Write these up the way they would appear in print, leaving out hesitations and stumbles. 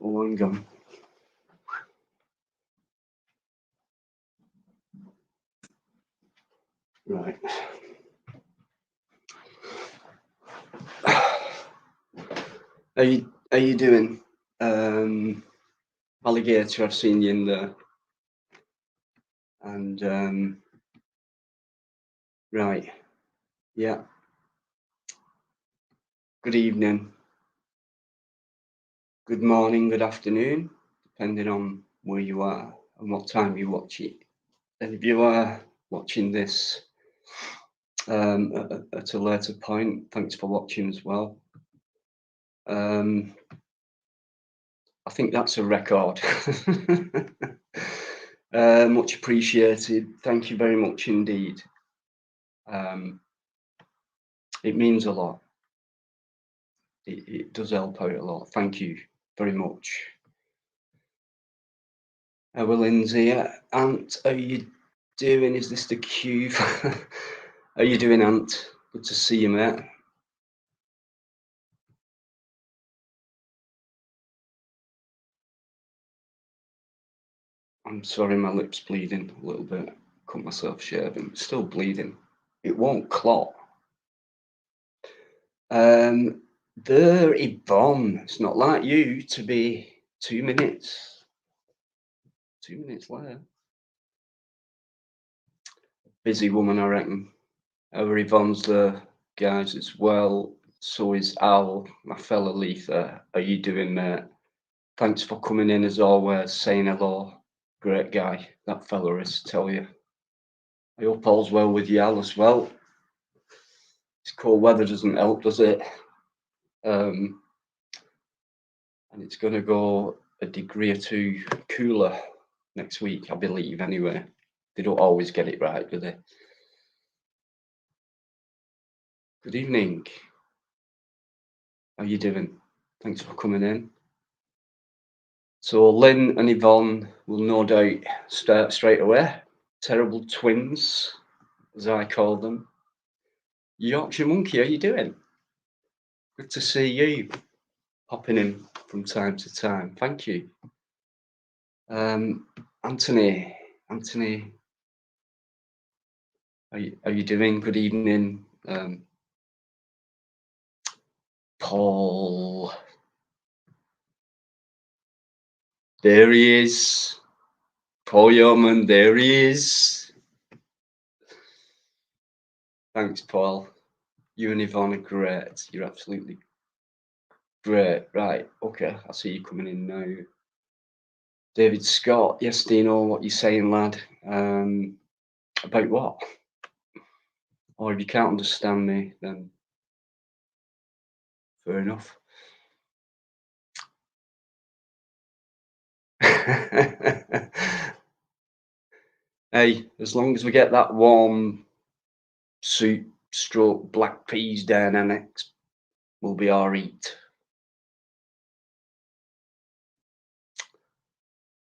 Oh, hang on. Right. How you doing? Alligator, I've seen you in there. And right, yeah. Good evening, good morning, good afternoon, depending on where you are and what time you watch it. And if you are watching this at a later point, thanks for watching as well. I think that's a record. Much appreciated. Thank you very much indeed. It means a lot. It does help out a lot. Thank you very much. Well, Lindsay, Ant, how you doing? Is this the cue? How you doing, Ant? Good to see you, mate. I'm sorry, my lip's bleeding a little bit. Cut myself shaving. It's still bleeding. It won't clot. There, Yvonne. It's not like you to be 2 minutes. 2 minutes later. Busy woman, I reckon. Our Yvonne's there, guys, as well. So is Al, my fellow Letha. How you doing, mate? Thanks for coming in as always, saying hello. Great guy, that fella is, tell you. I hope all's well with you, Al, as well. This cold weather doesn't help, does it? And it's going to go a degree or two cooler next week, I believe, anyway. They don't always get it right, do they? Good evening. How you doing? Thanks for coming in. So Lynn and Yvonne will no doubt start straight away. Terrible twins, as I call them. Yorkshire Monkey, how you doing? Good to see you popping in from time to time. Thank you. Anthony, how you doing? Good evening. Paul. There he is. Paul Yeoman, there he is. Thanks, Paul. You and Yvonne are great. You're absolutely great. Right, okay, I see you coming in now. David Scott, yes, Dino, what you saying, lad? About what? Or if you can't understand me, then fair enough. Hey, as long as we get that warm soup stroke black peas down annex, we'll be all right.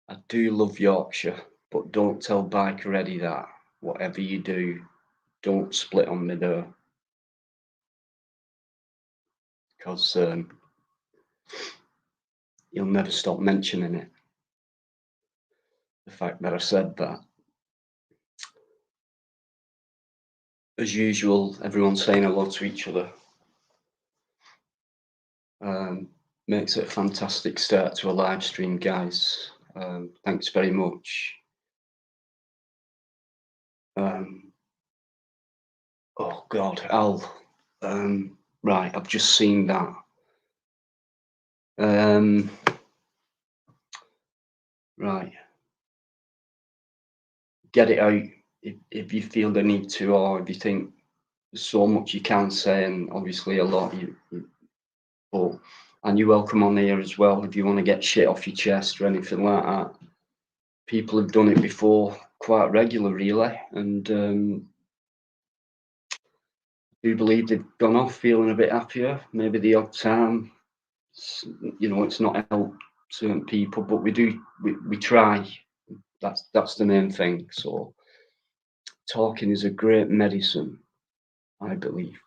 I do love Yorkshire, but don't tell Bikereddie that. Whatever you do, don't split on me though. Because you'll never stop mentioning it. The fact that I said that. As usual, everyone's saying hello to each other. Makes it a fantastic start to a live stream, guys. Thanks very much. Oh God, Al. Right, I've just seen that. Right. Get it out if you feel the need to, or if you think there's so much you can say, and obviously a lot but and you're welcome on here as well if you want to get shit off your chest or anything like that. People have done it before quite regular, really, and I do believe they've gone off feeling a bit happier. Maybe the odd time, you know, it's not helped certain people, but we try. That's the main thing. So talking is a great medicine, I believe.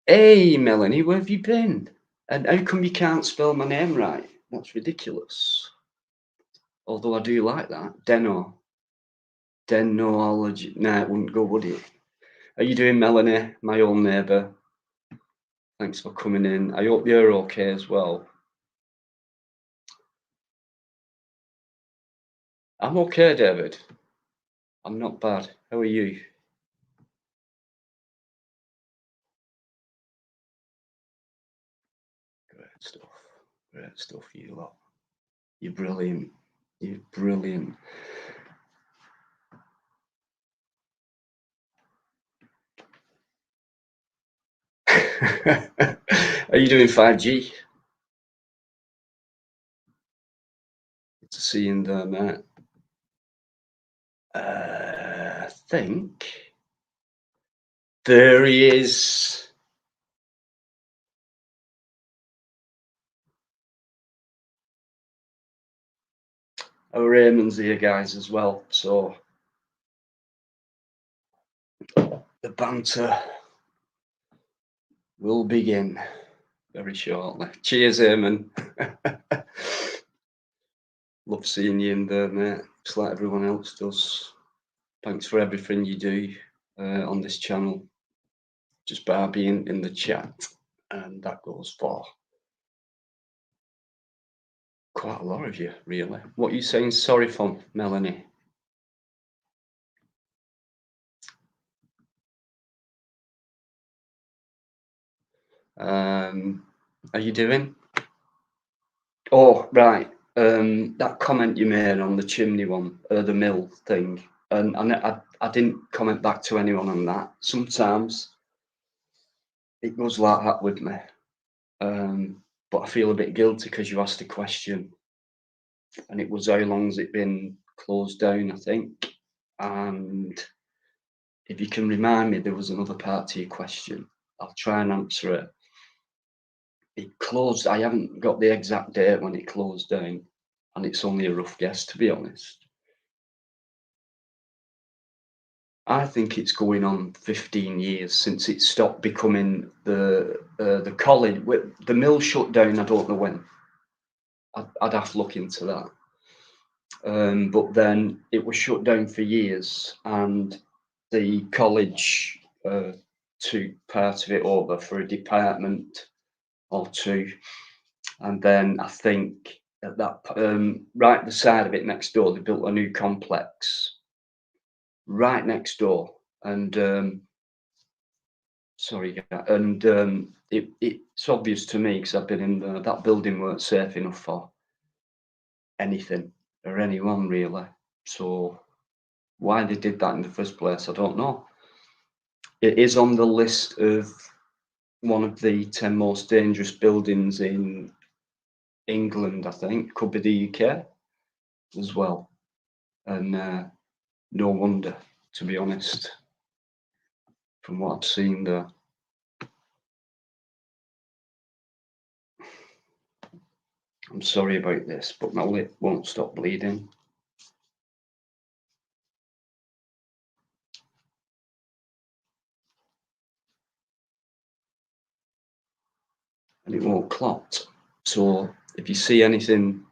Hey, Melanie, where have you been? And how come you can't spell my name right? That's ridiculous. Although I do like that. Denology. Nah, it wouldn't go, would it? How you doing, Melanie, my old neighbour? Thanks for coming in. I hope you're okay as well. I'm okay, David. I'm not bad. How are you? Great stuff. Great stuff, you lot. You're brilliant. You're brilliant. Are you doing 5G? Good to see you in there, mate. I think there he is. Our Raymond's here, guys, as well. So the banter will begin very shortly. Cheers, Eamon. Love seeing you in there, mate. Just like everyone else does. Thanks for everything you do on this channel. Just by being in the chat. And that goes for quite a lot of you, really. What are you saying sorry for, Melanie? How you doing? Oh, right. That comment you made on the chimney one, the mill thing, and I didn't comment back to anyone on that. Sometimes it goes like that with me, but I feel a bit guilty because you asked a question, and it was how long's it been closed down, I think, and if you can remind me, there was another part to your question. I'll try and answer it. It closed. I haven't got the exact date when it closed down, and it's only a rough guess, to be honest. I think it's going on 15 years since it stopped becoming the college. The mill shut down. I don't know when. I'd have to look into that. But then it was shut down for years, and the college took part of it over for a department or two, and then I think at that right at the side of it next door, they built a new complex right next door, and it's obvious to me because I've been in there. That building weren't safe enough for anything or anyone really. So why they did that in the first place, I don't know. It is on the list of one of the 10 most dangerous buildings in England, I think. Could be the UK as well. And no wonder, to be honest, from what I've seen there. I'm sorry about this, but my lip won't stop bleeding. And it won't clot. So if you see anything,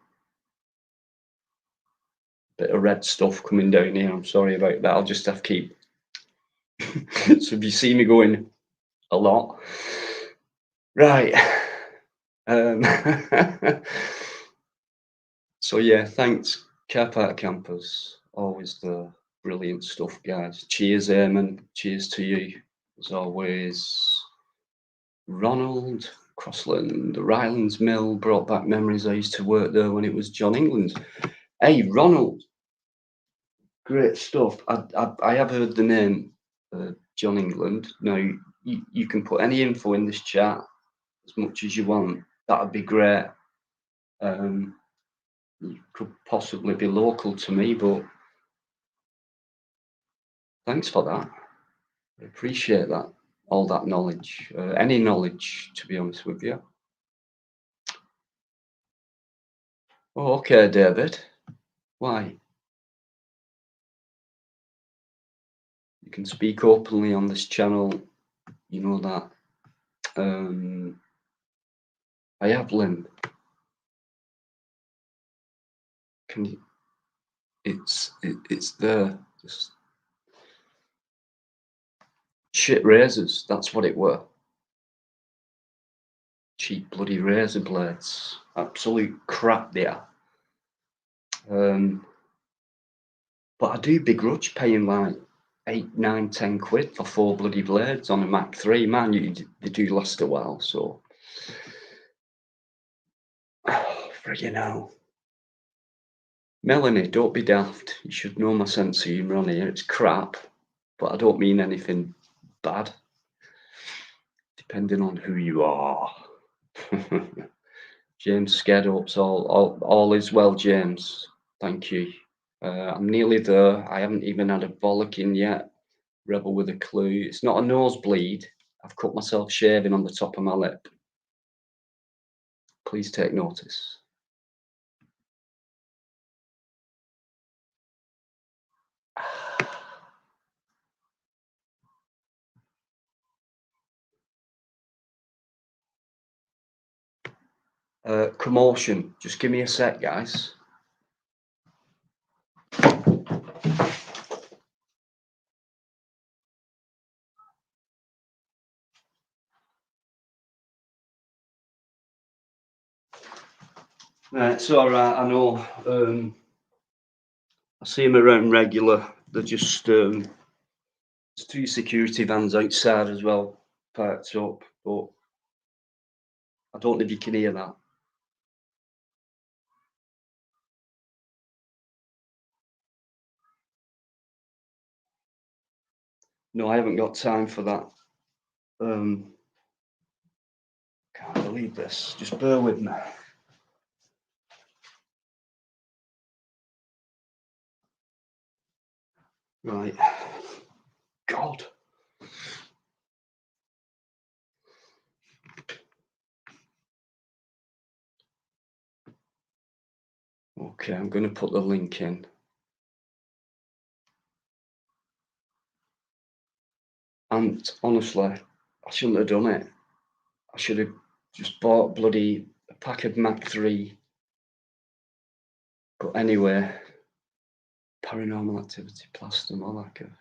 bit of red stuff coming down here, I'm sorry about that. I'll just have to keep. So if you see me going a lot, right. So yeah, thanks, Car Park Campers. Always the brilliant stuff, guys. Cheers, Eamon. Cheers to you, as always. Ronald Crossland, Rylands Mill brought back memories. I used to work there when it was John England's. Hey, Ronald, great stuff. I have heard the name John England. Now, you can put any info in this chat as much as you want. That'd be great. You could possibly be local to me, but thanks for that. I appreciate that. All that knowledge, any knowledge, to be honest with you. Oh, okay, David. Why? You can speak openly on this channel. You know that. I have, Lynn. Can you? It's there. Just shit razors. That's what it were. Cheap bloody razor blades. Absolute crap they are. But I do begrudge paying like 8, 9, 10 quid for 4 bloody blades on a Mac 3. Man, they do last a while, so. Friggin' hell. Melanie, don't be daft. You should know my sense of humour on here. It's crap, but I don't mean anything bad. Depending on who you are. James Sked hopes all is well, James. Thank you. I'm nearly there. I haven't even had a bollocking yet. Rebel with a clue. It's not a nosebleed. I've cut myself shaving on the top of my lip. Please take notice. Commotion. Just give me a sec, guys. It's all right. I know. I see them around regular. They're just there's 2 security vans outside as well, parked up. But I don't know if you can hear that. No, I haven't got time for that. Can't believe this. Just bear with me. Right. God. Okay, I'm going to put the link in. And honestly, I shouldn't have done it. I should have just bought bloody a pack of Mac 3. But anyway, Paranormal Activity, Plaster, Malacca.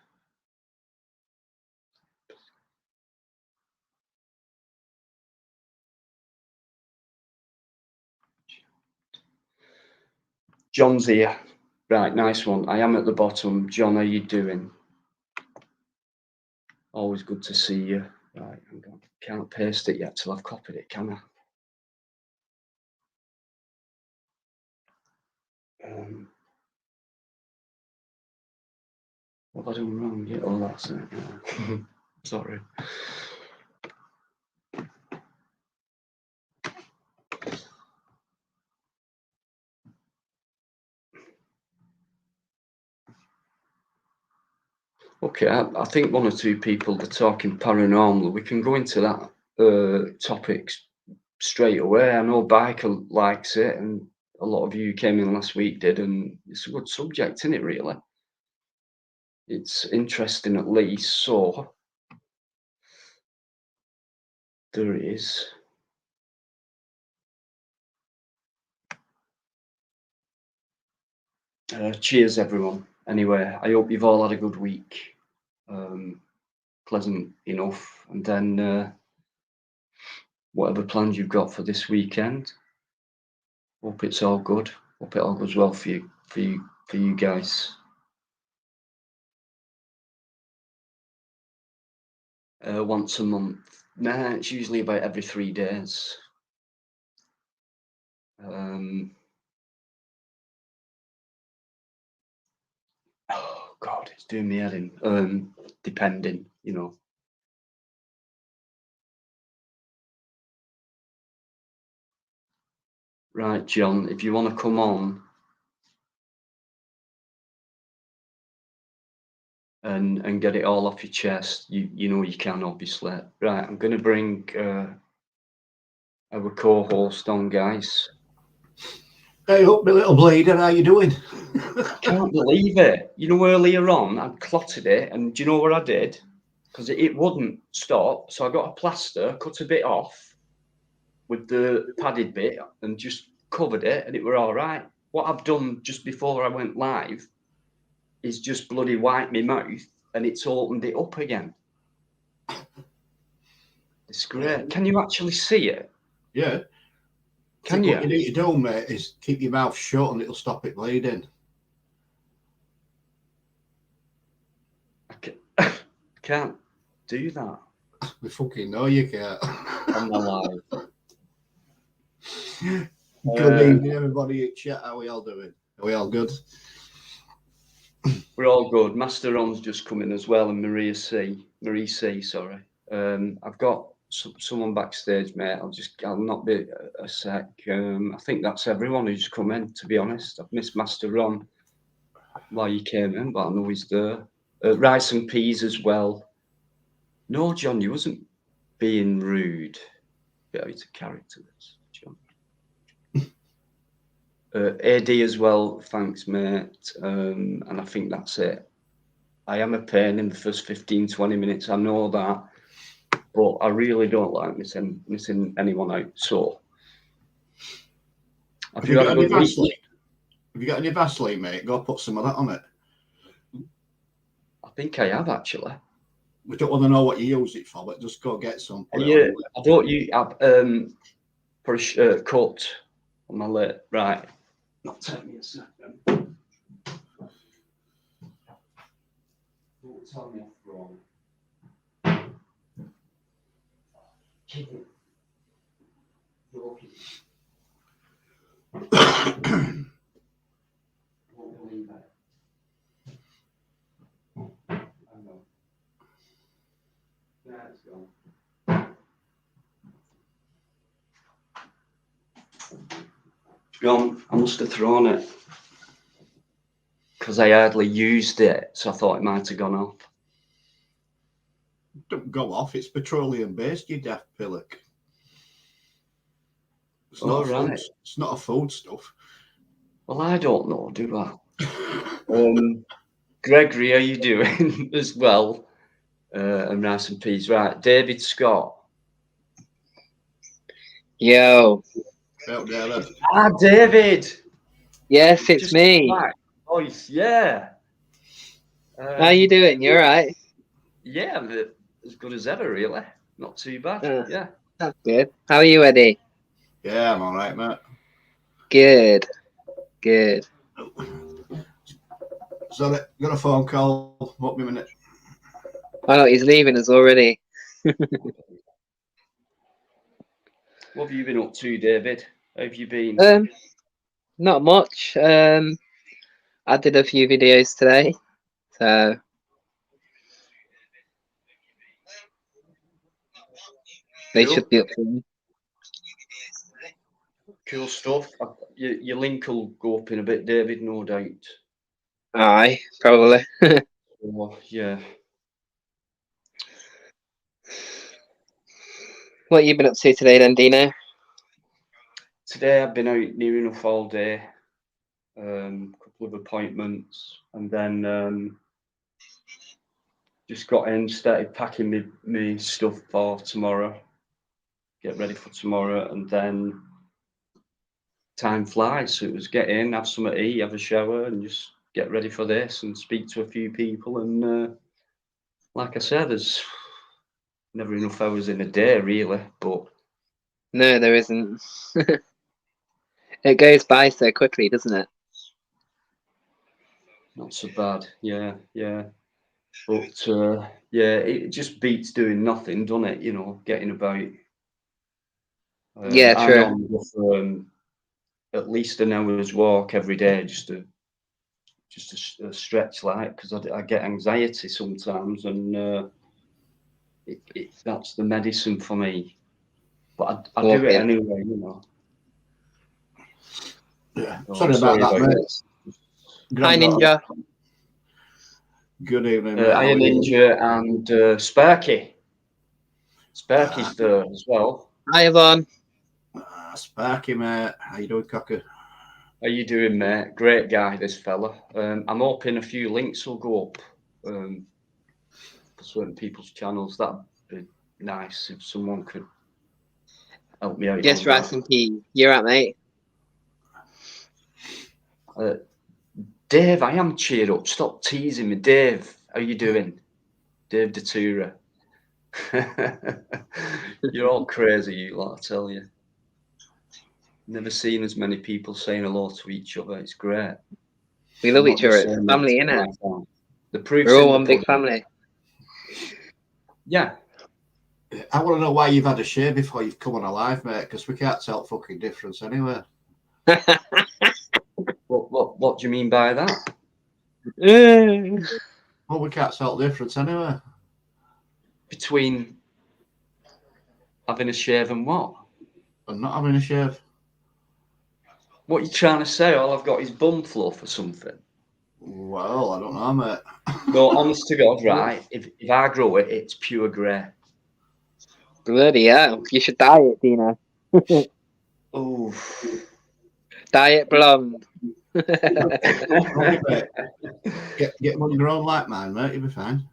John's here. Right, nice one. I am at the bottom. John, how you doing? Always good to see you. Right, can't paste it yet till I've copied it, can I? What have I done wrong? Yeah, oh, that's it. Yeah. Sorry. Okay, I think 1 or 2 people are talking paranormal. We can go into that topic straight away. I know Biker likes it, and a lot of you came in last week did, and it's a good subject, isn't it, really? It's interesting at least. So there it is. Cheers, everyone. Anyway, I hope you've all had a good week. Pleasant enough. And then whatever plans you've got for this weekend, hope it's all good. Hope it all goes well for you guys. Once a month. Nah, it's usually about every 3 days. Oh God, it's doing me head in. Depending, you know. Right, John, if you want to come on and get it all off your chest, you know you can, obviously. Right, I'm going to bring our co-host on, guys. Hey up, my little bleeder, how you doing? Can't believe it. You know, earlier on, I'd clotted it, and do you know what I did? Because it wouldn't stop, so I got a plaster, cut a bit off with the padded bit and just covered it, and it were all right. What I've done just before I went live is just bloody wipe my mouth, and it's opened it up again. It's great. Can you actually see it? Yeah. Can What you you? need to do, mate, is keep your mouth shut and it'll stop it bleeding. I can't do that We fucking know you can't. on the live. Good evening, everybody at chat. How are we all doing? Are we all good? We're all good. Master Ron's just come in as well, and Marie C. Sorry. I've got someone backstage, mate. I'll not be a sec. I think that's everyone who's come in. To be honest, I've missed Master Ron while you came in, but I know he's there. Rice and peas as well. No, John, you wasn't being rude. Bit out of character, this, John. AD as well, thanks, mate. And I think that's it. I am a pain in the first 15-20 minutes. I know that, but I really don't like missing anyone out. So, have you had a good week? Have you got any Vaseline, mate? Go put some of that on it. I think I have actually. We don't want to know what you use it for, but just go get some. Yeah, I don't use for a cut on my lip. Right. Not take me a second. Don't tell me I'm wrong. Kidding. You're kidding. Won't believe it. I know. Yeah, it's gone. It's gone. I must have thrown it because I hardly used it, so I thought it might have gone off. Don't go off. It's petroleum based, you daft pillock. It's not right. It's not a food stuff. Well, I don't know, do I? Gregory, how you doing as well? And rice and peas. Right, David Scott. Yo. David. Ah, David. Yes, it's me. Voice, yeah. How you doing? You all right? Yeah, as good as ever, really. Not too bad. Yeah. That's good. How are you, Eddie? Yeah, I'm all right, mate. Good. Good. Sorry, got a phone call. What me a minute? Oh, he's leaving us already. What have you been up to, David? How have you been? Not much. I did a few videos today, so they should be up for me. Cool stuff. Your link will go up in a bit, David, no doubt. Aye, probably. Oh, yeah. What you been up to today, then, Dino? Today I've been out near enough all day. Couple of appointments, and then just got in, started packing me stuff for tomorrow. Get ready for tomorrow, and then time flies. So it was get in, have something to eat, have a shower, and just get ready for this and speak to a few people. And like I said, there's never enough hours in a day, really. But No, there isn't. It goes by so quickly, doesn't it? not so bad. Yeah. But yeah, it just beats doing nothing, doesn't it? You know, getting about. Yeah, I true. normally go for at least an hour's walk every day, just a stretch, like, because I get anxiety sometimes, and that's the medicine for me. But I do it anyway, you know. Yeah. Oh, sorry about that, mate. Hi, Ninja. Good evening, mate. Iron Ninja and Sparky. Sparky's there as well. Hi, Yvonne. Sparky, mate. How you doing, cocker? How you doing, mate? Great guy, this fella. I'm hoping a few links will go up for certain people's channels. That'd be nice if someone could. help me out Yes, on rice and pea. You're right, mate. that. Dave, I am cheered up. Stop teasing me. Dave, how you doing? Dave Datura. You're all crazy, you lot, I tell you. Never seen as many people saying hello to each other. It's great. We love I'm each not other. just It's saying that family, to innit? my phone. The proof's We're all in the one big pudding. family. Yeah. I want to know why you've had a shave before you've come on a live, mate, because we can't tell fucking difference anyway. What do you mean by that? Well, we can't tell the difference anyway. Between having a shave and what? And not having a shave. What are you trying to say? All I've got is bum fluff or something. Well, I don't know, mate. No, honest to God, right? If I grow it, it's pure grey. Bloody hell. You should dye it, Dina. Oh. Dye it blonde. Okay, mate. Get one grown like mine, mate. You'll be fine.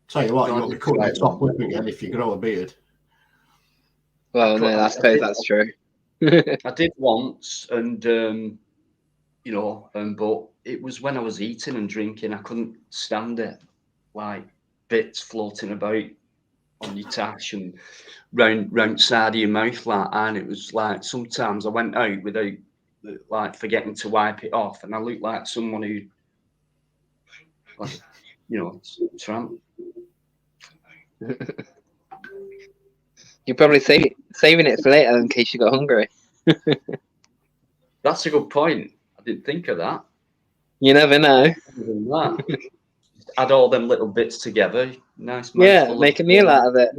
Tell you what, you won't be cutting your top lip again if you grow a beard. Well, no, I suppose that's true. I did once, and you know, but it was when I was eating and drinking. I couldn't stand it, like bits floating about on your tash and round side of your mouth like that. And it was like sometimes I went out without like forgetting to wipe it off, and I looked like someone who, like, you know, tramp. You're probably saving it for later in case you got hungry. That's a good point. I didn't think of that. You never know. Add all them little bits together. Nice. Yeah, make a meal out of it.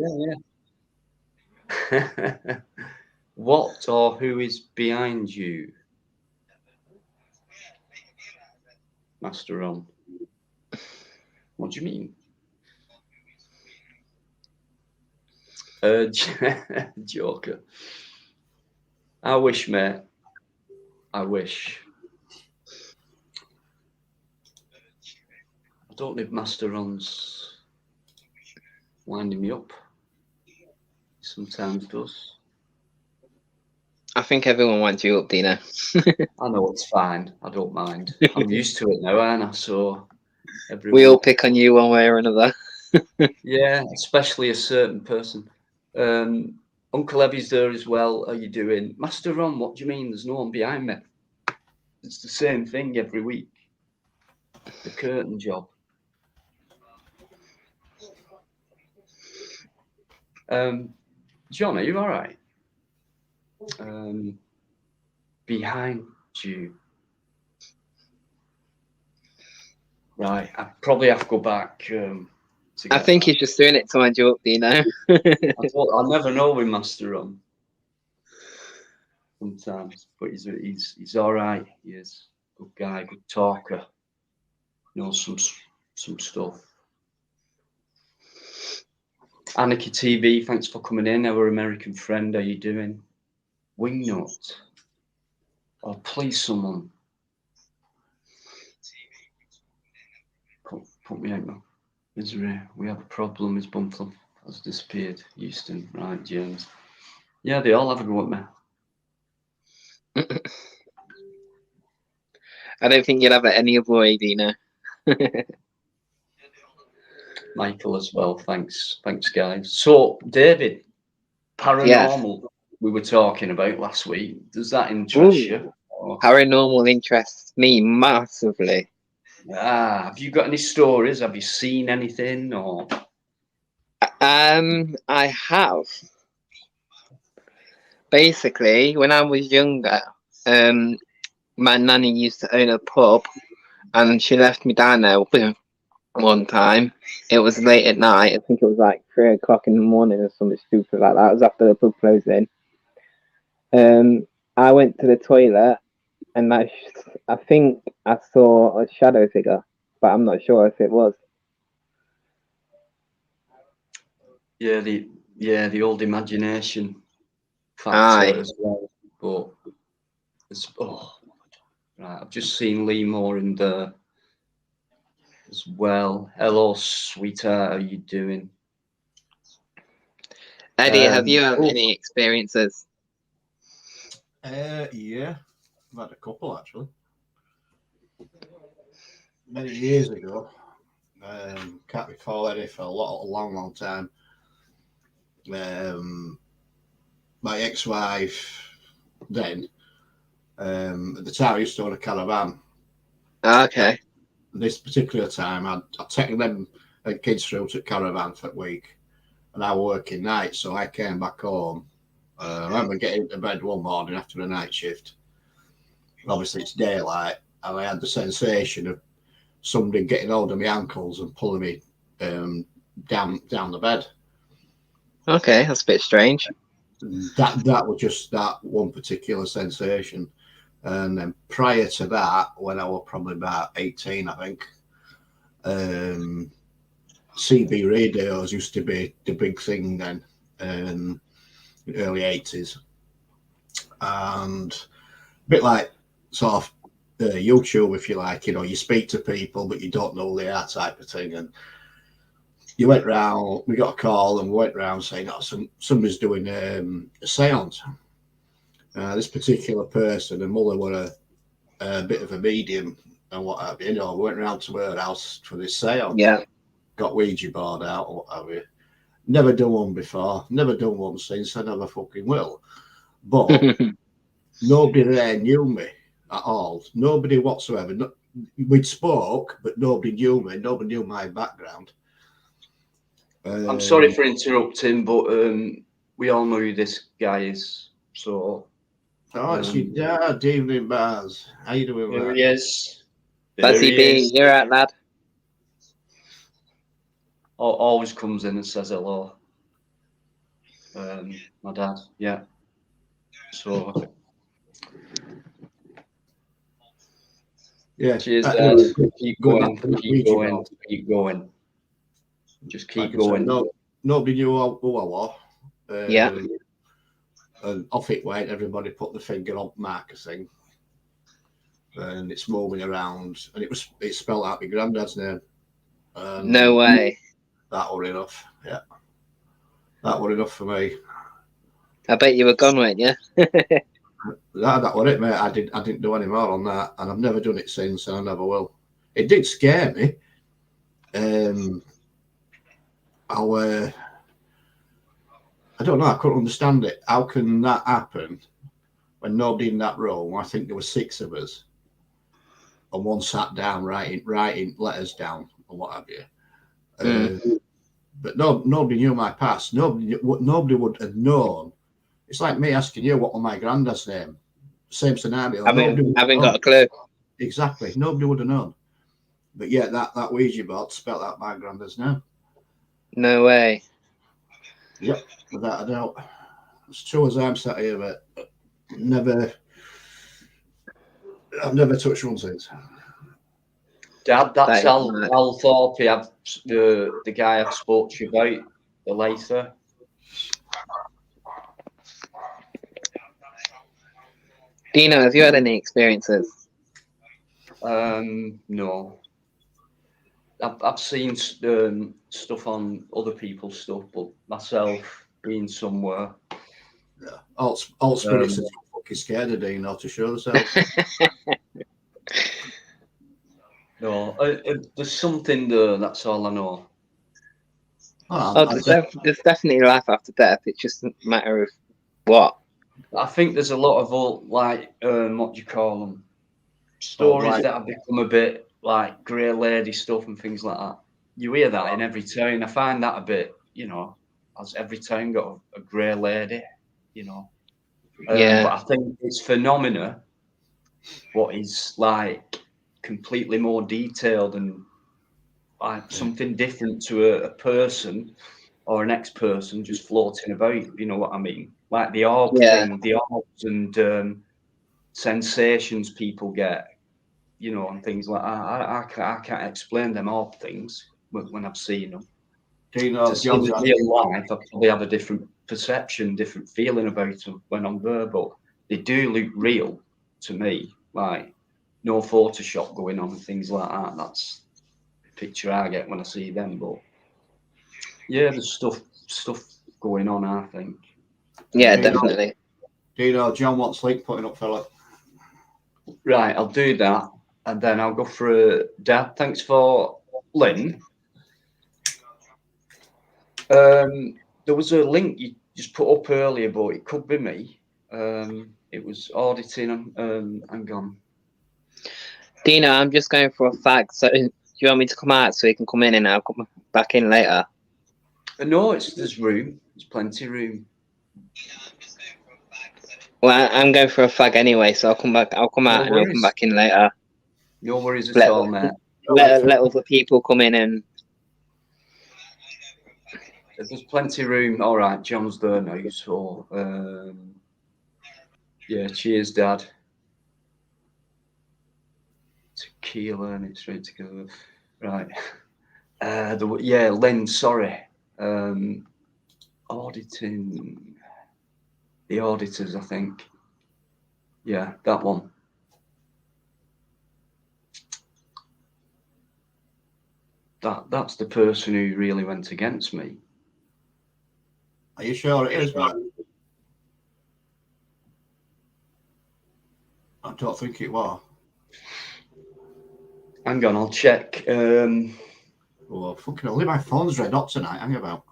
Yeah. What or who is behind you? Master Ron. What do you mean? Joker. I wish, mate. I wish. I don't know if Master Ron's winding me up. He sometimes does. I think everyone wants you up, Dina. I know it's fine. I don't mind. I'm used to it now, aren't I? So everyone. We all pick on you one way or another. Yeah, especially a certain person. Uncle Evie's there as well. How you doing? Master Ron, what do you mean? There's no one behind me. It's the same thing every week. The curtain job. John, are you all right? Behind you. Right, I probably have to go back. I think he's just doing it to wind you up, Dina. I never know with Master Ron. Sometimes, but he's all right. He is good guy, good talker. Knows some stuff. Anarchy TV, thanks for coming in. Our American friend, how you doing? Wingnut. Oh, please, someone. Put me out, man. Misery. We have a problem. His bumfluff has disappeared. Houston. Right, James. Yeah, they all have a go at me. I don't think you'll have it any other way, Dina. Michael as well. Thanks, guys. So, David, paranormal we were talking about last week. Does that interest you? Or... Paranormal interests me massively. Have you got any stories? Have you seen anything? Or I have. Basically, when I was younger, my nanny used to own a pub, and she left me down there one time. It was late at night. I think it was like 3 o'clock in the morning or something stupid like that. It was after the pub closing. I went to the toilet, and I think I saw a shadow figure, but I'm not sure if it was. Yeah, the old imagination factor as well. But it's right. I've just seen Lee Moore in the as well. Hello, sweetheart. How you doing? Eddie, have you had Oh. any experiences? Yeah, I've had a couple actually. Many years ago. Can't recall any for a long time. My ex-wife then, at the time I used to own a caravan. Okay. This particular time I'd taken them and kids through to caravan for a week, and I was working nights, so I came back home. I remember getting to bed one morning after a night shift. Obviously it's daylight, and I had the sensation of somebody getting hold of my ankles and pulling me down the bed. Okay, that's a bit strange. That was just that one particular sensation. And then prior to that, when I was probably about 18, I think, CB radios used to be the big thing then, the early 80s. And a bit like sort of YouTube, if you like, you speak to people, but you don't know who they are type of thing. And you went round, we got a call and we went round saying, oh, somebody's doing a seance. This particular person, and Muller were a bit of a medium and what have you. We went round to her house for this seance. Yeah. Got Ouija board out or what have you. Never done one before, never done one since, I never fucking will. But nobody there knew me at all. Nobody whatsoever. We'd spoke, but nobody knew me. Nobody knew my background. I'm sorry for interrupting, but we all know who this guy is. So. Oh, it's your dad, Evening Bars. How you doing, Here man? he is. Buzzy B, you're right, lad. Always comes in and says hello. My dad, yeah. So. Yeah. Cheers, Dad. Anyway, Keep going. Keep going. Just keep going. Said, nobody knew who I was. Yeah. And off it went. Everybody put the finger on marker thing, and it's moving around, and it spelled out my granddad's name. No way. That were enough. Yeah, that were enough for me. I bet you were gone, weren't you? That was it, mate. I didn't do any more on that, and I've never done it since, and I never will. It did scare me. I don't know. I couldn't understand it. How can that happen when nobody in that room? I think there were 6 of us, and one sat down writing letters down and what have you. But nobody knew my past. Nobody would have known. It's like me asking you what was my granddad's name. Same scenario. Haven't got a clue. Exactly. Nobody would have known. But yeah, that Ouija board spelled out my granddad's name. No way. Yep, without a doubt. As true as I'm sat here, but I've never touched one since. Dad, that's Al Thorpe, the guy I've spoke to you about, the later. Dino, have you had any experiences? No. I've seen stuff on other people's stuff, but myself being somewhere. Yeah, all spirits are too fucking scared of Dino to show themselves. No, there's something there. That's all I know. There's definitely life after death. It's just a matter of what. I think there's a lot of what do you call them? Stories that have become a bit like grey lady stuff and things like that. You hear that in every town. I find that a bit, as every town got a grey lady, Yeah. But I think it's phenomena what is like completely more detailed and like something different to a person or an ex-person just floating about, if you know what I mean? Like the orb thing, the orbs and sensations people get, and things like that. I can't explain them orb things when I've seen them. Dino, to see them in real life, I probably have a different perception, different feeling about them when I'm there, but they do look real to me. Like no Photoshop going on and things like that. picture I get when I see them. But yeah, there's stuff going on, I think. Yeah, definitely. Do you know John wants link putting up, fella? Right, I'll do that, and then I'll go for Dad. Thanks for Lynn. There was a link you just put up earlier, but it could be me. It was auditing. Hang on. Dino, I'm just going for a fag. So, do you want me to come out so you can come in and I'll come back in later? No, there's room. There's plenty of room. Well, I'm going for a fag anyway, so I'll come back. I'll come out and I'll come back in later. No worries at all, mate. Let other people come in and. There's plenty of room. All right, John's there now. So, yeah, cheers, Dad. Tequila and it's ready to go. Right. Yeah, Lynn, sorry. Auditing. The auditors, I think. Yeah, that one. That's the person who really went against me. Are you sure it is, mate? I don't think it was. Hang on, I'll check. Oh, fucking only my phone's red hot tonight. Hang about.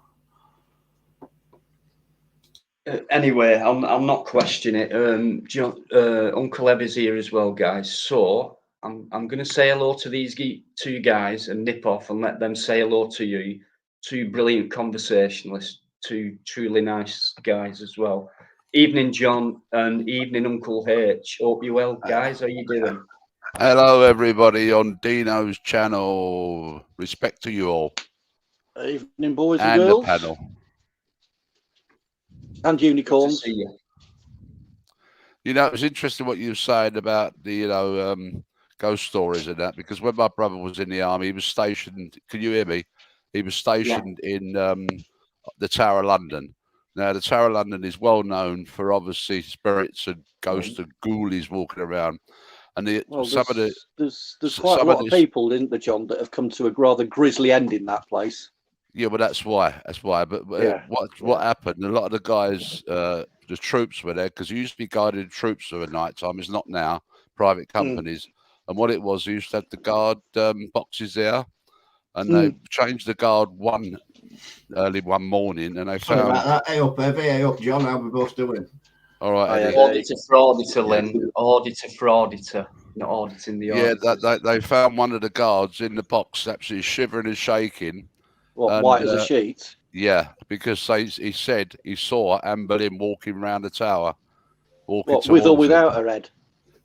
Anyway, I'll not question it. Uncle Ebbie's here as well, guys. So I'm going to say hello to these two guys and nip off and let them say hello to you. Two brilliant conversationalists, two truly nice guys as well. Evening, John, and evening, Uncle H. Hope you're well, guys. How you doing? Hello, everybody on Dino's channel. Respect to you all. Evening, boys and And the girls. panel. And unicorns. Good to see you. You know, it was interesting what you were saying about the, ghost stories and that, because when my brother was in the army, he was stationed, can you hear me? He was stationed in the Tower of London. Now, the Tower of London is well known for obviously spirits and ghosts and ghoulies walking around. And there's quite a lot of people, isn't there, John, that have come to a rather grisly end in that place. Yeah, well, that's why. But what happened? A lot of the guys, the troops were there because used to be guided troops for the night time. It's not now. Private companies, and what it was, they used to have the guard boxes there, and they changed the guard early one morning, and they found about that. Hey up, John. How we both doing? All right, Eddie. Auditor, Lynn. Auditor, not auditing the auditors. Yeah, they found one of the guards in the box, absolutely shivering and shaking. What, white as a sheet? Yeah, because he said he saw Anne Boleyn walking around the tower. What, with or without her head?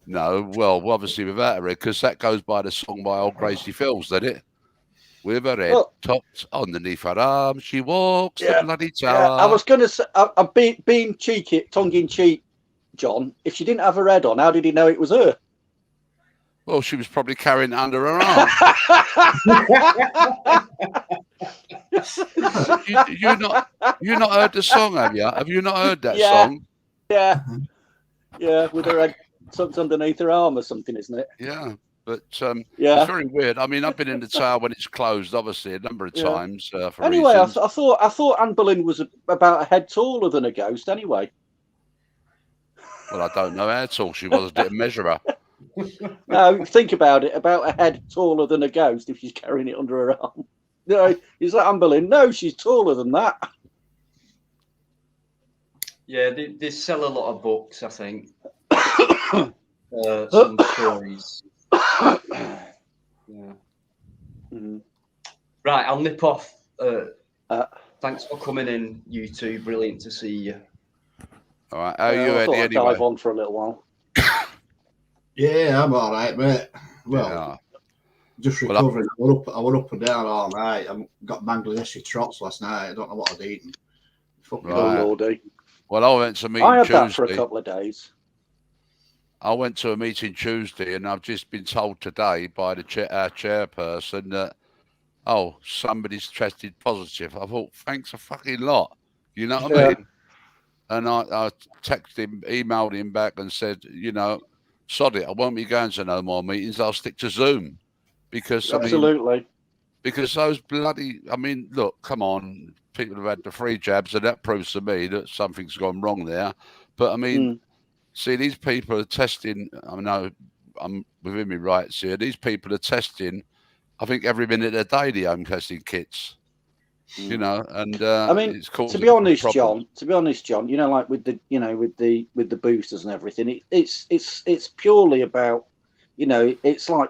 No, well, obviously without her head, because that goes by the song by old Gracie Fields, doesn't it? With her head topped underneath her arm, she walks the bloody tower. Yeah, I was going to say, I'm being cheeky, tongue-in-cheek, John. If she didn't have her head on, how did he know it was her? Well, she was probably carrying it under her arm. you not heard the song, have you? Have you not heard that song? Yeah, with her head tucked underneath her arm or something, isn't it? Yeah, but it's very weird. I mean, I've been in the tower when it's closed, obviously, a number of times. Anyway, I thought Anne Boleyn was about a head taller than a ghost. Anyway. Well, I don't know how tall she was. I didn't measure her. No, think about it. About a head taller than a ghost if she's carrying it under her arm. No, is that Anne Boleyn? No, she's taller than that. Yeah, they sell a lot of books, I think. Some stories. Yeah. Right, I'll nip off. Thanks for coming in, you two. Brilliant to see you. All right, how are you, Eddie? Anyway, dive on for a little while. Yeah, I'm all right, mate. Well, just recovering. I went up and down all night. I got Bangladeshi trots last night. I don't know what I'd eaten. Fucking lordy. Well, I went to a meeting I had Tuesday. that for a couple of days. I went to a meeting Tuesday, and I've just been told today by the chairperson that, somebody's tested positive. I thought, thanks a fucking lot. You know what I mean? And I texted him, emailed him back and said, sod it, I won't be going to no more meetings. I'll stick to Zoom. Because, absolutely. because those bloody, I mean, look, come on, people have had the 3 jabs, and that proves to me that something's gone wrong there. But I mean, see, these people are testing. I know I'm within my rights here. These people are testing, I think, every minute of the day, the home testing kits. You know, and I mean, it's causing to be honest, problems. John, you know, like with the, you know, with the boosters and everything, it's purely about, you know, it's like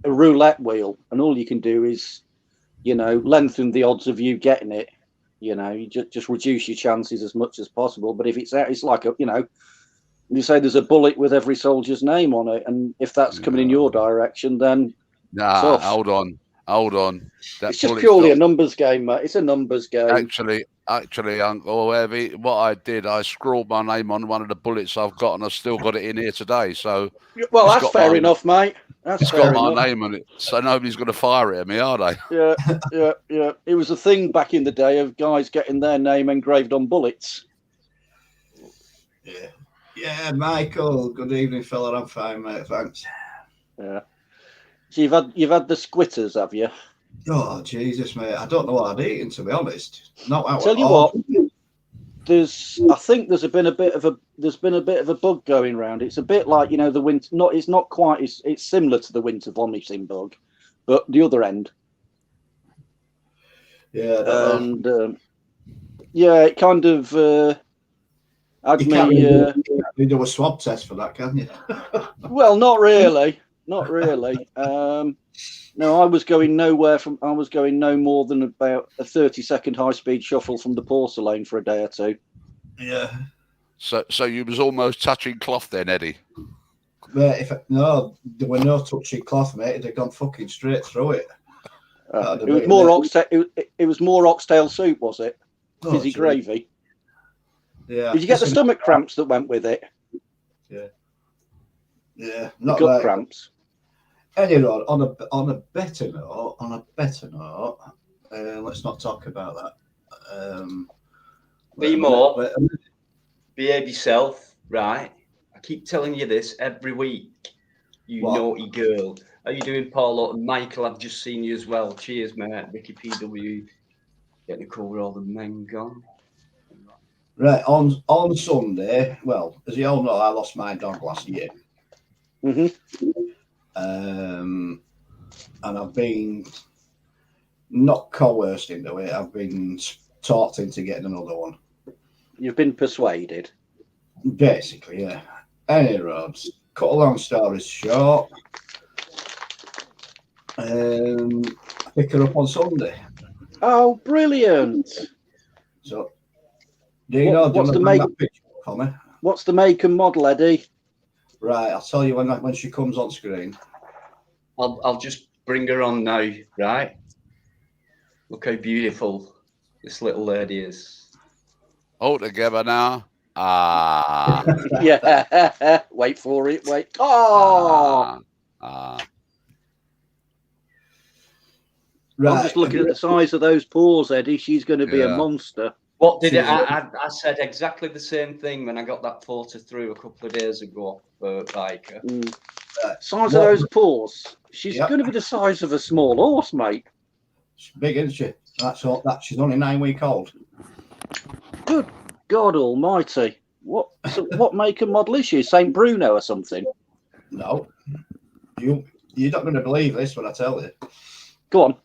a roulette wheel, and all you can do is, you know, lengthen the odds of you getting it. You know, you just reduce your chances as much as possible. But if it's out, it's like a, you know, you say there's a bullet with every soldier's name on it, and if that's coming in your direction, then Nah, hold on. That it's just bullet's purely got- a numbers game, mate. It's a numbers game. Actually, Uncle Heavy, what I did, I scrawled my name on one of the bullets I've got, and I've still got it in here today. So, Well, it's that's got fair my- enough, mate. That's it's fair got enough. my name on it, so nobody's going to fire it at me, are they? Yeah. It was a thing back in the day of guys getting their name engraved on bullets. Yeah, Michael. Good evening, fella. I'm fine, mate. Thanks. Yeah. So you've had the squitters, have you? Oh Jesus, mate! I don't know what I'd eaten, to be honest. Not out Tell at you all. what, I think there's been a bit of a bug going around. It's a bit like, you know, the winter. It's not quite. It's similar to the winter vomiting bug, but the other end. Yeah, I don't know. And yeah, it kind of had You me. can't really do a swab test for that, can you? Well, not really. No, I was going no more than about a 30-second high-speed shuffle from the porcelain for a day or two. Yeah. So you was almost touching cloth then, Eddie. Mate, no, there were no touching cloth, mate. It'd have gone fucking straight through it. It was more oxtail. It was more oxtail soup, was it? Fizzy gee. gravy. Yeah. Did you get the stomach cramps that went with it? Yeah, The not gut like cramps. anyway. On a better note, let's not talk about that. Be more. Behave yourself, right? I keep telling you this every week. You What? naughty girl. How you doing, Paulo? And Michael, I've just seen you as well. Cheers, mate. Ricky PW. Getting a call with all the men gone. Right, on Sunday, well, as you all know, I lost my dog last year. And I've been not coerced into it. I've been talked into getting another one. You've been persuaded. Basically, yeah. Anyway, cut a long story short, I pick her up on Sunday. Oh, brilliant! So, do you know that picture for me? What's the make and model, Eddie? Right, I'll tell you when she comes on screen. I'll just bring her on now, right? Look how beautiful this little lady is. All together now. Ah. Yeah. Wait for it. Wait. Oh. Right. I'm just looking at the size of those paws, Eddie. She's going to be a monster. What did it? I said exactly the same thing when I got that photo through a couple of days ago for Biker. Size of those paws. She's going to be the size of a small horse, mate. She's big, isn't she? That's all. That she's only 9 weeks old. Good God Almighty! What make and model is she? Saint Bruno or something? No, you're not going to believe this when I tell you. Go on.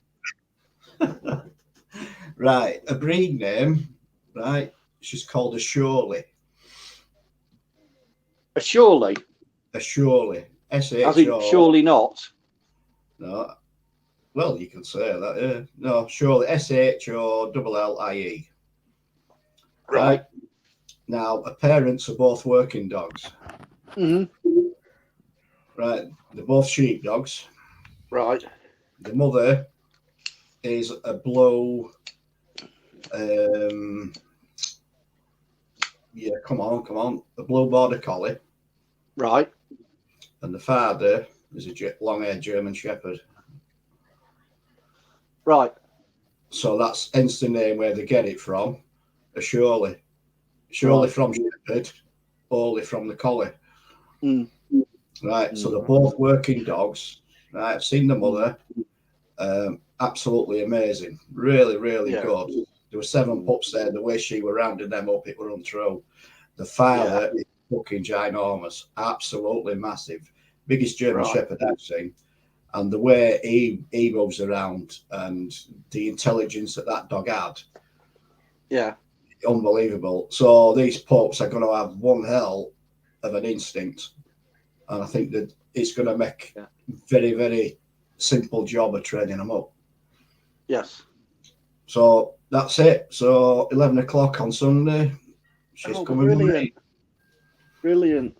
Right, a breed name. Right, she's called a Shirley. A Shirley. A Shirley. S-H-O. As in surely not. No. Well, you could say that. Yeah. No, Shirley. S-H-O-L-L-I-E. Right. Now, her parents are both working dogs. Right. They're both sheepdogs. Right. The mother is a blow. Come on. A blue border collie. Right. And the father is a long-haired German Shepherd. Right. So that's hence the name where they get it from. A Shirley. Shirley from Shepherd, Orley from the collie. Right. So they're both working dogs. Right. I've seen the mother. absolutely amazing. Really, really Yeah. good. There were 7 pups there. The way she were rounding them up, it were untrue. The father is fucking ginormous, absolutely massive, biggest German Right. Shepherd I've seen. And the way he moves around and the intelligence that dog had, Yeah. unbelievable. So these pups are going to have one hell of an instinct, and I think that it's going to make very, very simple job of training them up. Yes. So that's it. So 11 o'clock on Sunday. She's coming. Brilliant. Brilliant.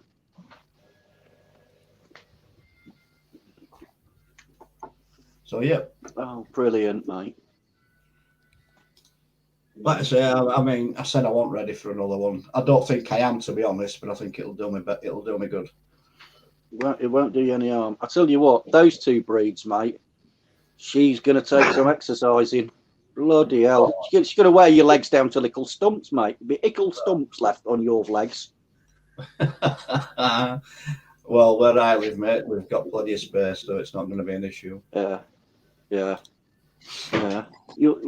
So yeah. Oh, brilliant, mate. Like I say, I mean, I said I wasn't ready for another one. I don't think I am, to be honest, but I think it'll do me. But it'll do me good. It won't do you any harm. I tell you what, those 2 breeds, mate. She's going to take some exercising. Bloody hell! She's going to wear your legs down to little stumps, mate. Be ickle stumps left on your legs. Well, where I live, mate, we've got plenty of space, so it's not going to be an issue. Yeah. You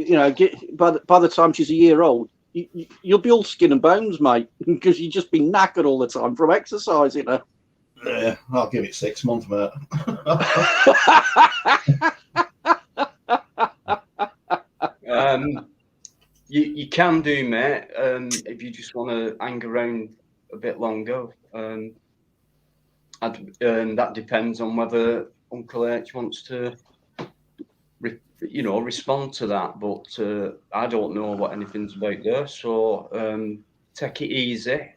know, by the time she's a year old, you'll be all skin and bones, mate, because you've just been knackered all the time from exercising her. Yeah, I'll give it 6 months, mate. You can do, mate, if you just want to hang around a bit longer. That depends on whether Uncle H wants to, respond to that. But I don't know what anything's about there. So take it easy.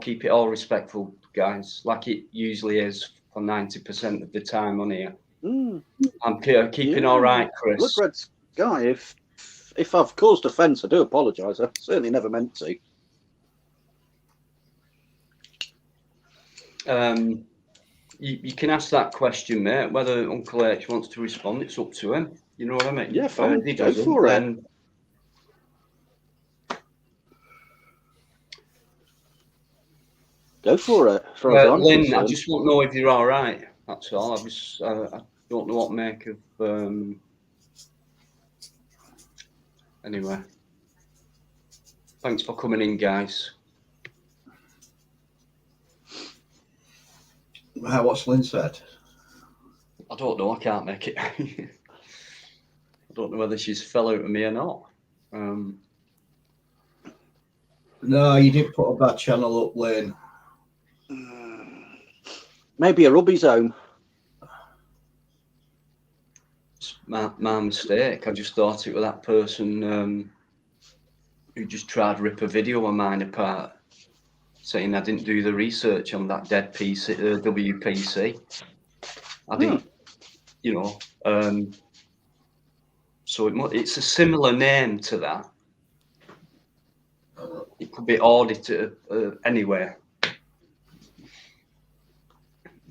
Keep it all respectful, guys, like it usually is for 90% of the time on here. I'm keeping all right, Chris. Look, Red Sky, if I've caused offence, I do apologise. I certainly never meant to. You can ask that question, mate. Whether Uncle H wants to respond, it's up to him. You know what I mean? Yeah, fine. He Go for it. Go for it. Lynn, I just want to know if you're all right. That's all. I don't know what to make of. Anyway, thanks for coming in, guys. What's Lynn said? I don't know. I can't make it. I don't know whether she's fell out of me or not. No, you did put a bad channel up, Lynn. Maybe a rubby's home. It's my mistake. I just thought it was that person who just tried to rip a video of mine apart, saying I didn't do the research on that dead PC, WPC. I didn't, so it's a similar name to that. It could be audited anywhere.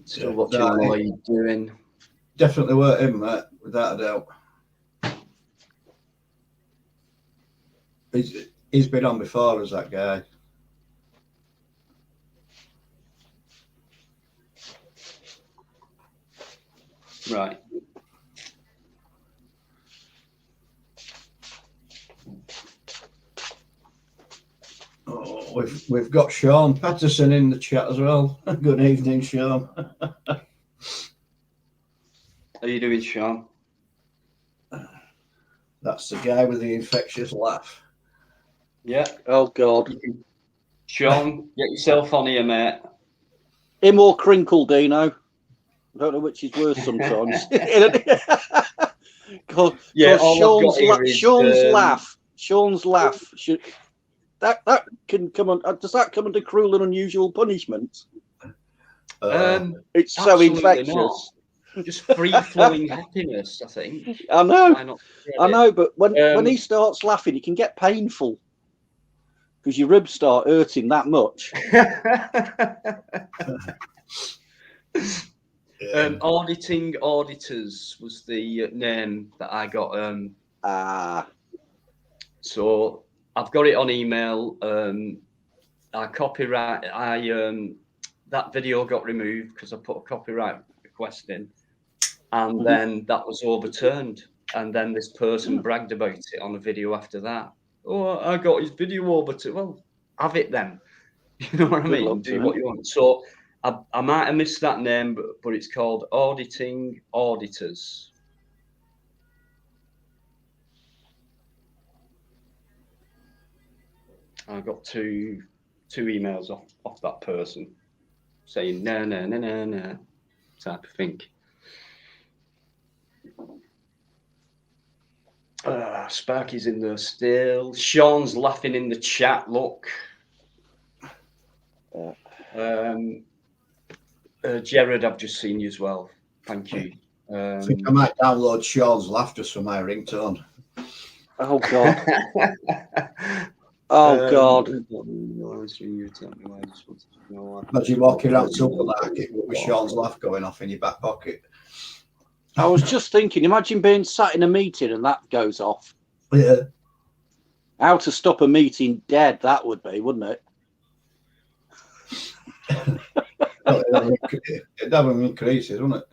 Still watching what you're doing. Definitely weren't him, mate, without a doubt. He's been on before as that guy. Right. Oh, we've got Sean Patterson in the chat as well. Good evening, Sean. How are you doing, Sean? That's the guy with the infectious laugh. Yeah. Oh, God. Sean, get yourself on here, mate. Him or Crinkle, Dino. I don't know which is worse sometimes. Sean's laugh. That can come on. Does that come under cruel and unusual punishment? It's so infectious. Not. Just free-flowing happiness, I think. I know, but when he starts laughing, it can get painful because your ribs start hurting that much. Auditing Auditors was the name that I got. So I've got it on email. That video got removed because I put a copyright request in. And then that was overturned. And then this person bragged about it on a video after that. Oh, I got his video overturned. Well, have it then. You know what I Good mean? luck Do to what him. you want. So I might have missed that name, but it's called Auditing Auditors. I got two emails off that person saying no type of thing. Sparky's in there still. Sean's laughing in the chat. Look. Jared, I've just seen you as well. Thank you. I think I might download Sean's laughter for my ringtone. Oh God. Oh God. Imagine walking around the supermarket with Sean's laugh going off in your back pocket. I was just thinking, imagine being sat in a meeting and that goes off. Yeah. How to stop a meeting dead, that would be, wouldn't it? It'd have them increases, wouldn't it?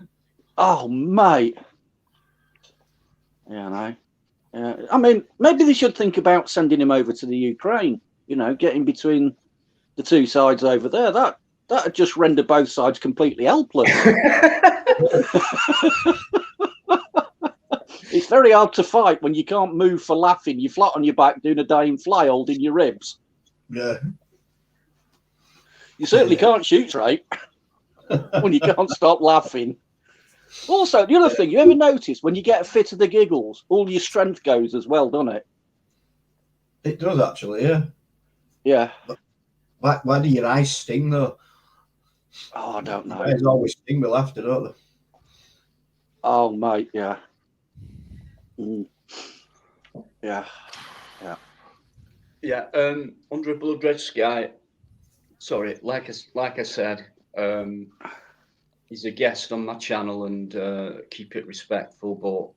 Oh, mate. Yeah, I know. I mean, maybe they should think about sending him over to the Ukraine. You know, getting between the two sides over there. That'd just render both sides completely helpless. It's very hard to fight when you can't move for laughing. You're flat on your back doing a dying fly holding your ribs. Yeah. You certainly can't shoot straight when you can't stop laughing. Also, the other thing, you ever notice when you get a fit of the giggles, all your strength goes as well, doesn't it? It does actually, yeah. Yeah. Why do your eyes sting though? Oh, I don't know. Your eyes always sting with laughter, don't they? Oh, mate, yeah. Mm. Yeah. Yeah. Yeah. Under a blood red sky. Sorry, like I said, he's a guest on my channel, and keep it respectful, but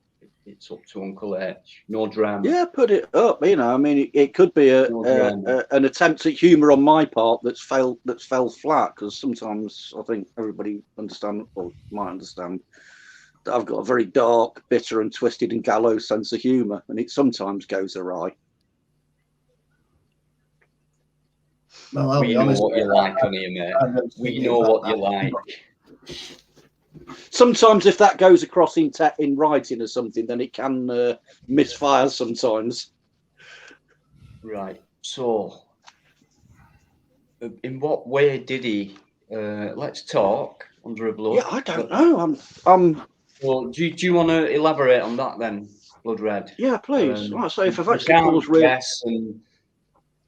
it's up to Uncle H. No drama. Yeah, put it up. You know, I mean, it could be an attempt at humour on my part that's fell flat, because sometimes I think everybody might understand that I've got a very dark, bitter, and twisted and gallows sense of humour, and it sometimes goes awry. Well, we know what you like on here, mate. We know what you like. Sometimes if that goes across in writing or something, then it can misfire sometimes. Right. So, in what way did he? Let's talk under a blood. Yeah, I don't know. Well, do you want to elaborate on that then, Blood Red? Yeah, please. Like I say, if I've actually caused real.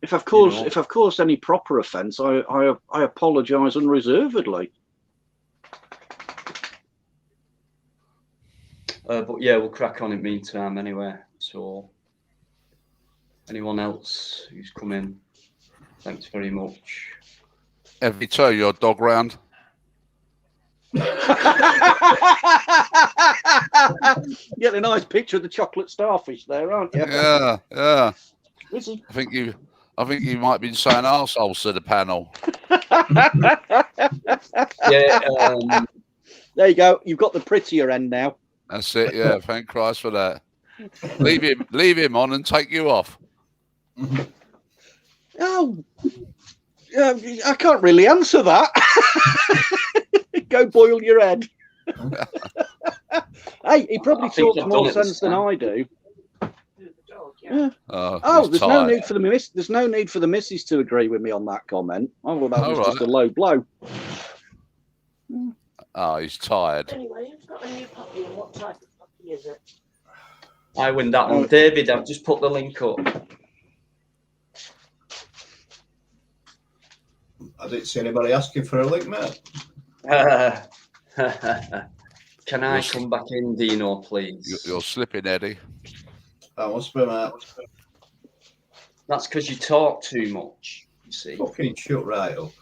If I've caused any proper offence, I apologise unreservedly. But yeah, we'll crack on in the meantime anyway. So, anyone else who's come in, thanks very much. Have you turned your dog round? Getting a nice picture of the chocolate starfish there, aren't you? Yeah, yeah. Is he? I think you might be saying arseholes to the panel. Yeah. There you go. You've got the prettier end now. That's it. Yeah. Thank Christ for that. Leave him on and take you off. Oh, I can't really answer that. Go boil your head. Hey, he probably talks more sense than I do. Yeah. There's no need for there's no need for the missus to agree with me on that comment. Oh, that was just a low blow. Oh, he's tired. Anyway, you've got a new puppy, and what type of puppy is it? I win that one, David. I've just put the link up. I didn't see anybody asking for a link, mate. Can I come back in, Dino, please? You're slipping, Eddie. That must be, mate. That's because you talk too much, you see. Fucking shut right up.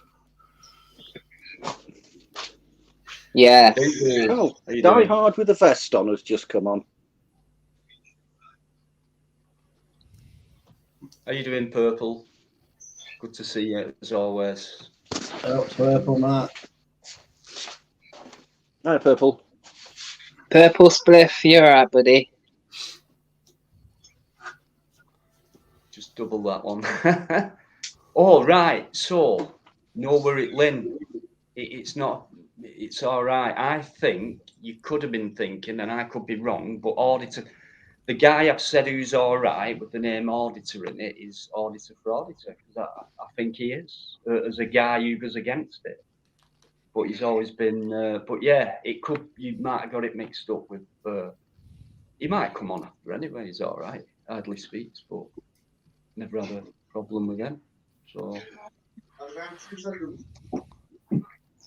Yeah. Oh, Die Hard with a vest on has just come on. How you doing, Purple? Good to see you, as always. Oh, Purple, mate. Hi, Purple. Purple spliff, you're alright, buddy. Just double that one. Oh, right. So, Nowhere at Lynn. It's not. It's all right. I think you could have been thinking, and I could be wrong, but Auditor, the guy I've said who's all right with the name Auditor in it is Auditor for Auditor, because I think he is, as a guy who goes against it. But he's always been. But yeah, it could. You might have got it mixed up with. He might come on after anyway. He's all right. Hardly speaks, but never had a problem with him. So.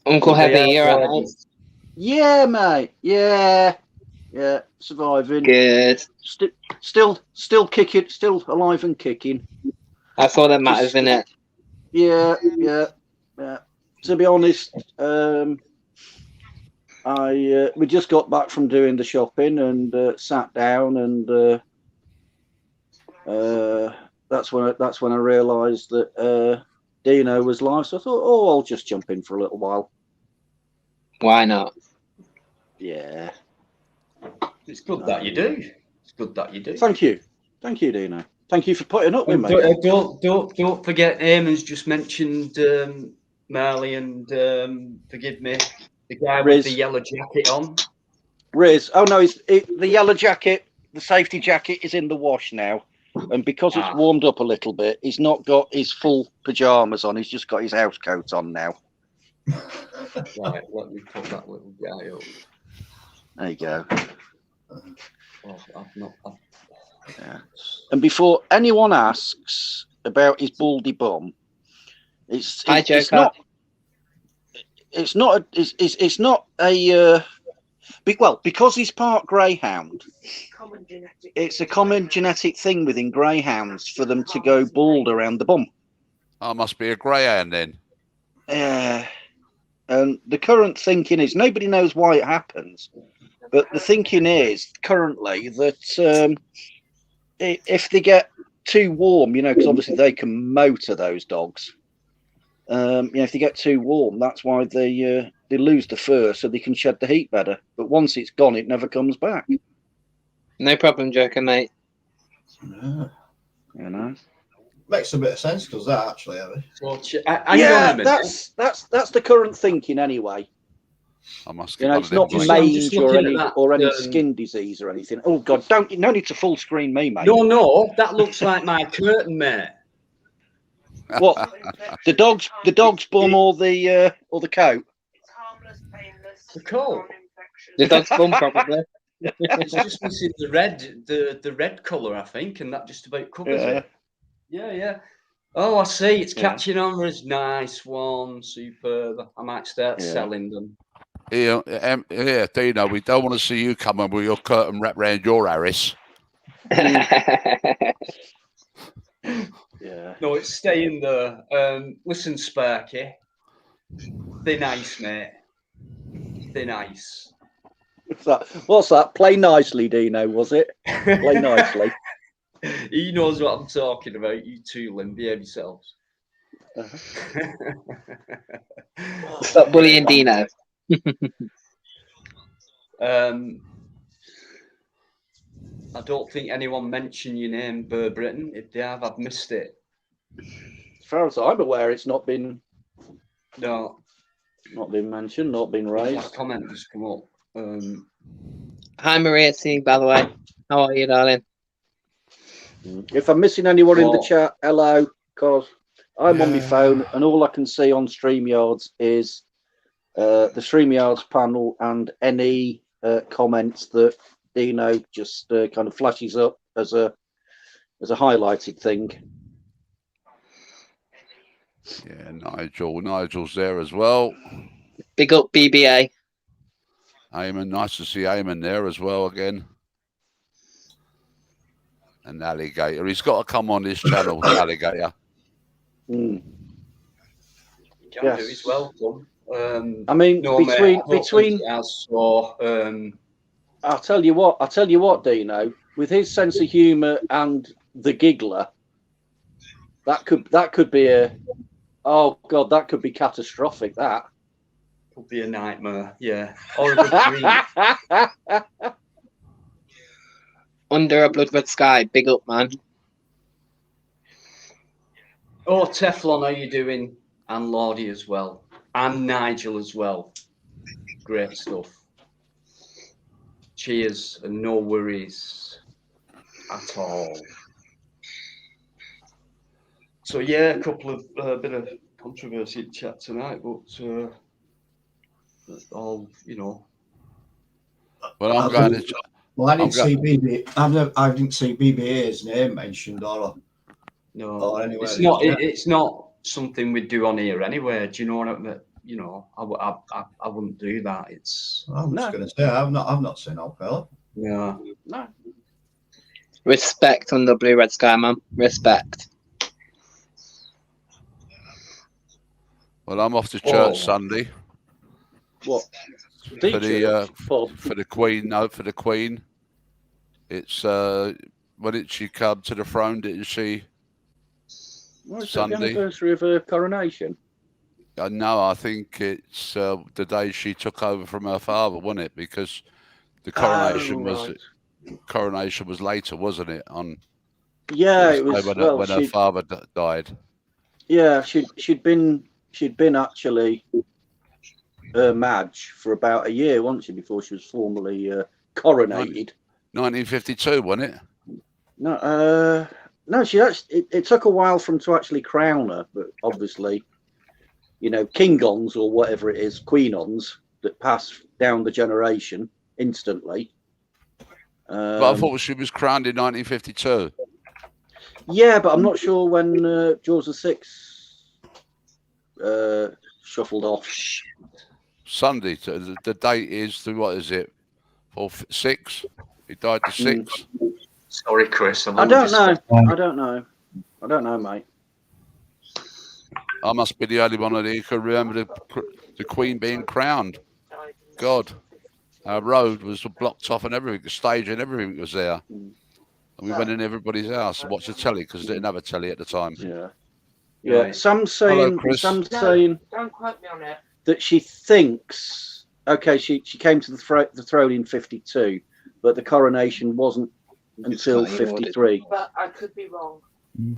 Uncle Heavy, you're alright, mate. Yeah, mate. Yeah, surviving. Good. Still kicking. Still alive and kicking. That's all that matters, isn't it? Yeah. To be honest, we just got back from doing the shopping and sat down, and that's when I realised that Dino was live. So I thought, I'll just jump in for a little while. Why not? Yeah. It's good that you do. It's good that you do. Thank you, Dino. Thank you for putting up with me. Don't forget, Eamon's just mentioned Marley and forgive me, the guy Riz. with the yellow jacket on. Riz. Oh no, the yellow jacket, the safety jacket is in the wash now. And because it's warmed up a little bit, he's not got his full pajamas on. He's just got his house coat on now. Right, let me put that little guy up. There you go. Yeah. And before anyone asks about his baldy bum, it's not a because he's part greyhound. It's a common genetic thing within greyhounds for them to go bald around the bum. I must be a greyhound then. And the current thinking is, nobody knows why it happens, but the thinking is currently that if they get too warm, because obviously they can motor those dogs. If they get too warm, that's why they lose the fur so they can shed the heat better. But once it's gone, it never comes back. No problem, Joker, mate. Yeah. Makes a bit of sense, because that actually, that's the current thinking anyway. I must. It's not mange or any skin disease or anything. Oh God, no need to full screen me, mate. No, that looks like my curtain, mate. What? the dog's bum or the coat? It's harmless, painless. The coat. The dog's bum, probably. It's just missing the red colour, I think, and that just about covers it. Yeah. Oh, I see. It's catching on. Riz. Nice one. Superb. I might start selling them. Here, Dino, we don't want to see you coming with your curtain wrapped around your Harris. Yeah. No, it's staying there. Listen, Sparky. They're nice, mate. They're nice. What's that? Play nicely, Dino, was it? Play nicely. He knows what I'm talking about. You two, Lynn, behave yourselves. Stop bullying Dino. I don't think anyone mentioned your name, Burr Britain. If they have, I've missed it. As far as I'm aware, it's not been mentioned, not been raised. That comment just come up. Hi, Maria C, by the way. How are you, darling? If I'm missing anyone in the chat, hello, because I'm on my phone and all I can see on StreamYards is the StreamYards panel and any comments that Dino just kind of flashes up as a highlighted thing. Yeah, Nigel's there as well. Big up BBA. Eamon, nice to see Eamon there as well again. And Alligator, he's got to come on this channel, Alligator. Can do. He's welcome. I mean, between. I'll tell you what, Dino. With his sense of humour and the giggler, that could be that could be catastrophic. That. Could be a nightmare, yeah. Or a good dream. Under a blood red sky, big up, man. Oh, Teflon, how you doing? And Lordy as well. And Nigel as well. Great stuff. Cheers and no worries at all. So yeah, a couple of bit of controversy chat tonight, but all Well, I'm going to. Well, I didn't see I didn't see BBA's name mentioned or anywhere. It's not something we do on here anyway. Do you know what I mean? I wouldn't do that. I'm just going to say I've not seen old fella. Yeah. No. Respect on the blue red sky, man. Respect. Well, I'm off to church Sunday. What? For the Queen. No, for the Queen. It's when did she come to the throne? Didn't she? Well, it's Sunday. the anniversary of her coronation. No, I think it's the day she took over from her father, wasn't it? Because the coronation was later, wasn't it? It was when her father died. Yeah, she'd been actually Madge for about a year, wasn't she, before she was formally coronated? 1952, wasn't it? No, she actually. It took a while for them to actually crown her, but obviously, King-ons or whatever it is, Queen-ons that pass down the generation instantly. But I thought she was crowned in 1952. Yeah, but I'm not sure when George VI shuffled off. Sunday. The date is what is it? 6. He died the 6th. Sorry, Chris. I don't know, mate. I must be the only one who can remember the Queen being crowned. God, our road was blocked off and everything, the stage and everything was there. And we went in everybody's house and watched the telly because they didn't have a telly at the time. Yeah. Sam's saying, Don't quote me on it. that she thinks, okay, she came to the throne in 52, but the coronation wasn't until 53. But I could be wrong.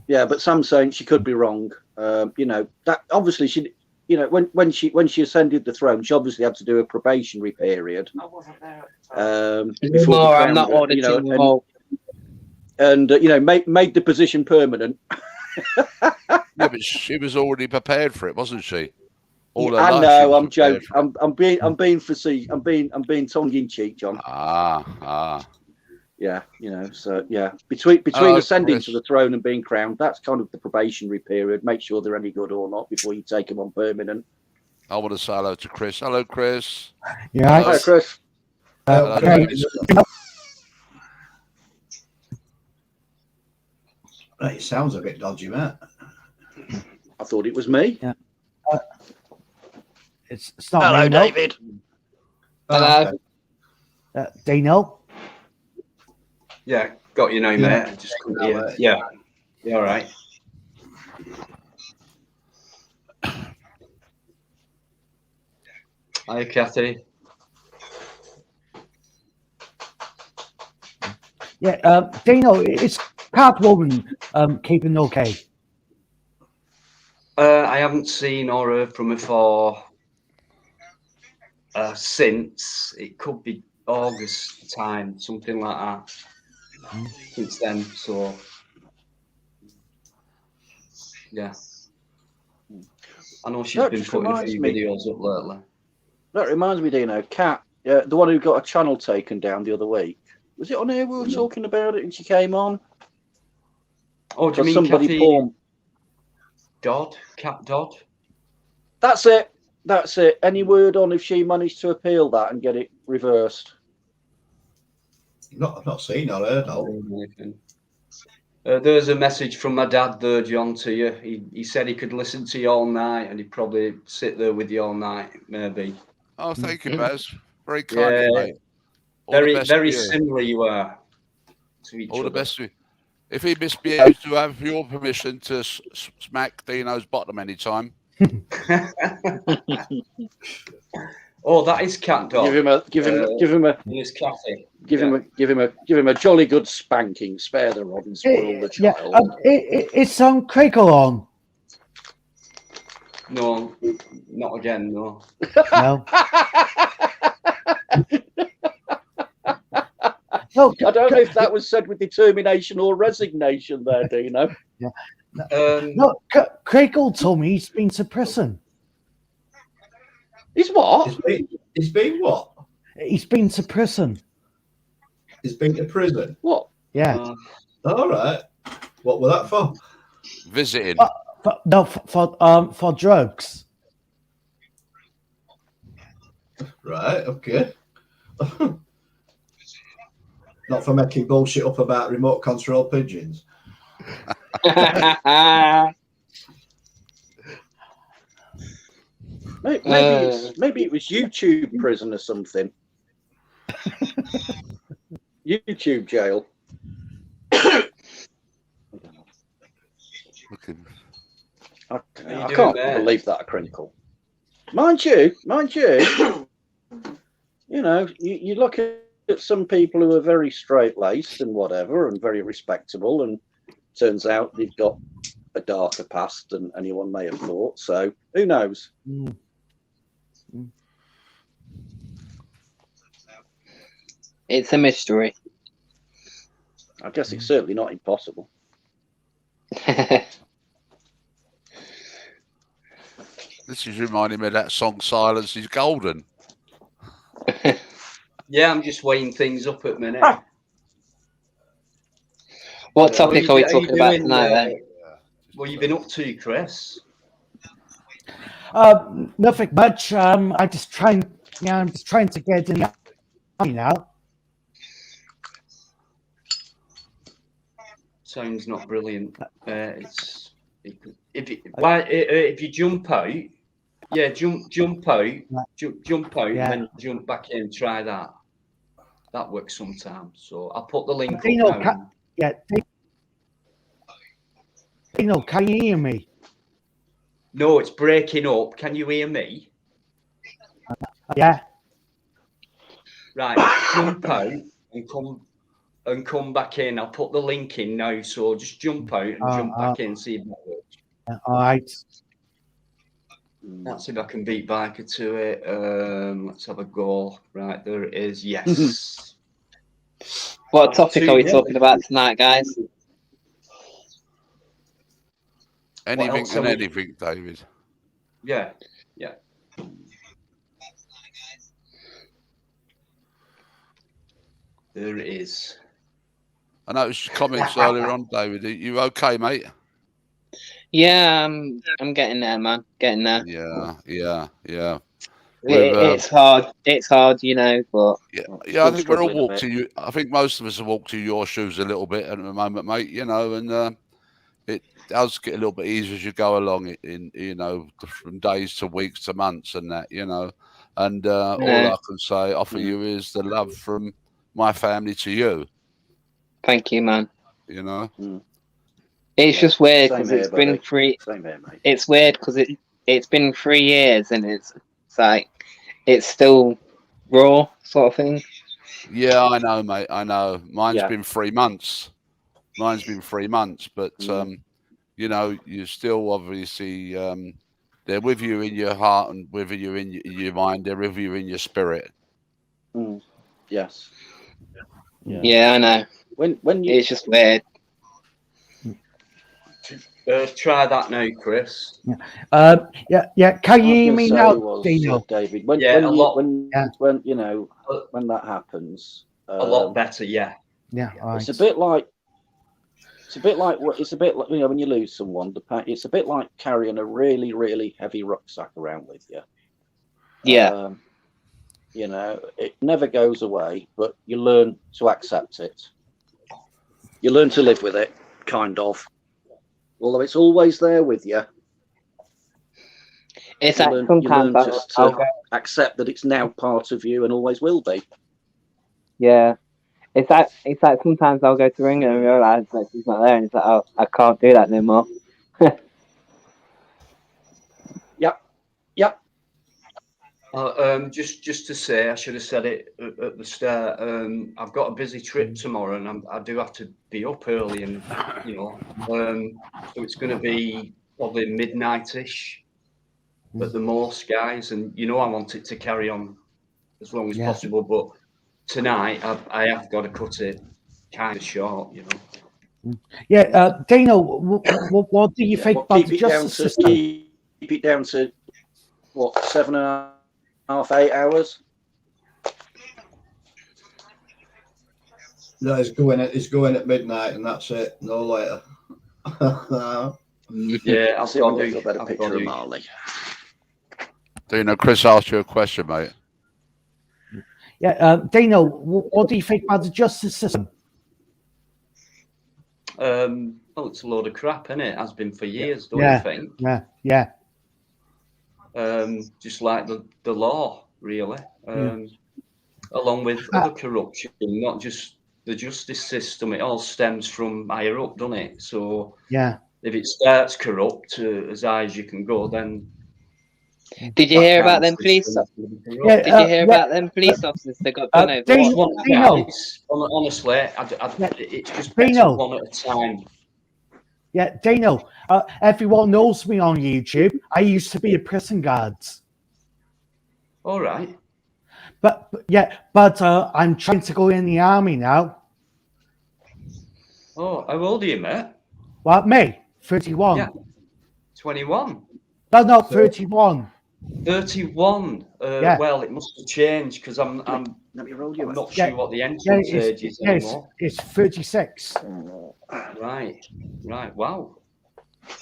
Yeah, but Sam's saying she could be wrong. That obviously she, when she ascended the throne, she obviously had to do a probationary period. I wasn't there at the time. Before I'm not auditing. And made the position permanent. Yeah, but she was already prepared for it, wasn't she? I know. I'm joking. I'm being facetious. I'm being tongue in cheek, John. Yeah, so yeah, between ascending to the throne and being crowned, that's kind of the probationary period. Make sure they're any good or not before you take them on permanent. I want to say hello to Chris. Hello, Chris. Yeah, hi, Chris. Okay. It sounds a bit dodgy, mate. I thought it was me. Yeah. It's not. Hello, Dino. David. Hello. Dino. Yeah, got your name there. I just couldn't hear. Yeah. All right. Hi, Kathy. Yeah, Dino, is Catwoman keeping okay? I haven't seen or heard from her for since. It could be August time, something like that. Since then, so yeah. I know she's been putting a few videos up lately. That reminds me, Dino, Kat, the one who got a channel taken down the other week. Was it on here we were talking about it and she came on? Oh, do you mean somebody Kathy Dodd? Cat Dodd? That's it. Any word on if she managed to appeal that and get it reversed? I've not seen or heard of. There's a message from my dad there, John, to you. He said he could listen to you all night and he'd probably sit there with you all night, maybe. Oh, thank you, Baz. Very kind, mate. Very similar you are to each other. All the best. If he misbehaves, to have your permission to smack Dino's bottom anytime. Oh, that is cat dog. Give him a In his cafe. give him a jolly good spanking. Spare the rod and spoil the Yeah, child. it's Crickle on. No, not again. No. No. No, I don't know if that was said with determination or resignation there, Dino. No, Crickle told me he's been to prison. He's what? He's been what? He's been to prison. He's been to prison. What? Yeah. All right. What was that for? Visiting. For drugs. Right. Okay. Not for making bullshit up about remote control pigeons. Maybe it was YouTube prison or something. YouTube jail. Looking. I doing can't there? believe that a crinkle. Mind you, you know, you look at some people who are very straight-laced and whatever and very respectable, and turns out they've got a darker past than anyone may have thought. So who knows? It's a mystery. I guess it's certainly not impossible. This is reminding me of that song "Silence is Golden." Yeah, I'm just weighing things up at the minute. What topic are we What you talking about doing, tonight then? What you been up to, Chris? Nothing much. I'm just trying to get in the army now. Sounds not brilliant. If you jump out, jump out, Yeah. and then jump back in. Try that. That works sometimes. So I'll put the link Dino, up now. Dino, can you hear me? No, it's breaking up. Can you hear me? Yeah. Right, jump out and come back in. I'll put the link in now. So just jump out and jump back in. See if that works. All right. Let's see if I can beat Biker to it. Let's have a go. Right, there it is. Yes. What topic are we 2-1. talking about tonight, guys? Anything else and are we- anything, David. Yeah. There it is. I noticed your comments earlier on, David. Are you okay, mate? Yeah, I'm getting there, man. Getting there. Yeah. It's hard. It's hard, you know, but Yeah. I think we're all struggling a walked to you. I think most of us have walked to your shoes a little bit at the moment, mate. You know, and it does get a little bit easier as you go along. In you know, from days to weeks to months and that. You know, and all I can say offer you is the love from my family to you. thank you, man. You know. It's just weird Same because here, it's been buddy. Same here, mate. It's weird because it's been 3 years and it's like it's still raw sort of thing. Yeah, I know, mate. I know. Mine's Yeah. been 3 months. But you know, you still obviously they're with you in your heart and with you in your mind. They're with you in your spirit. Yes. Yeah, I know. When you It's just weird. Try that now, Chris. Yeah. Can you hear me now, Dino? David, when Yeah, when you know when that happens, A lot better, yeah. Yeah. All right. it's a bit like you know when you lose someone. It's a bit like carrying a really really heavy rucksack around with you. Yeah. You know, it never goes away, but you learn to accept it. You learn to live with it, kind of. Although it's always there with you. It's You like learn sometimes just I'll to go, accept that it's now part of you and always will be. yeah. It's like sometimes I'll go to ring her and realise that she's not there and it's like, oh, I can't do that no more. Yep. Just to say, I should have said it at the start. I've got a busy trip tomorrow, and I do have to be up early, and so it's going to be probably midnight-ish at the most, guys. And I want it to carry on as long as possible, but tonight I have got to cut it kind of short, Yeah, Dino, what do you think Well, about the justice system? keep it down to what, 7.5, 8 hours? No, it's going at midnight, and that's it. No later. Yeah, I'll see if I can get a better picture of Marley. Dino, Chris asked you a question, mate. Yeah, Dino, what do you think about the justice system? Well, it's a load of crap, isn't it? Has been for years, don't you think? Yeah. Just like the law, really. Along with other corruption, not just the justice system. It all stems from higher up, doesn't it? So if it starts corrupt as high as you can go, then did you hear about them police? Did you hear about them police officers that got done over? Dino, honestly, it's just better one at a time. Yeah, Dino, everyone knows me on YouTube. I used to be a prison guard. All right. But I'm trying to go in the army now. Oh, how old are you, mate? What, me? 31. Yeah. 21. No, 31. 31. Well, it must have changed because I'm not sure what the entrance age is anymore. It's 36. Right. Wow.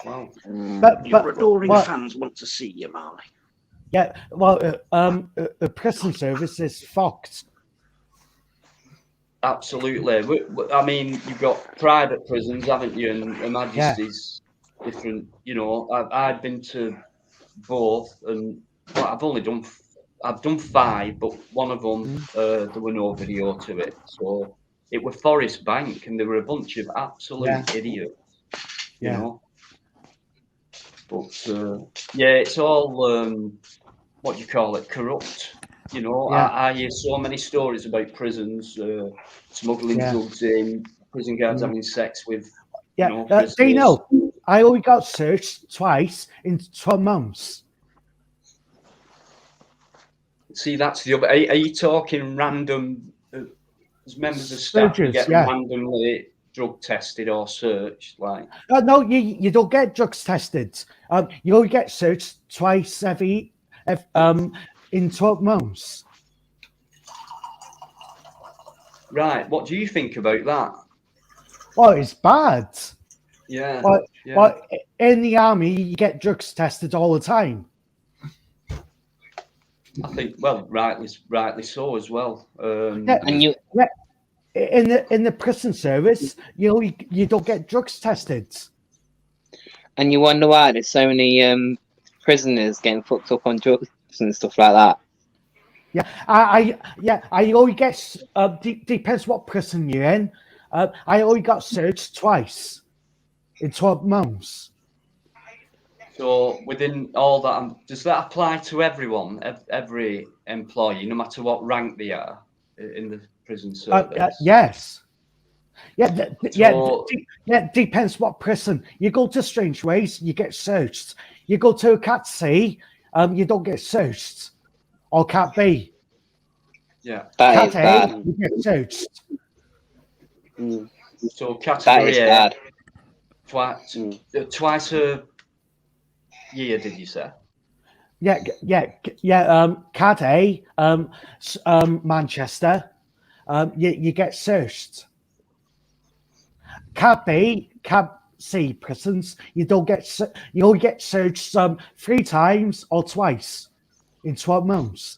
But your adoring fans want to see you, Marley. Yeah, well, the prison service is fucked. Absolutely. I mean, you've got private prisons, haven't you? And Her Majesty's different. I've been to both, and I've done 5, but one of them there were no video to it. So it were Forest Bank, and there were a bunch of absolute idiots. You know. But it's all what do you call it? Corrupt. I hear so many stories about prisons smuggling drugs in, prison guards having sex with. Dino, I only got searched twice in 12 months. See, that's the other. Are you talking random? As members of staff, you get randomly drug tested or searched, like? No, you don't get drugs tested. You only get searched twice in 12 months. Right. What do you think about that? Well, it's bad. Yeah. But in the army, you get drugs tested all the time. I think, well, rightly so as well. In the prison service, you don't get drugs tested. And you wonder why there's so many prisoners getting fucked up on drugs and stuff like that. Yeah, I only get depends what prison you're in. I only got searched twice in 12 months. So within all that, does that apply to everyone, every employee, no matter what rank they are in the prison service? Yes. Depends what prison. You go to Strange Ways, you get searched. You go to Cat C, you don't get searched. Or Cat B. Yeah. Cat A, you get searched. So category A, bad. Twice a year, did you say? Yeah. Cat A, Manchester, you get searched. Cat B, Cat C prisons, you only get searched 3 times or twice in 12 months.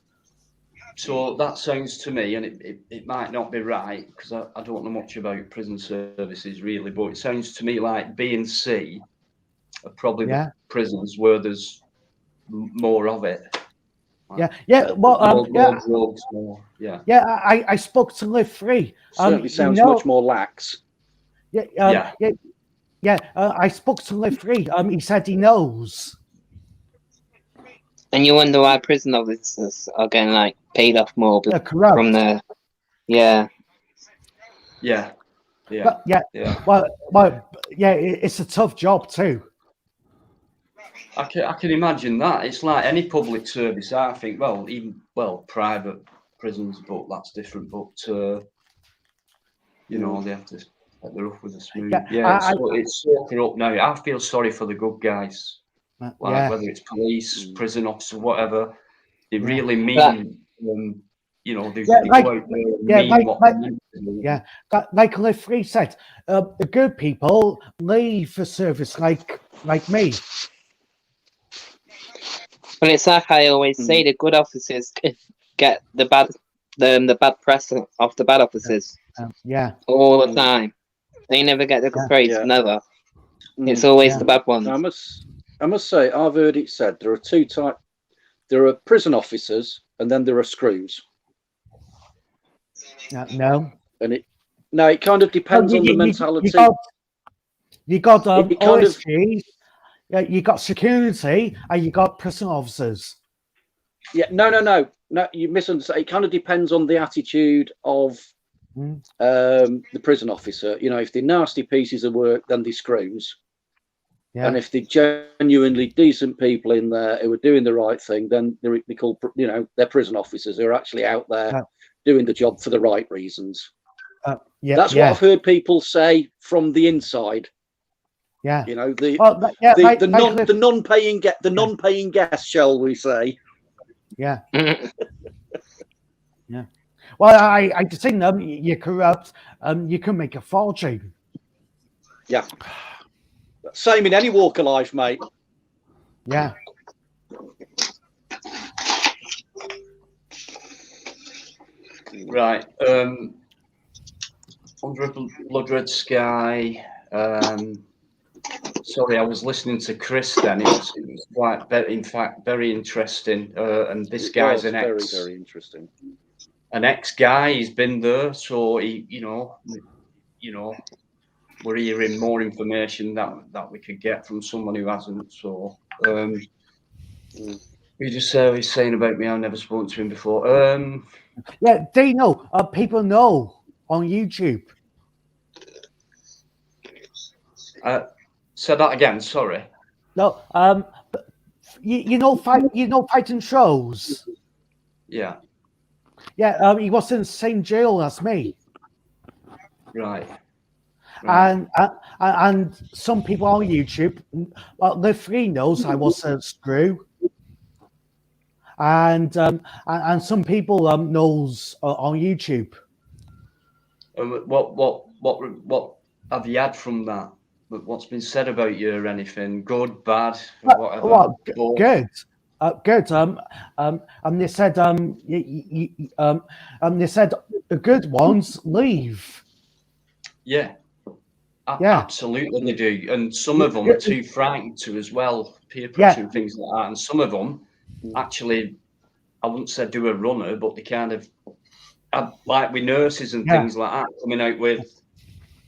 So that sounds to me, and it might not be right because I don't know much about prison services really, but it sounds to me like B and C are probably the prisons where there's more of it. Well, drugs, I spoke to Live Free. Certainly sounds much more lax. I spoke to Live Free. He said he knows. And you wonder why prison officers are getting like paid off more They're corrupt. from the Yeah. But, yeah. Well, yeah. It's a tough job too. I can imagine that. It's like any public service. I think, even private prisons, but that's different. But you know, they have to let the rough with the smooth. It's so corrupt now. I feel sorry for the good guys, whether it's police, prison officer, whatever. They really mean, you know, they go out there and mean what they mean to do. Yeah, like Free said, the good people leave the service like me. But it's like I always say, the good officers get the bad press of the bad officers. All the time. They never get the good praise. Never. It's always the bad ones. I must say, I've heard it said there are two types. There are prison officers, and then there are screws. No. And it kind of depends on the mentality. You got OSG, you got security, and you got prison officers. Yeah, no, you misunderstand. It kind of depends on the attitude of the prison officer. You know, if they're nasty pieces of work, then they're screws. Yeah. And if they're genuinely decent people in there who are doing the right thing, then they're called, you know, they're prison officers who are actually out there doing the job for the right reasons. That's what I've heard people say from the inside. Yeah, you know, the non-paying guest, shall we say? Yeah. Yeah. Well, I think you're corrupt. You can make a fortune. Yeah. Same in any walk of life, mate. Yeah. Right. Under a Blood Red Sky. Sorry, I was listening to Chris then. It was quite, very interesting. And this guy's very interesting. An ex-guy. He's been there, so he, you know, we're hearing more information that we could get from someone who hasn't. So, you just say he's saying about me. I've never spoken to him before. Yeah, they know. People know on YouTube. Say that again. Sorry. No. You know fighting shows. Yeah. Yeah. He was in the same jail as me. Right. And some people on YouTube, well, the three knows I was a screw, and some people knows on YouTube. What have you had from that? What's been said about you or anything? Good, bad, whatever. Well, good. Good. They said they said the good ones leave. Yeah. Absolutely they do, and some of them are too frightened to as well, peer pressure and things like that. And some of them actually, I wouldn't say do a runner, but they kind of like with nurses and things like that, coming out with,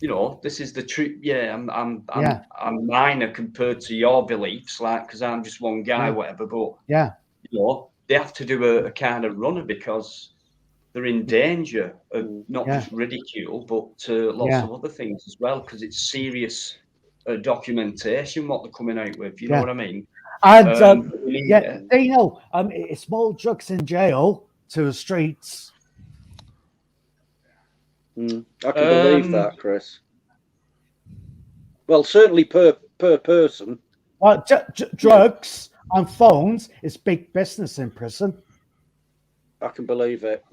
you know, this is the truth. Yeah, I'm minor compared to your beliefs, like, because I'm just one guy, whatever. But you know, they have to do a kind of runner because they're in danger of not just ridicule, but lots of other things as well, because it's serious documentation what they're coming out with. You know what I mean? And they know it's small drugs in jail to the streets. I can believe that, Chris. Well, certainly per person. Well, drugs and phones is big business in prison. I can believe it.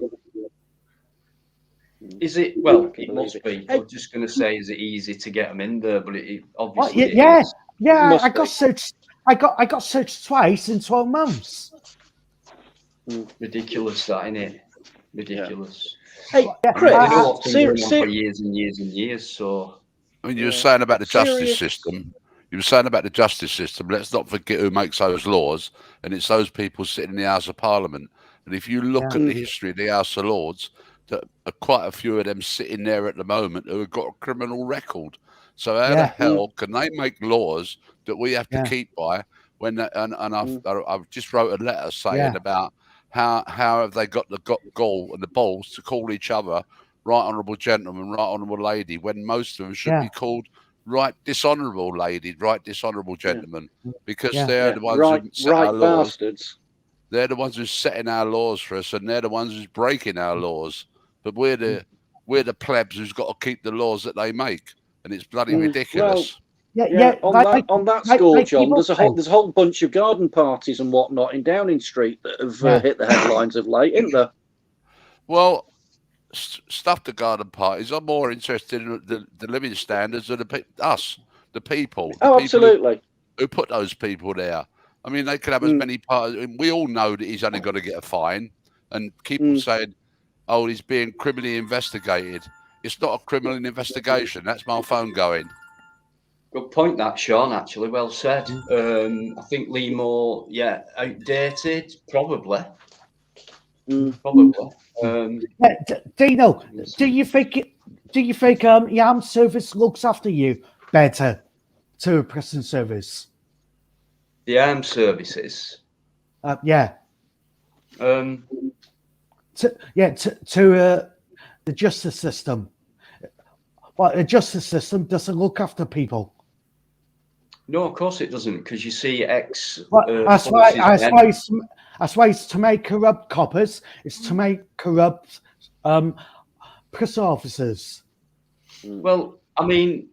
Is it? Well, it must be. I'm just going to say, is it easy to get them in there? But it obviously, I got searched. I got searched twice in 12 months. Ridiculous, that, isn't it? Ridiculous. Hey, Chris, for years and years and years. So, I mean, you were saying about the justice system. You were saying about the justice system. Let's not forget who makes those laws, and it's those people sitting in the House of Parliament. And if you look at the history of the House of Lords, that are quite a few of them sitting there at the moment who have got a criminal record. So how the hell can they make laws that we have to keep by when and I've just wrote a letter saying Yeah. about how have they got the gall and the balls to call each other right honourable gentleman, right honourable lady, when most of them should be called right dishonourable lady, right dishonourable gentleman, because they're the ones who set our laws. Bastards. They're the ones who's setting our laws for us, and they're the ones who's breaking our laws. But we're the plebs who's got to keep the laws that they make, and it's bloody ridiculous. On that score, John, people there's a whole bunch of garden parties and whatnot in Downing Street that have hit the headlines of late, isn't there? Well, stuff the garden parties. I'm more interested in the living standards of us, the people. Oh, absolutely. Who put those people there? I mean, they could have as many parties. We all know that he's only going to get a fine, and keep on saying, "Oh, he's being criminally investigated." It's not a criminal investigation. That's my phone going. Good point, that, Sean. Actually, well said. I think Lee Moore, outdated, probably. Probably. Dino, do you think the armed service looks after you better to a prison service? The armed services. Yeah. Um, To the justice system. Well, the justice system doesn't look after people. No, of course it doesn't, because you see That's why it's to make corrupt coppers. It's to make corrupt prison officers. Well, I mean,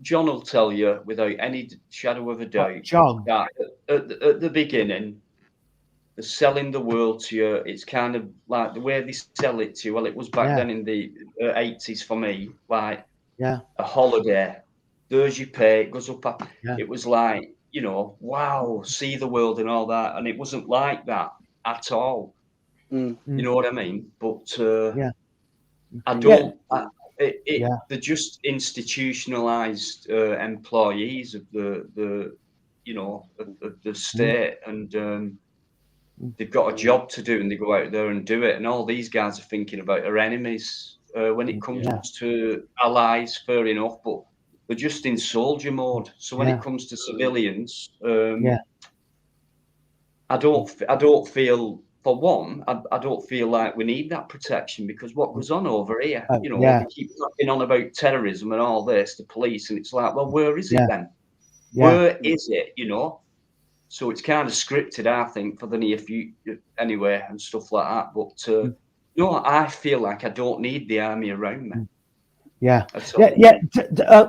John will tell you without any shadow of a doubt John, that at the beginning, they're selling the world to you. It's kind of like the way they sell it to you. Well, it was back then in the 80s for me, like a holiday. There's your pay, it goes up. It was like, wow, see the world and all that. And it wasn't like that at all. You know what I mean? But I don't. They're just institutionalized employees of the state, and they've got a job to do, and they go out there and do it. And all these guys are thinking about their enemies. When it comes to allies, fair enough, but they're just in soldier mode. So when it comes to civilians, I don't feel, for one, I don't feel like we need that protection, because what goes on over here, we keep talking on about terrorism and all this, the police, and it's like, well, where is it then? Where is it? So it's kind of scripted, I think, for the near future anyway, and stuff like that. But no, I feel like I don't need the army around me.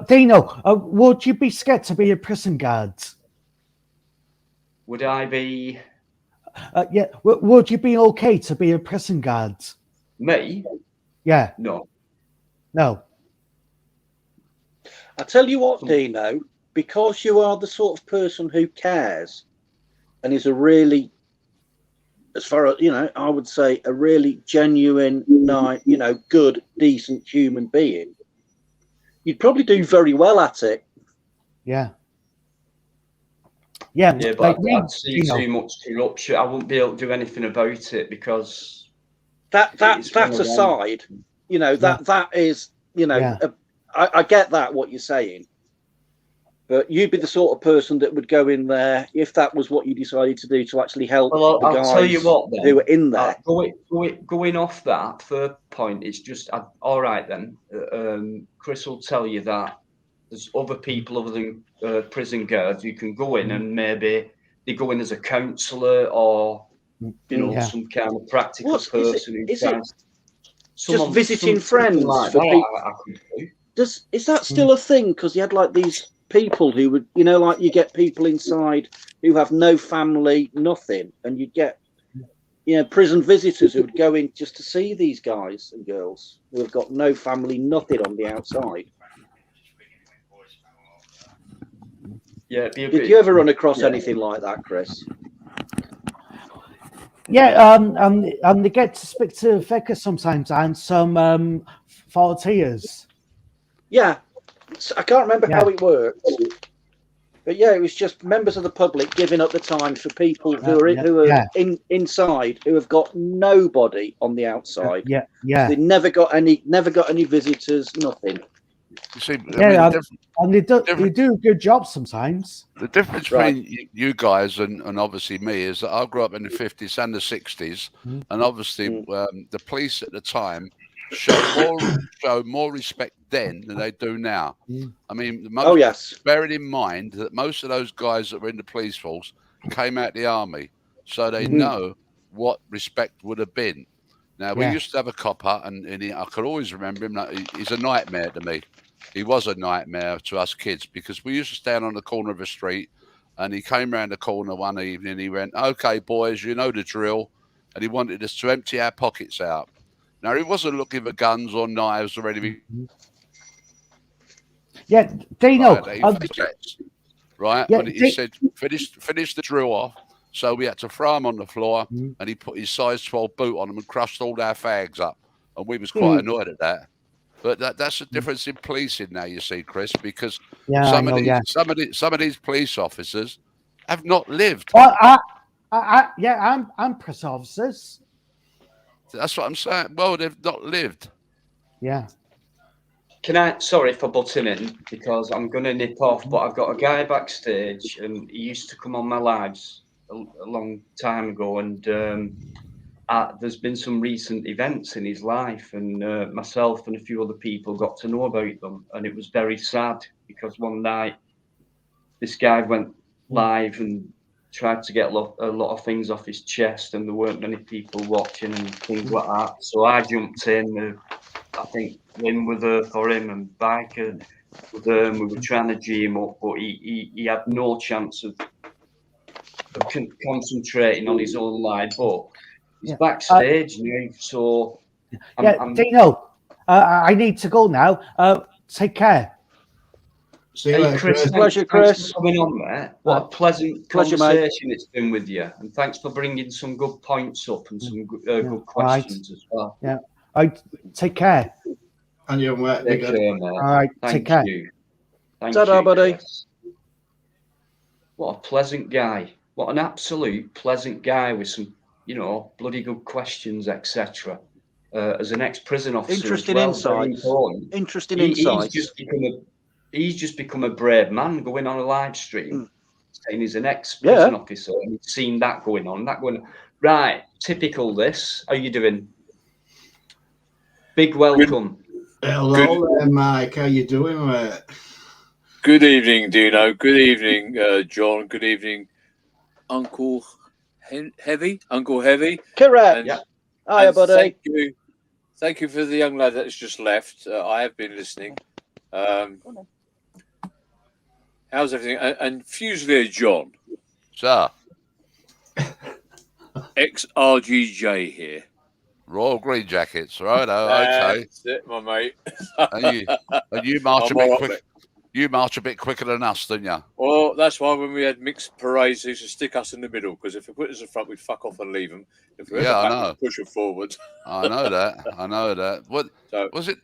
Dino, would you be scared to be a prison guard? Would I be? Would you be okay to be a prison guard? Me? Yeah. No. I tell you what, Dino, because you are the sort of person who cares and is a really, as far as, I would say a really genuine, good, decent human being, you'd probably do very well at it. Yeah, but I'd see too much corruption. I wouldn't be able to do anything about it, because that aside, that is, I get that, what you're saying, but you'd be the sort of person that would go in there if that was what you decided to do, to actually help the guys. I'll tell you what, then, who are in there. Going off that third point, it's just all right then. Chris will tell you that there's other people other than prison guards who can go in, and maybe they go in as a counsellor, or some kind of practical person who tries. Just visiting friends like for people. I could do. Is that still a thing? Because you had like these people who would, like you get people inside who have no family, nothing, and you'd get, prison visitors who would go in just to see these guys and girls who have got no family, nothing on the outside. Yeah. Did you ever run across anything like that, Chris? Yeah, and they get to speak to Fekka sometimes, and some volunteers. Yeah, I can't remember how it worked, but it was just members of the public giving up the time for people who are inside, who have got nobody on the outside. Yeah. They never got any visitors, nothing. You see, Yeah, I mean, and they do a good job sometimes. the difference Right. between you guys and obviously me is that I grew up in the 50s and the 60s, and obviously the police at the time show more respect then than they do now. I mean, Oh yes. bearing in mind that most of those guys that were in the police force came out the army, so they know what respect would have been. Now, we used to have a copper, and I could always remember him. He's a nightmare to me. He was a nightmare to us kids because we used to stand on the corner of a street, and he came round the corner one evening. He went, "Okay, boys, you know the drill," and he wanted us to empty our pockets out. Now, he wasn't looking for guns or knives or anything. Yeah, Dino. Right? Yeah, And he said, finish the drill off. So we had to throw him on the floor, and he put his size 12 boot on him and crushed all our fags up. And we was quite annoyed at that. But that's the difference in policing now, you see, Chris, because some of these police officers have not lived. Well, I'm press officers. That's what I'm saying. Well, they've not lived. Yeah. Can I, sorry for butting in, because I'm going to nip off, but I've got a guy backstage, and he used to come on my lives a long time ago, and there's been some recent events in his life, and myself and a few other people got to know about them, and it was very sad, because one night this guy went live and tried to get a lot of things off his chest, and there weren't many people watching and things like that. So I jumped in. I think Lynn was there for him, and Biker was there, and we were trying to G him up, but he had no chance of concentrating on his own life. But he's backstage now, so Dino, I need to go now. Take care. See you later, Chris. Pleasure, Chris. Thanks for coming on, mate. What a pleasant conversation it's been with you, and thanks for bringing some good points up and some good questions as well. Yeah. I take care. And you, mate. Take care, mate. All right. Thank take care. you. Thank Ta-da, you, buddy. Chris. What a pleasant guy. What an absolute pleasant guy with some, bloody good questions, etc. As an ex-prison officer, Interesting as well, insights. Interesting he's insights. He's just become a brave man going on a live stream, saying he's an ex-prison officer, and he's seen that going on. Right, typical this. How you doing? Big welcome. Hello there, Mike. How you doing, mate? Good evening, Dino. Good evening, John. Good evening, Uncle Heavy. Uncle Heavy. Correct. And, Hiya, buddy. Thank you for the young lad that's just left. I have been listening. How's everything? And Fusilier John. Sir. Ex-RGJ here. Royal Green Jackets, right? Okay. That's it, my mate. and you march a bit quick. You march a bit quicker than us, don't you? Well, that's why when we had mixed parades, they used to stick us in the middle, because if they put us in front, we'd fuck off and leave them. If we I back, know. we'd push them forward. I know that. What was it?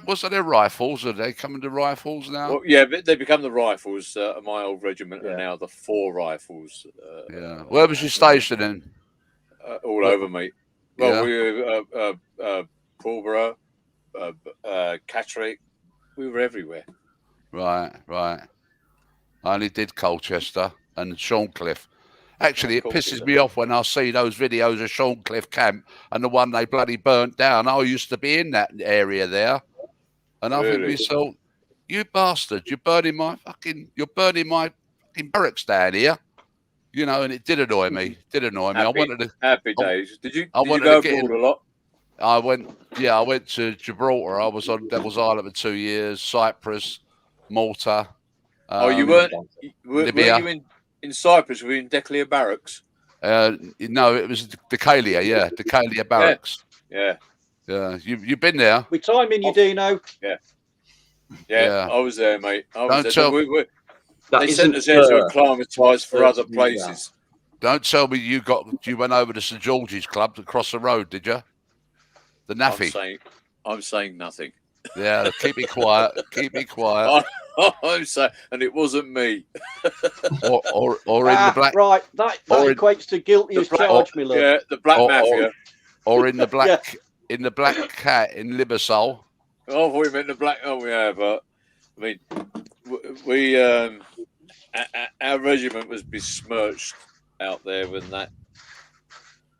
Was there rifles? Are they coming to rifles now? Well, yeah, but they become the rifles. My old regiment are now the 4 rifles. Where was you stationed in? All over, mate. Well, we were Pulborough, Catterick. We were everywhere. Right. I only did Colchester and Shorncliffe. Actually, it pisses me off when I see those videos of Shorncliffe camp and the one they bloody burnt down. I used to be in that area there, and I think to myself, "You bastard! You're burning my fucking barracks down here." And it did annoy me. Happy days. Did you go abroad a lot? I went to Gibraltar. I was on Devil's Island for 2 years. Cyprus, Malta. You weren't? Were you in Cyprus? Were you in Declia Barracks? No, it was Decalia. Yeah, Decalia Barracks. Yeah. You've been there. We timing you, Dino. Yeah. I was there, mate. Don't tell me. They sent us there to acclimatise for other places. Don't tell me you went over to St George's Club across the road, did you? The Naffy. I'm saying nothing. Yeah, keep me quiet. I'm saying, and it wasn't me. or in the black. Right, that equates to guilty as charged, my love. Yeah, the black mafia. Or in the black cat in Limassol. Oh, we meant the black. Oh, yeah, but I mean, we our regiment was besmirched out there when that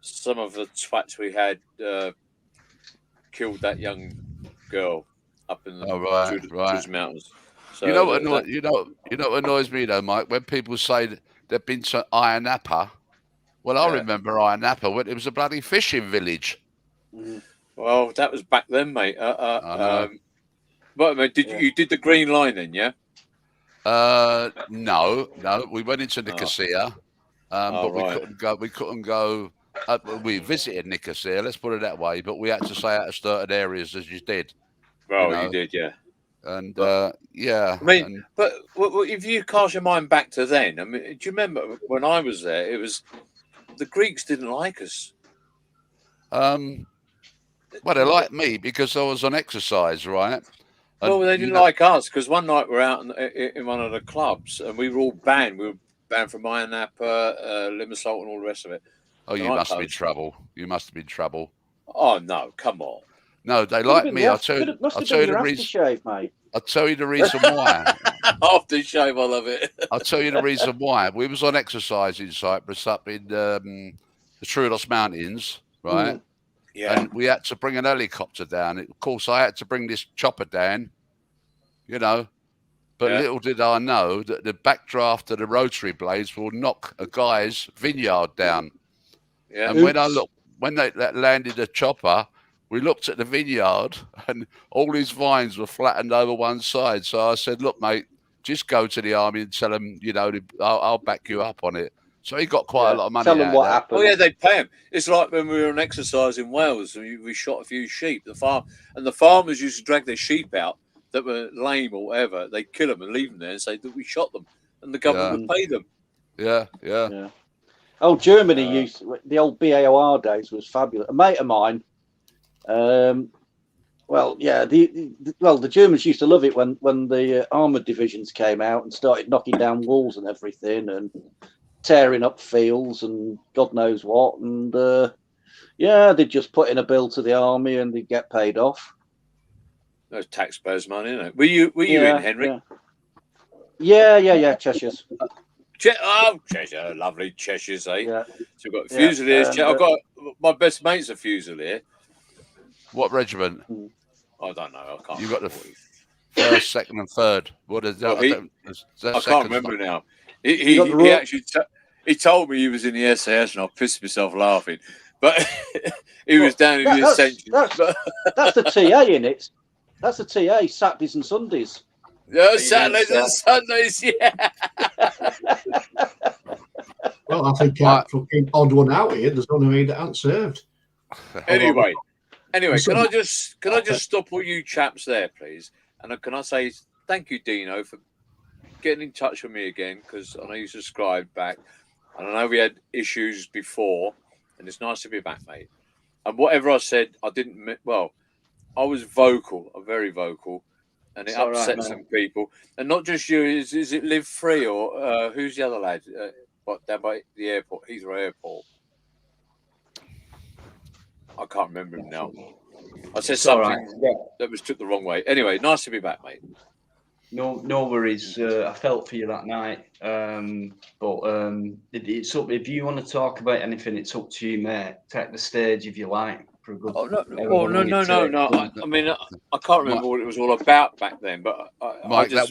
some of the twats we had killed that young girl up in the Oh, right. through the mountains. So You know what what annoys me though, Mike? When people say that they've been to Iron Napa. Well, I Yeah. remember Iron Napa when it was a bloody fishing village. Well, that was back then, mate. I know. But I mean, you did the Green Line then, yeah? No. We went into Nicosia, but right. we couldn't go. We visited Nicosia, let's put it that way, but we had to stay out of certain areas as you did. Well, you did, yeah. And I mean, but if you cast your mind back to then, I mean, do you remember when I was there? It was the Greeks didn't like us. Well, they liked me because I was on exercise, right? Well, they didn't like us because one night we're out in one of the clubs and we were all banned. We were banned from Iron Napa, Limassol, and all the rest of it. Oh, you must have been trouble. You must have been trouble. Oh no, come on. No, they like me. I'll tell you the reason. Aftershave, mate. I'll tell you the reason why. Aftershave, I love it. I'll tell you the reason why. We was on exercise in Cyprus up in the Troodos Mountains, right? Yeah. And we had to bring an helicopter down. Of course, I had to bring this chopper down, but little did I know that the backdraft of the rotary blades will knock a guy's vineyard down. Yeah. And when they landed the chopper, we looked at the vineyard and all his vines were flattened over one side. So I said, look, mate, just go to the army and tell them, I'll back you up on it. So he got quite a lot of money. Tell them what happened. Oh yeah, they pay him. It's like when we were on exercise in Wales and we shot a few sheep. The farmers used to drag their sheep out that were lame or whatever. They'd kill them and leave them there and say that we shot them, and the government would pay them. Yeah. Oh, Germany the old BAOR days was fabulous. A mate of mine. The Germans used to love it when the armored divisions came out and started knocking down walls and everything and tearing up fields and God knows what. And they'd just put in a bill to the army and they'd get paid off. Those taxpayers' money, isn't it? Were you in, Henry? Yeah. Cheshire's. Cheshire, lovely Cheshire's, eh? Yeah. So we've got Fusiliers. I've got my best mate's a Fusilier. What regiment? I don't know. I can't. You got the first, second, and third. What is that? I can't remember now. He actually he told me he was in the SAS, and I pissed myself laughing. But he was down in the Ascension. That's the TA in it. That's the TA. Saturdays and Sundays. Yeah, Saturdays and Sundays. Yeah. Well, I think fucking odd one out here. There's only me that hasn't served. Anyway, can I just stop all you chaps there, please? And can I say thank you, Dino, for getting in touch with me again, because I know you subscribed back, and I know we had issues before, and it's nice to be back, mate. And whatever I said, I was vocal, very vocal, and it upset some people, and not just you. Is it Live Free or who's the other lad? Down by the airport, Heathrow Airport. I can't remember him now. I said something that was took the wrong way. Anyway, nice to be back, mate. No worries. I felt for you that night. It's up. If you want to talk about anything, it's up to you, mate. Take the stage if you like. For a good, no. I mean, I can't remember what it was all about back then. But Mike, that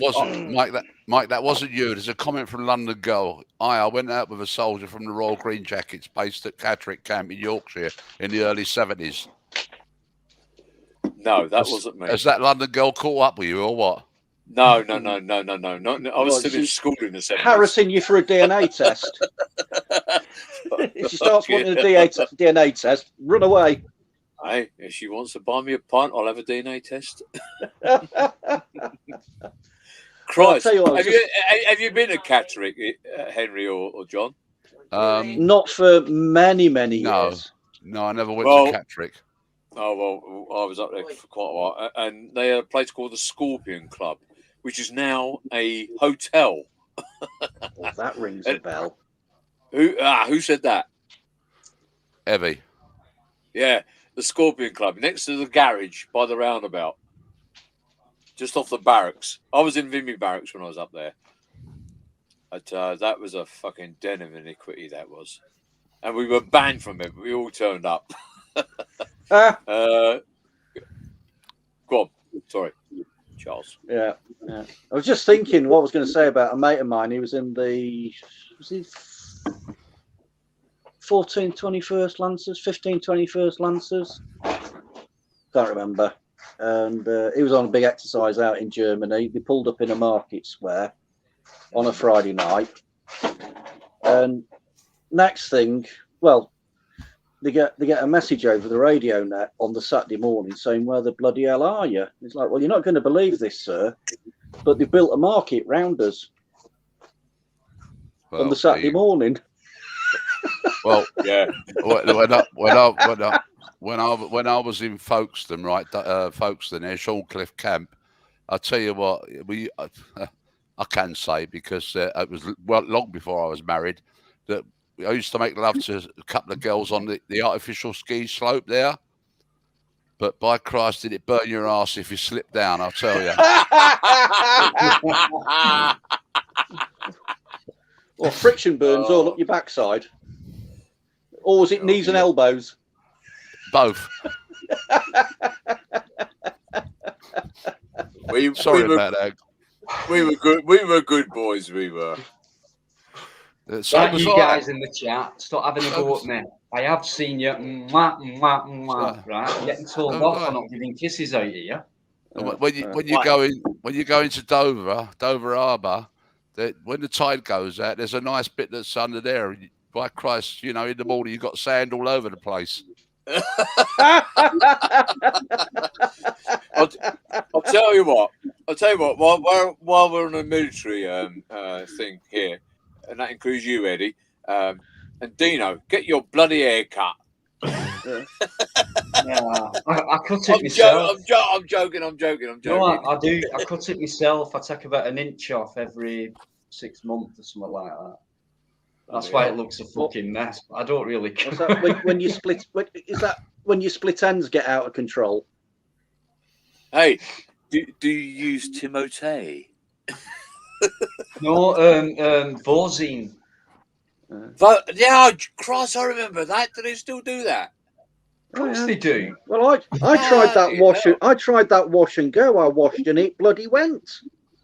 wasn't you. There's a comment from London Girl. I went out with a soldier from the Royal Green Jackets based at Catterick Camp in Yorkshire in the early 70s. No, that wasn't me. Has that London Girl caught up with you or what? No. I was still in school in the 70s. Harassing you for a DNA test. If she starts wanting a DNA test, run away. Hey, if she wants to buy me a pint, I'll have a DNA test. Christ, have you been to Catterick, Henry or John? Not for many years. No, I never went to Catterick. Oh well, I was up there for quite a while, and they had a place called the Scorpion Club, which is now a hotel. Well, that rings a bell. Who said that? Evie. Yeah, the Scorpion Club next to the garage by the roundabout. just off the barracks. I was in Vimy Barracks when I was up there. But that was a fucking den of iniquity, that was. And we were banned from it. We all turned up. Go on. Sorry, Charles. Yeah. I was just thinking what I was going to say about a mate of mine. He was in the 14 21st Lancers, 15 21st Lancers. Can't remember. And he was on a big exercise out in Germany. They pulled up in a market square on a Friday night. And next thing, well, they get a message over the radio net on the Saturday morning saying, "Where the bloody hell are you?" It's like, well, you're not going to believe this, sir, but they built a market round us on the Saturday morning. Well, yeah. When I was in Folkestone, right, Folkestone, near Shorncliffe Camp, I tell you what, I can say, because it was long before I was married, that I used to make love to a couple of girls on the artificial ski slope there. But by Christ, did it burn your ass if you slipped down, I'll tell you. Well, friction burns all up your backside. Or was it knees and elbows? Both. Sorry about that. We were good. We were good boys. We were. Right, you guys in the chat, stop having a go at me. I have seen you, right? Getting told off for not giving kisses out here. When you go into Dover Harbour, when the tide goes out, there's a nice bit that's under there. By Christ, you know, in the morning you've got sand all over the place. I'll tell you what. While we're on a military thing here, and that includes you, Eddie, and Dino, get your bloody hair cut. Yeah, I cut it myself. I'm joking. No, I do. I cut it myself. I take about an inch off every 6 months or something like that. That's why it looks a fucking mess. I don't really care. Is that when you split? Is that when your split ends get out of control? Hey, do you use Timotei? No, Vosine. Yeah, Christ, I remember that. Do they still do that? Of course they do. Well, I tried that wash. I tried that wash and go. I washed and it bloody went.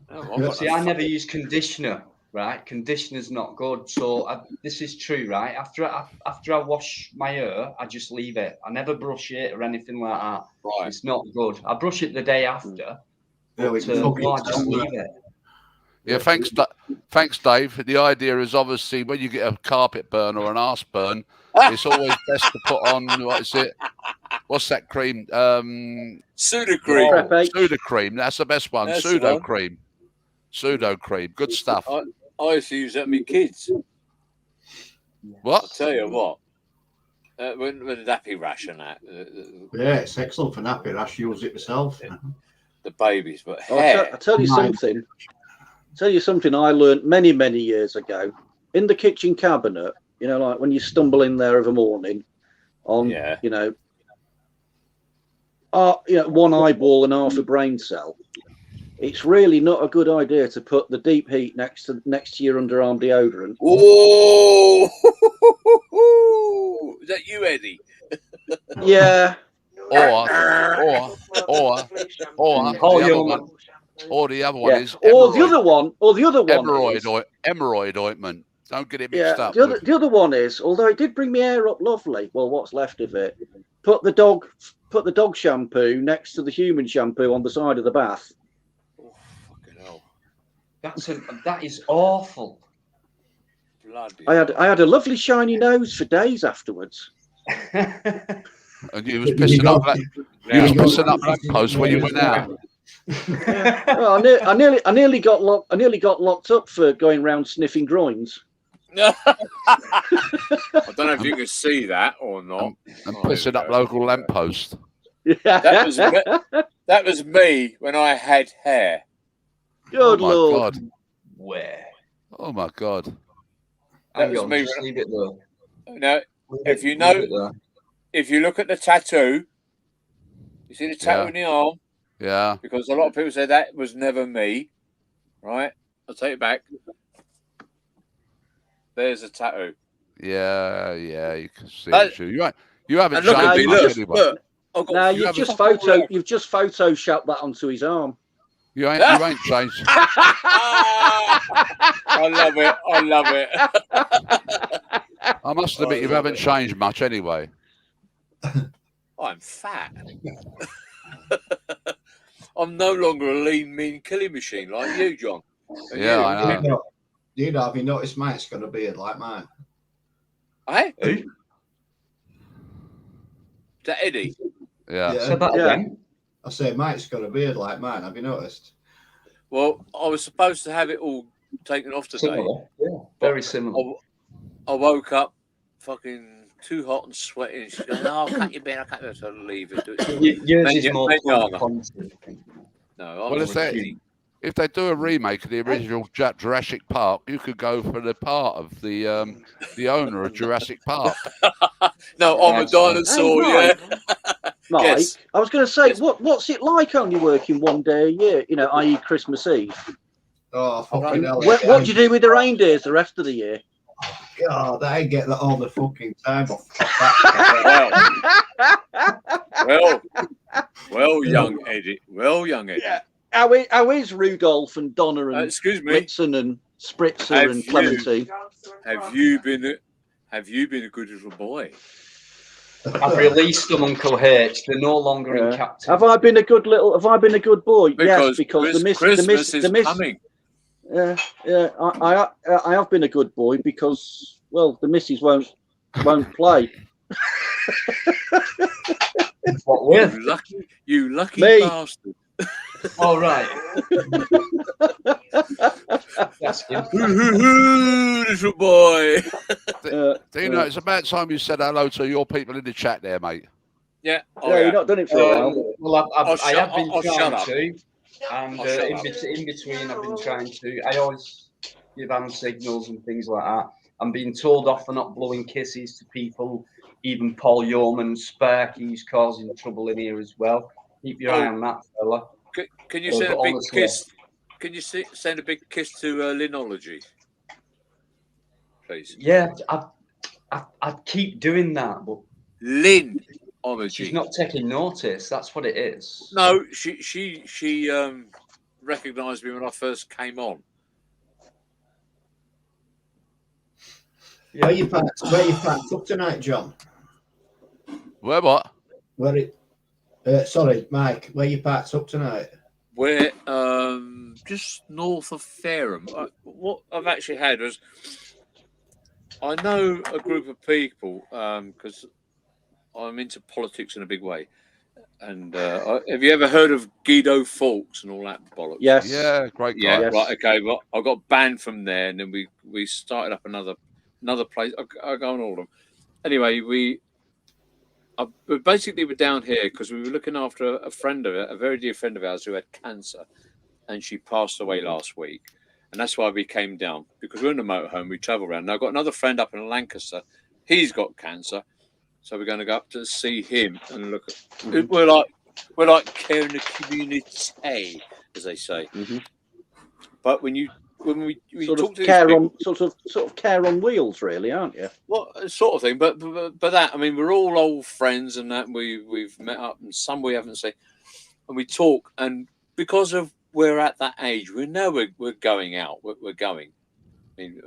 Oh, see, I never use conditioner. Right, conditioner's not good. So this is true, right? After I wash my hair, I just leave it. I never brush it or anything like that. Right, it's not good. I brush it the day after. Yeah, But, no, I just leave it. Yeah, thanks, Dave. The idea is obviously when you get a carpet burn or an arse burn, it's always best to put on what's that cream? Sudocrem. Sudocrem. That's the best one. Sudocrem. Sudocrem. Good stuff. I used to use that with my kids. What? I'll tell you what. When nappy rash and that. Yeah, it's excellent for nappy rash. Use it myself. The babies, but hair. I'll tell you something. I learned many, many years ago. In the kitchen cabinet, you know, like when you stumble in there of a morning on, one eyeball and half a brain cell. It's really not a good idea to put the deep heat next to your underarm deodorant. Oh, is that you, Eddie? Yeah. Or the other one is hemorrhoid ointment. Don't get it mixed up. The other one is, although it did bring my hair up lovely, well, what's left of it, put the dog shampoo next to the human shampoo on the side of the bath. Oh, fucking hell. That is awful. Bloody I had a lovely shiny nose for days afterwards. And you was pissing up lampposts when you went out. Well, I nearly got locked up for going round sniffing groins. I don't know if you can see that or not. And pissing up local lampposts. That was me when I had hair. Good Lord. God. Where? Oh my God. That was me. Just leave it there. No, if you look at the tattoo, you see the tattoo in the arm. Yeah. Because a lot of people say that was never me. Right? I'll take it back. There's a tattoo. Yeah, you can see That- it. Sure. You haven't And look at changed me, much look, anyway. look. I've got No, a few you've just fucking left. you've just photoshopped that onto his arm. You ain't changed. I love it. I love it. I must admit, you love haven't it. changed much anyway. I'm fat. I'm no longer a lean, mean killing machine like you, John. And Yeah, you. I know. Have you noticed Mike's got a beard like mine? Hey, Who? is that Eddie? Yeah. Say that again. I say Mike's got a beard like mine. Have you noticed? Well, I was supposed to have it all taken off today. Similar. Yeah, very similar. I woke up fucking too hot and sweaty. And she's going, "No, I'll cut your beard. I'll cut your beard." So I'll leave it. Do it. Yours is more Manana. constant. No, Well, I'm if they- Eddie. If they do a remake of the original Jurassic Park, you could go for the part of the owner of Jurassic Park. No, I'm a dinosaur. Hey, Yeah. Mike, Yes. I was going to say, Yes. what's it like only working one day a year? You know, i.e., ChristmasEve. Oh, fucking hell. What do you do with the reindeers the rest of the year? God, I get that all the fucking time off. Well, young Eddie. Well, young Eddie. Yeah. How is Rudolph and Donna and Excuse me. Blitzen and Spritzer Have and you- Clementine? Have you been a good little boy? I've released them, Uncle H. They're no longer in captivity. Have I been a good boy? Yes, because the Christmas is miss. coming. Yeah, I have been a good boy because, well, the missus won't play. What with? You lucky Me. bastard. All right. That's good. Little boy. Dino, it's about time you said hello to your people in the chat there, mate. Yeah. You've not done it for a while. Well, I have been I'll shut trying up. to, and I'll shut in, up. in between, I've been trying to. I always give hand signals and things like that. I'm being told off for not blowing kisses to people. Even Paul Yeoman, Sparky's causing trouble in here as well. Keep your eye on that fella. Can you Well, send a but big honestly- kiss? Can you send a big kiss to Linology, please? Yeah, I keep doing that, but Linology. she's not taking notice. That's what it is. No, she recognised me when I first came on. Where you packed up tonight, John? Where what? Sorry, Mike. Where you packed up tonight? We're just north of Fareham. What I've actually had was, I know a group of people because I'm into politics in a big way. And have you ever heard of Guido Fawkes and all that bollocks? Yes. Yeah, great guy. Yeah, Yes. right. Okay, well, I got banned from there, and then we started up another place. I go on all of them. Anyway, we basically were down here because we were looking after a friend of it, a very dear friend of ours who had cancer, and she passed away last week. And that's why we came down, because we're in a motorhome. We travel around. Now I've got another friend up in Lancaster. He's got cancer, so we're going to go up to see him and look at. We're like caring the community, as they say. Mm-hmm. But when we Sort talk of to these care people, on sort of care on wheels, really, aren't you? well, sort of thing, but that, I mean, we're all old friends, and that we've met up, and some we haven't seen, and we talk, and because of we're at that age, we know we're going out, we're going. I mean,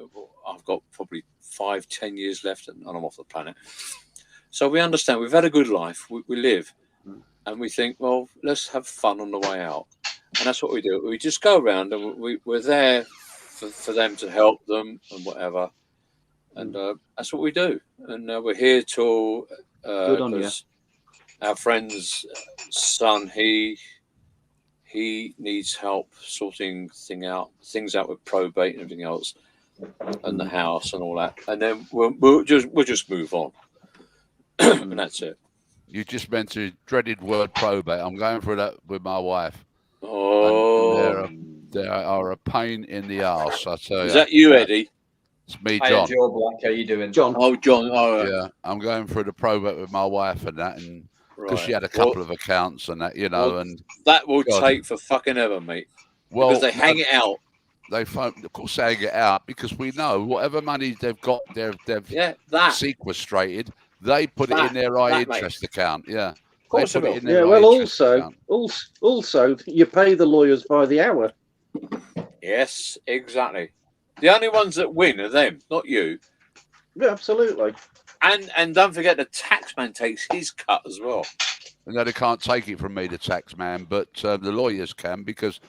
I've got probably 5-10 years left, and I'm off the planet. So we understand we've had a good life, we live, and we think, well, let's have fun on the way out, and that's what we do. We just go around, and we're there for them to help them and whatever. And that's what we do. And we're here till Good on you. our friend's son, he needs help sorting things out with probate and everything else, and the house and all that. And then we'll just move on, and that's it. You just mentioned dreaded word probate. I'm going through that with my wife. Oh, They are a pain in the arse, I tell you. is that you, Eddie? It's me, Hi, John. Joe Black. How you doing? John. Oh, John. Oh, Yeah, I'm going through the probate with my wife and that, and because she Right. had a couple of accounts and that, you know, well, and that will God. take for fucking ever, mate. well, Because they hang it out. They phone, of course, hang it out because we know whatever money they've got, they've Yeah, that. sequestrated. They put it in their high interest account. Yeah, Of course they they put will. it in their Yeah, high well, interest account. also, you pay the lawyers by the hour. Yes, exactly. The only ones that win are them, not you. Yeah, absolutely. And don't forget the taxman takes his cut as well. And they can't take it from me, the tax man, but the lawyers can because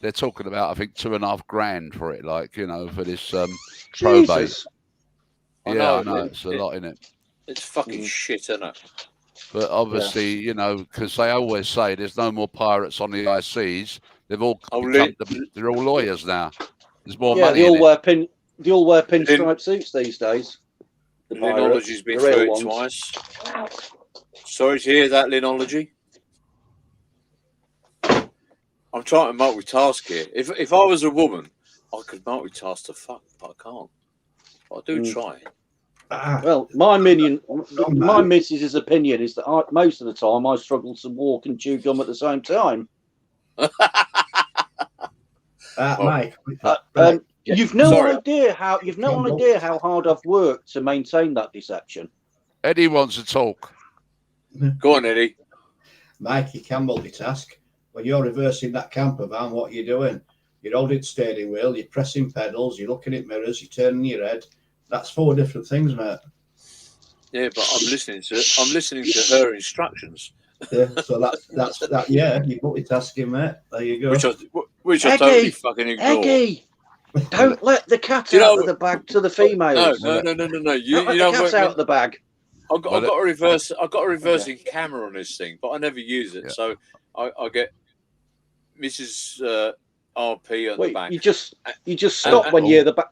they're talking about, I think, $2.5 grand for it, like, you know, for this probate. Jesus. I Yeah, know, it's a lot in it. It's fucking shit, isn't it? But obviously, you know, because they always say there's no more pirates on the high seas. They've all they're all lawyers now. There's more Yeah, money they all in it. wear pinstripe suits these days. The pirates, Linology's been the real through it ones. twice. Sorry to hear that, Linology. I'm trying to multitask here. If I was a woman, I could multitask to fuck, but I can't. But I do try. Well, my missus's opinion is that most of the time I struggle to walk and chew gum at the same time. Mike, You've no idea how hard I've worked to maintain that deception. Eddie wants to talk. Go on, Eddie. Mike, you can multitask. When you're reversing that camper van, what are you doing? You're holding steering wheel, you're pressing pedals, you're looking at mirrors, you're turning your head. That's 4 different things, mate. Yeah, but I'm listening to her instructions. Yeah, so that's that. Yeah, you're multitasking, mate. There you go. Which I totally fucking ignore. Eddie, don't let the cat out of the bag to the females. No. You Don't know let the cat out of the bag. I've got a reversing camera on this thing, but I never use it. So I get Mrs. RP on the back. You just stop when you're the back.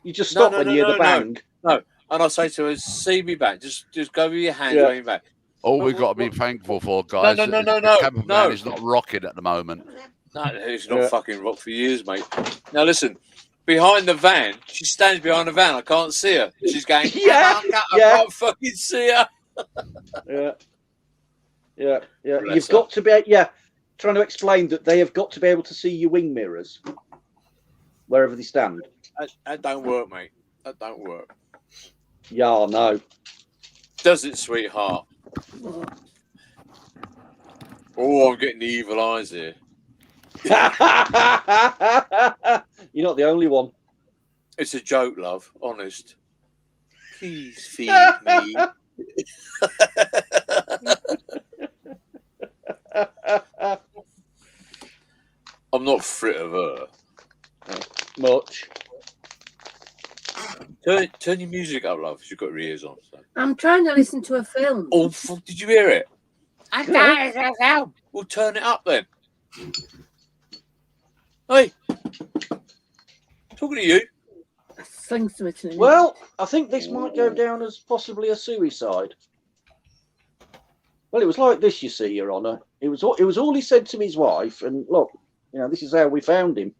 You just stop when you're the bang. No, and I say to her, "See me back. Just go with your hand on your back." All we've got to be thankful for, guys. No. The camper van is not rocking at the moment. No, it's not fucking rocked for years, mate. Now listen, behind the van, she stands behind the van. I can't see her. She's going, I can't fucking see her. Yeah. You've got to be, trying to explain that they have got to be able to see your wing mirrors wherever they stand. That don't work, mate. That don't work. Yeah, I know. Does it, sweetheart? Oh, I'm getting the evil eyes here. You're not the only one. It's a joke, love. Honest. Please feed me. I'm not frit of her. Much. Turn your music up, love. You've got your ears on. So. I'm trying to listen to a film. Oh, did you hear it? I can't listen to a film. Well, turn it up then. Hey, talking to you. Well, I think this might go down as possibly a suicide. Well, it was like this, you see, Your Honour. It was all he said to his wife, and look, this is how we found him.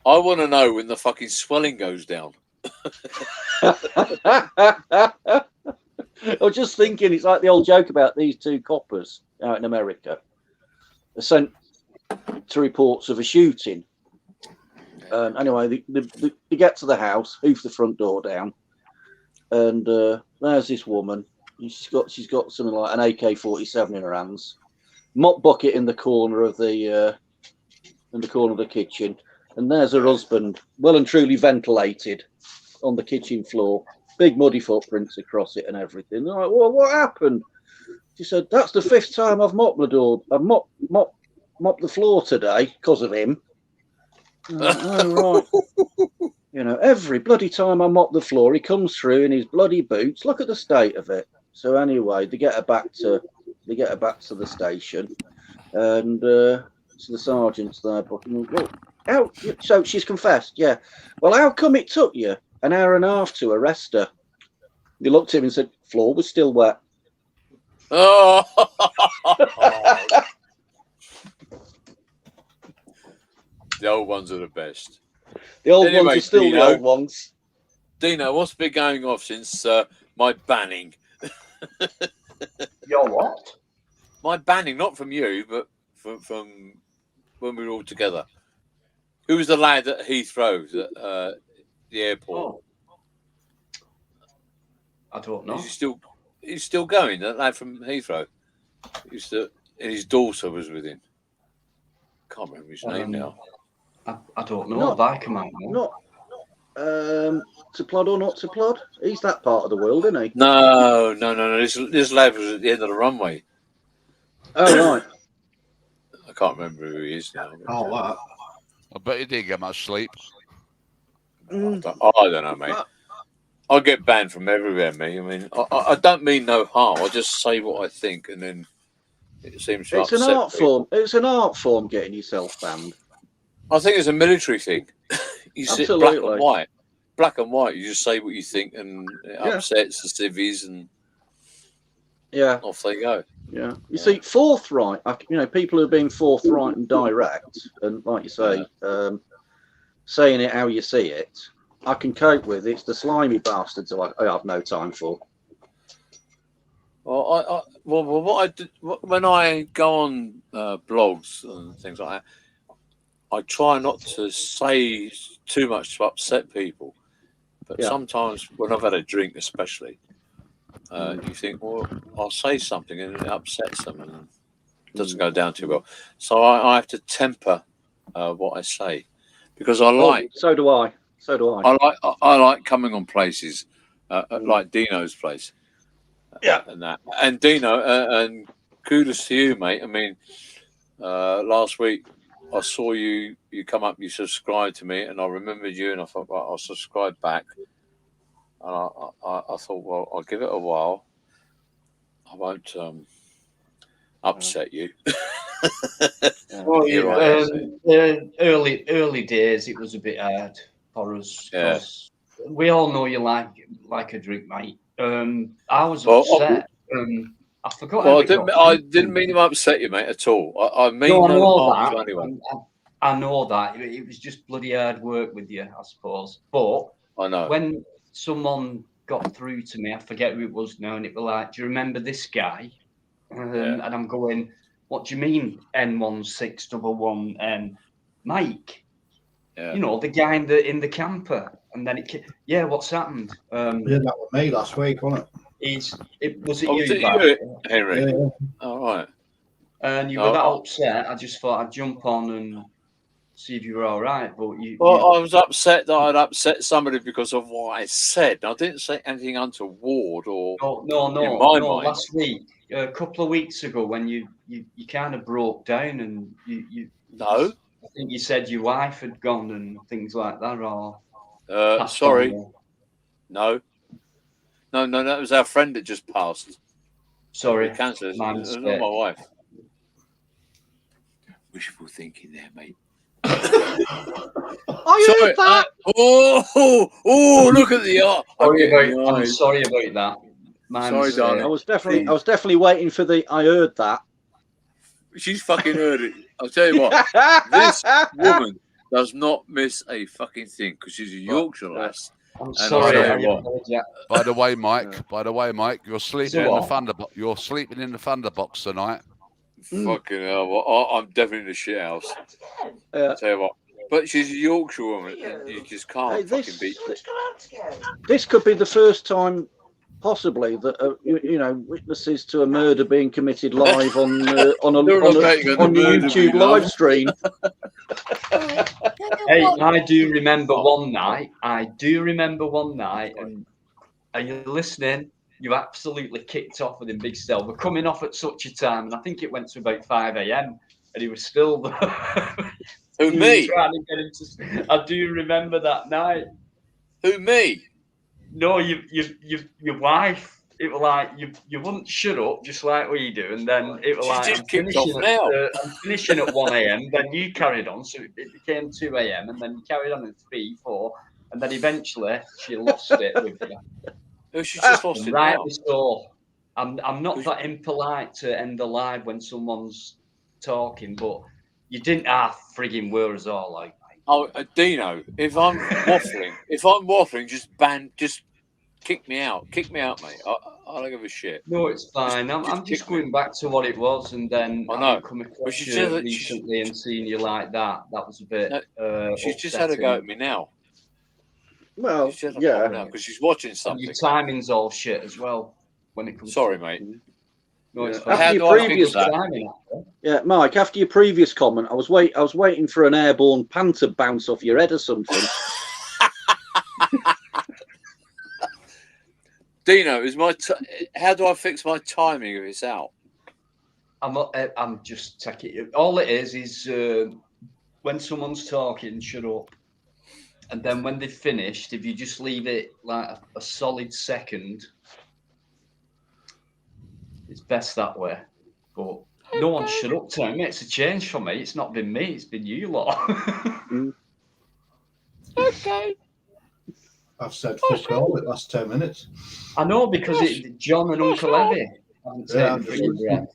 I want to know when the fucking swelling goes down. I was just thinking, it's like the old joke about these 2 coppers out in America. They're sent to reports of a shooting. Anyway, they get to the house, hoof the front door down, and there's this woman. She's got something like an AK-47 in her hands, mop bucket in the corner of the kitchen, and there's her husband, well and truly ventilated on the kitchen floor, big muddy footprints across it and everything. They're like, well, what happened? She said, that's the 5th time I've mopped the door. I've mopped the floor today because of him. Oh, right. Every bloody time I mop the floor, he comes through in his bloody boots. Look at the state of it. So anyway, they get her back to the station, and so the sergeant's there. But so she's confessed, yeah. Well, how come it took you an hour and a half to arrest her? They looked at him and said, floor was still wet. Oh. The old ones are the best. The old ones are still Dino, the old ones. Dino, what's been going off since my banning? Your what? my banning, not from you, but from when we were all together. Who was the lad at Heathrow, at the airport? Oh, I don't know. He's still going. That lad from Heathrow. And his daughter was with him. Can't remember his name now. I don't know. Not- Viker might know. Not to plod or not to plod. He's that part of the world, isn't he? No. This lad was at the end of the runway. Oh right. I can't remember who he is now. Oh, that. I bet he didn't get much sleep. I don't know, mate. I get banned from everywhere, me. I mean, I don't mean no harm. I just say what I think, and then it seems to It's an upset art people. form. It's an art form getting yourself banned. I think it's a military thing. You sit Absolutely. black and white. Black and white. You just say what you think, and it Yeah. upsets the civvies, and Yeah, off they go. yeah. You see, forthright. People who are being forthright and direct, and like you say, saying it how you see it, I can cope with. It's the slimy bastards I have no time for. Well, what I do when I go on blogs and things like that, I try not to say too much to upset people. But Yeah. sometimes when I've had a drink, especially, you think, well, I'll say something and it upsets them and it doesn't go down too well. So I have to temper what I say because I like. So do I. I like coming on places like Dino's place. Yeah. And Dino, and kudos to you, mate. I mean, last week I saw you come up, you subscribed to me, and I remembered you, and I thought, well, I'll subscribe back. And I thought, well, I'll give it a while. I won't upset you. Well, Here I am. early days, it was a bit hard for us because we all know you like a drink, mate. I was upset. I forgot. Well, I didn't mean to upset you, mate, at all. I mean no harm to anyone. I know that. It was just bloody hard work with you, I suppose. But I know. when someone got through to me, I forget who it was now, and it was like, do you remember this guy? And I'm going, what do you mean N1611 and Mike? Yeah. You know, the guy in the camper. And then what's happened? Yeah, that was me last week, wasn't it? Was it Was you, it Val? you, Henry? Yeah. All right. And you were that upset. I just thought I'd jump on and see if you were all right. But I was upset that I'd upset somebody because of what I said. I didn't say anything untoward or no. in my mind. Last week, a couple of weeks ago, when you kind of broke down and you. No. I think you said your wife had gone and things like that, or. Sorry. On. No, that was our friend that just passed. Sorry, with cancer. It's not my wife. Wishful thinking there, mate. I heard that. Look at the art. I'm sorry about that. Sorry, darling. I was definitely waiting for the. I heard that. She's fucking heard it. I'll tell you what. This woman does not miss a fucking thing because she's a Yorkshire lass. I'm sorry. By the way, Mike, you're sleeping in the Thunderbox. You're sleeping in the Thunderbox tonight. Fucking hell! Well, I'm definitely in the shit house. I'll tell you what. But she's a Yorkshire woman, and you just can't fucking beat. This could be the first time, possibly, that witnesses to a murder being committed live on a YouTube live stream. Hey, I do remember one night, and are you listening? You absolutely kicked off with him, Big Stel. We're coming off at such a time, and I think it went to about 5 a.m. and he was still there. Who, me? Trying to get him to... I do remember that night. Who, me? No, your wife. It was like you wouldn't shut up, just like we do, and then it was like just kicked off now. I'm finishing at 1 a.m. Then you carried on, so it became 2 a.m. and then you carried on at 3, 4, and then eventually she lost it with you. Oh, she just lost it. Rightly so. I'm not that impolite to end the live when someone's talking, but you didn't frigging were as all like. Oh, Dino, if I'm waffling, just kick me out, mate. I don't give a shit. No, it's fine. I'm just going back to what it was, and then I know. having come But across she's you just- recently and seeing you like that. That was a bit. She's just had a go at upsetting. me now. Well, She's just had a go yeah. at me now because she's watching And something. your timing's all shit as well when it comes. Sorry, to... mate. No, it's Yeah. fine. After How your do I previous fix that? timing. Yeah, Mike, after your previous comment, I was waiting for an airborne panther bounce off your head or something. Dino, how do I fix my timing if it's out? I'm just taking it. All it is when someone's talking, shut up. And then when they've finished, if you just leave it like a solid second, it's best that way. But no one shut up to me. It's a change for me. It's not been me. It's been you lot. Okay. I've said fuck all the last 10 minutes. I know because John and Uncle Evie haven't Yeah, taken frigging breath.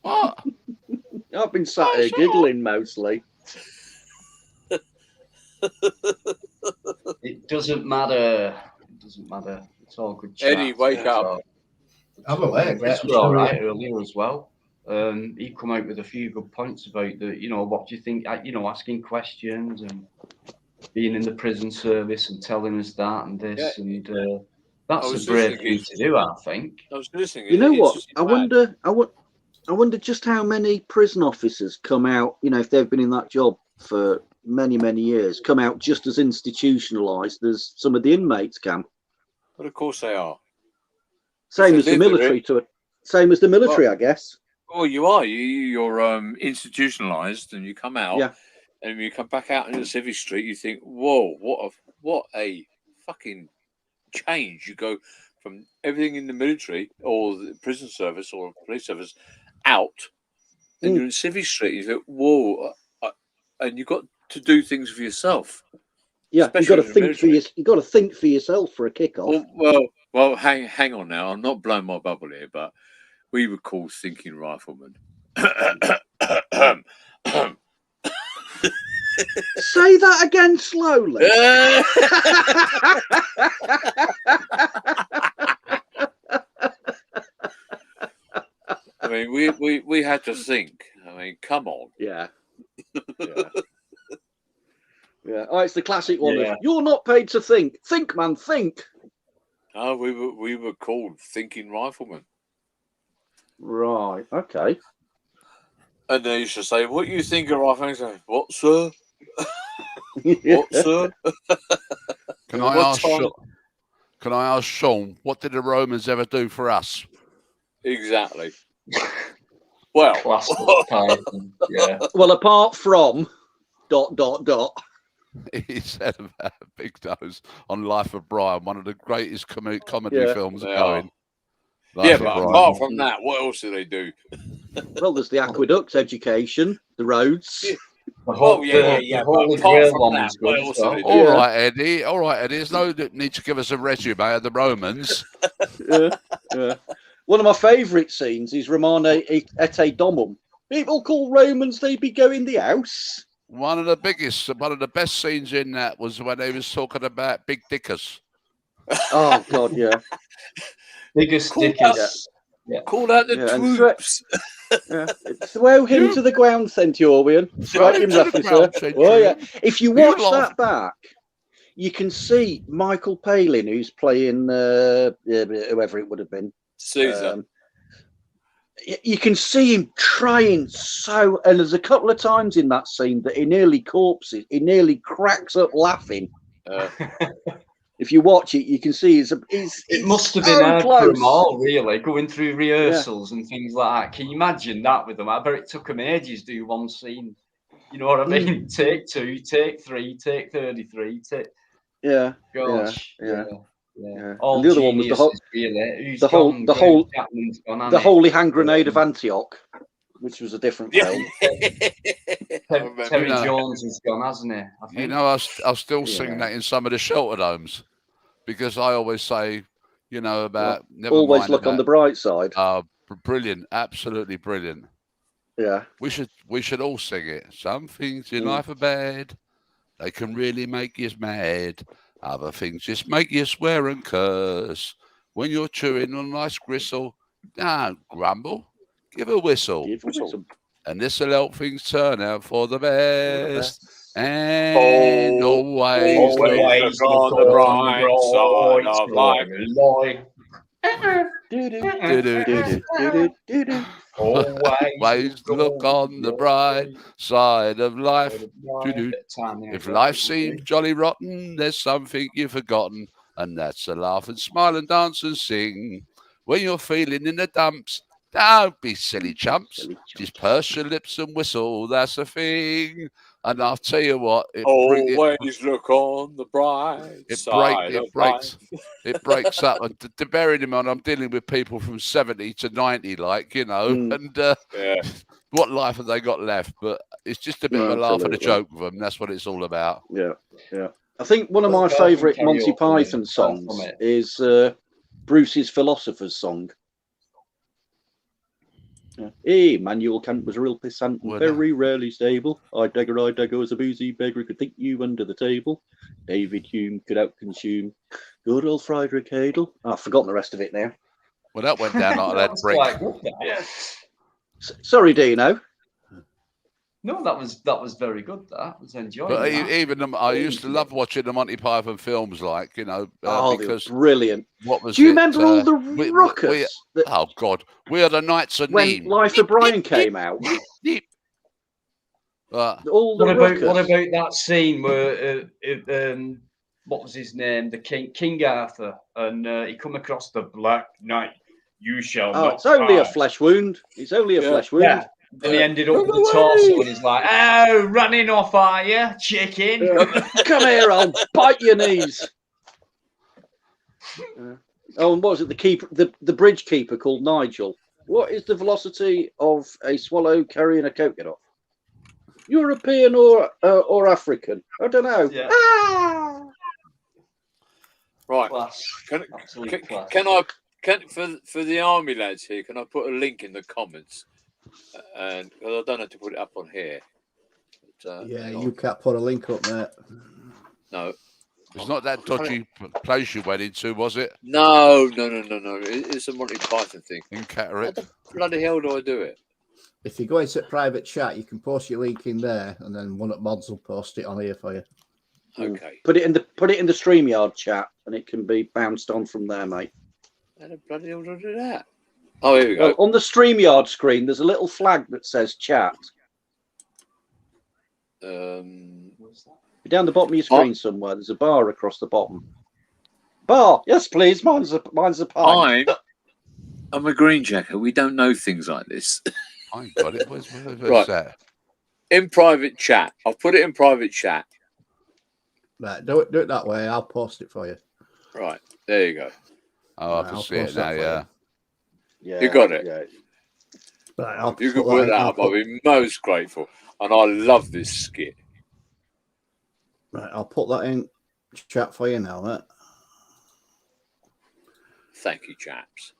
What? I've been sat here giggling mostly. It doesn't matter. It doesn't matter. It's all good. Chat. Eddie, wake up. I'm awake. Chris was all right earlier as well. He come out with a few good points about what do you think? Asking questions and being in the prison service and telling us that and this and that's a brave thing to do. I think. I was listening. You know what? I wonder just how many prison officers come out. If they've been in that job for many, many years, come out just as institutionalised as some of the inmates can. But of course they are. Same as the military, I guess. Oh, you are. You're institutionalized, and you come out. Yeah. And you come back out into the civvy street, you think, "Whoa, what a fucking change!" You go from everything in the military or the prison service or police service out, and you're in civvy street. You think, "Whoa!" And you've got to do things for yourself. Yeah, you got to think for you got to think for yourself for a kickoff. Well, hang on now. I'm not blowing my bubble here, but we were called thinking riflemen. Say that again slowly. I mean, we had to think. I mean, come on. Yeah. Yeah. Yeah. Oh, it's the classic one. Yeah. Of, you're not paid to think. Think, man, think. No, we were called thinking riflemen. Right. Okay. And they used to say, "What you think of riflemen?" Say, "What, sir? What, sir?" Can I ask Sean, what did the Romans ever do for us? Exactly. Well, yeah. Well, apart from ... He said about Big Nose on Life of Brian, one of the greatest comedy films they going. yeah, Life of but Brian. apart from that, what else do they do? Well, there's the aqueducts, education, the roads. Oh, yeah. The But Holy apart Grail from one that, was what good else as do well. they do? All right, Eddie. All right, Eddie. There's no need to give us a resume of the Romans. Yeah. One of my favourite scenes is Romane et Domum. People call Romans, they be going the house. One of the best scenes in that was when they was talking about big dickers. Oh, God, yeah. Biggest Call dickers. Call out the and troops. Throw him to the ground, Centurion. Strike him, roughly, sir. Oh, yeah. If you watch that back, you can see Michael Palin, who's playing whoever it would have been. Caesar. You can see him trying so, and there's a couple of times in that scene that he nearly corpses. He nearly cracks up laughing. If you watch it, you can see it must have been hard for them all, really, going through rehearsals and things like that. Can you imagine that with them? I bet it took them ages to do one scene. You know what I mean? Take 2, take 3, take 33, take. Yeah. Gosh. Yeah. All and the other one was the holy hand grenade of Antioch, which was a different film. Terry Jones has gone, hasn't he? I think. You know, I'll still sing that in some of the shelter homes because I always say, about never always mind look about, on the bright side. Brilliant, absolutely brilliant. Yeah, we should all sing it. Some things in life are bad; they can really make you mad. Other things just make you swear and curse. When you're chewing on a nice gristle, don't grumble, give a whistle. Give a whistle. And this'll help things turn out for the best. And always look Always look on the bright side of life. Always look on the bright side of life. If life seems jolly rotten, there's something you've forgotten, and that's to laugh and smile and dance and sing. When you're feeling in the dumps, don't be silly chumps. Just purse your lips and whistle, that's a thing. And I'll tell you what, always look on the bright side of life. It breaks up. And to bearing in mind, I'm dealing with people from 70 to 90, like, you know, and what life have they got left? But it's just a bit of a laugh and a joke with them. That's what it's all about. Yeah, yeah. I think one of my favourite Monty Python songs is Bruce's Philosopher's Song. Yeah. Hey, Manuel Kant was a real pissant and very rarely stable. I dagger was a boozy beggar who could think you under the table. David Hume could outconsume good old Friedrich Hegel. I've forgotten the rest of it now. Well, that went down like that brick. Sorry, Dino. No, that was very good. That was enjoyable. But even I used to love watching the Monty Python films, like, you know, because brilliant. What was Do you remember all the ruckus? Oh God, we are the Knights of when Neem. Life of Brian came out. All the what about that scene where what was his name? The King Arthur, and he come across the Black Knight. You shall not. It's only a flesh wound. It's only a flesh wound. Yeah. And he ended up with the torso, and he's like, "Oh, running off, are you, chicken? Come here, I'll bite your knees." Oh, and what was it? The keeper, the bridge keeper called Nigel. What is the velocity of a swallow carrying a coconut? European or African? I don't know. Yeah. Right. Class. Can I for the army lads here? Can I put a link in the comments? And because I don't have to put it up on here. But, you can't put a link up there. No. It's not that dodgy place you went into, was it? No. It's a Monty Python thing. In Catterick. How the bloody hell do I do it? If you go into private chat, you can post your link in there, and then one at Mods will post it on here for you. Okay. Put it in the StreamYard chat, and it can be bounced on from there, mate. How the bloody hell do I do that? Oh, here we go. Well, on the StreamYard screen, there's a little flag that says chat. Down the bottom of your screen somewhere, there's a bar across the bottom. Bar, yes, please. Mine's a pie. I'm a green jacker. We don't know things like this. I got it. Where's Right. that? In private chat. I'll put it in private chat. Right, do it that way. I'll post it for you. Right, there you go. Oh, I can see it now. Yeah. You got it. Yeah. Right, If you could put that up, I'll be most grateful. And I love this skit. Right, I'll put that in chat for you now, mate. Thank you, chaps.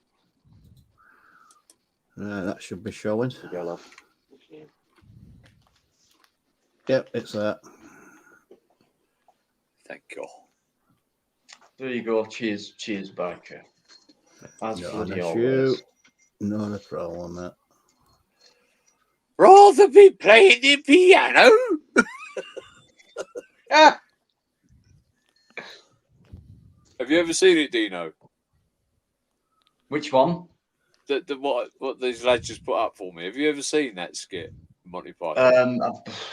That should be showing. Yeah, love. Yep, it's there. Thank you. There you go. Cheers, Biker. As Not bloody an always. issue. Not a problem, mate. Rather be playing the piano. Have you ever seen it, Dino? Which one? What these lads just put up for me. Have you ever seen that skit, Monty Python?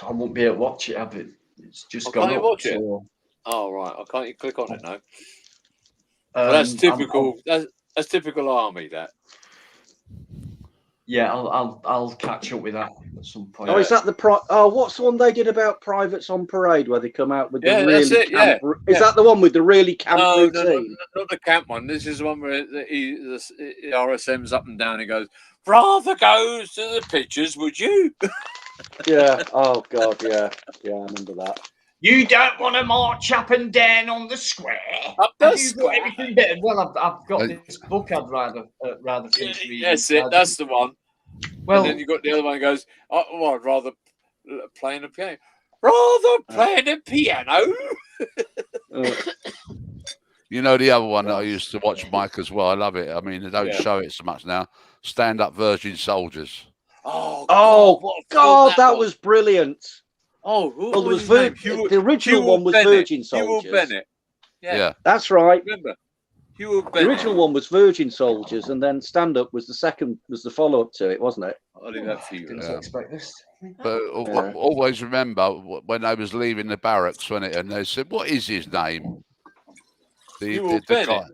I won't be able to watch it. It's just Can't gone you up. watch it? So, Oh right, I can't. You click on it now. Well, that's typical. That's typical army. That. Yeah, I'll catch up with that at some point. Oh, is that the what's the one they did about privates on parade where they come out with the really that's it, camp? Is that the one with the really camp routine? No, not the camp one. This is the one where the RSM's up and down. He goes, "Rather goes to the pictures, would you?" Yeah. Oh God. Yeah. Yeah. I remember that. You don't want to march up and down on the square. Up the square. Everything better. Well, I've got this book I'd rather finish reading. That's it. That's the one. Well, and then you got the other one that goes, "Oh, well, I'd rather playing a piano. Rather playing a piano." You know the other one that I used to watch, Mike, as well. I love it. I mean, they don't Yeah. show it so much now. Stand Up Virgin Soldiers. Oh, what a film God, that was brilliant. Oh, who Well, there was was his name? the original one was Virgin Soldiers. Hugh Bennett. Yeah. That's right. Remember, Hugh The Bennett. original one was Virgin Soldiers, and then Stand Up was the follow-up to it, wasn't it? I'll leave that for you. Didn't Yeah. expect this. But always remember when I was leaving the barracks, and they said, "What is his name?" Hugh Bennett. guy.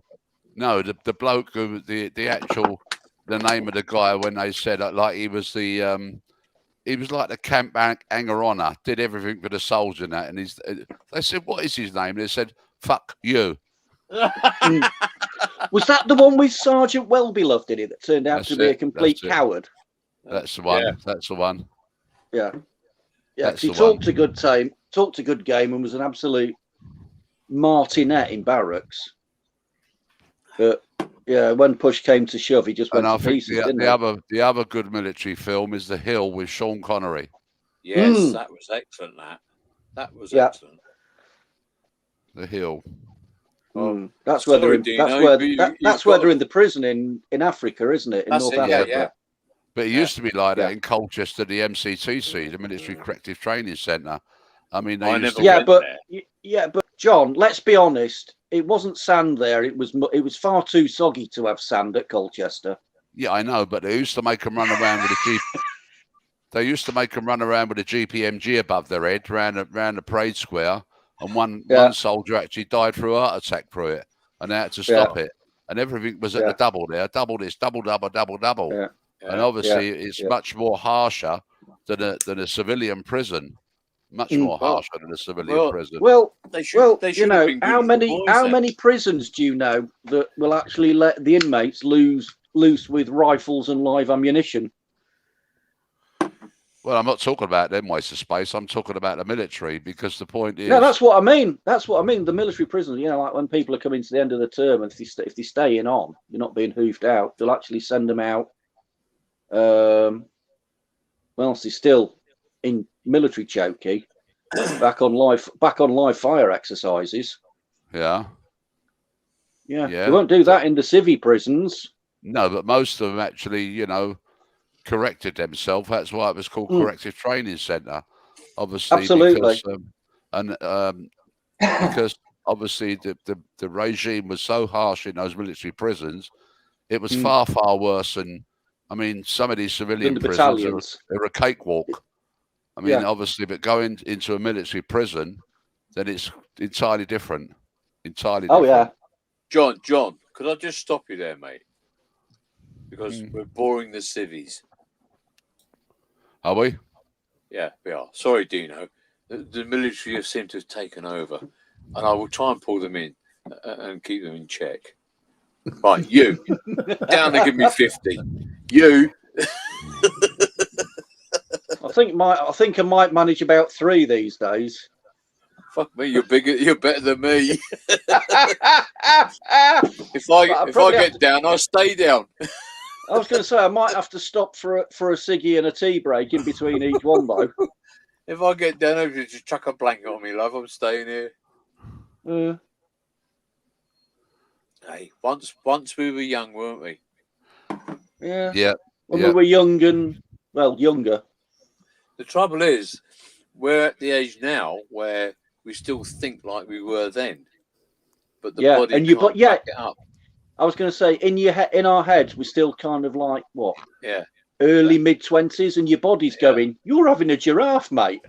No, the bloke who the name of the guy when they said like he was like the camp hanger honor, did everything for the soldier and that, and they said, "What is his name?" They said, "Fuck you." Was that the one with Sergeant Wellbeloved in it that turned out That's to be a it, complete that's it. coward? That's the one. Yeah. That's the one. Yeah. Yeah, That's he the talked one. a good time, talked a good game, and was an absolute martinet in barracks. But yeah, when push came to shove, he just went And I to think pieces, didn't he? the other good military film is The Hill with Sean Connery. Yes, that was excellent. That was Yeah. excellent. The Hill. That's where they're sorry, in, Dino, that's where but you- that's you've where got- they're in the prison in Africa, isn't it? In That's North it, yeah, Africa. yeah. But it used to be like Yeah. that in Colchester, the MCTC, the Military Corrective Training Centre. I mean, they I used never to Yeah, went but there. John, let's be honest. It wasn't sand there. It was far too soggy to have sand at Colchester. Yeah, I know, but they used to make them run around with a Jeep. They used to make them run around with a GPMG above their head round the parade square, and one soldier actually died through a heart attack through it, and they had to stop it. And everything was at the double there, double this, double. Yeah. And obviously, it's much more harsher than a civilian prison. Much more harsher than a civilian prison. Well, They should you know, have been good how for the many boys how then. many prisons do you know that will actually let the inmates loose with rifles and live ammunition? Well, I'm not talking about them waste of space. I'm talking about the military, because the point is... No, that's what I mean. That's what I mean. The military prisons, you know, like when people are coming to the end of the term, and if they stay in on, you're not being hoofed out, they'll actually send them out. Well, they're still in military chokey, back on live fire exercises. Yeah. Yeah. They won't do that in the civvy prisons. No, but most of them actually, you know, corrected themselves. That's why it was called Corrective Training Centre. Obviously, Absolutely. because obviously the regime was so harsh in those military prisons, it was far worse than. I mean, some of these civilian the prisons battalions. are a cakewalk. I mean, obviously, but going into a military prison, then it's entirely different. Entirely different. Oh yeah. John, could I just stop you there, mate? Because we're boring the civvies. Are we? Yeah, we are. Sorry, Dino. The military have seemed to have taken over, and I will try and pull them in and keep them in check. Right, you down and give me 50. You. I think I might manage about 3 these days. Fuck me, you're bigger. You're better than me. If I get down, I'll stay down. I was going to say I might have to stop for a ciggy and a tea break in between each one, though. If I get down, I'll just chuck a blanket on me, love. I'm staying here. Hey, once we were young, weren't we? Yeah. Yeah. When we were young and younger. The trouble is, we're at the age now where we still think like we were then, but the body can't back it up. I was going to say, in our heads, we're still kind of like what? Yeah. Early mid-20s, and your body's going, "You're having a giraffe, mate."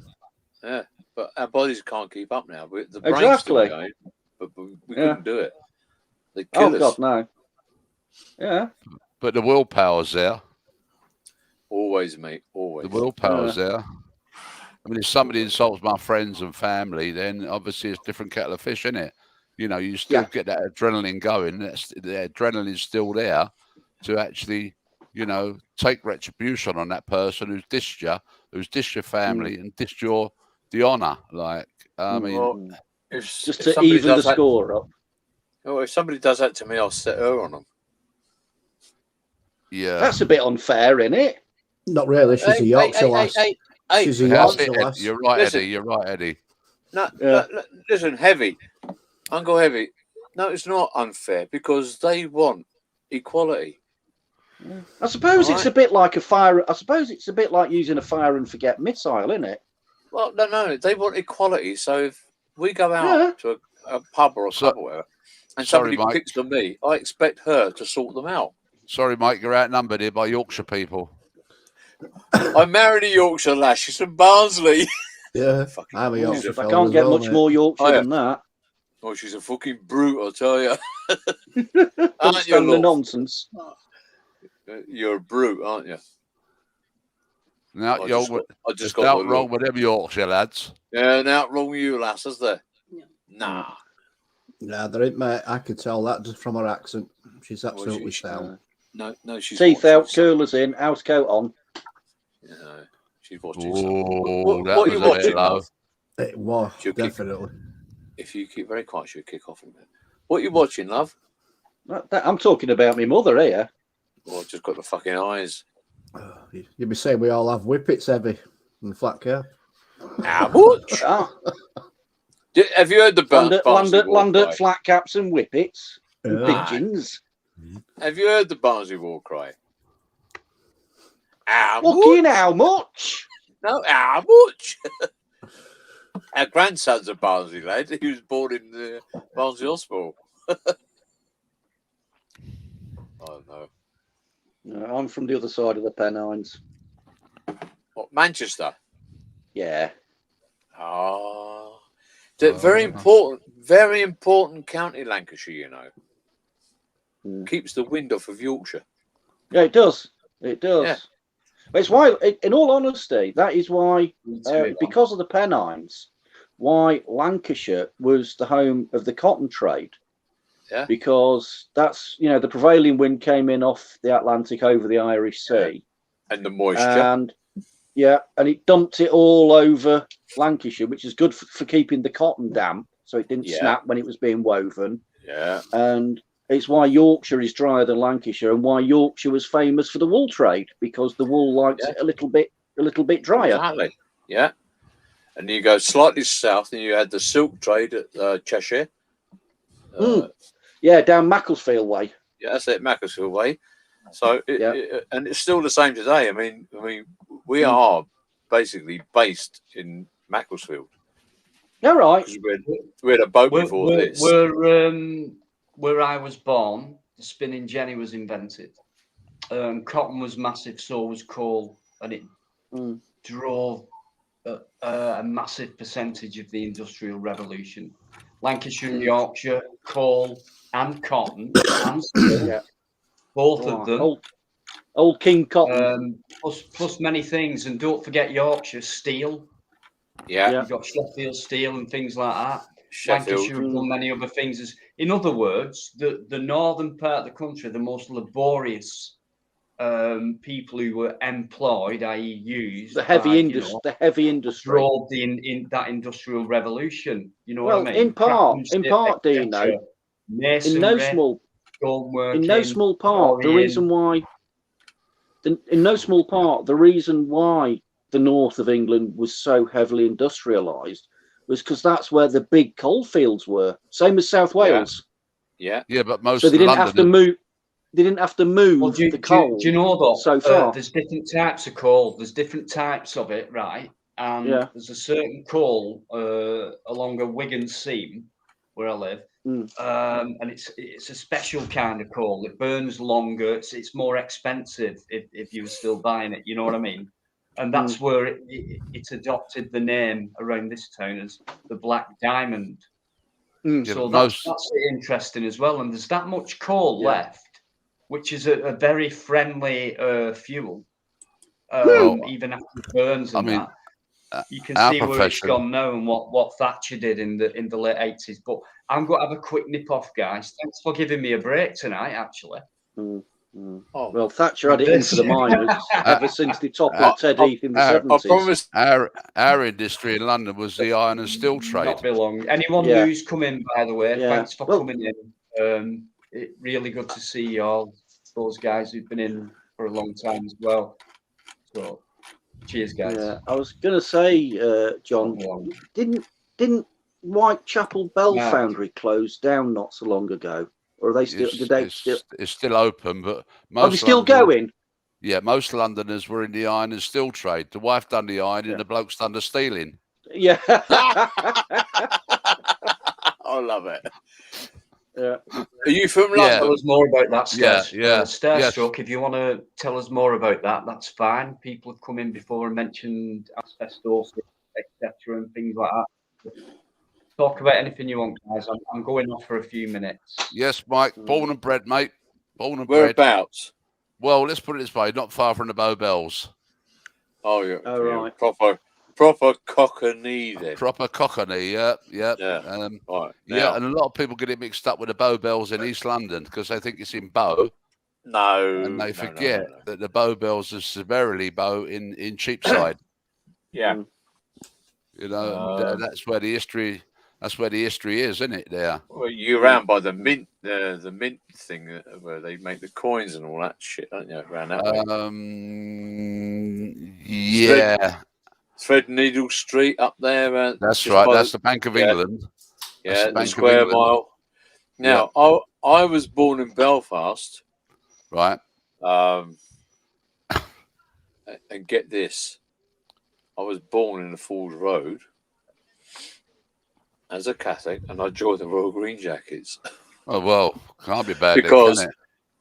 Yeah, but our bodies can't keep up now. The brain's still going, but we couldn't do it. They kill us. God, no. Yeah. But the willpower's there. Always, mate. Always. The willpower's there. I mean, if somebody insults my friends and family, then obviously it's a different kettle of fish, isn't it? You know, you still get that adrenaline going. The adrenaline's still there to actually, you know, take retribution on that person who's dissed you, who's dissed your family and dissed the honour. Like, I mean, just to even the score up. Oh, if somebody does that to me, I'll set her on them. Yeah, that's a bit unfair, isn't it? Not really. She's a Yorkshire lass. She's a Yorkshire lass. You're right, Eddie. You're right, Eddie. No, listen, Heavy, Uncle Heavy. No, it's not unfair because they want equality. I suppose All it's right. a bit like a fire. I suppose it's a bit like using a fire and forget missile, isn't it? Well, no, they want equality. So if we go out Yeah. to a pub or a So- club or whatever, and sorry, somebody Mike. picks on me, I expect her to sort them out. Sorry, Mike, you're outnumbered here by Yorkshire people. I married a Yorkshire lass. She's from Barnsley. Yeah, Fucking I'm a bullshit. Yorkshire I fella can't as get well, much mate. more Yorkshire Oh, yeah. than that. Oh, she's a fucking brute, I'll tell you. Don't Aren't you, stand the love? nonsense. You're a brute, aren't you? Now, I you're just got there's the nothing wrong look. with them Yorkshire lads. Yeah, now wrong with you, lass, is there? Nah. Nah, there ain't, mate. I could tell that just from her accent. She's absolutely she- sound. No, she's Teeth watching out, curlers in, house coat on. Yeah, she's watching something. Oh, that What are was you a bit watching, low. love? It was, She'll kick- definitely. If you keep very quiet, she'll kick off in a minute. What are you watching, love? I'm talking about my mother here. Oh, I've just got the fucking eyes. You'd be saying we all have whippets heavy in the flat car. How much? Ah, Have you heard the Barnsley war land cry? at flat caps and whippets and Yeah. pigeons. Have you heard the Barnsley war cry? How Fucking much? how much? No, how much? Our grandson's a Barnsley lad. He was born in the Barnsley Hospital. Oh no. No, I'm from the other side of the Pennines. What, Manchester? Yeah. Ah. Very important county, Lancashire, you know. Keeps the wind off of Yorkshire. Yeah, it does. It does. Yeah. But it's why, in all honesty, that is why, because of the Pennines, why Lancashire was the home of the cotton trade. Yeah. Because that's, the prevailing wind came in off the Atlantic over the Irish Sea. And the moisture. And it dumped it all over Lancashire, which is good for keeping the cotton damp, so it didn't snap when it was being woven. Yeah. And it's why Yorkshire is drier than Lancashire, and why Yorkshire was famous for the wool trade, because the wool likes it a little bit drier. Exactly. Yeah. And you go slightly south, and you had the silk trade at Cheshire. Yeah, down Macclesfield way. Yeah, that's it, Macclesfield way. So, and it's still the same today. I mean, we are basically based in Macclesfield. All right. We had a boat before this. Where I was born, the spinning jenny was invented. Cotton was massive, so was coal, and it drove a massive percentage of the Industrial Revolution. Lancashire and Yorkshire, coal and cotton, and steel, both of them. Old King Cotton. Plus many things, and don't forget Yorkshire, steel. Yeah. You've got Sheffield steel and things like that. Sheffield. Lancashire have done many other things. In other words, the northern part of the country, the most laborious people who were employed, i.e., used the heavy industry, drove in that industrial revolution. You know what I mean? In part, do you know? Masonry, in no small part, the reason why the north of England was so heavily industrialised was because that's where the big coal fields were. Same as South Wales. Yeah. Yeah, but most so they didn't have to move. They didn't have to move the coal. Do you know that? So far, there's different types of coal. There's different types of it, right? And there's a certain coal along a Wigan seam where I live, and it's a special kind of coal. It burns longer. It's more expensive if you were still buying it. You know what I mean? And that's where it's adopted the name around this town as the Black Diamond. So that's interesting as well. And there's that much coal left, which is a very friendly fuel, even after it burns. And you can see where it's gone now and what Thatcher did in the late 80s. But I'm going to have a quick nip off, guys. Thanks for giving me a break tonight, actually. Oh, well, Thatcher had it in for the miners ever since they toppled Ted Heath in the 70s. I promise our industry in London was the iron and steel trade. Not be long. Anyone who's come in, by the way, thanks for coming in. It's really good to see you all, those guys who've been in for a long time as well. So, cheers, guys. Yeah, I was going to say, John, didn't Whitechapel Bell No. Foundry closed down not so long ago? Or are they still? Did they still? It's still open, but Are they most still Londoners- going? Yeah, most Londoners were in the iron and steel trade. The wife done the iron, Yeah. and the bloke's done the stealing. Yeah. I love it. Yeah. Are you from Yeah. London? Tell us more about that, Yeah, Stairs. yeah, Starstruck, if you want to tell us more about that, that's fine. People have come in before and mentioned asbestos, etc., and things like that. Talk about anything you want, guys. I'm going off for a few minutes. Yes, Mike. Mm. Born and bred, mate. Born and bred. Whereabouts? Well, let's put it this way: not far from the Bow Bells. Oh, yeah. Oh, yeah, right. Proper Cockney then. Proper Cockney, yeah. Yeah. Right. Yeah, Now, and a lot of people get it mixed up with the Bow Bells in East London because they think it's in Bow, no. and they no, forget no. that the Bow Bells are severely Bow in Cheapside. Yeah. You know, and that's where the history. That's where the history is, isn't it? There. Well, you're around by the mint thing where they make the coins and all that shit, aren't you? Around that way. Yeah, Threadneedle Street up there. that's just right. by That's the Bank of England. That's Yeah, the the Bank of Square England. Mile. Now, I was born in Belfast. Right. And get this, I was born in the Falls Road as a Catholic, and I joined the Royal Green Jackets. Oh well, can't be bad Because, then, can it?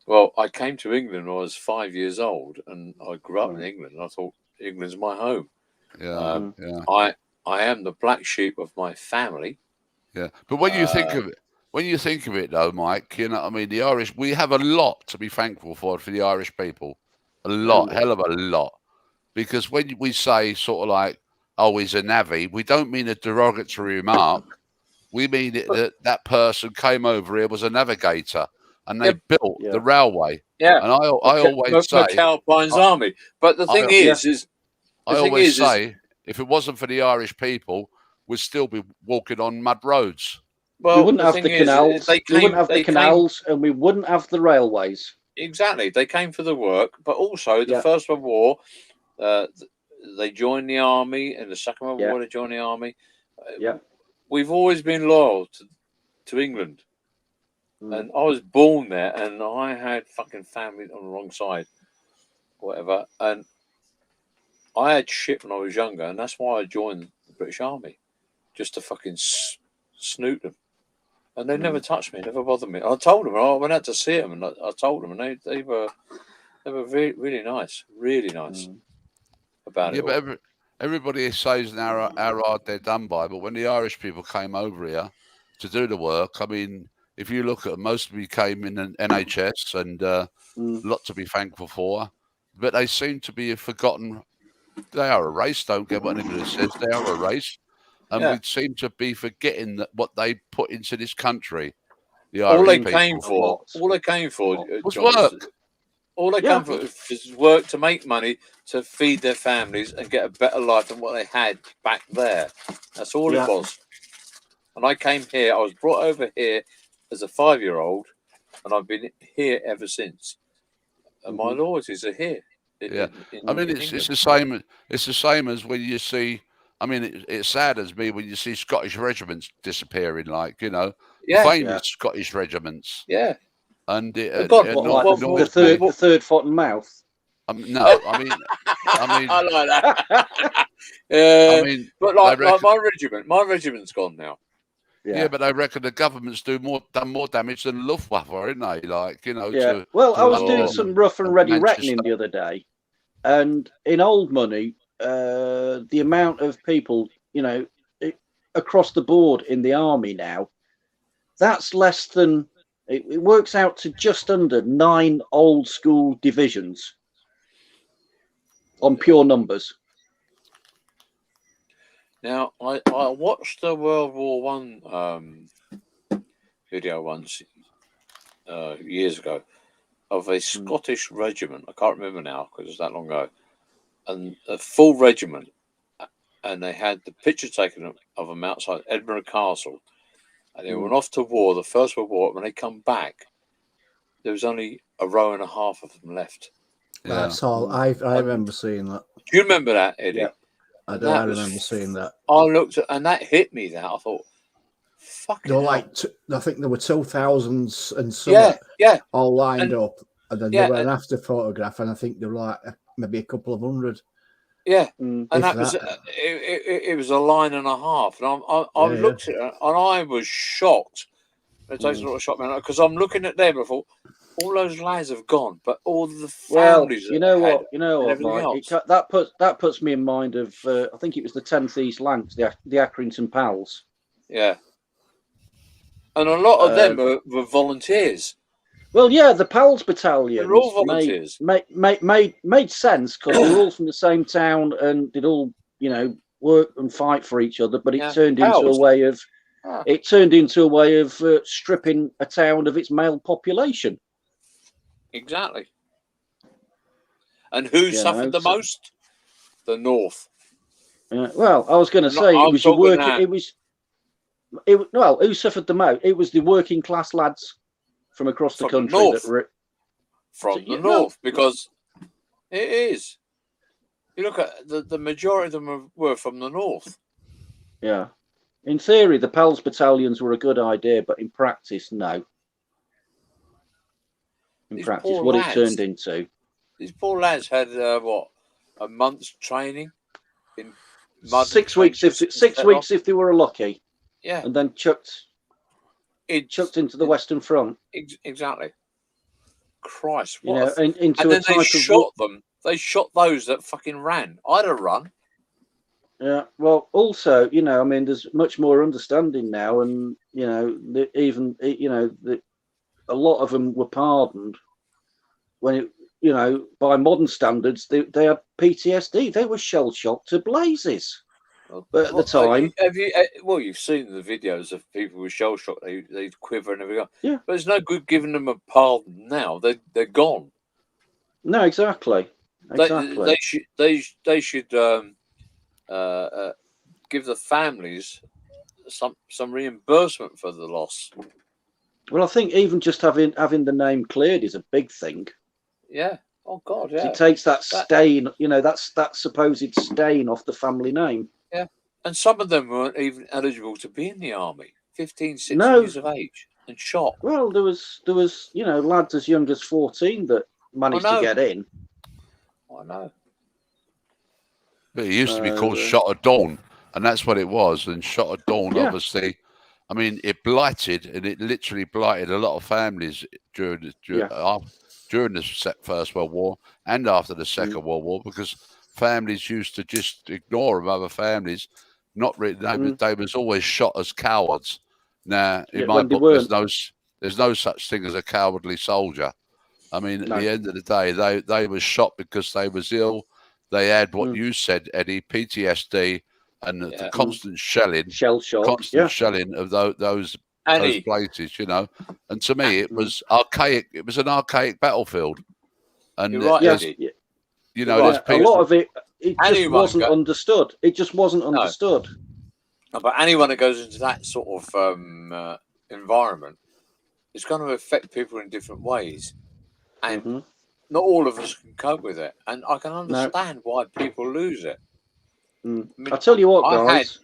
well, I came to England when I was 5 years old, and I grew up in England, and I thought England's my home. Yeah, yeah, I am the black sheep of my family. yeah. But when you think of it, though, Mike, you know, I mean, the Irish, we have a lot to be thankful for the Irish people, a lot, hell of a lot, because when we say sort of like, oh, he's a navvy, we don't mean a derogatory remark. We mean it, that person came over here, was a navigator, and they built the railway. Yeah, and I always say McAlpine's army. But the thing I always say, if it wasn't for the Irish people, we'd still be walking on mud roads. Well, we wouldn't have the canals. We wouldn't have the canals, and we wouldn't have the railways. Exactly, they came for the work, but also the First World War. They joined the army, and the Second World War they joined the army. We've always been loyal to England, and I was born there, and I had fucking family on the wrong side, whatever, and I had shit when I was younger, and that's why I joined the British Army, just to fucking snoot them, and they never touched me, never bothered me. I told them, I went out to see them, and I told them, and they were really, really nice about it. Yeah, but everybody says now how hard they're done by, but when the Irish people came over here to do the work, I mean, if you look at them, most of them came in an NHS, and a lot to be thankful for, but they seem to be forgotten. They are a race, don't get what anybody says, they are a race, and we seem to be forgetting that what they put into this country. The Irish all they people. came for was John, work. All they came for is work to make money, to feed their families and get a better life than what they had back there. That's all it was. And I came here, I was brought over here as a 5-year-old, and I've been here ever since. And my loyalties are here. I mean, it's the same. It's the same as when you see. I mean, it saddens me when you see Scottish regiments disappearing, like, you know, famous Scottish regiments. Yeah. And the third foot and mouth. No, I mean, I like that. I mean, but like my regiment's gone now. Yeah, but I reckon the government's done more damage than Luftwaffe, aren't they? Like, you know. Yeah. I was doing some rough and ready reckoning the other day, and in old money, the amount of people, you know, across the board in the army now, that's less than. It works out to just under 9 old school divisions on pure numbers. Now, I watched the World War One video once years ago of a Scottish regiment. I can't remember now because it was that long ago, and a full regiment, and they had the picture taken of them outside Edinburgh Castle, and they went off to war, the First World War. When they come back, there was only a row and a half of them left. That's all. I remember seeing that. Do you remember that, Eddie? Yeah. I remember seeing that. I looked at, and that hit me. That I thought, Fucking There were hell. like, I think there were 2000s and some Yeah. all lined And- up. And then yeah, there were an and- after photograph, and I think there were like maybe a couple of hundred. Yeah. Mm. And If that was that. it was a line and a half, and I Yeah, looked at it and I was shocked. It takes a lot of shock, man, because I'm looking at them. I thought all those lads have gone, but all the Well, families. you know had what? You know and what, everything Mike? else. That puts me in mind of I think it was the 10th East Lancs, the Accrington Pals. Yeah. And a lot of them were volunteers. Well, yeah, the Pals Battalion They're all volunteers. made sense because they were all from the same town and did all work and fight for each other. But it turned into a way of stripping a town of its male population. Exactly. And who suffered the most? The North. Well, I was going to say it was your work. Well, who suffered the most? It was the working class lads from across the country that were from the north, because it is. You look at the majority of them were from the north. Yeah. In theory, the Pals battalions were a good idea, but in practice, no. In practice, what it turned into. These poor lads had a month's training in 6 weeks if they were lucky. Yeah. And then chucked into the Western Front. Exactly. Christ, and then they shot them. They shot those that fucking ran. I'd have run. Yeah. Well, also, I mean, there's much more understanding now, and a lot of them were pardoned when by modern standards, they had PTSD. They were shell shocked to blazes. But at the time, you've seen the videos of people with shell shock. They quiver and everything. Yeah, but it's no good giving them a pardon now. They're gone. No, exactly. They should give the families some reimbursement for the loss. Well, I think even just having the name cleared is a big thing. Yeah. Oh God. Yeah. It takes that stain. That's that supposed stain off the family name. Yeah. And some of them weren't even eligible to be in the army. 15, 16 years of age and shot. Well, there was lads as young as 14 that managed to get in. I know. But it used to be called Shot at Dawn, and that's what it was. And Shot at Dawn, obviously, I mean, it literally blighted a lot of families during the First World War and after the Second World War, because families used to just ignore them, other families. They was always shot as cowards. Now, in my book, there's no such thing as a cowardly soldier. I mean, at the end of the day, they were shot because they was ill. They had what you said, Eddie, PTSD, and the constant shelling, shelling of those places, And to me, it was archaic. It was an archaic battlefield. And you're right, Eddie. There's people, a lot of it just wasn't understood. It just wasn't understood. No, but anyone that goes into that sort of environment, it's going to affect people in different ways, and not all of us can cope with it. And I can understand why people lose it. I mean, I tell you what, guys.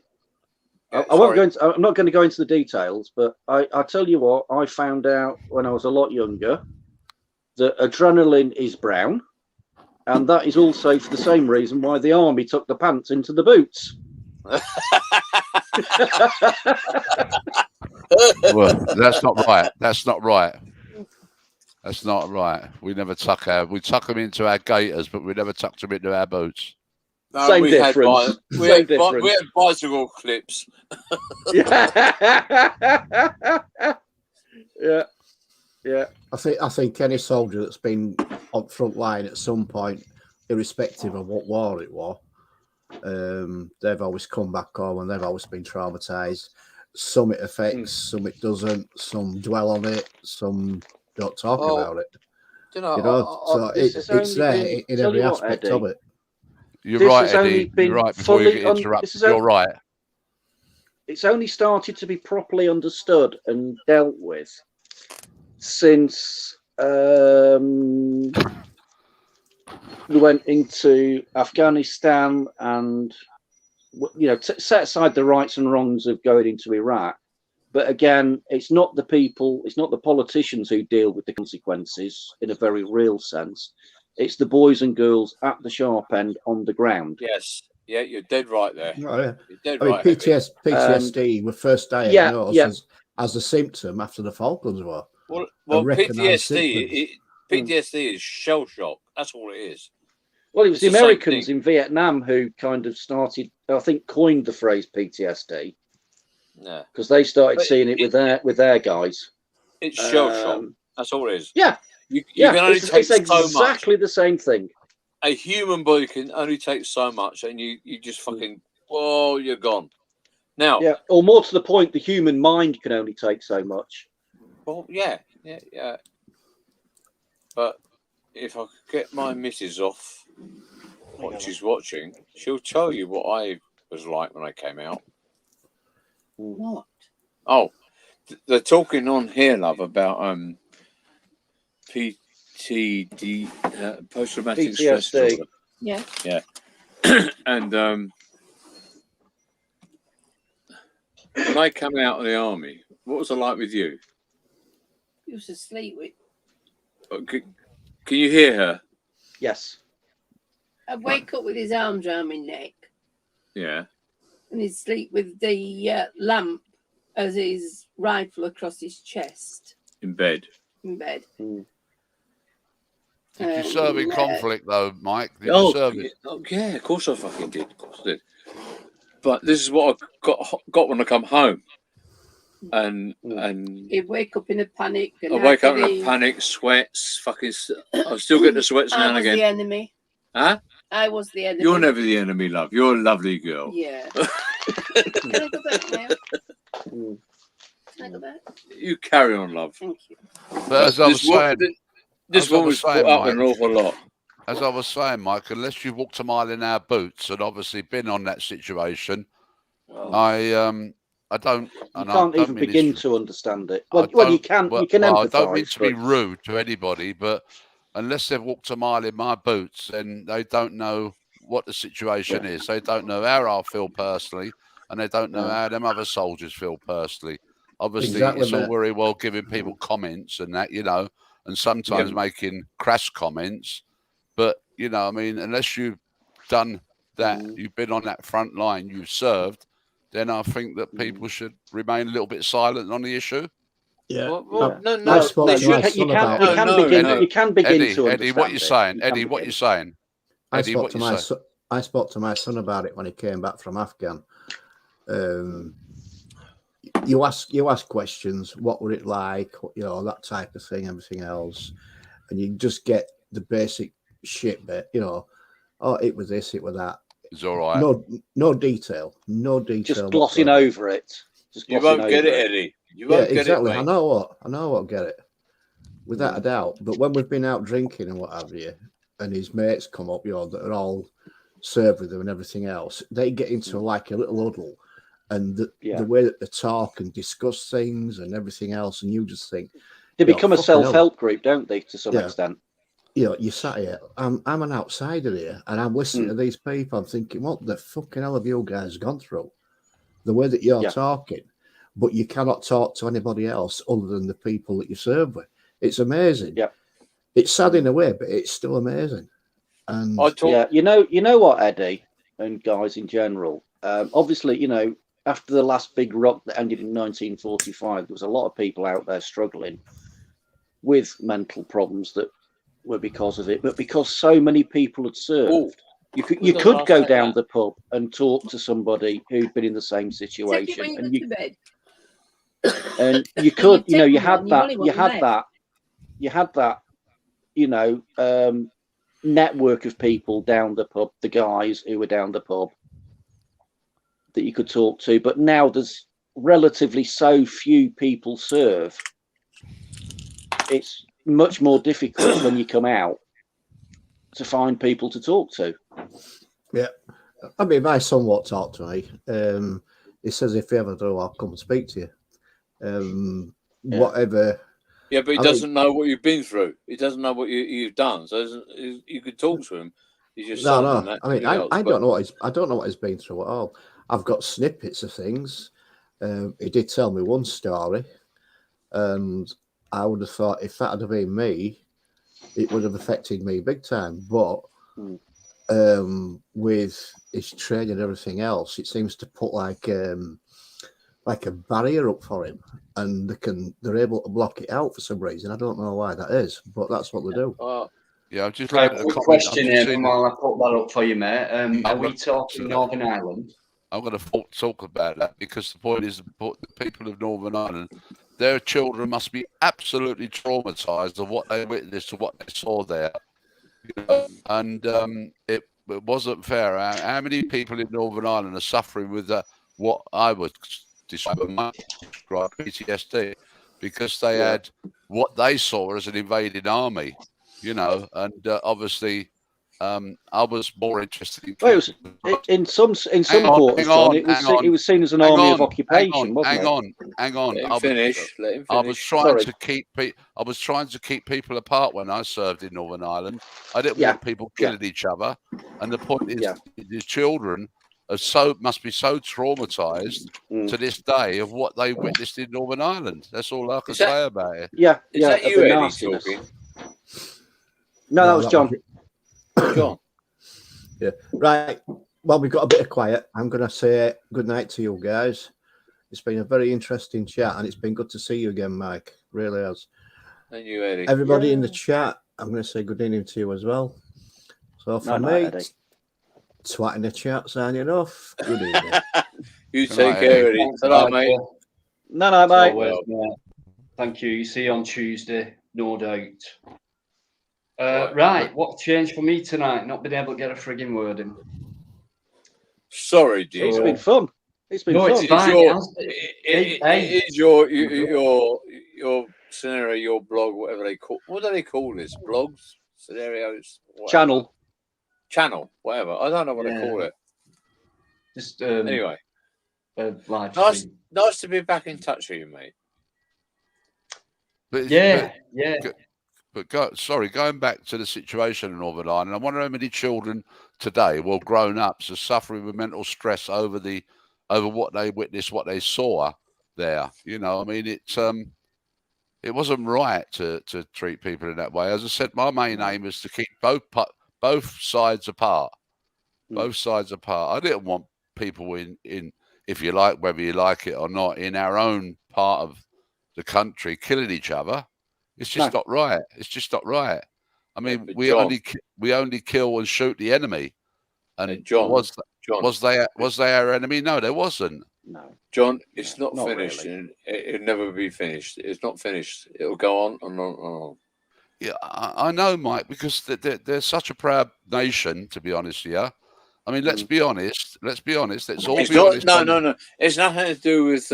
I won't go into. I'm not going to go into the details, but I tell you what. I found out when I was a lot younger that adrenaline is brown. And that is also for the same reason why the army took the pants into the boots. Well, that's not right. That's not right. That's not right. We tuck them into our gaiters, but we never tucked them into our boots. No, same difference. We had bicycle clips. Yeah. I think any soldier that's been on front line at some point, irrespective of what war it was, they've always come back home and they've always been traumatized. Some it affects, some it doesn't. Some dwell on it, some don't talk about it. So it's there in every aspect of it. You're right, Eddie. You're right. Before you get interrupted, you're right. It's only started to be properly understood and dealt with since we went into Afghanistan, and set aside the rights and wrongs of going into Iraq. But again, it's not the people, it's not the politicians who deal with the consequences in a very real sense. It's the boys and girls at the sharp end on the ground. Yes. Yeah, you're dead right there. Oh, yeah. You're dead I mean, right. Heavy. PTSD were first diagnosed yeah. as a symptom after the Falklands War. Well, recognised PTSD is shell shock. That's all it is. Well, it was It's the the same Americans thing. in Vietnam who kind of started, I think, coined the phrase PTSD Yeah. because they started But seeing it with their guys. It's shell shock. That's all it is. Yeah, You yeah, can only it's take so much. exactly the same thing. A human body can only take so much, and you just fucking, whoa, you're gone. Now, Yeah, or more to the point, the human mind can only take so much. well, yeah. But if I could get my missus off what she's watching, she'll tell you what I was like when I came out. What? Oh, they're talking on here, love, about PTD, post-traumatic stress PTSD. disorder. Yeah. Yeah. And when I come out of the army, what was it like with you? He was asleep with. Can you hear her? Yes. I'd wake up with his arms around my neck, Yeah. and he'd sleep with the lamp as his rifle across his chest In bed. in bed. Did you serve in conflict though, Mike? Did you Oh, serve it? yeah, of course I fucking did. Of course I did. But this is what I got when I come home. And He'd wake up in a panic. And I wake up in a panic, sweats, fucking. I still get the sweats now I and was again. the enemy. Huh? I was the enemy. You're never the enemy, love. You're a lovely girl. Yeah. Can I go back now? Can I go back? You carry on, love. Thank you. But as I was saying, This as I one was was put saying, up an Mike, awful lot. as I was saying, Mike, unless you've walked a mile in our boots and obviously been on that situation, I don't. You can't even begin to understand it. Well, you can. Well, You can well, I empathise. don't mean to be but- rude to anybody, but unless they've walked a mile in my boots, then they don't know what the situation is. They don't know how I feel personally, and they don't know how them other soldiers feel personally. Obviously, Exactly, it's all mate. very well giving people comments and that, and sometimes making crass comments. But, I mean, unless you've done that, you've been on that front line, you've served, then I think that people should remain a little bit silent on the issue. Yeah. Well, no. You can begin Eddie, to understand Eddie, what you saying? Eddie, what you saying? I Eddie, spoke what to you my saying? I spoke to my son about it when he came back from Afghan. You ask questions. What were it like? That type of thing. Everything else, and you just get the basic shit bit. Oh, it was this, it was that. It's all right. No detail. No detail. Just glossing over it. You won't get it, Eddie. You won't get exactly. it, mate. I know what get it, without a doubt. But when we've been out drinking and what have you, and his mates come up, that are all served with them and everything else, they get into like a little huddle, and the way that they talk and discuss things and everything else, and you just think they become a self-help group, don't they? To some extent. You sat here. I'm an outsider here, and I'm listening to these people. I'm thinking, what the fucking hell have you guys gone through? The way that you're talking, but you cannot talk to anybody else other than the people that you serve with. It's amazing. Yeah, it's sad in a way, but it's still amazing. And you know what, Eddie, and guys in general. Obviously, after the last big rock that ended in 1945, there was a lot of people out there struggling with mental problems that were because of it, but because so many people had served, you could go down the pub and talk to somebody who'd been in the same situation, and you could, you had that, network of people down the pub, the guys who were down the pub that you could talk to. But now there's relatively so few people serve. It's much more difficult when you come out to find people to talk to. Yeah. I mean, my son won't talk to me. He says, if you ever do, I'll come and speak to you. Whatever. Yeah, but he doesn't know what you've been through. He doesn't know what you've done. So you could talk to him. He's just no. I mean, I don't know what he's been through at all. I've got snippets of things. He did tell me one story, and I would have thought if that had been me, it would have affected me big time. But with his training and everything else, it seems to put like a barrier up for him, and they're able to block it out for some reason. I don't know why that is, but that's what they do. Yeah, I've just A looked at the quick comment. question here while I put that up for you, mate. Are we got- talking Northern Ireland? I'm going to talk about that because the point is the people of Northern Ireland, their children must be absolutely traumatised of what they witnessed or what they saw there. You know? And it wasn't fair. How many people in Northern Ireland are suffering with what I would describe PTSD because they had what they saw as an invading army, you know, and obviously I was more interested in. Well, in some quarters, John, it was seen as an army of occupation, wasn't it? Hang on. Let him finish. I was trying to keep people apart when I served in Northern Ireland. I didn't want people killing each other. And the point is, the children must be so traumatized to this day of what they witnessed in Northern Ireland. That's all I can say about it. Yeah, is that you, Eddie, talking? No, that was John. John. Yeah. Right. Well, we've got a bit of quiet. I'm going to say good night to you guys. It's been a very interesting chat, and it's been good to see you again, Mike. Really has. And you, Eddie. Everybody in the chat, I'm going to say good evening to you as well. So for me, twat in the chat, signing off. Good evening. You take care, Eddie. Hello, mate. No, mate. Well, thank you. See you on Tuesday, no doubt. Right, what changed for me tonight? Not been able to get a frigging word in. Sorry, Dean. It's been fun. It's been fun. It's fine. It is your scenario, your blog, whatever they call. What do they call this? Blogs, scenarios, whatever. Channel, whatever. I don't know what they call it. Just anyway. Nice to be back in touch with you, mate. But going back to the situation in Northern Ireland, I wonder how many children today, well, grown-ups, are suffering with mental stress over what they witnessed, what they saw there. You know, I mean, it wasn't right to treat people in that way. As I said, my main aim is to keep both sides apart. Both sides apart. I didn't want people in, if you like, whether you like it or not, in our own part of the country killing each other. It's just not right. It's just not right. I mean, we only kill and shoot the enemy. And John, was they our enemy? No, there wasn't. No, John, it's not finished, really. And it'll never be finished. It's not finished. It'll go on and on and on. Yeah, I know, Mike, because they're such a proud nation. To be honest, yeah. I mean, let's be honest. Let's be honest. Let's all be honest. No. It's nothing to do with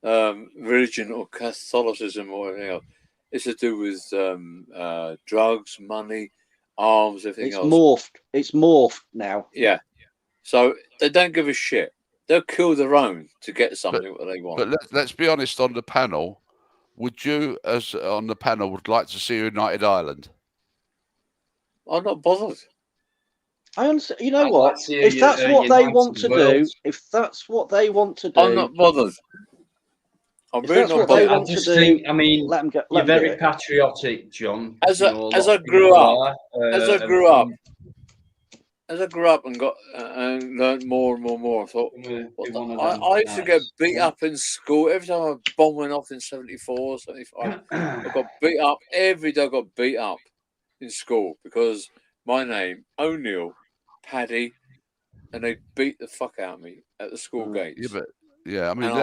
religion or Catholicism or anything else. It's to do with drugs, money, arms, everything else. It's morphed now. Yeah. So they don't give a shit. They'll kill their own to get something that they want. But let's be honest on the panel. Would you, as on the panel, would like to see United Ireland? I'm not bothered. I understand. You know what? If that's what they want to do, I'm not bothered. I'm really not bothered. I just think, I mean, you're very patriotic, John. As I grew up and got and learned more and more, I thought, I used to get beat up in school every time a bomb went off in 74, 75. I got beat up every day. I got beat up in school because my name O'Neill, Paddy, and they beat the fuck out of me at the school gates. I mean,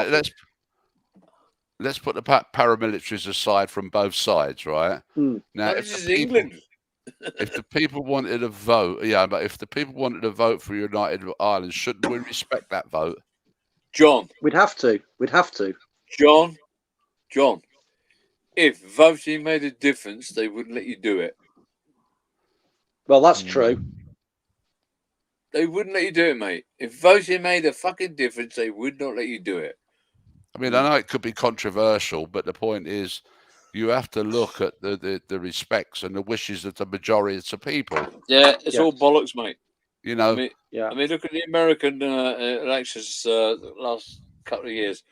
let's put the paramilitaries aside from both sides, right? Now, this is England. If the people wanted to vote, but if the people wanted to vote for United Ireland, shouldn't we respect that vote? John. We'd have to. John. If voting made a difference, they wouldn't let you do it. Well, that's true. They wouldn't let you do it, mate. If voting made a fucking difference, they would not let you do it. I mean, I know it could be controversial, but the point is, you have to look at the respects and the wishes of the majority of people. Yeah, it's all bollocks, mate. You know. I mean, look at the American elections the last couple of years.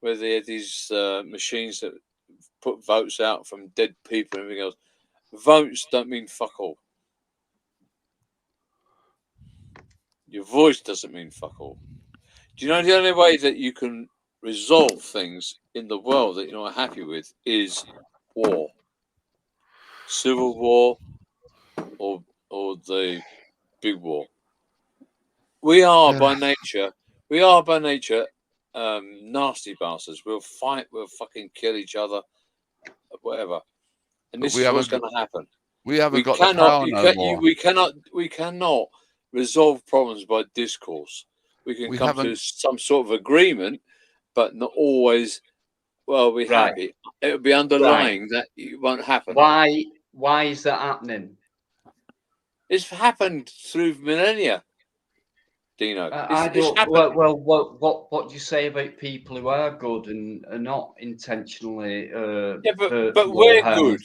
where they had these machines that put votes out from dead people and everything else. Votes don't mean fuck all. Your voice doesn't mean fuck all. Do you know the only way that you can resolve things in the world that you're not happy with is war, civil war, or the big war. We are by nature nasty bastards. We'll fight, we'll fucking kill each other, whatever. And this is what's going to happen. We haven't got the power no more. We cannot resolve problems by discourse. We can come to some sort of agreement, but not always. Well, we're happy. It would be underlying that it won't happen. Why is that happening? It's happened through millennia, Dino. I don't. Well, what do you say about people who are good and are not intentionally? But we're good.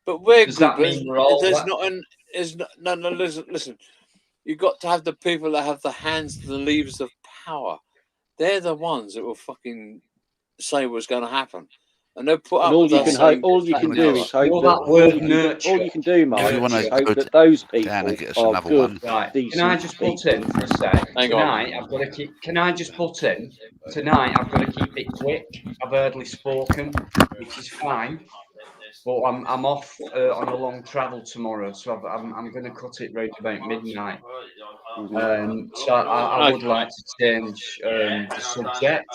But we're does good. That mean we're all there's not an. There's no. Listen. You've got to have the people that have the hands and the levers of power. They're the ones that will fucking say what's going to happen. And they'll put up. All you can hope. All you can do is hope that. All you can do, Mike, is hope that those people are good. Right. Can I just put in for a sec? Tonight, I've got to keep. Can I just put in? Tonight, I've got to keep it quick. I've hardly spoken, which is fine. But I'm off on a long travel tomorrow, so I'm going to cut it right about midnight. So I would like to change the subject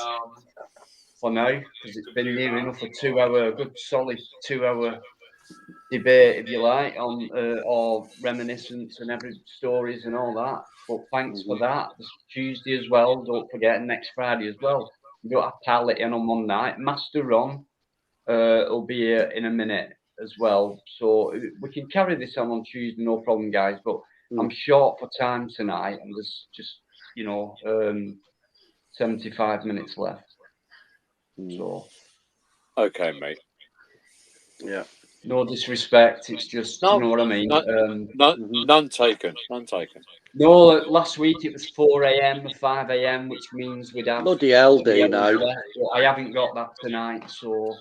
for now, because it's been near enough a 2 hour, good solid 2 hour debate, if you like, on or reminiscence and every stories and all that. But thanks for that. This Tuesday as well. Don't forget, and next Friday as well. We got a pallet in on one night. Master Ron will be here in a minute as well. So we can carry this on Tuesday, no problem, guys. But I'm short for time tonight, and there's just 75 minutes left. So okay, mate. Yeah. No disrespect. It's just you know what I mean. None taken. None taken. No, last week it was 4 a.m. or 5 a.m., which means we'd have bloody hell, do you know? I haven't got that tonight, so.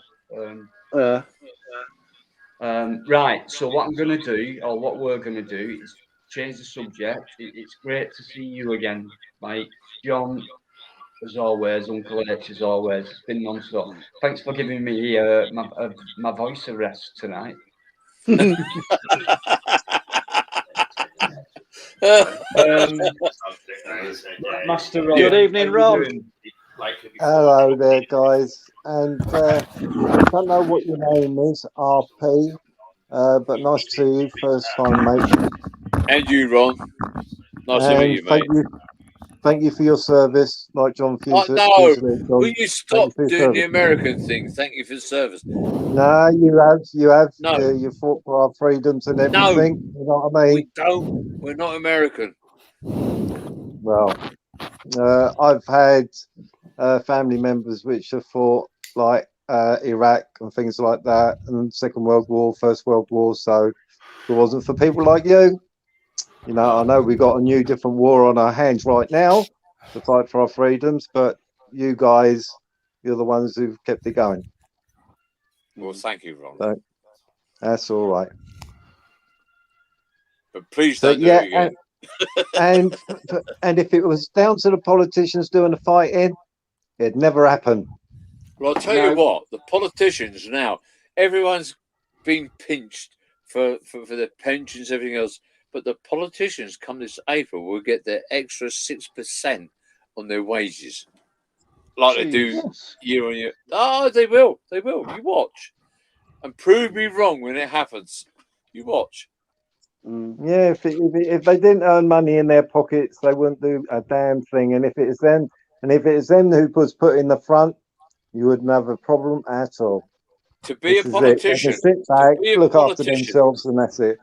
Right. So what I'm going to do, or what we're going to do, is change the subject. It's great to see you again, Mike. John, as always, Uncle H, as always. It's been non-stop. Thanks for giving me my voice a rest tonight. Master Ron, good evening, Ron. Hello there, guys. And I don't know what your name is, RP, but nice to see you. First time, mate. And you, Ron. Nice to meet you, mate. Thank you for your service, like John Fuser. Will you stop doing the American thing? Thank you for the service. No, you have. No. You fought for our freedoms and everything. No. You know what I mean? We don't. We're not American. Well, I've had family members which have fought like Iraq and things like that, and Second World War, First World War. So if it wasn't for people like you, I know we got a new different war on our hands right now to fight for our freedoms, but you guys, you're the ones who've kept it going. Well, thank you, Ron. So, that's all right. But please don't do it again. And if it was down to the politicians doing the fighting, it'd never happen. Well, I'll tell you what, the politicians now, everyone's been pinched for their pensions, everything else. But the politicians, come this April, will get their extra 6% on their wages, like they do year on year. Oh, they will. They will. You watch, and prove me wrong when it happens. You watch. Yeah, if they didn't earn money in their pockets, they wouldn't do a damn thing. And if it is them, who was put in the front, you wouldn't have a problem at all. To be a politician, sit back, look after themselves, and that's it.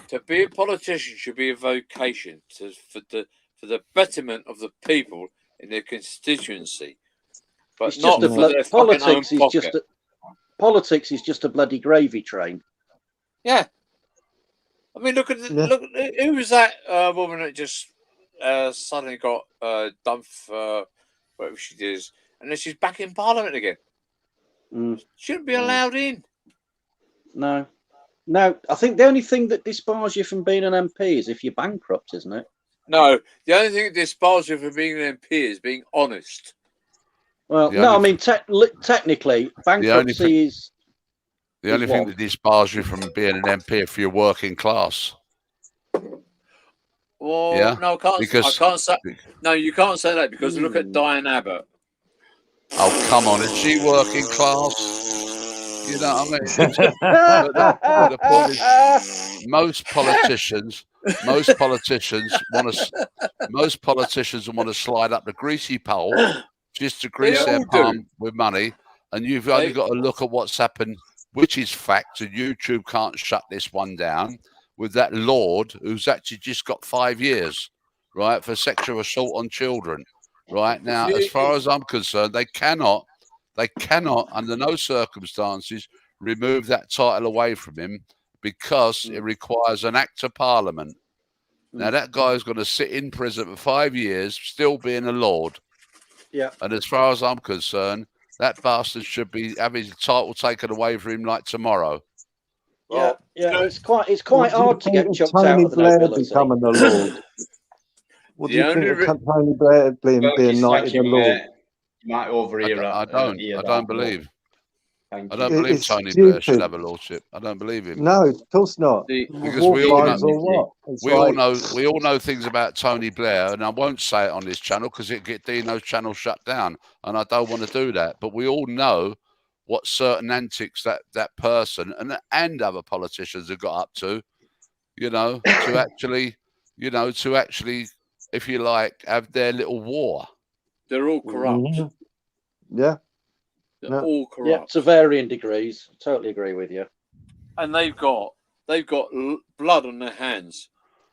To be a politician should be a vocation for the betterment of the people in their constituency, but not for their politics. Politics is just a bloody gravy train. Yeah, I mean, look who was that woman that just suddenly got done for whatever she did, unless she's back in Parliament again. Shouldn't be allowed in. No. No, I think the only thing that disbars you from being an MP is if you're bankrupt, isn't it? No, the only thing that disbars you from being an MP is being honest. Well, The no, I only mean, technically, bankruptcy is... The only thing that disbars you from being an MP if you're working class. Well, Yeah, no, I can't say. No, you can't say that because look at Diane Abbott. Oh, come on, is she working class? You know what I mean? But the point is, most politicians want to slide up the greasy pole just to grease their palm with money, and you've only got to look at what's happened, which is fact, and YouTube can't shut this one down, with that lord who's actually just got 5 years, right, for sexual assault on children. Right now, as far as I'm concerned, they cannot, under no circumstances, remove that title away from him because it requires an act of parliament. Now, that guy's going to sit in prison for 5 years, still being a lord. Yeah. And as far as I'm concerned, that bastard should be having his title taken away from him like tomorrow. Yeah, it's quite hard to get chucked out of the Blair nobility. becoming a lord? What do you think of Tony Blair being knighted a lord? You might overhear that. I don't believe. Thank I don't you. believe It's Tony stupid. Blair should have a lordship. I don't believe him. No, of course not. Because War we all crimes know, or what? It's we like- all know things about Tony Blair, and I won't say it on this channel because it get Dino's channel shut down, and I don't want to do that. But we all know what certain antics that person and other politicians have got up to, to actually, if you like, have their little war. They're all corrupt. Yeah. They're all corrupt. Yeah, to varying degrees. Totally agree with you. And they've got blood on their hands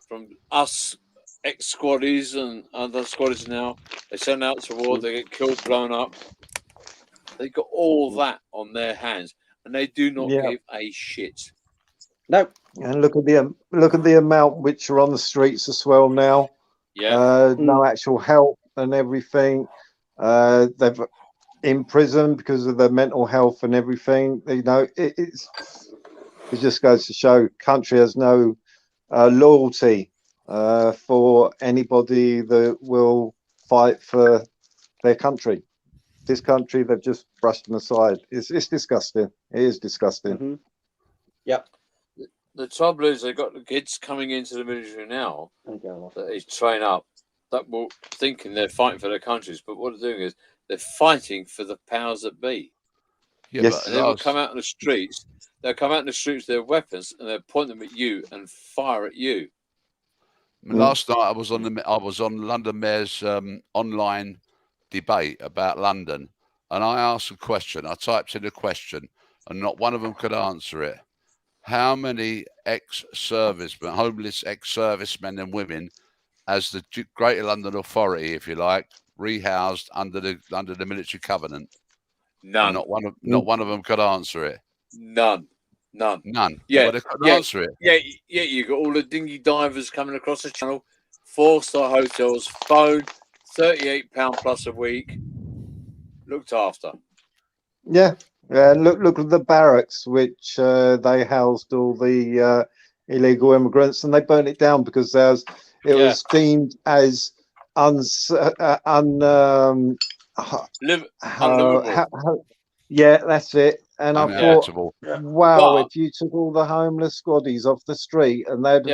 from us ex-squaddies and other squaddies now. They send out to war, they get killed, blown up. They've got all that on their hands, and they do not give a shit. No. And look at the amount which are on the streets as well now. Yeah. No actual help and everything. They've in prison because of their mental health and everything. It just goes to show country has no loyalty for anybody that will fight for their country. This country, they've just brushed them aside. It's disgusting. It is disgusting. Yep. The trouble is they've got the kids coming into the military now that is trained up that will thinking they're fighting for their countries, but what they're doing is they're fighting for the powers that be. Yeah, yes. And they will come out in the streets. They'll come out in the streets with their weapons and they'll point them at you and fire at you. Last night I was on London Mayor's online debate about London, and I asked a question. I typed in a question, and not one of them could answer it. How many ex-servicemen, homeless ex-servicemen and women, as the Greater London Authority, if you like, rehoused under the military covenant? None. And not one of them could answer it. None. Yeah, but they couldn't answer it. Yeah. You got all the dinghy divers coming across the channel, 4-star hotels, phone, £38 plus a week, looked after. Yeah. Look at the barracks which they housed all the illegal immigrants, and they burnt it down because it was deemed as unlivable. Yeah, that's it. And I thought, wow, if you took all the homeless squaddies off the street and they'd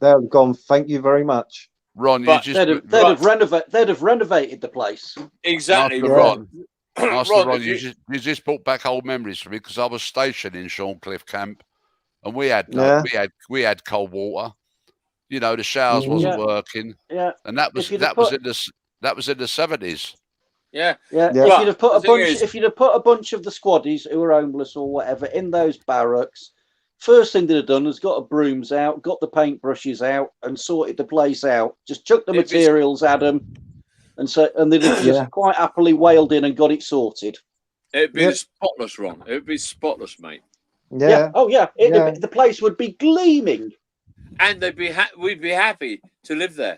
have gone, thank you very much. Ron, they'd have renovated the place. Exactly, Master Ron, you just brought back old memories for me because I was stationed in Shorncliffe camp, and we had cold water. The showers wasn't working. Yeah, and that was in the 70s. Yeah. If you'd have put a bunch of the squaddies who were homeless or whatever in those barracks, first thing they'd have done is got the brooms out, got the paintbrushes out, and sorted the place out. Just chucked the materials at them, and they'd have just quite happily wailed in and got it sorted. It'd be spotless, Ron. It'd be spotless, mate. Yeah. Oh yeah. The place would be gleaming, and we'd be happy to live there.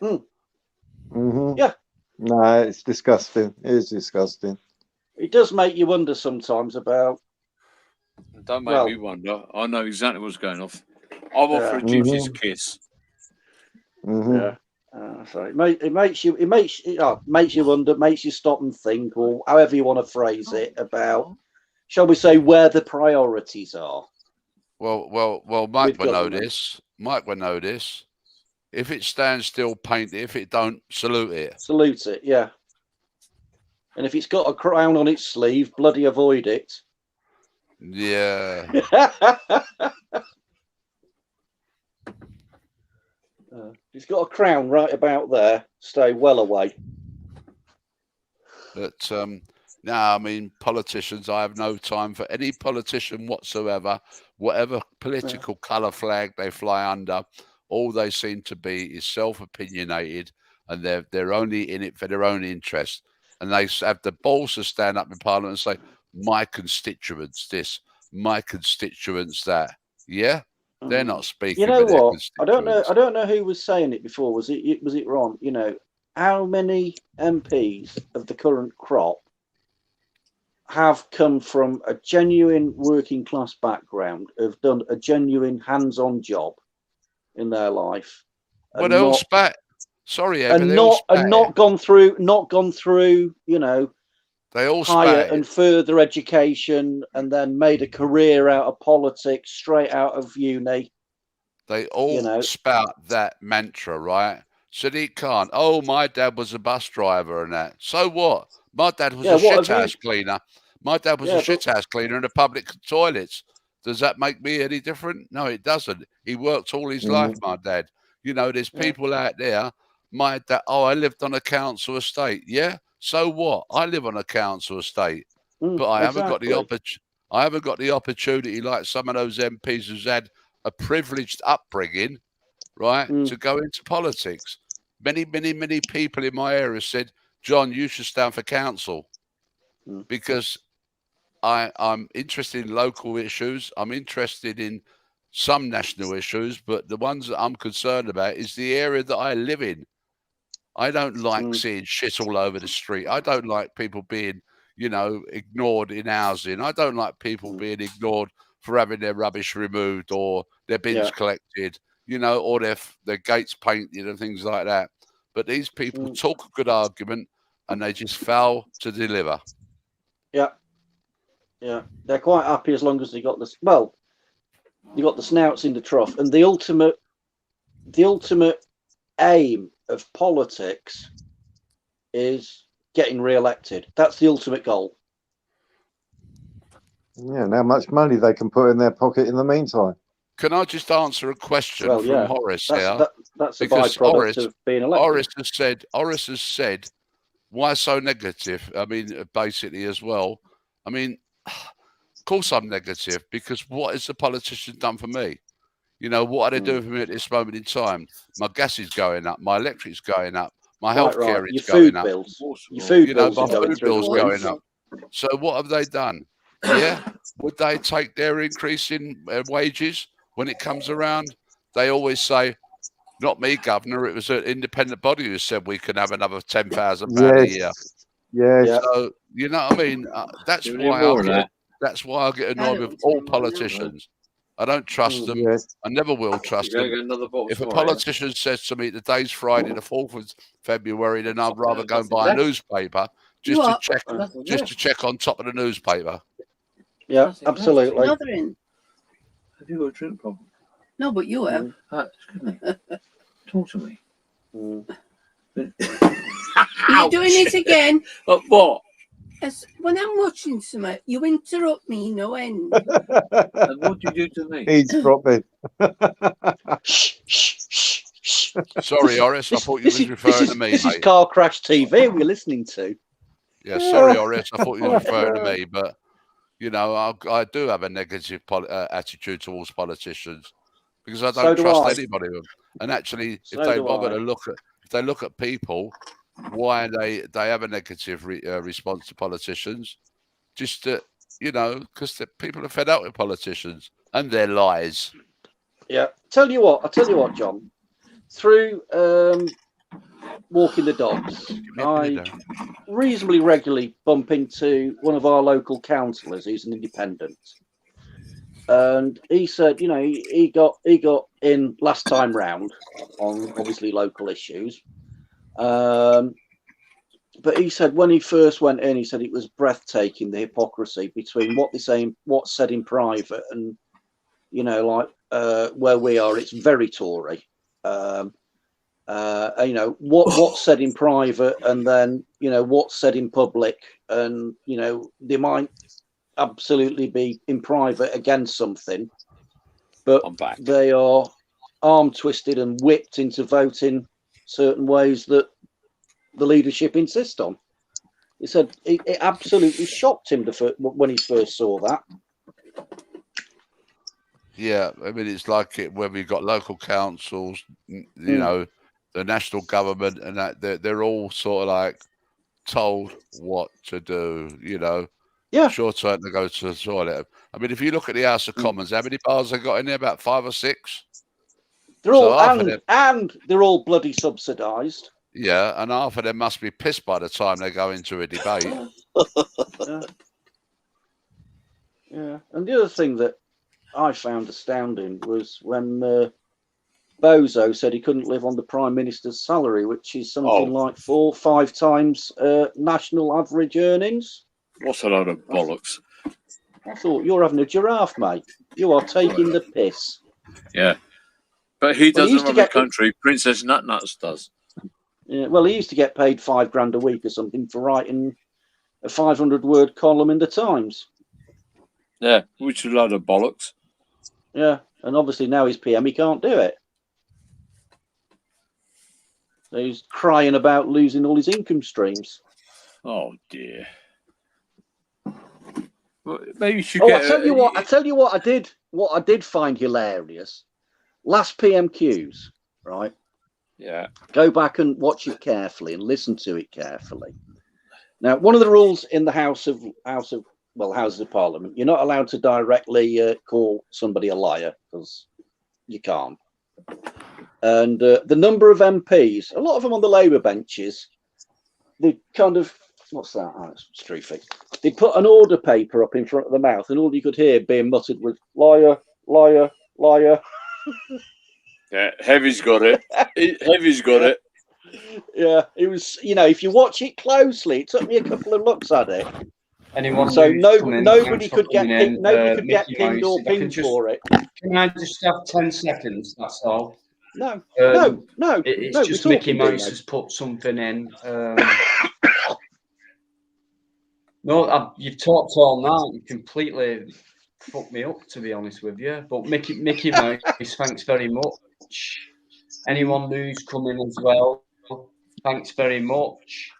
Yeah. No, it's disgusting. It is disgusting. it does make you wonder sometimes about. Don't make me wonder. I know exactly what's going off. I'm off for a Mhm. gypsy's kiss. Mhm. Yeah. So it makes you wonder, makes you stop and think, or however you want to phrase it, about, shall we say, where the priorities are. Well, Mike With will know government. this. Mike will know this. If it stands still, paint it. If it don't, salute it. Salute it, yeah. And if it's got a crown on its sleeve, bloody avoid it. Yeah. It's got a crown right about there. Stay well away. But no, I mean, politicians, I have no time for any politician whatsoever, whatever political colour flag they fly under. All they seem to be is self-opinionated, and they're only in it for their own interest. And they have the balls to stand up in Parliament and say, my constituents this, my constituents that. Yeah? They're not speaking You know for their what? constituents. I don't know who was saying it before. Was it Ron? You know, how many MPs of the current crop have come from a genuine working class background, have done a genuine hands-on job in their life, Well, they all spat. Sorry, Ed, but and they all spat. not gone through, you know, they all higher spat. and further education, and then made a career out of politics straight out of uni. They all spout that mantra, right? Sadiq Khan, oh, my dad was a bus driver and that. So what? My dad was a shithouse cleaner. My dad was a shithouse cleaner in the public toilets. Does that make me any different? No, it doesn't. He worked all his life, my dad. You know, there's people out there. My dad, oh, I lived on a council estate. Yeah, so what? I live on a council estate, but I haven't got the opportunity like some of those MPs who's had a privileged upbringing, right, to go into politics. Many people in my area said, John, you should stand for council because I'm interested in local issues. I'm interested in some national issues, but the ones that I'm concerned about is the area that I live in. I don't like seeing shit all over the street. I don't like people being, you know, ignored in housing. I don't like people being ignored for having their rubbish removed or their bins collected, you know, or their gates painted and things like that. But these people talk a good argument and they just fail to deliver. Yeah. Yeah. They're quite happy as long as they got this. Well, you got the snouts in the trough. And the ultimate aim of politics is getting re-elected. That's the ultimate goal. Yeah, and how much money they can put in their pocket in the meantime. Can I just answer a question from Horace here? That's a byproduct of being elected. Horace has said, why so negative? I mean, basically as well. I mean, of course I'm negative because what has the politician done for me? You know, what are they doing for me at this moment in time? My gas is going up, my electric's going up, my healthcare is going up. Your food bills my are going food through bills the roof. going up. So what have they done? Yeah, would they take their increase in wages when it comes around? They always say, not me, Governor. It was an independent body who said we can have another £10,000 a year. Yes. So you know what I mean? That's why I get annoyed with all politicians. I don't trust them. I never will trust them. If a politician says to me today's Friday, the 4th of February, then I'd rather go and buy a newspaper just to check on top of the newspaper. Yeah, absolutely. Have you got a drink problem? No, but you have. Talk to me. Are you doing it again? What? Yes, when I'm watching something, you interrupt me no end. And what do you do to me? Eavesdropping. Sorry, Horace, I thought you was referring to me, This mate. is Car Crash TV we're listening to. Yeah, sorry, Horace, I thought you were referring to me, but you know, I do have a negative attitude towards politicians because I don't trust anybody of them. And actually, if they bother to look at people, why they have a negative response to politicians, just you know, because people are fed up with politicians and their lies. Yeah, I'll tell you what, John. Through walking the dogs, Give me a minute, I Darren. reasonably regularly bump into one of our local councillors who's an independent. And he said, you know, he got in last time round on obviously local issues. But he said when he first went in, he said it was breathtaking, the hypocrisy between what they say, what's said in private, and you know, like where we are, it's very Tory. You know what's said in private, and then you know what's said in public, and you know they might absolutely be in private against something, but they are arm twisted and whipped into voting certain ways that the leadership insist on. He said it absolutely shocked him when he first saw that. Yeah, I mean, it's like it when we've got local councils, you know, the national government, and that they're all sort of like told what to do, you know. Yeah. Short turn to go to the toilet. I mean, if you look at the House of Commons, how many bars they got in there? About 5 or 6. They're all and they're all bloody subsidised. Yeah, and half of them must be pissed by the time they go into a debate. Yeah. And the other thing that I found astounding was when Bozo said he couldn't live on the Prime Minister's salary, which is something like 4 or 5 times national average earnings. What's a load of bollocks? I thought you're having a giraffe, mate. You are taking the piss. Yeah. But he doesn't run the country. Princess Nutnuts does. Yeah, well, he used to get paid $5,000 a week or something for writing a 500-word column in the Times. Yeah, which is a load of bollocks. Yeah, and obviously now he's PM, he can't do it. So he's crying about losing all his income streams. Oh dear. Well, maybe you should. I tell you what. I tell you what. I did. What I did find hilarious. Last PMQs, right? Yeah. Go back and watch it carefully and listen to it carefully. Now, one of the rules in the Houses of Parliament, you're not allowed to directly call somebody a liar because you can't. And the number of MPs, a lot of them on the Labour benches, they kind of, what's that? Oh, it's Streefy. They put an order paper up in front of the mouth, and all you could hear being muttered was liar, liar, liar. Yeah, Heavy's got it. Heavy's got it. Yeah, it was. You know, if you watch it closely, it took me a couple of looks at it. Anyone so nobody could get pinned or pinned for it. Can I just have 10 seconds? That's all. No. It's just Mickey Mouse has put something in. No, you've talked all night. You completely fucked me up, to be honest with you. But Mickey Mouse, thanks very much. Anyone who's coming as well, thanks very much.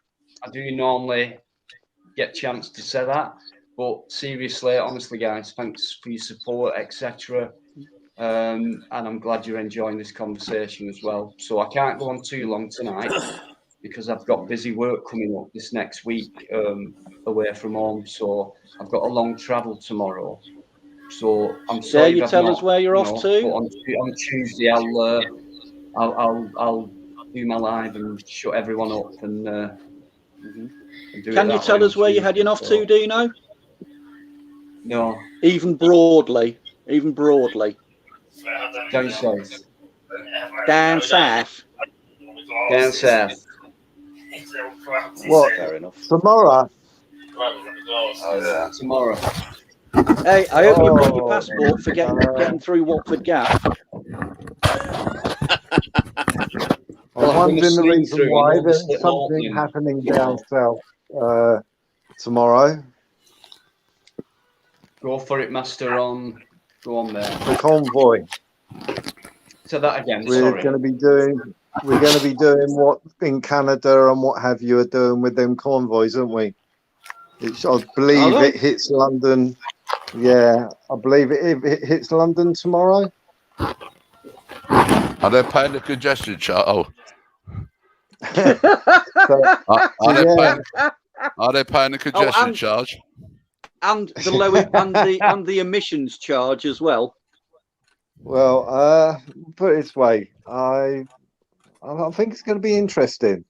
I do normally get a chance to say that, but seriously, honestly, guys, thanks for your support, etc. And I'm glad you're enjoying this conversation as well. So I can't go on too long tonight because I've got busy work coming up this next week away from home. So I've got a long travel tomorrow. So I'm sorry. Dare you tell us where you're off to? On Tuesday, I'll do my live and shut everyone up and. Can you tell us where you're heading off to, Dino? No. Even broadly. Down south. Down south. Down south. What? Fair enough. Tomorrow? Oh, yeah. Tomorrow. Hey, I hope you brought your passport for getting through Watford Gap. I'm wondering the reason why there's something happening down south tomorrow. Go for it, Master. Go on there. The convoy. So that again. We're going to be doing what in Canada and what have you are doing with them convoys, aren't we? I believe it hits London. Yeah, I believe it hits London tomorrow. Are they paying the congestion charge? Oh. Are they paying the congestion charge? And the low and the emissions charge as well. Well, put it this way, I think it's going to be interesting.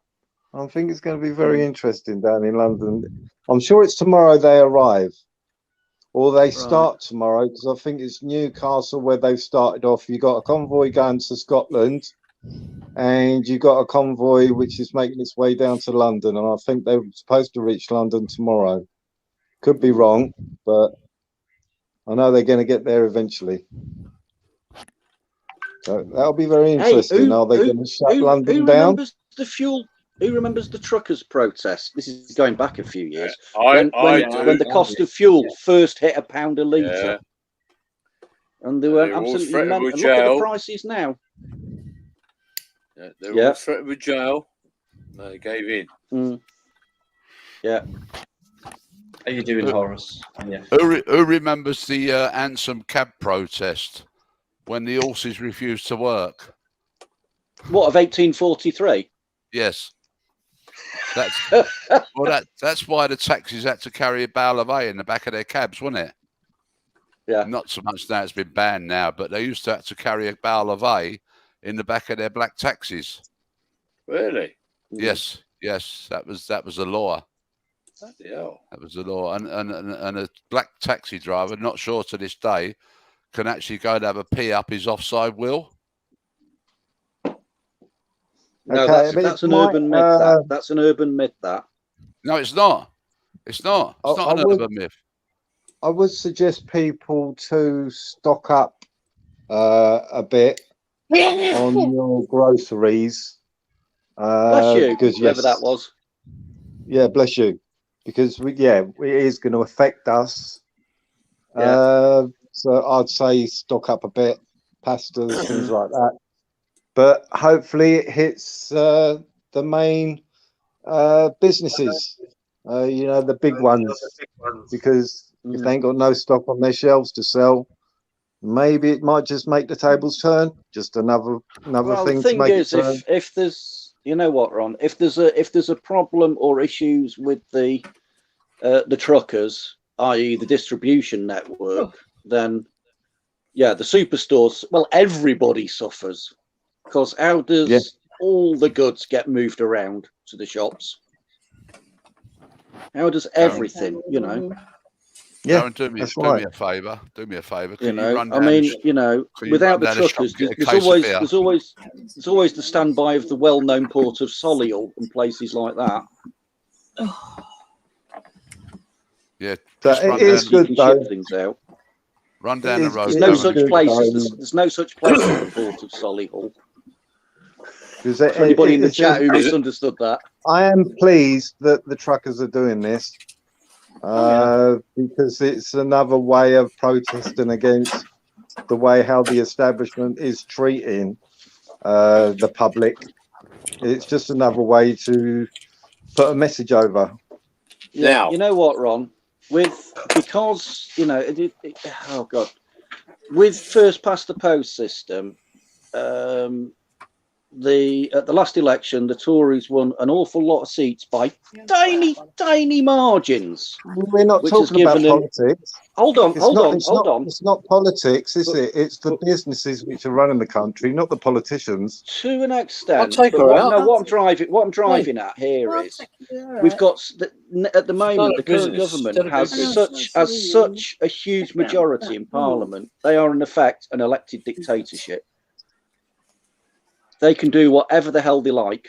I think it's going to be very interesting down in London. I'm sure it's tomorrow they arrive, or they start tomorrow, because I think it's Newcastle where they've started off. You've got a convoy going to Scotland, and you've got a convoy which is making its way down to London, and I think they're supposed to reach London tomorrow. Could be wrong, but I know they're going to get there eventually. So that'll be very interesting. Are they going to shut London down? Who remembers the truckers' protest? This is going back a few years. I when the cost of fuel first hit £1 a litre. Yeah. And they were They were all absolutely threatened mental. with Look at jail. the prices now. Yeah, they were all threatened with jail. They gave in. Yeah. How you doing, Horace? Yeah. Who remembers the Ansem cab protest when the horses refused to work? What, of 1843? Yes. That's that's why the taxis had to carry a bale of hay in the back of their cabs, wasn't it? Yeah. Not so much now, it's been banned now, but they used to have to carry a bale of hay in the back of their black taxis. Really? Yes, that was the law. Bloody hell. That was the law, and a black taxi driver, not sure to this day, can actually go and have a pee up his offside wheel. No, Okay, that's an urban myth. That's an urban myth. That. No, it's not. It's not. It's not an urban myth. I would suggest people to stock up a bit on your groceries. Bless you, because whoever that was. Yeah, bless you. Because it is going to affect us. Yeah. So I'd say stock up a bit, pastas, things like that. But hopefully it hits the main businesses, the big ones, because if they ain't got no stock on their shelves to sell, maybe it might just make the tables turn. Just another thing to make it turn. If there's, you know what, Ron, if there's a problem or issues with the truckers, i.e. the distribution network, then the superstores, well, everybody suffers. Because how does all the goods get moved around to the shops? How does everything, Yeah, Darren, do me a favour. Do me a favour. Without the truckers, there's always the standby of the well-known port of Solihull and places like that. Yeah, it is good though. Ship things out. Run down the road. There's no such place. There's no such place as the port of Solihull. For anybody in the chat who misunderstood that, I am pleased that the truckers are doing this because it's another way of protesting against the way how the establishment is treating the public. It's just another way to put a message over. Yeah, you know what, Ron? With first past the post system, at the last election, the Tories won an awful lot of seats by tiny margins. We're not talking about politics. Hold on. It's not politics, is it? It's the businesses which are running the country, not the politicians. To an extent. I'll take her out. No, what I'm driving at here is we've got at the moment the current government has such a huge majority in Parliament. They are in effect an elected dictatorship. They can do whatever the hell they like.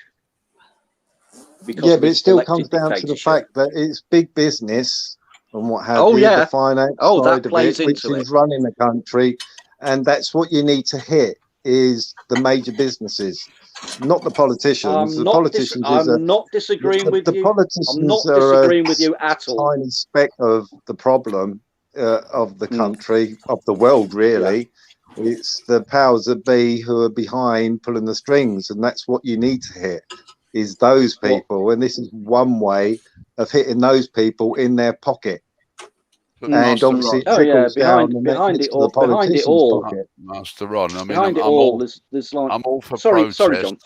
But it still comes down to the fact that it's big business and what have you. The finance that plays into which is running the country, and that's what you need to hit is the major businesses, not the politicians. I'm not disagreeing with you. The politicians I'm not disagreeing with you at all. Tiny speck of the problem of the country, of the world, really. Yeah. It's the powers that be who are behind pulling the strings, and that's what you need to hit is those people. And this is one way of hitting those people in their pocket. And obviously, it trickles down behind it all. Pocket. Master Ron, I mean, behind it all, there's like. I'm all for protest. Sorry, John.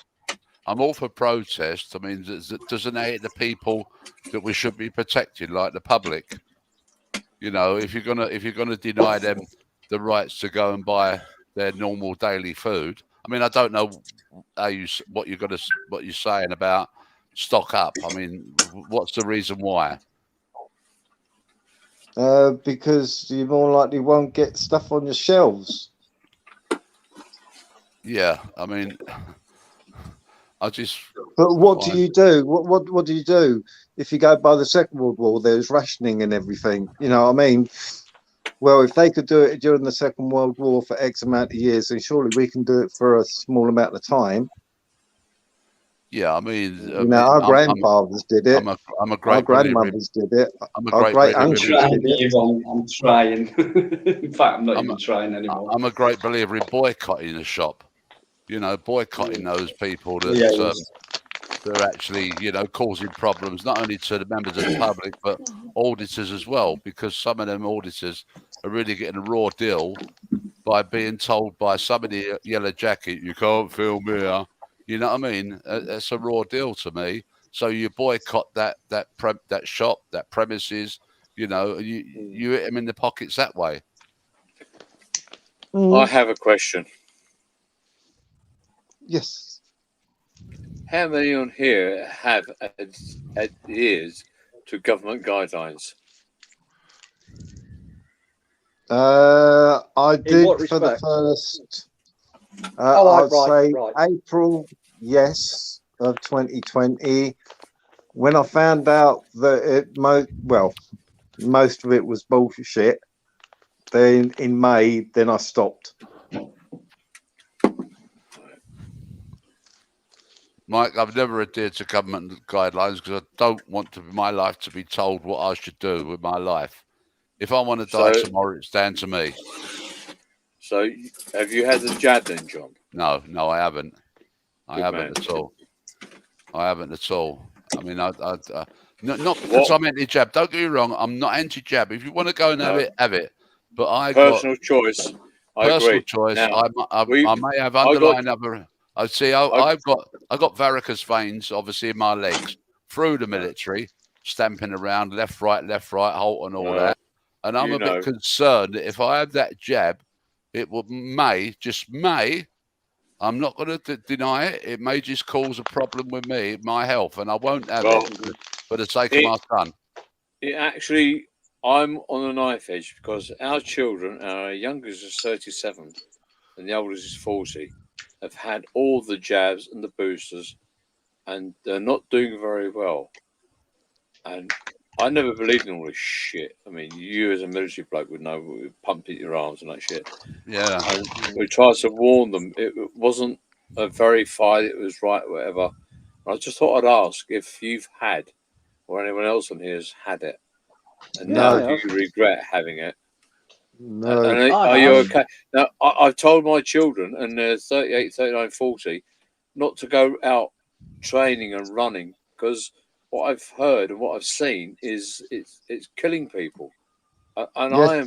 I'm all for protest. I mean, doesn't it hit the people that we should be protecting, like the public? You know, if you're gonna deny them the rights to go and buy their normal daily food. I mean, I don't know what you're saying about stock up. I mean, what's the reason why? Because you more likely won't get stuff on your shelves. Yeah, I mean, I just. But what do you do? What do you do if you go by the Second World War? There's rationing and everything. You know what I mean? Well, if they could do it during the Second World War for X amount of years, then surely we can do it for a small amount of time. Yeah, I mean, You know, our grandfathers did it. I'm a great our grandmothers did it. I'm a Our great great believer uncles trying, did it. I'm trying. In fact, I'm not even trying anymore. I'm a great believer in boycotting a shop. You know, boycotting those people that that are actually, you know, causing problems not only to the members of the public but auditors as well, because some of them auditors are really getting a raw deal by being told by somebody at Yellow Jacket, you can't film here. You know what I mean? That's a raw deal to me. So you boycott that shop, that premises. You know, you hit them in the pockets that way. I have a question. Yes. How many on here have adhered to government guidelines? I did what for the respect? first. Right, I'd say right. April, yes, of 2020. When I found out that most of it was bullshit, then in May, then I stopped. Mike, I've never adhered to government guidelines because I don't want my life to be told what I should do with my life. If I want to die tomorrow, it's down to me. So, have you had the jab then, John? No, I haven't. I Good haven't man. at all. I haven't at all. I mean, not because I'm anti-jab. Don't get me wrong. I'm not anti-jab. If you want to go and have it. But I personal choice. I personal agree. choice. Now, I may have underlying other. I see. I've got varicose veins, obviously, in my legs through the military, stamping around left, right, halt, and all that. And I'm a bit concerned that if I have that jab, it just may. I'm not going to deny it. It may just cause a problem with me, my health, and I won't have it for the sake of my son. I'm on a knife edge because our children, our youngest is 37 and the oldest is 40, have had all the jabs and the boosters, and they're not doing very well. And I never believed in all this shit. I mean, you as a military bloke would know, we pump at your arms and that shit. Yeah. And we tried to warn them. It wasn't verified, it was right, whatever. And I just thought I'd ask if you've had, or anyone else on here has had it. And now do you regret having it? No. And are you okay? Now, I've told my children, and they're 38, 39, 40, not to go out training and running because what I've heard and what I've seen is it's killing people. And Yes. I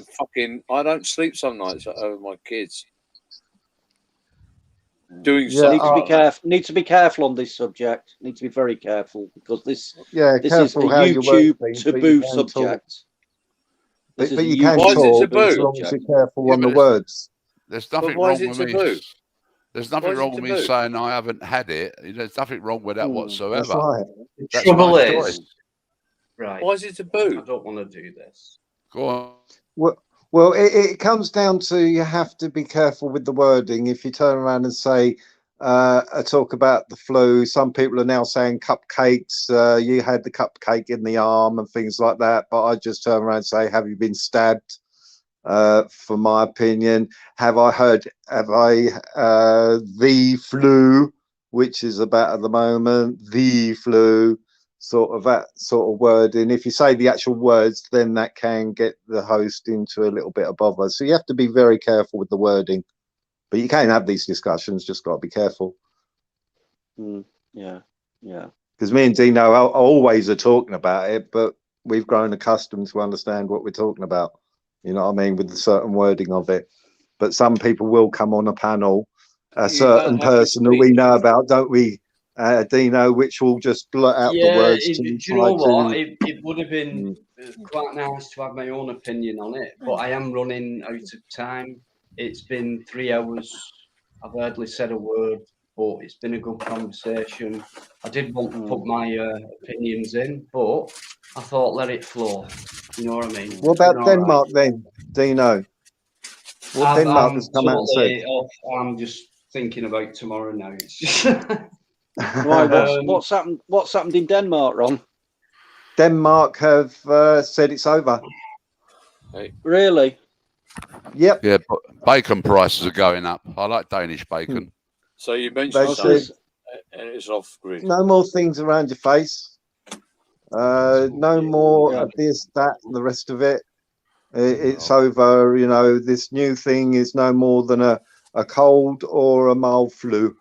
am I don't sleep some nights over my kids. Doing something. Need to be careful on this subject. Need to be very careful because this is a YouTube taboo subject. But you can talk as long as you're careful on the words. There's nothing wrong with me. There's nothing wrong with me saying I haven't had it. There's nothing wrong with that whatsoever. That's right. The trouble is, right? Why is it taboo? I don't want to do this. Go on. Well, it comes down to you have to be careful with the wording. If you turn around and say, talk about the flu, some people are now saying cupcakes. You had the cupcake in the arm and things like that. But I just turn around and say, have you been stabbed? For my opinion, the flu, which is about at the moment, the flu. Sort of that sort of wording. If you say the actual words, then that can get the host into a little bit of bother. So you have to be very careful with the wording. But you can have these discussions, just got to be careful. Yeah. Because me and Dino always are talking about it, but we've grown accustomed to understand what we're talking about. You know what I mean? With the certain wording of it. But some people will come on a panel, a certain person that we know about, don't we? Dino, which will just blurt out the words. Do you know what? It would have been quite nice to have my own opinion on it, but I am running out of time. It's been 3 hours I've hardly said a word, but it's been a good conversation. I did want to put my opinions in, but I thought let it flow. You know what I mean? What about Denmark then, Dino? What Denmark has come out and said? I'm just thinking about tomorrow now. It's just Right, what's happened? What's happened in Denmark, Ron? Denmark have said it's over. Really? Yep. Yeah, but bacon prices are going up. I like Danish bacon. So you mentioned They something, said and it's off grid. no more things around your face. No more of this, that, and the rest of it. It's over. You know, this new thing is no more than a cold or a mild flu.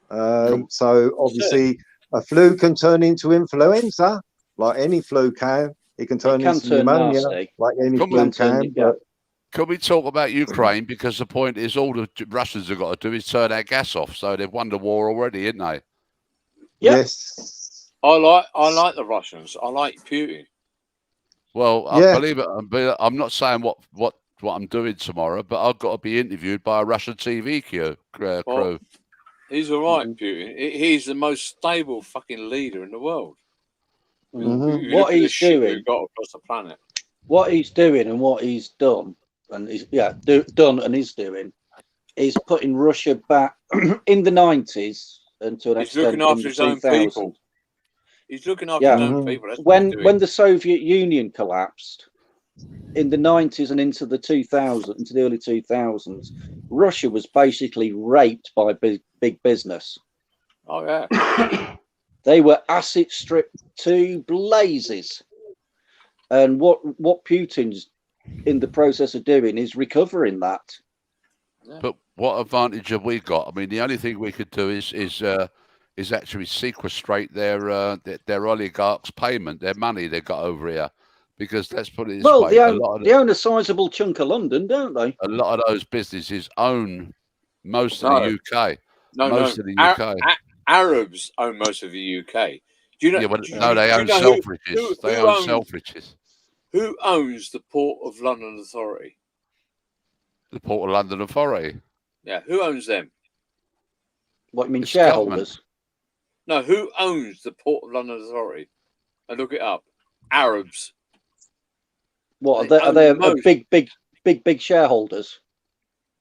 So obviously, a flu can turn into influenza, like any flu can. It can turn into pneumonia, nasty. like any flu can. But can we talk about Ukraine? Because the point is, all the Russians have got to do is turn our gas off. So they've won the war already, haven't they? Yes. I like the Russians. I like Putin. Well, I believe it. I'm not saying what I'm doing tomorrow, but I've got to be interviewed by a Russian TV crew. Well, he's all right, Putin. He's the most stable fucking leader in the world. What he's doing, we've got across the planet. What he's doing, and what he's done, and he's done and is doing, is putting Russia back in the 90s and to an He's extent looking after in the his own 2000s. people. He's looking after his own people. That's When the Soviet Union collapsed in the 90s and into the 2000s, into the early 2000s, Russia was basically raped by big business. Oh yeah. They were asset stripped to blazes. And what Putin's in the process of doing is recovering that. But what advantage have we got? I mean, the only thing we could do is actually sequestrate their oligarchs' payment, their money they got over here, because let's put it this way: they own a sizable chunk of London, don't they? A lot of those businesses own most of the UK. Most of the UK. Arabs own most of the UK. Do you know? Yeah, they own Selfridges. They own Selfridges. Who owns the Port of London Authority? The Port of London Authority. Yeah, who owns them? What you mean, shareholders? No, who owns the Port of London Authority? And look it up. Arabs. What are they? Big shareholders.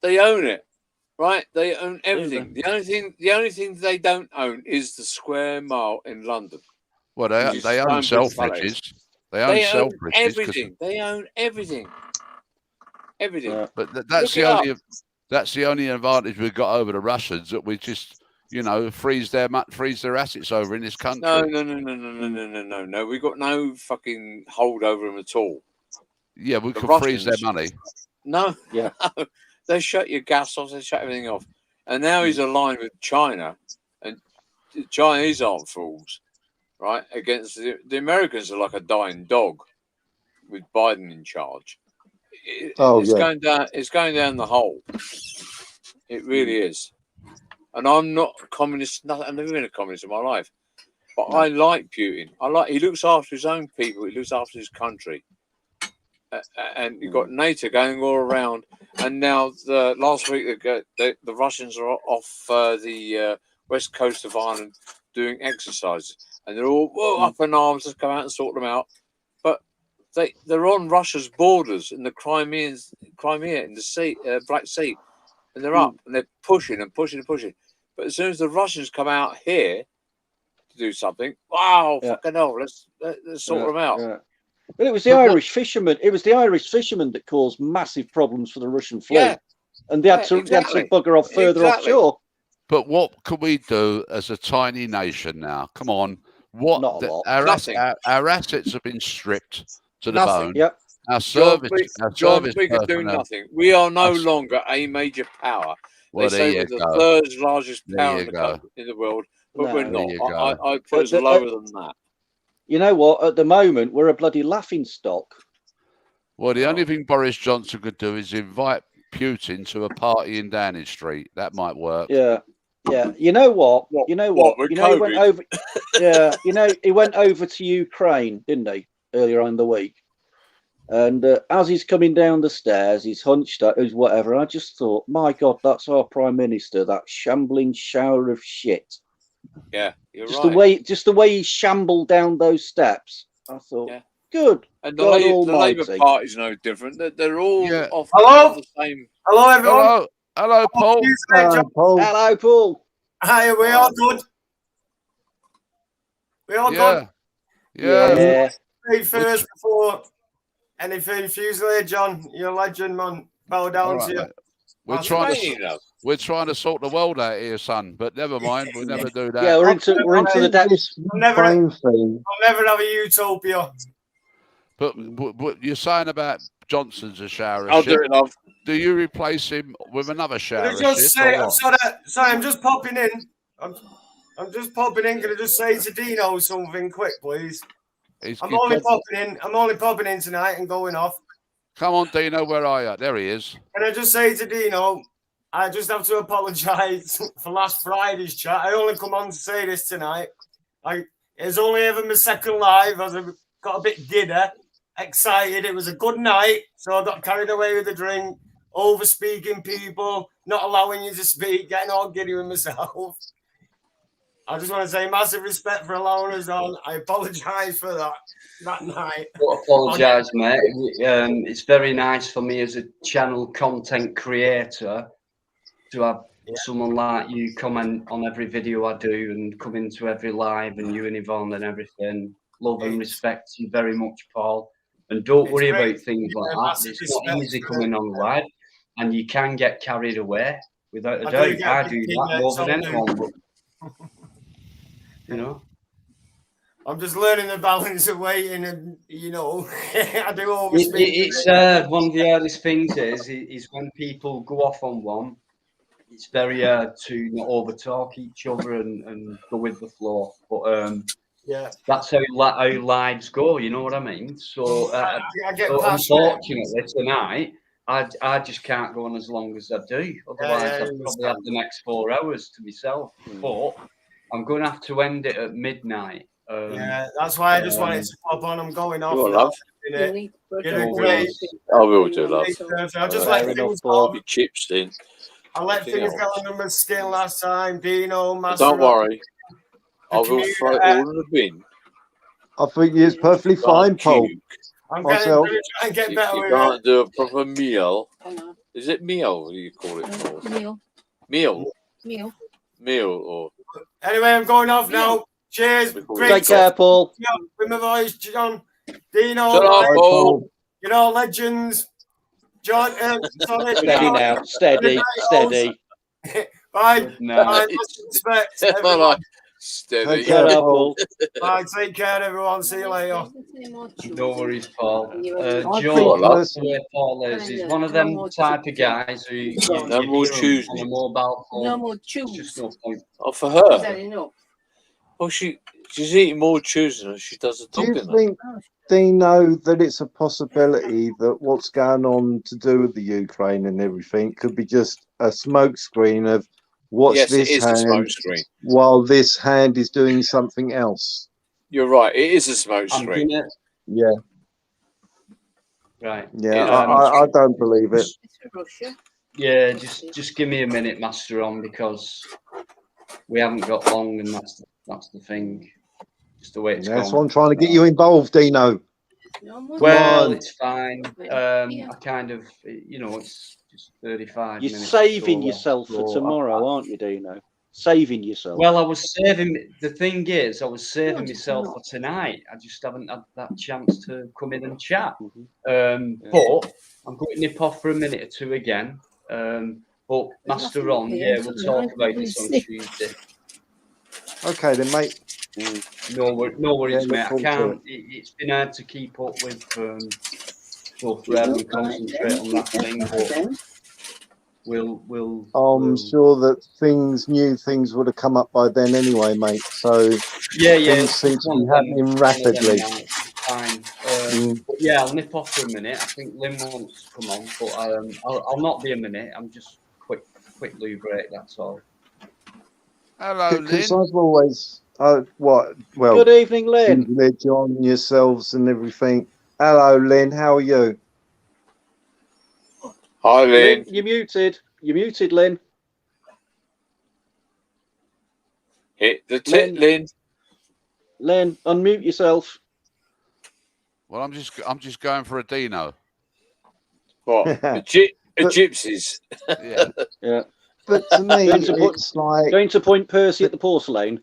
They own it, right? They own everything. The only thing they don't own is the square mile in London. Well, they own Selfridges. They own everything. They own everything. Everything. But that's the only advantage we've got over the Russians, that we just freeze their assets over in this country. No. We've got no fucking hold over them at all. Yeah, we could freeze their money. No. Yeah. They shut your gas off. They shut everything off. And now he's aligned with China, and the Chinese aren't fools, right? Against the Americans are like a dying dog with Biden in charge. It's going down the hole. It really is. And I'm not a communist. I've never been a communist in my life. But I like Putin. He looks after his own people. He looks after his country. And you've got NATO going all around. And now last week the Russians are off the west coast of Ireland doing exercises, and they're all up in arms. Let's go out and sort them out. But they're on Russia's borders in the Crimea in the sea, Black Sea, and they're up and they're pushing and pushing and pushing. But as soon as the Russians come out here to do something, fucking hell, let's sort them out. Yeah. Well, it was the Irish fishermen. It was the Irish fishermen that caused massive problems for the Russian fleet, and they had to bugger off further offshore. But what can we do as a tiny nation now? Come on, our assets have been stripped to the bone. Yep. Our service we can do nothing. We are no longer a major power. Well, they say we're the third largest power in the world, but we're not. I put us lower than that. You know what? At the moment, we're a bloody laughing stock. Well, the only thing Boris Johnson could do is invite Putin to a party in Downing Street. That might work. Yeah. You know what? He went over. He went over to Ukraine, didn't he? Earlier on in the week. And as he's coming down the stairs, he's hunched up, he's whatever. And I just thought, my God, that's our Prime Minister, that shambling shower of shit. Yeah, you're Just right. the way he shambled down those steps. I thought, Yeah. good. And God the Almighty. Labour Party's no different. They're all Yeah. off Hello? on the same. Hello, everyone. Hello, Paul. Paul. Hello, Paul. Hi, we all good? We all good? Yeah. Say first before anything. Fusilier, John, you're a legend, man. Bow down All right, to you. mate. We're That's trying amazing. to we're trying to sort the world out here, son. But never mind, we'll never do that. Yeah, we're into the depths. I'll never thing. have a utopia. But you're saying about Johnson's a shower of I'll shit. do it, love. Do you replace him with another shower Can I of just shit? say, or I'm what? sorry, I'm just popping in. I'm just popping in. Can I just say to Dino something quick, please? I'm only popping in tonight and going off. Come on, Dino, where are you? There he is. Can I just say to Dino, I just have to apologise for last Friday's chat. I only come on to say this tonight. It's only ever my second live, as I got a bit giddy, excited. It was a good night, so I got carried away with the drink, over speaking people, not allowing you to speak, getting all giddy with myself. I just want to say massive respect for allowing us on. I apologise for that night. Don't apologise, mate. It's very nice for me as a channel content creator to have someone like you comment on every video I do and come into every live, and you and Yvonne and everything. Love and respect you very much, Paul. And don't worry about things like that. It's not easy coming on live, and you can get carried away, without a doubt. I do that more than anyone. But, you know, I'm just learning the balance of waiting, and I do always. It's one of the hardest things is when people go off on one. It's very hard to not overtalk each other and go with the flow. But that's how lives go. You know what I mean? So, I get so passionate. unfortunately tonight, I just can't go on as long as I do. Otherwise, I'd probably have the next 4 hours to myself. But I'm going to have to end it at midnight. That's why I just wanted to pop on. I'm going off. You're now. love. You're great. I will do, love. I just let things go. Your chips in. I let things go under my skin last time. Dino, Master. Don't worry. I will throw it all in the bin. I think it's perfectly fine, Paul. I'm going to try and get better You with can't it. do a proper meal. Is it meal? What do you call it? Paul? Meal or Anyway, I'm going off now. Cheers. Great Take care, Paul. With my voice, John. Dino. Shut up, Paul. Legends. John. Sorry. Steady now. Steady. Bye. No. Bye. Respect. All steady. Take care, Paul. Bye. Take care, everyone. See you later. No worries, Paul. I Joe, think that's the way Paul is. He's one of them type of guys who No more choosing on a mobile phone. No more It's chews. just no point. Oh, for Is her. that enough? Oh, she's eating more chews than she does a Do dog you in think, Dino, that it's a possibility that what's going on to do with the Ukraine and everything could be just a smokescreen of what's Yes, it this is a hand smoke screen. while this hand is doing something else? You're right. It is a smoke I'm screen. gonna Yeah, right. yeah. I don't believe it. It's for Russia. Yeah, just give me a minute, Master, on, because we haven't got long, and that's the thing. Just the way it's That's gone. why I'm trying to get you involved, Dino. No more Well, on. it's fine. I kind of, it's just 35 You're minutes. saving so, yourself for so tomorrow, aren't you, Dino? Saving yourself. Well, I was saving. The thing is, I was saving myself for tonight. I just haven't had that chance to come in and chat. But I'm going to nip off for a minute or two again. But Master Ron, yeah, we'll talk about this on Tuesday. Okay, then, mate. No worries, Yeah, mate. I look forward to can't. It's been hard to keep up with stuff rather than concentrate on that thing. But we'll. I'm sure that new things would have come up by then anyway, mate. So Yeah. things seem to be happening rapidly. Fine. But yeah, I'll nip off for a minute. I think Lynn wants to come on, but I'll not be a minute. I'm just quick loo break. That's all. Hello, Because Lynn. I've always, well, Good evening, Lynn. Led John, yourselves, and everything. Hello, Lynn. How are you? Hi, Lynn. Lynn, you're muted. You're muted, Lynn. Hit the tit, Lynn. Lynn, unmute yourself. Well, I'm just going for a Dino. What? a gypsies. Yeah. Yeah. But to me, Going to it's like going to Point Percy at the Porcelain.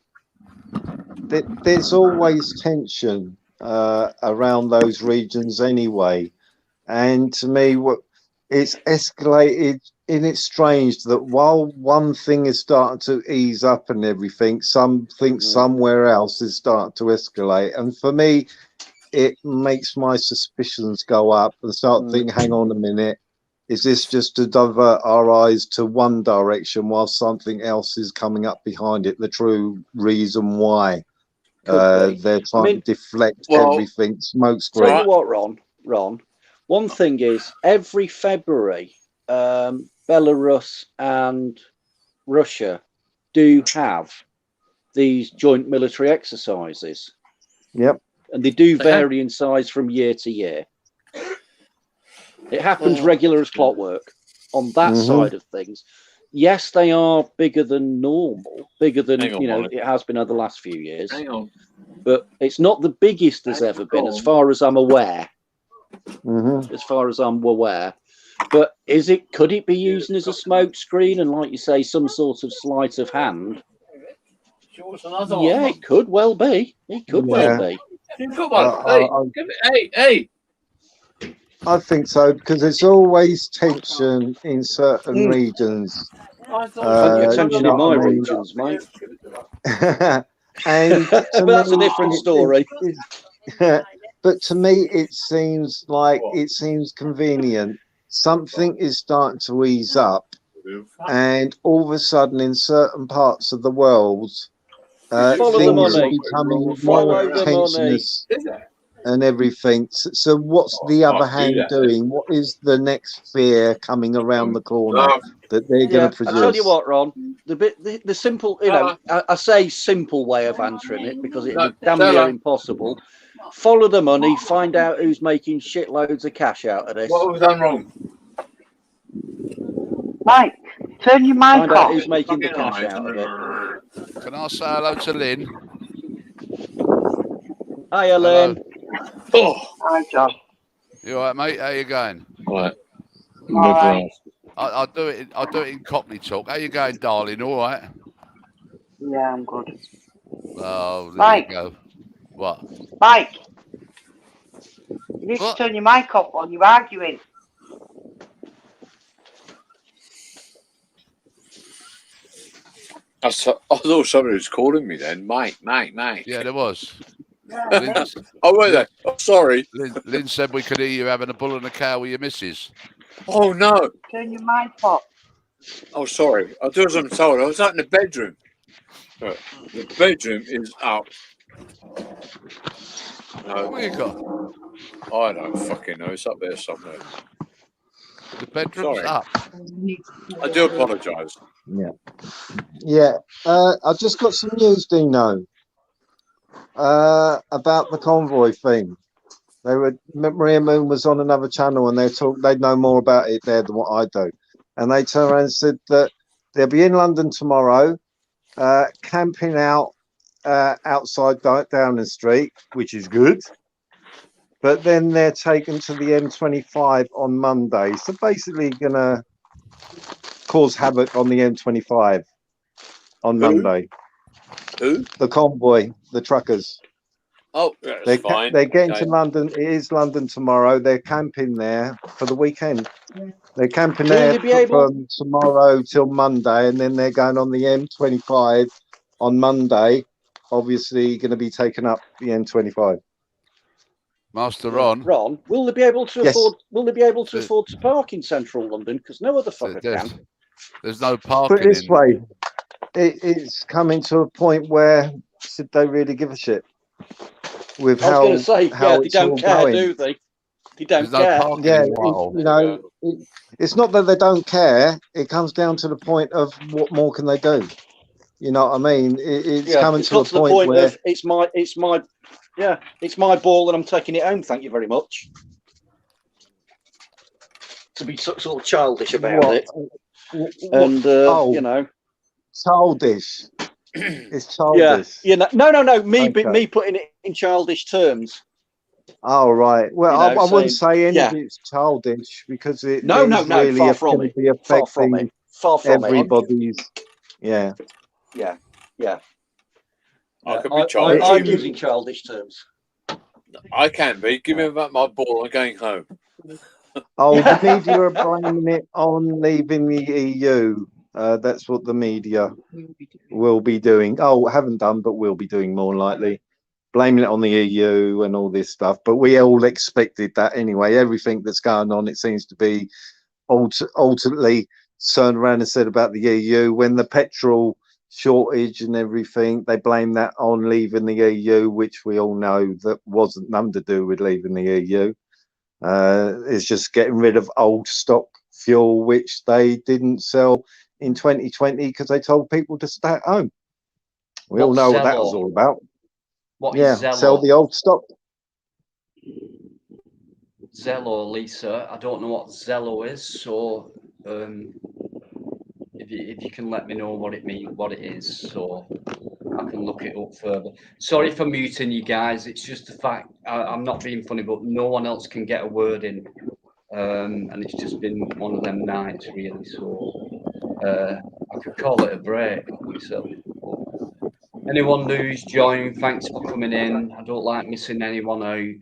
there's always tension around those regions anyway, and to me, what it's escalated. And it's strange that while one thing is starting to ease up and everything, something somewhere else is starting to escalate. And for me, it makes my suspicions go up and start thinking, hang on a minute, is this just to divert our eyes to one direction while something else is coming up behind it? The true reason why they're trying to deflect everything, smoke screen. Tell you what, Ron, one thing is every February, Belarus and Russia do have these joint military exercises. Yep. And they do vary in size from year to year. It happens regular as clockwork on that side of things. Yes, they are bigger than normal, bigger than it has been over the last few years. Hang on. But it's not the biggest there's ever been, as far as I'm aware. As far as I'm aware. But could it be used as a smoke screen and, like you say, some sort of sleight of hand? Yeah, it could well be. It could well be. Come on, hey. I think so, because there's always tension in certain regions. Tension in my regions, mate. And but that's a different story. But to me, it seems convenient. Something is starting to ease up, and all of a sudden, in certain parts of the world, things are becoming more tensionous and everything. So what's the other hand doing? What is the next fear coming around the corner that they're going to produce? I tell you what, Ron, the simple, I say simple way of answering it because it would damn near impossible. Follow the money, find out who's making shitloads of cash out of this. What have we done wrong? Mike, turn your mic Find off. out who's making the cash out of it. Can I say hello to Lynn? Hiya, Lynn. Oh, hi, John. You all right, mate? How you going? Right. All right. I'll do it in Cockney talk. How you going, darling? All right? Yeah, I'm good. Oh, there Mike. you go. What? Mike, you need to turn your mic off while you're arguing. I thought somebody was calling me then. Mike. Yeah, there was. Oh, were they? Oh, sorry. Lynn said we could hear you having a bull and a cow with your missus. Oh, no. Turn your mic off. Oh, sorry. I do as I'm told. I was out in the bedroom. The bedroom is up. No. What you got? I don't fucking know. It's up there somewhere. The bedroom's up. I do apologise. Yeah. I just got some news, Dino, about the convoy thing. Maria Moon was on another channel and they'd know more about it there than what I do. And they turned around and said that they'll be in London tomorrow, camping out outside Downing Street, which is good. But then they're taken to the M25 on Monday. So basically going to cause havoc on the M25 on Monday. Who? The convoy, the truckers. Oh, that's fine. They're getting to London. It is London tomorrow. They're camping there for the weekend. They're camping there from tomorrow till Monday, and then they're going on the M25 on Monday. Obviously, going to be taking up the M25. Master Ron. Ron, will they be able to afford? Will they be able to afford to park in central London? Because no other fucker can. There's no parking. Put it this way, it's coming to a point where should they really give a shit with how they don't care, do they? They don't care. It's not that they don't care. It comes down to the point of what more can they do. You know what I mean? It's coming to a point where it's my Yeah, it's my ball and I'm taking it home. Thank you very much. To be sort of childish about What? it, What? and Oh, you know, childish. It's yeah, childish. you know, no, me Okay. putting it in childish terms. Oh, right. Well, You know, I wouldn't saying, say any yeah, of it's childish because it no, is really far from going to it, be far from affecting it, far from it. everybody's. Yeah. Yeah. I can I, be childish. I'm using childish terms. I can be. Give me back my ball. I'm going home. Oh, the media are blaming it on leaving the EU. That's what the media will be doing. Oh, haven't done, but will be doing more likely. Blaming it on the EU and all this stuff. But we all expected that anyway. Everything that's going on, it seems to be ultimately turned around and said about the EU. When the petrol shortage and everything, they blame that on leaving the EU, which we all know that wasn't nothing to do with leaving the EU. It's just getting rid of old stock fuel, which they didn't sell in 2020 because they told people to stay at home. We all know what that was all about. What Yeah, is Zello? sell the old stock. Zello, Lisa. I don't know what Zello is, so if you can let me know what it means, what it is, so I can look it up further. Sorry for muting you guys. It's just the fact I'm not being funny, but no one else can get a word in, and it's just been one of them nights, really. So I could call it a break myself. Anyone who's joined, thanks for coming in. I don't like missing anyone out,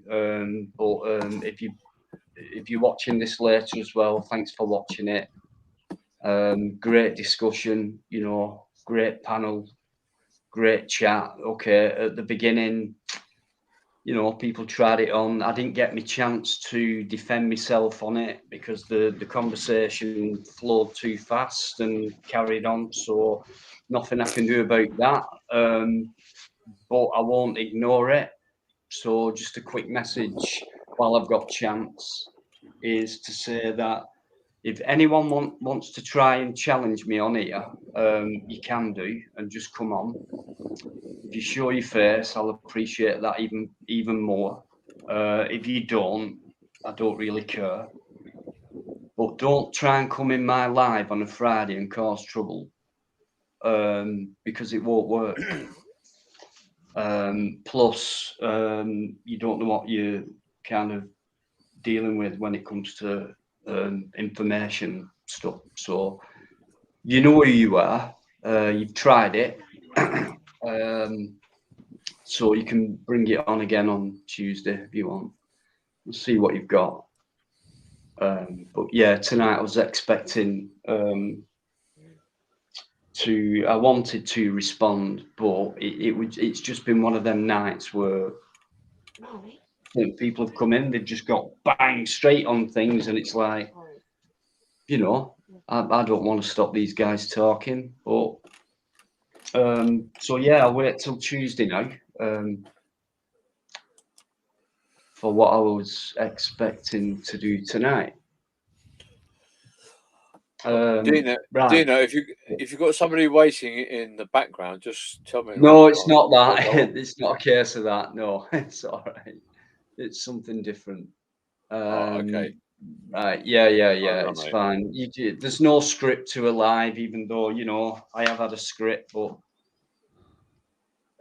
but if you're watching this later as well, thanks for watching it. Great discussion, you know, great panel, great chat. Okay, at the beginning, you know, people tried it on. I didn't get my chance to defend myself on it because the conversation flowed too fast and carried on. So nothing I can do about that. But I won't ignore it. So just a quick message while I've got chance is to say that if anyone wants to try and challenge me on here, you can do, and just come on. If you show your face, I'll appreciate that even more. If you don't, I don't really care. But don't try and come in my live on a Friday and cause trouble, because it won't work. Plus, you don't know what you're kind of dealing with when it comes to information stuff. So you know who you are. You've tried it. So you can bring it on again on Tuesday if you want. We'll see what you've got. But yeah, tonight I was expecting I wanted to respond, but it's just been one of them nights where people have come in, they've just got bang straight on things, and it's like, you know, I don't want to stop these guys talking, but so yeah, I'll wait till Tuesday now for what I was expecting to do tonight. Dino, right. Dino, if you've got somebody waiting in the background, just tell me. No, it's not that. It's not a case of that. No, it's all right. It's something different. Okay. Right. Yeah. Right, It's mate. fine. There's no script to a live, even though, you know, I have had a script, but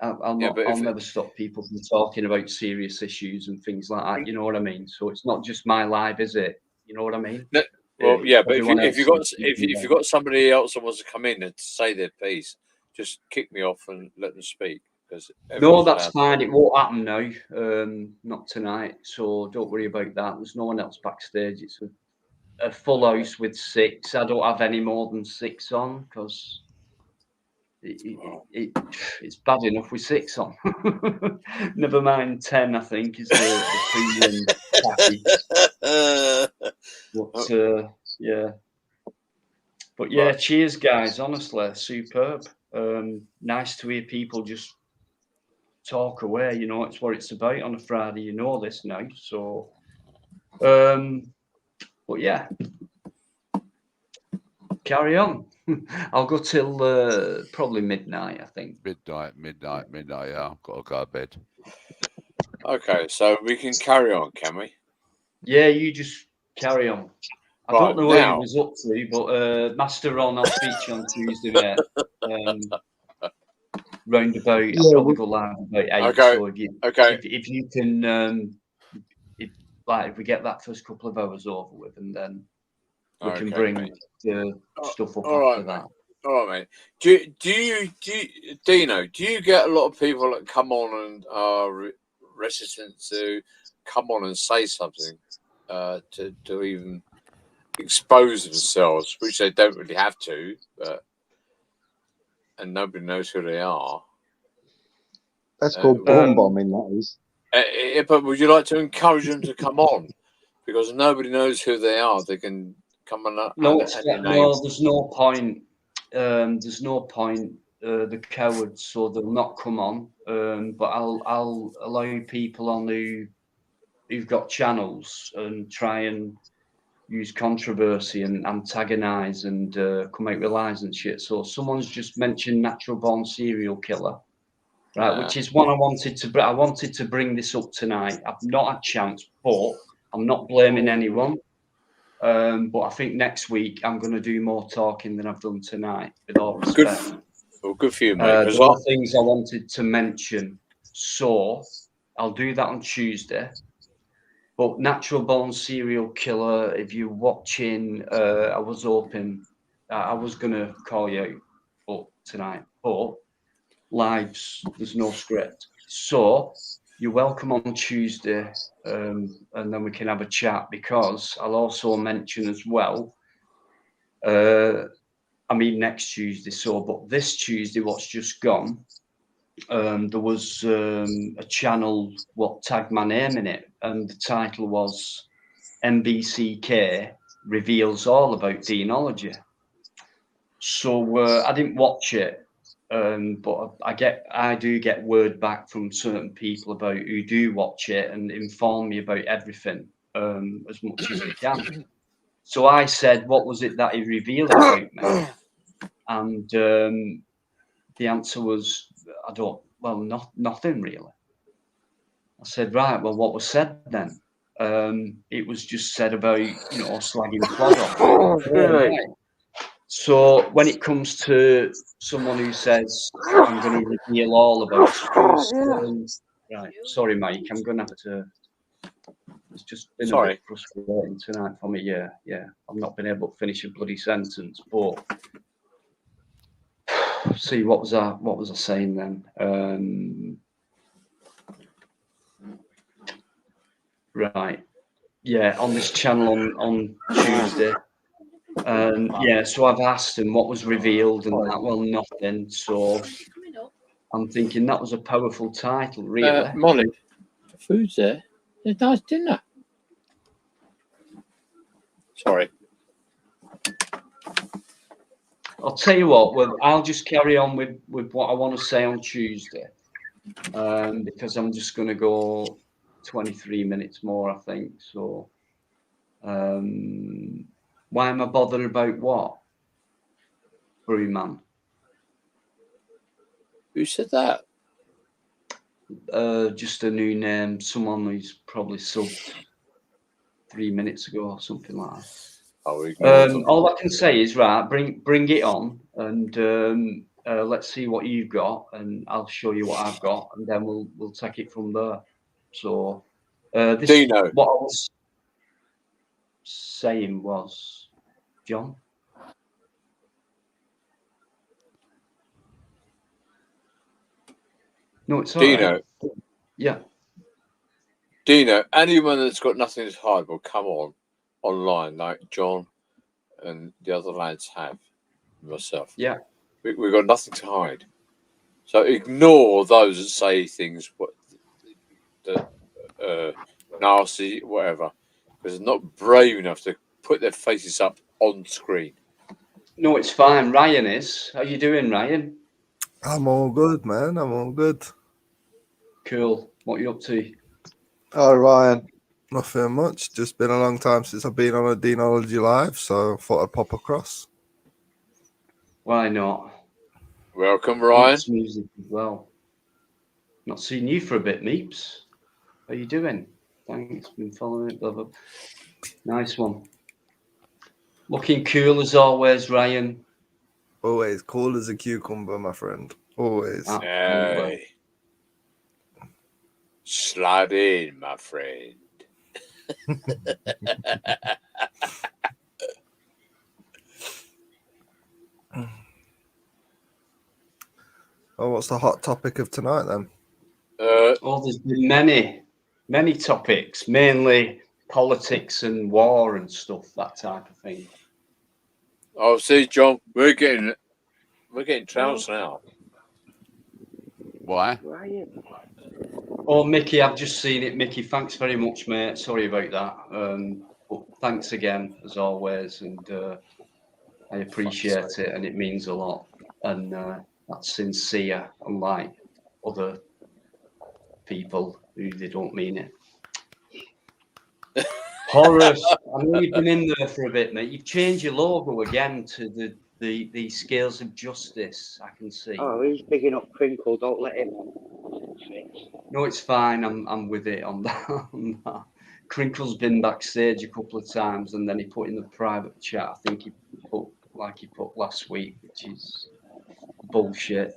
I'll never stop people from talking about serious issues and things like that. You know what I mean? So it's not just my live, is it? You know what I mean? No, well, yeah, but Everyone if else you got somebody else that wants to come in and say their piece, just kick me off and let them speak. Because no, that's fine. It won't happen now. Not tonight. So don't worry about that. There's no one else backstage. It's a full house with 6. I don't have any more than 6 on because it's bad enough with 6 on. Never mind 10. I think is the premium package. But yeah. But yeah, cheers, guys. Honestly, superb. Nice to hear people just talk away. You know, it's what it's about on a Friday. You know this now. So, but yeah, carry on. I'll go till probably midnight, I think. Midnight. Yeah, I've got to go to bed. Okay, so we can carry on, can we? Yeah, you just carry on. I Right, don't know what he now- was up to, but Master Ron, I'll speak to you on Tuesday, mate. Round about, Yeah, I'll probably go live about 8. Okay, So okay. if you can, if we get that first couple of hours over with, and then we can Okay, bring mate. the stuff up All after right, that. mate. All right, mate. Do you, Dino? Do you get a lot of people that come on and are reticent to come on and say something, to even expose themselves, which they don't really have to, and nobody knows who they are? That's called bomb bombing, that is. But would you like to encourage them to come on? Because nobody knows who they are. They can come on. No, names. there's no point. There's no point. The cowards, so they'll not come on. But I'll allow people on who've got channels and try and use controversy and antagonise and come out with lies and shit. So someone's just mentioned natural born serial killer, right? Which is one I wanted to bring this up tonight. I've not had chance, but I'm not blaming anyone. But I think next week I'm going to do more talking than I've done tonight, with all respect. Good for you, mate. There are things I wanted to mention, so I'll do that on Tuesday. But natural born serial killer, if you're watching, I was hoping I was going to call you up tonight, but lives, there's no script. So you're welcome on Tuesday, and then we can have a chat, because I'll also mention as well, next Tuesday, but this Tuesday, what's just gone, there was a channel what tagged my name in it, and the title was MBCK reveals all about demonology. So I didn't watch it, but I do get word back from certain people about who do watch it and inform me about everything as much as they can. So I said, what was it that he revealed about me? And the answer was, nothing really. I said, right, well, what was said then? It was just said about, slagging Plod off. Right. So when it comes to someone who says, I'm going to reveal all about it, right, sorry, Mike, I'm going to have to, it's just been a bit frustrating tonight for me, yeah. I've not been able to finish a bloody sentence, but see, what was I saying then? Right, yeah, on this channel on Tuesday. So I've asked him what was revealed, and that, well, nothing. So I'm thinking that was a powerful title, really. Molly, the food's there. There's nice dinner. Sorry. I'll tell you what. Well, I'll just carry on with what I want to say on Tuesday, because I'm just going to go 23 minutes more, I think. So, why am I bothered about what? Brewman. Who said that? Just a new name. Someone who's probably subbed 3 minutes ago or something like that. All I can say is, right, bring it on, and let's see what you've got, and I'll show you what I've got, and then we'll take it from there. So, Dino, what I was saying was, John. No, it's all Dino. right. Yeah. Dino, anyone that's got nothing to hide will come on online, like John and the other lads have, myself. Yeah. We've got nothing to hide. So ignore those that say things nasty, whatever, because they're not brave enough to put their faces up on screen. No, it's fine. Ryan is. How you doing, Ryan? I'm all good, man. I'm all good. Cool. What are you up to? Oh, Ryan. Nothing much. Just been a long time since I've been on a Demonology Live, so thought I'd pop across. Why not? Welcome, Ryan. Music as well. Not seen you for a bit, Meeps. How you doing? Thanks, been following it, blah, blah. Nice one. Looking cool as always, Ryan. Always cool as a cucumber, my friend. Always. Hey. Slide in, my friend. Oh, what's the hot topic of tonight then? There's been many topics, mainly politics and war and stuff, that type of thing. Oh, see, John, we're getting trounced now. Why? Oh, Mickey, I've just seen it. Mickey, thanks very much, mate. Sorry about that. But thanks again, as always, and I appreciate it, and it means a lot. And that's sincere, unlike other people who they don't mean it. Horace, I know you've been in there for a bit, mate. You've changed your logo again to the scales of justice. I can see. Oh, he's bigging up Crinkle. Don't let him. No, it's fine. I'm with it on that. Crinkle's been backstage a couple of times, and then he put in the private chat. I think he put like he put last week, which is bullshit.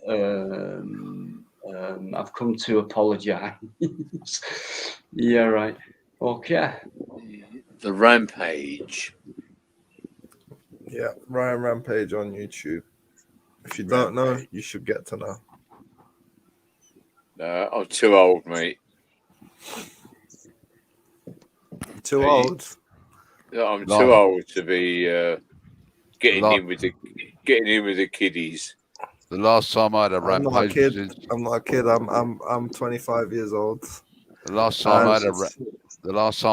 I've come to apologise. Yeah, right. Okay. The Rampage. Yeah, Ryan Rampage on YouTube. If you don't know, you should get to know. I'm too old, mate. Too old? I'm too old to be getting in with the kiddies. The last time I had a I'm not a rampage, kid. I'm not a kid. I'm 25 years old. the last time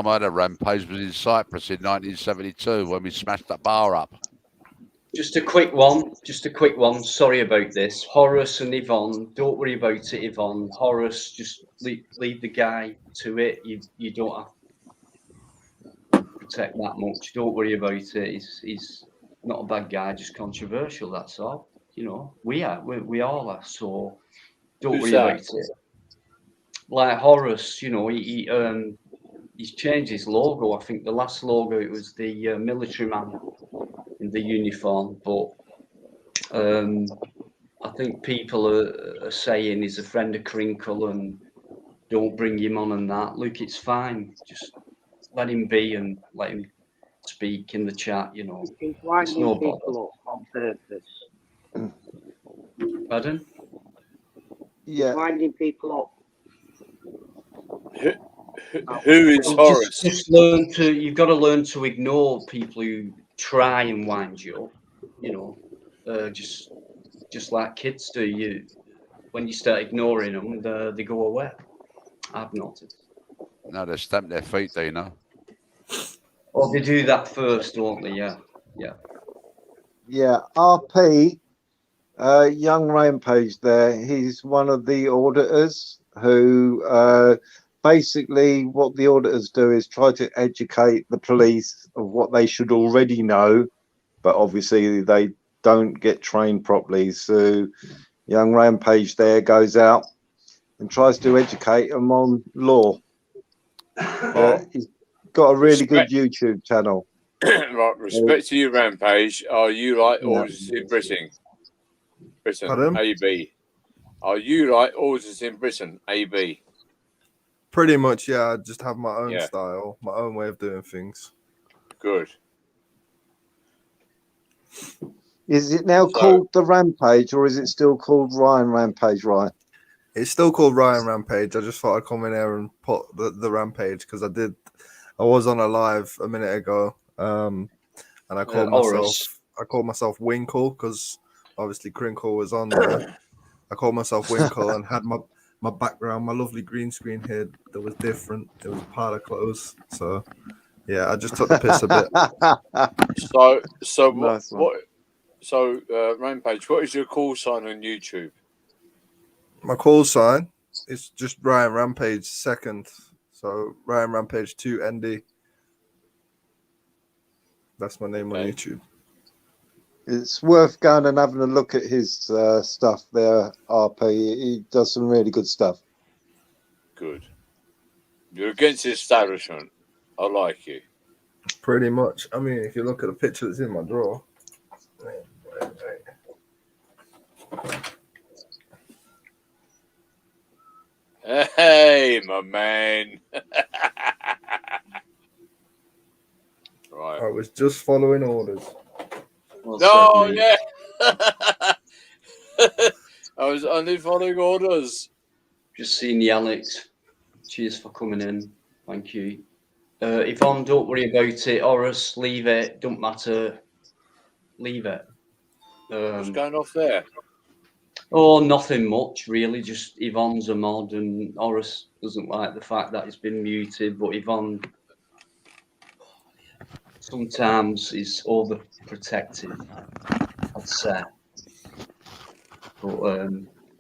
I had a rampage was in Cyprus in 1972 when we smashed that bar up. Just a quick one. Sorry about this. Horace and Yvonne, don't worry about it, Yvonne. Horace, just leave the guy to it. You don't have to protect that much. Don't worry about it. He's not a bad guy, just controversial, that's all. You know, we all are, so don't worry about it. Like Horace, you know, he's changed his logo. I think the last logo, it was the military man in the uniform, but I think people are saying he's a friend of Crinkle and don't bring him on and that. Look, it's fine. Just let him be and let him speak in the chat, you know. He's It's winding no people bother. up on purpose. Pardon? Yeah. Winding people up. Who is Horace? You've got to learn to ignore people who try and wind you up, you know, just like kids do. When you start ignoring them, they go away. I've noticed. No, they stamp their feet, do you know? Oh, they do that first, don't they? Yeah. Yeah, RP, young Rampage there, he's one of the auditors who basically what the auditors do is try to educate the police of what they should already know, but obviously they don't get trained properly. So young Rampage there goes out and tries to educate them on law. He's got a really good YouTube channel. Right, respect to you, Rampage. Are you like orders in Britain? Pardon? AB. Are you like orders in Britain? AB. Pretty much, yeah. I just have my own style, my own way of doing things. Good. Is it now called the Rampage, or is it still called Ryan Rampage, Ryan? It's still called Ryan Rampage. I just thought I'd come in here and put the Rampage because I was on a live a minute ago, and I called myself Winkle because obviously Crinkle was on there. I called myself Winkle and had my background, my lovely green screen here that was different. It was part of clothes, so yeah, I just took the piss a bit. So Nice one. what? So Rampage, what is your call sign on YouTube? My call sign is just Ryan Rampage second. So Ryan Rampage 2 ND. That's my name on YouTube. It's worth going and having a look at his stuff there, RP. He does some really good stuff. Good. You're against the establishment. I like you. Pretty much. I mean, if you look at the picture that's in my drawer. Hey, my man. Right. I was just following orders. No, yeah. I was only following orders. Just seen the Alex. Cheers for coming in. Thank you. Yvonne, don't worry about it. Horace, leave it. Don't matter. Leave it. What's going off there? Oh, nothing much, really. Just Yvonne's a mod, and Horace doesn't like the fact that it's been muted. But Yvonne sometimes is overprotective, I'd say. But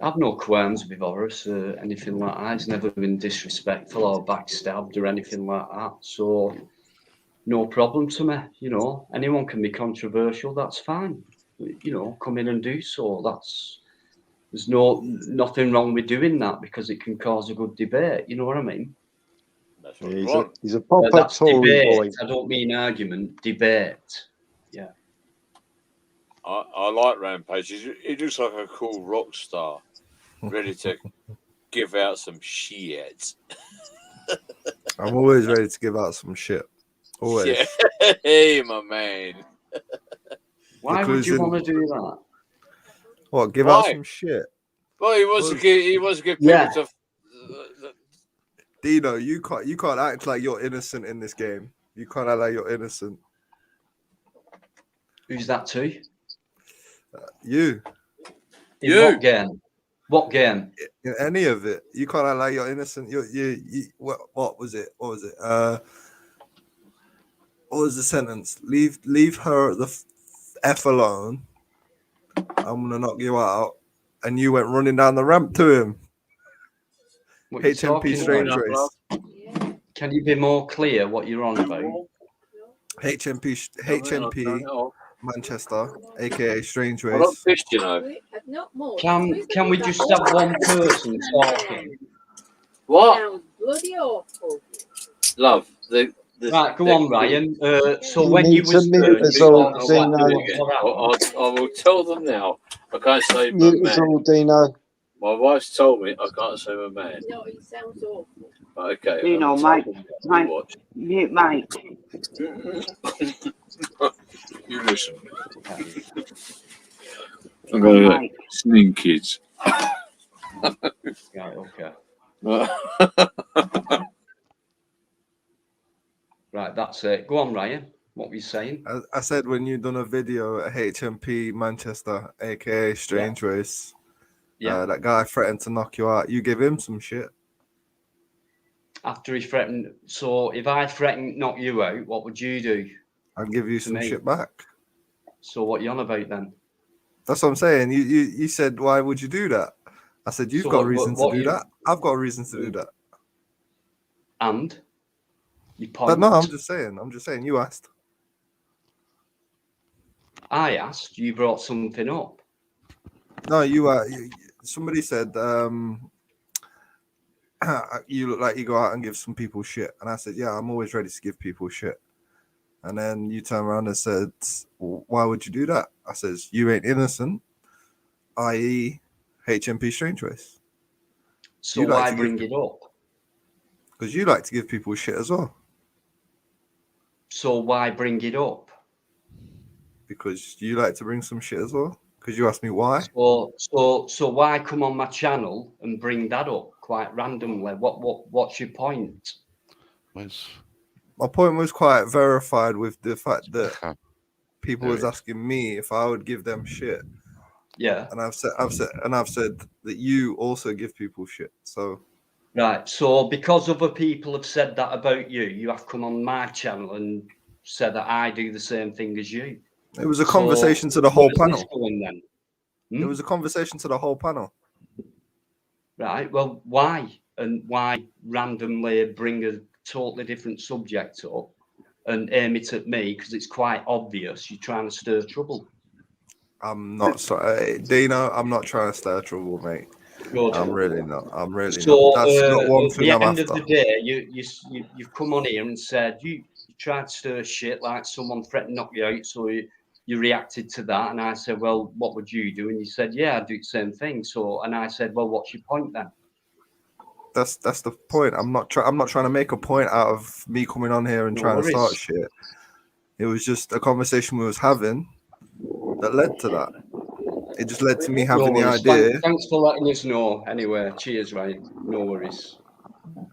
I've no qualms with Horace or anything like that. He's never been disrespectful or backstabbed or anything like that. So no problem to me. You know, anyone can be controversial. That's fine. You know, come in and do so. There's nothing wrong with doing that because it can cause a good debate. You know what I mean? That's Yeah, what he's a proper That's Tory debate. boy. I don't mean argument. Debate. Yeah. I like Rampage. He looks like a cool rock star, ready to give out some shit. I'm always ready to give out some shit. Always. Yeah. Hey, my man. Why would you want to do that? What? Give Why? out some shit. Well, he wants to give people Yeah. to. Dino, you can't act like you're innocent in this game. You can't act like you're innocent. Who's that to? You. In You. what game? What game? In any of it, you can't act like you're innocent. You what was it? What was it? What was the sentence? Leave her the f alone. I'm gonna knock you out. And you went running down the ramp to him. What you HMP talking Strange about? Race. Can you be more clear what you're on about? HMP Manchester, aka Strange I'm not Race. pissed, you know. Can we just have one person talking? What? Bloody awful. Love. Right, go on, Ryan. So You when need you was to mute us you all, thought, Dino. what happened? I will tell them now. I can't say my Mute us man. all, Dino. My wife's told me I can't say my man. No, it sounds awful. Okay. Dino, I'm gonna mate, tell them now. mate, Watch. mute, mate. You listen. I'm Mate, going to mate. sneak kids. Right, okay. Right, that's it. Go on, Ryan. What were you saying? I said when you done a video at HMP Manchester, aka Strange Race, Yeah. that guy threatened to knock you out. You give him some shit. After he threatened, so if I threatened knock you out, what would you do? I'd give you To some me. shit back. So what you on about then? That's what I'm saying. You said, why would you do that? I said, you've So got a what- reason what to do you- that. I've got a reason to do that. And you point. But no, I'm just saying. You asked. I asked. You brought something up. No, somebody said, you look like you go out and give some people shit. And I said, yeah, I'm always ready to give people shit. And then you turn around and said, well, why would you do that? I says, you ain't innocent, i.e. HMP Strange Race. So why bring it up? Because you like to give people shit as well. So why bring it up? Because you like to bring some shit as well. Because you asked me why. So why come on my channel and bring that up quite randomly? What's your point? My point was quite verified with the fact that people was asking me if I would give them shit. Yeah. And I've said that you also give people shit. So right. So because other people have said that about you, you have come on my channel and said that I do the same thing as you. it was a conversation to the whole where's this panel. going then? It was a conversation to the whole panel. Right. Well, why? And why randomly bring a totally different subject up and aim it at me? Because it's quite obvious you're trying to stir trouble. I'm not sorry, Dino. I'm not trying to stir trouble, mate. Good. I'm really not. I'm really So not. That's not one at thing the I'm end after. of the day, you've come on here and said you tried to stir shit like someone threatened to knock you out, so you reacted to that, and I said, well, what would you do? And you said, yeah, I'd do the same thing. So, and I said, well, what's your point then? That's the point. I'm not trying to make a point out of me coming on here and No trying to start worries. shit. It was just a conversation we was having that led to that. It just led to me No having the worries. idea. Thanks for letting us know. Anyway, cheers, Ryan. No worries. No.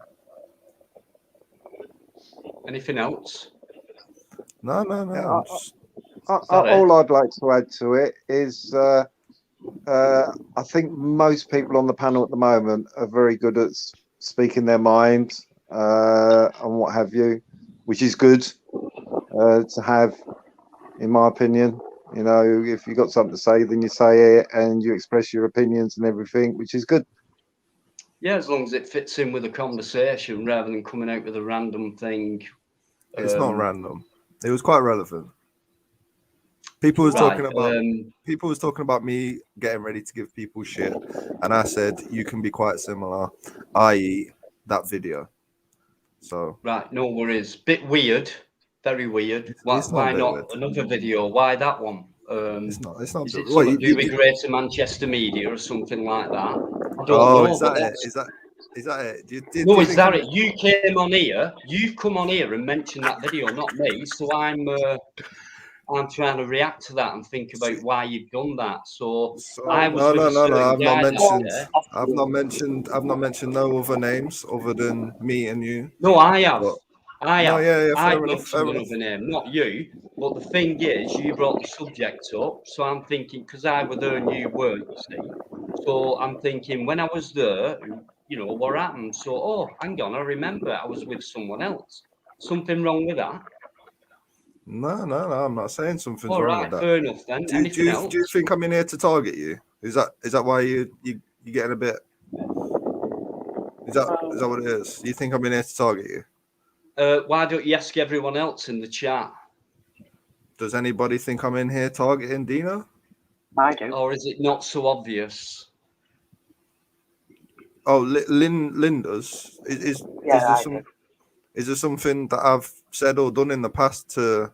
Anything else? I'm just... All I'd like to add to it is I think most people on the panel at the moment are very good at speaking their mind and what have you, which is good to have, in my opinion. You know, if you've got something to say, then you say it and you express your opinions and everything, which is good. Yeah, as long as it fits in with a conversation rather than coming out with a random thing. It's not random. It was quite relevant. People was talking about me getting ready to give people shit, and I said you can be quite similar, i.e., that video. So right, no worries. Bit weird, very weird. Why not not weird. another video? Why that one? It's not. Is it something to do with Greater Manchester Media or something like that? I don't know. Is that it? Is that it? No, is that it? You came on here. You've come on here and mentioned that video, not me. So I'm trying to react to that and think about why you've done that. So I was No. I've not mentioned no other names other than me and you. No, I have. But, I have. Yeah, I mentioned another name, not you. But the thing is, you brought the subject up, so I'm thinking because I was there and you weren't, you see. So I'm thinking when I was there, you know what happened. So hang on, I remember I was with someone else. Something wrong with that? No, I'm not saying something's All wrong right, with that. fair enough then. Anything else? Do you think I'm in here to target you? Is that why you getting a bit? Is that what it is? Do you think I'm in here to target you? Why don't you ask everyone else in the chat? Does anybody think I'm in here targeting Dino? I do. Or is it not so obvious? Oh, Lynn does. Is there something that I've said or done in the past to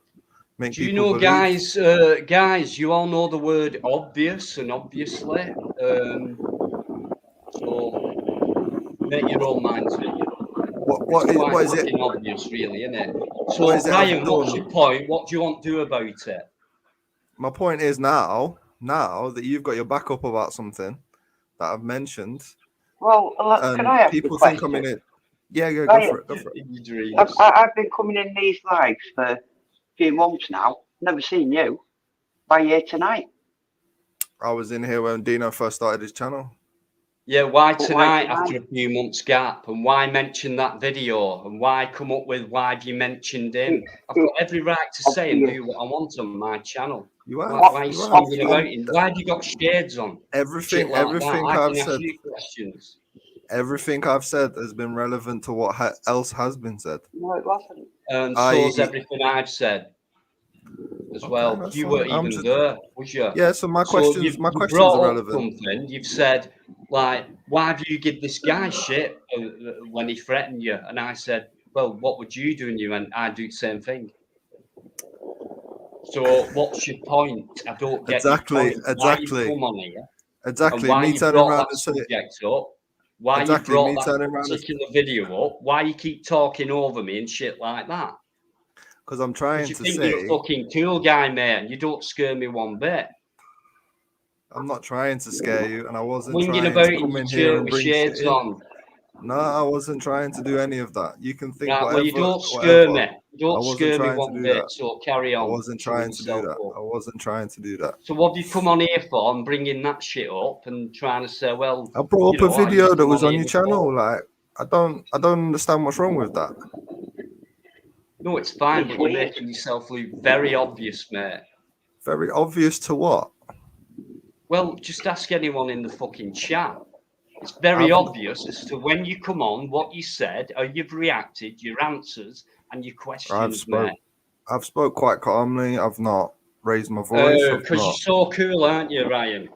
make Do you people know, believe? guys, you all know the word obvious and obviously. So make your own minds up. What is it? Obvious, really, isn't it? So, Ryan, what's your point? What do you want to do about it? My point is now that you've got your back up about something that I've mentioned. Well, can I ask people a question? think I'm in it. Yeah, go for it. Go for it. I've been coming in these lives for a few months now. Never seen you. Why are you here tonight? I was in here when Dino first started his channel. Yeah, why tonight after a few months gap, and why mention that video, and why come up with why have you mentioned him? I've got every right to say and do what I want on my channel. Why are you swinging about him? Why have you got shades on? Everything I've said. Everything I've said has been relevant to what else has been said. No, it wasn't. And so's everything I've said as well. You weren't even there, was you? Yeah, so my questions are relevant. Something you've said, like, why have you give this guy shit when he threatened you? And I said, well, what would you do? And you went, I'd do the same thing. So what's your point? I don't get exactly. Your point. Why you come on here? Exactly. And why me you turning brought around that and saying subject up? Why you brought that particular video up? Why you keep talking over me and shit like that? Because I'm trying to say you're a fucking cool guy, man. You don't scare me one bit. I'm not trying to scare you, and I wasn't Winging trying about to come in here and bring shit in. on. No, I wasn't trying to do any of that. You can think whatever. Well, you don't scare me. You I don't wasn't scare me trying one to do bit. that. So carry on. I wasn't trying to do that. I wasn't trying to do that. So what have you come on here for? And bringing that shit up and trying to say, well, I brought up a video that was on your channel. Like, I don't understand what's wrong with that. No, it's fine, but you're making yourself look very obvious, mate. Very obvious to what? Well, just ask anyone in the fucking chat. It's very obvious as to when you come on, what you said, how you've reacted, your answers, and your questions, mate. I've spoke quite calmly. I've not raised my voice. Because you're so cool, aren't you, Ryan?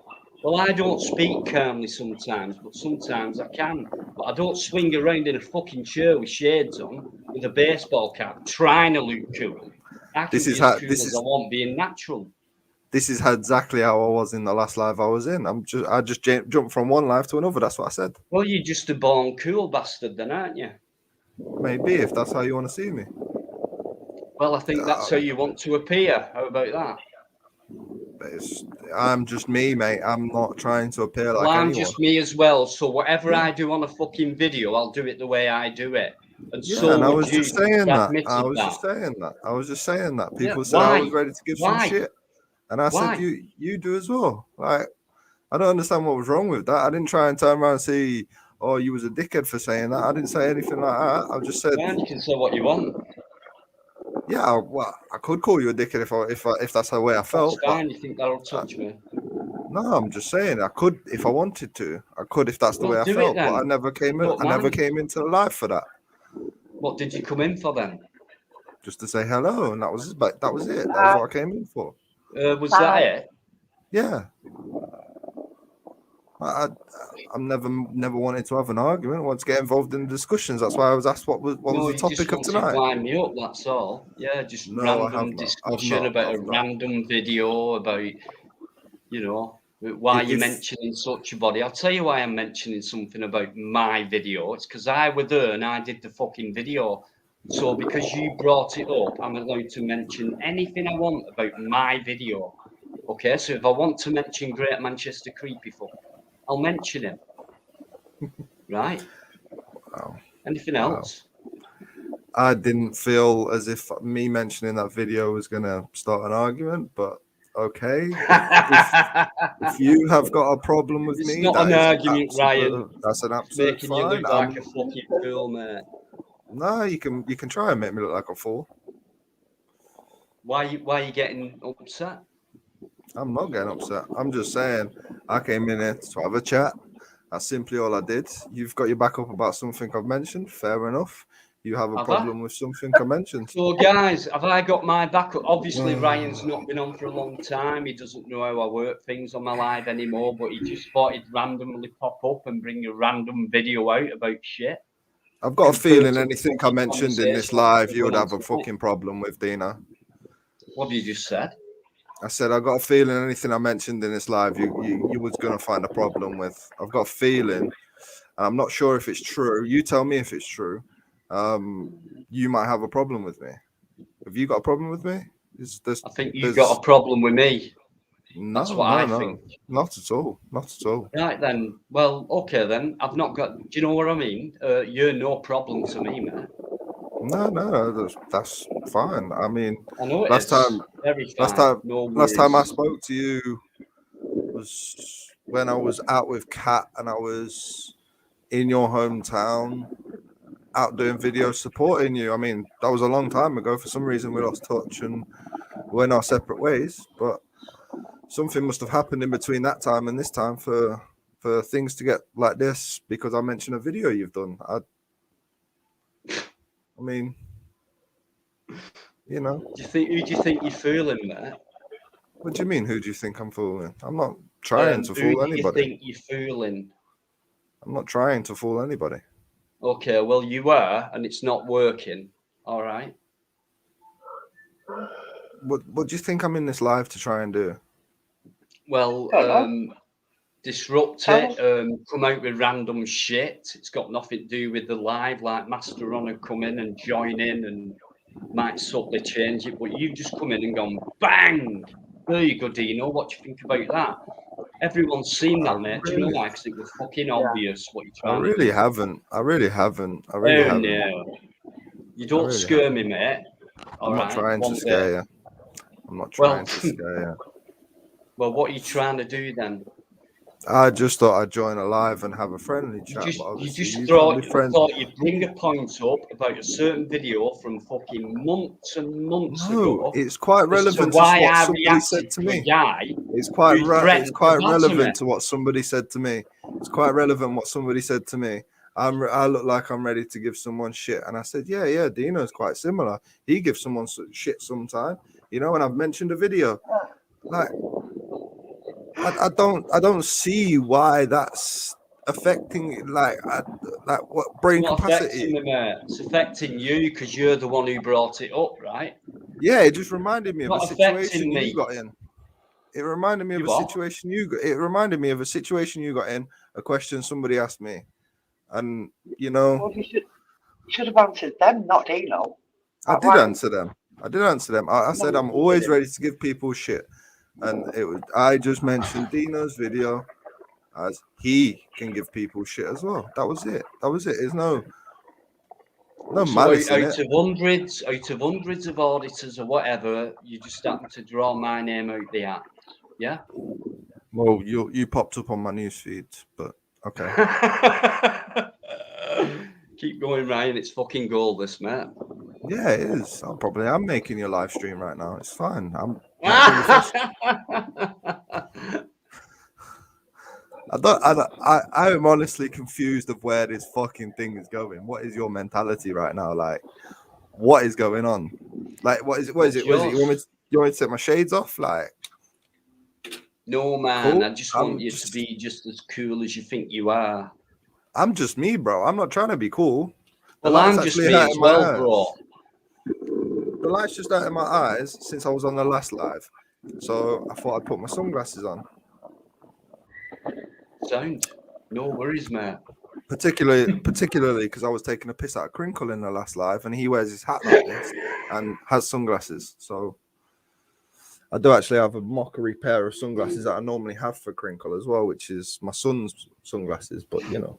Well, I don't speak calmly sometimes, but sometimes I can. But I don't swing around in a fucking chair with shades on, with a baseball cap, trying to look cool. I can This is be as how cool this as is I want, being natural. this is how exactly how I was in the last live I was in. I just jumped from one live to another. That's what I said. Well, you're just a born cool bastard, then, aren't you? Maybe if that's how you want to see me. Well, I think that's how you want to appear. How about that? I'm just me, mate. I'm not trying to appear Well, like I'm anyone. just me as well. So whatever Yeah. I do on a fucking video, I'll do it the way I do it. And Yeah, so and I would was you. just saying You that. admitted I was that. just saying that. I was just saying that. Yeah, People said I was why? ready to give some Why? shit, and I Why? said you do as well. Like, I don't understand what was wrong with that. I didn't try and turn around and say, "Oh, you was a dickhead for saying that." I didn't say anything like that. I just said, Man, you can say what you want. "Yeah, well, I could call you a dickhead if that's the way I felt." That's fine. You think that'll touch me? No, I'm just saying I could if I wanted to. I could if that's the Well, way I do it felt. But I then. never came I in. don't I never mind. came into the live for that. What did you come in for then? Just to say hello, and that was it. That was it. That was what I came in for. Was that it? Yeah. I'm never wanted to have an argument. I want to get involved in the discussions. That's why I was asked what was No, the you just topic of want to tonight. wind me up. That's all. Yeah, just No, I have random not. discussion about a random video about, you know, why you're mentioning such a body. I'll tell you why I'm mentioning something about my video. It's because I was there and I did the fucking video. So because you brought it up, I'm allowed to mention anything I want about my video. Okay, so if I want to mention Great Manchester Creepy Fuck, I'll mention him. Right? Wow. Anything else? I didn't feel as if me mentioning that video was going to start an argument, but okay. If you have got a problem with It's me, not an argument, Ryan. That's an It's absolute making you fine. look like a fucking fool, mate. No, you can try and make me look like a fool. Why are you getting upset? I'm not getting upset. I'm just saying I came in here to have a chat. That's simply all I did. You've got your back up about something I've mentioned. Fair enough. You have a problem with something I mentioned. So, guys, have I got my back up? Obviously, Ryan's not been on for a long time. He doesn't know how I work things on my live anymore, but he just thought he'd randomly pop up and bring a random video out about shit. I've got a feeling anything I mentioned in this live, you would have a fucking problem with, Dina. What have you just said? I said I got a feeling anything I mentioned in this live, you was gonna find a problem with. I've got a feeling, and I'm not sure if it's true. You tell me if it's true. You might have a problem with me. Have you got a problem with me? I think you've got a problem with me. No, That's what I think. Not at all. Not at all. Right then. Well, okay then. I've not got. Do you know what I mean? You're no problem to me, man. No, that's fine. I mean, I know it last is. time I spoke to you was when I was out with Kat and I was in your hometown, out doing videos supporting you. I mean, that was a long time ago. For some reason, we lost touch and went our separate ways. But something must have happened in between that time and this time for things to get like this because I mentioned a video you've done. I mean, you know. Who do you think you're fooling, mate? What do you mean? Who do you think I'm fooling? I'm not trying to fool anybody. Who do you think you're fooling? I'm not trying to fool anybody. Okay, well, you were, and it's not working. All right. What do you think I'm in this live to try and do? Well, disrupt it, come out with random shit. It's got nothing to do with the live, like Master Runner come in and join in and might subtly change it, but you've just come in and gone, bang! There you go, Dino. What do you think about that? Everyone's seen that, mate. Do you know why? Because it was fucking obvious what you're trying to do. I really haven't. No. You don't scare me, mate. I'm not trying to scare you. I'm not trying to scare you. Well, what are you trying to do then? I just thought I'd join a live and have a friendly chat. You just thought you'd bring a point up about a certain video from fucking months and months ago. It's quite relevant to what somebody said to me. It's quite relevant to what somebody said to me. It's quite relevant what somebody said to me. I look like I'm ready to give someone shit, and I said, yeah, Dino's quite similar. He gives someone shit sometime, you know. And I've mentioned a video, like. I don't see why that's affecting like what brain It's not affecting capacity. me, mate. It's affecting you because you're the one who brought it up, right? Yeah, it just reminded me of Not a situation affecting me. you got in. It reminded me of You a what? situation you got. It reminded me of a situation you got in. A question somebody asked me, and you know, Well, you should have answered them, not Dino. I Like, did why? answer them. I said No, I'm you always didn't. ready to give people shit, and I just mentioned Dino's video as he can give people shit as well. That was it. There's no So malice in it. out of hundreds of auditors or whatever, you just happen to draw my name out the hat. Yeah. Well, you popped up on my newsfeed, but okay. Keep going, Ryan. It's fucking gold, this, mate. Yeah, it is. I'm making your live stream right now. It's fine. I'm not being professional. I am honestly confused of where this fucking thing is going. What is your mentality right now? Like, what is going on? Like, what is it? What is it? You want me to take my shades off? Like, no, man. Cool. I just want you to be just as cool as you think you are. I'm just me, bro. I'm not trying to be cool. Well, I'm just me as well, bro. The light's just out of my eyes since I was on the last live, so I thought I'd put my sunglasses on. Sound. No worries, mate. Particularly because I was taking a piss out of Crinkle in the last live, and he wears his hat like this and has sunglasses. So I do actually have a mockery pair of sunglasses that I normally have for Crinkle as well, which is my son's sunglasses. But you know.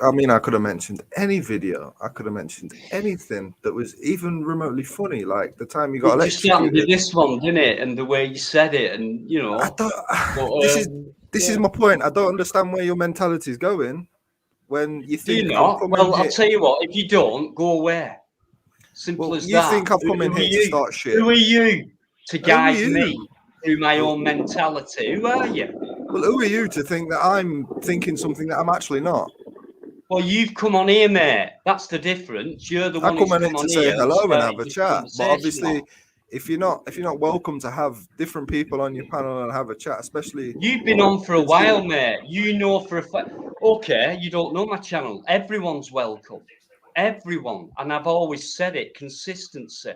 I mean, I could have mentioned any video. I could have mentioned anything that was even remotely funny, like the time you got It just happened to electrocuted. this one, didn't it? And the way you said it, and you know. This is my point. I don't understand where your mentality is going when you think. Do you not? Well, I'll tell you what. If you don't, go away. Simple as you that. think I've come in here to start shit? Who are you to guide you? me through my own mentality? Who are you? Well, who are you to think that I'm thinking something that I'm actually not? Well, you've come on here, mate. That's the difference. You're the one I who's come in come on to say here hello and have started a this chat. But obviously, conversation. if you're not welcome to have different people on your panel and have a chat, especially You've been on for a while, mate. You know for a fact. Okay, you don't know my channel. Everyone's welcome. Everyone, and I've always said it. Consistency.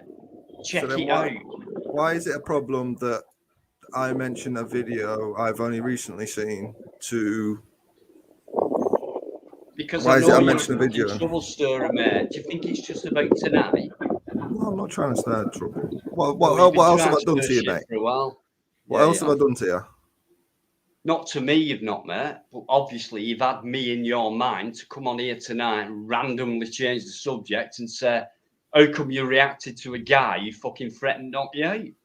Check it out. Why is it a problem that I mention a video I've only recently seen to? Because why I is know it I you're mentioned a a video? trouble stirrer, mate. Do you think it's just about tonight? No, I'm not trying to stir trouble. What You've been else have trying I done stir to you, shit mate? for a while. What else have I done to you? Not to me, you've not, mate. But obviously, you've had me in your mind to come on here tonight and randomly change the subject and say, "How come you reacted to a guy who fucking threatened knock you out?" Okay.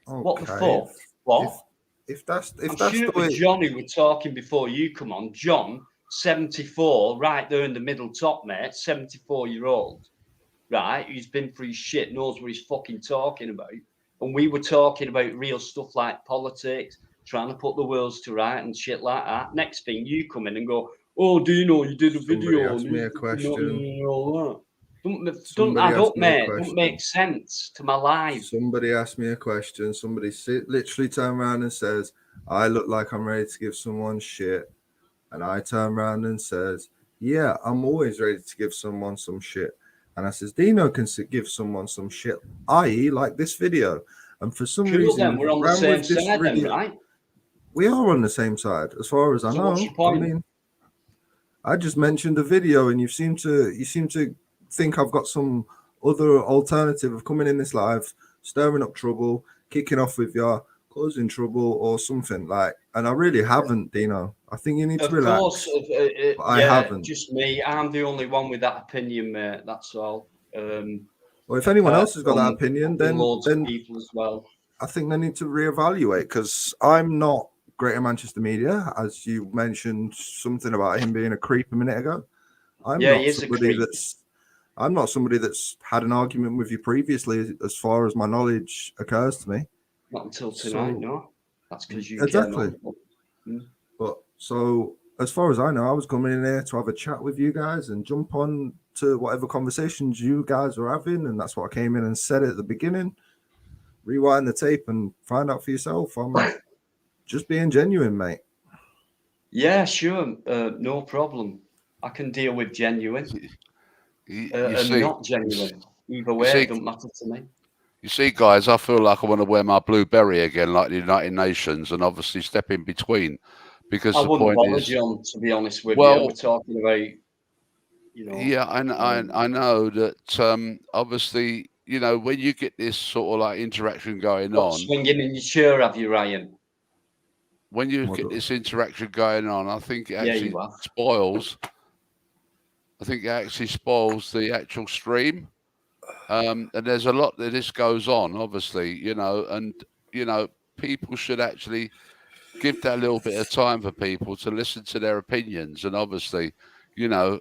What the fuck? What? If that's I'm the sure way, John, who were talking before you come on, John, 74, right there in the middle top, mate, 74-year-old, right, who's been through shit, knows what he's fucking talking about. And we were talking about real stuff like politics, trying to put the worlds to right and shit like that. Next thing, you come in and go, "Oh, do you know you did a video on me a question. all that." Don't add up, mate. Don't make sense to my life. Somebody asked me a question. Somebody literally turned around and says, "I look like I'm ready to give someone shit," and I turn around and says, "Yeah, I'm always ready to give someone some shit." And I says, "Dino can give someone some shit, i.e., like this video." And for some reason, then we're on the same side, then, right? We are on the same side, as far as I know. What's your point? I mean, I just mentioned a video, and you seem to think I've got some other alternative of coming in this live, stirring up trouble, kicking off with you, causing trouble or something like. And I really haven't, Dino. I think you need to relax. Of course, I haven't. Just me. I'm the only one with that opinion, mate. That's all. Well, if anyone else has got that opinion, then loads of people as well. I think they need to reevaluate, because I'm not Greater Manchester Media, as you mentioned something about him being a creep a minute ago. I'm not somebody that's had an argument with you previously, as far as my knowledge occurs to me. Not until tonight, no. That's because you exactly. came on. But so as far as I know, I was coming in here to have a chat with you guys and jump on to whatever conversations you guys were having, and that's what I came in and said at the beginning. Rewind the tape and find out for yourself. I'm just being genuine, mate. Yeah, sure, no problem. I can deal with genuine and not genuine. Either way, it don't matter to me. You see, guys, I feel like I want to wear my blue beret again, like the United Nations, and obviously step in between, because I the wouldn't point bother, is, John, to be honest with you. well, We're talking about, you know. yeah, I know that. Obviously, you know, when you get this sort of like interaction going Got on, swinging in your chair, have you, Ryan? when you get this interaction going on, I think it Yeah, actually you have. spoils. I think it actually spoils the actual stream. And there's a lot that this goes on, obviously, you know, and you know, people should actually give that little bit of time for people to listen to their opinions. And obviously, you know,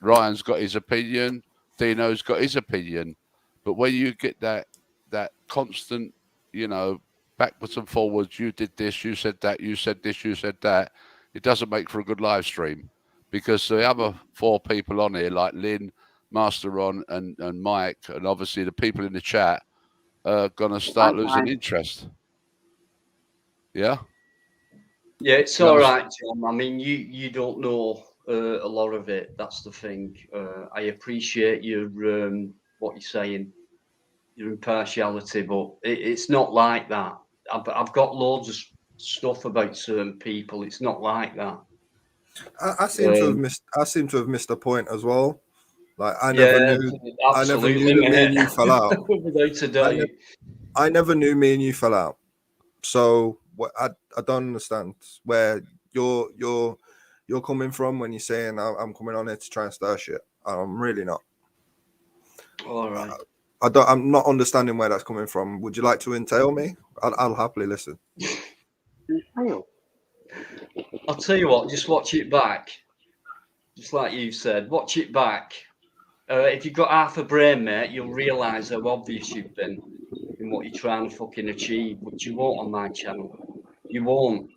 Ryan's got his opinion, Dino's got his opinion, but when you get that constant, you know, backwards and forwards, you did this, you said that, you said this, you said that, it doesn't make for a good live stream, because the other four people on here, like Lynn, Master Ron, and Mike, and obviously the people in the chat, are gonna start losing interest. Yeah. Yeah, it's all right, John. I mean, you don't know a lot of it. That's the thing. I appreciate your what you're saying, your impartiality, but it's not like that. I've got loads of stuff about certain people. It's not like that. I seem to have missed. I seem to have missed a point as well. Like I never knew. I never knew that me and you fell out. I never knew me and you fell out. So I don't understand where you're coming from when you're saying I'm coming on here to try and stir shit. I'm really not. All right. I'm not understanding where that's coming from. Would you like to entail me? I'll happily listen. I'll tell you what, just watch it back. Just like you said, watch it back. If you've got half a brain, mate, you'll realise how obvious you've been in what you're trying to fucking achieve, which you won't on my channel. You won't.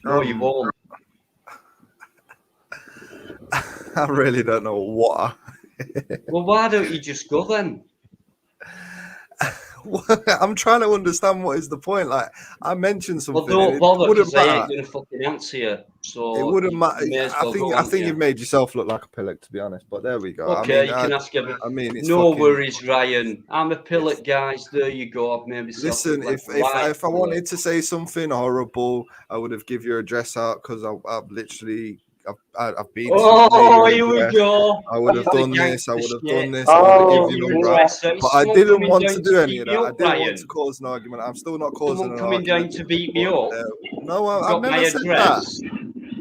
No, you won't. I really don't know what. Well, why don't you just go then? I'm trying to understand what is the point. Like I mentioned something. Well, don't bother, because I ain't gonna fucking answer you. So it wouldn't matter. I think you you've made yourself look like a pillock, to be honest. But there we go. Okay, you can ask everyone. I mean, it's no fucking... worries, Ryan. I'm a pillock, guys. There you go. I've made myself. Listen, if I wanted to say something horrible, I would have give your address out, because I've literally. I've been. Oh, here we go. I would have done this. I would have done this. I would have given you a right. But I didn't want to do any of that. I didn't want to cause an argument. I'm still not causing an argument. Coming down to beat me up. No, I've never said that.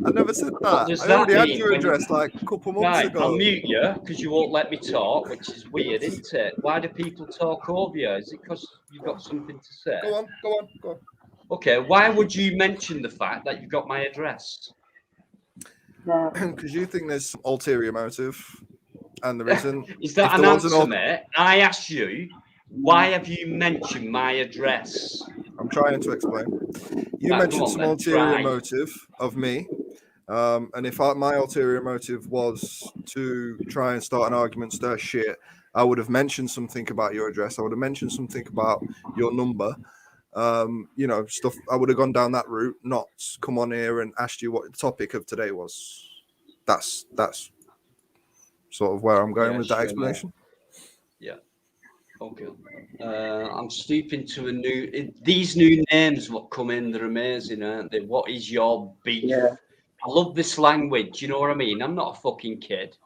I never said that. I already had your address like a couple months ago. I'll mute you because you won't let me talk, which is weird, isn't it? Why do people talk over you? Is it because you've got something to say? Go on. Okay, why would you mention the fact that you've got my address? Because you think there's some ulterior motive, and there isn't. Is that an answer, mate? I asked you, why have you mentioned my address? I'm trying to explain. You mentioned some ulterior motive of me, and if my ulterior motive was to try and start an argument, stir shit, I would have mentioned something about your address. I would have mentioned something about your number. You know, stuff. I would have gone down that route, not come on here and asked you what the topic of today was. That's sort of where I'm going with that explanation. Yeah. Okay. I'm stooping to these new names what come in, they're amazing, aren't they? What is your beef? Yeah. I love this language, you know what I mean? I'm not a fucking kid.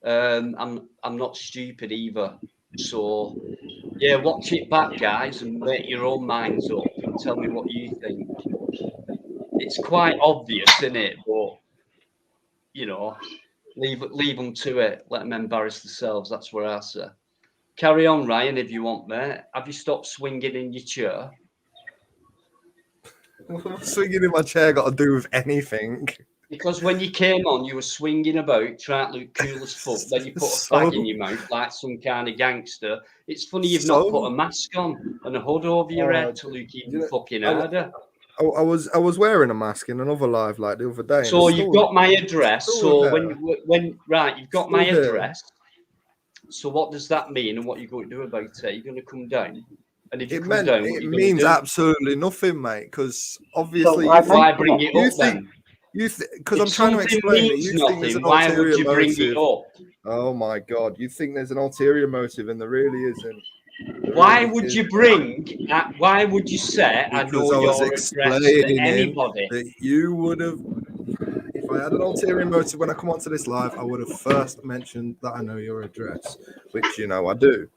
I'm not stupid either. So yeah, watch it back, guys, and make your own minds up and tell me what you think. It's quite obvious, isn't it? But you know, leave them to it. Let them embarrass themselves. That's what I say. Carry on, Ryan, if you want, mate. Have you stopped swinging in your chair? What's swinging in my chair got to do with anything? Because when you came on, you were swinging about, trying to look cool as fuck. Then you put a fag in your mouth like some kind of gangster. It's funny you've not put a mask on and a hood over your head to look even fucking harder. I was wearing a mask in another live like the other day. and So it's you've still- got my address. still So here. when right, you've got Still my here. address. So what does that mean, and what you going to do about it? You're going to come down, and if you come down, what It you means do? absolutely nothing, mate. Because obviously, why Why mention bring it? it up then? because I'm If trying to something explain that means you think there's an nothing, why would ulterior you bring motive. it up? Oh my god, you think there's an ulterior motive, and there really isn't. There Why really would you isn't. bring? Why would you say I Because know I was your address to explaining anybody? that you would have, if I had an ulterior motive when I come onto this live, I would have first mentioned that I know your address, which you know I do.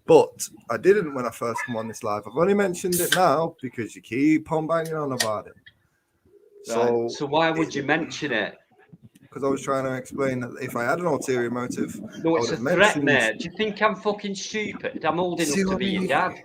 But I didn't when I first come on this live. I've only mentioned it now because you keep on banging on about it. Right. So why would you mention it? Because I was trying to explain that if I had an ulterior motive, No, I it's would a have threat, mentioned. mate. Do you think I'm fucking stupid? I'm old enough See to what be I your mean? dad.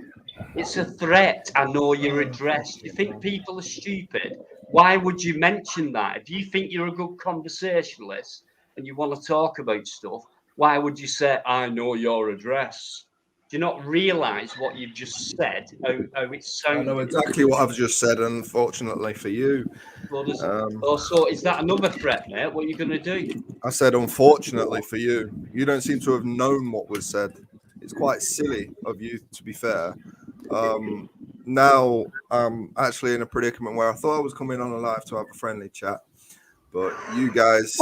It's a threat. I know your address. Do you think people are stupid? Why would you mention that? If you think you're a good conversationalist and you want to talk about stuff, why would you say, I know your address? Do you not realise what you've just said, how it I sounded? know exactly what I've just said, unfortunately for you. So is that another threat, mate? What are you going to do? I said, unfortunately for you. You don't seem to have known what was said. It's quite silly of you, to be fair. Now I'm actually in a predicament where I thought I was coming on live to have a friendly chat, but you guys,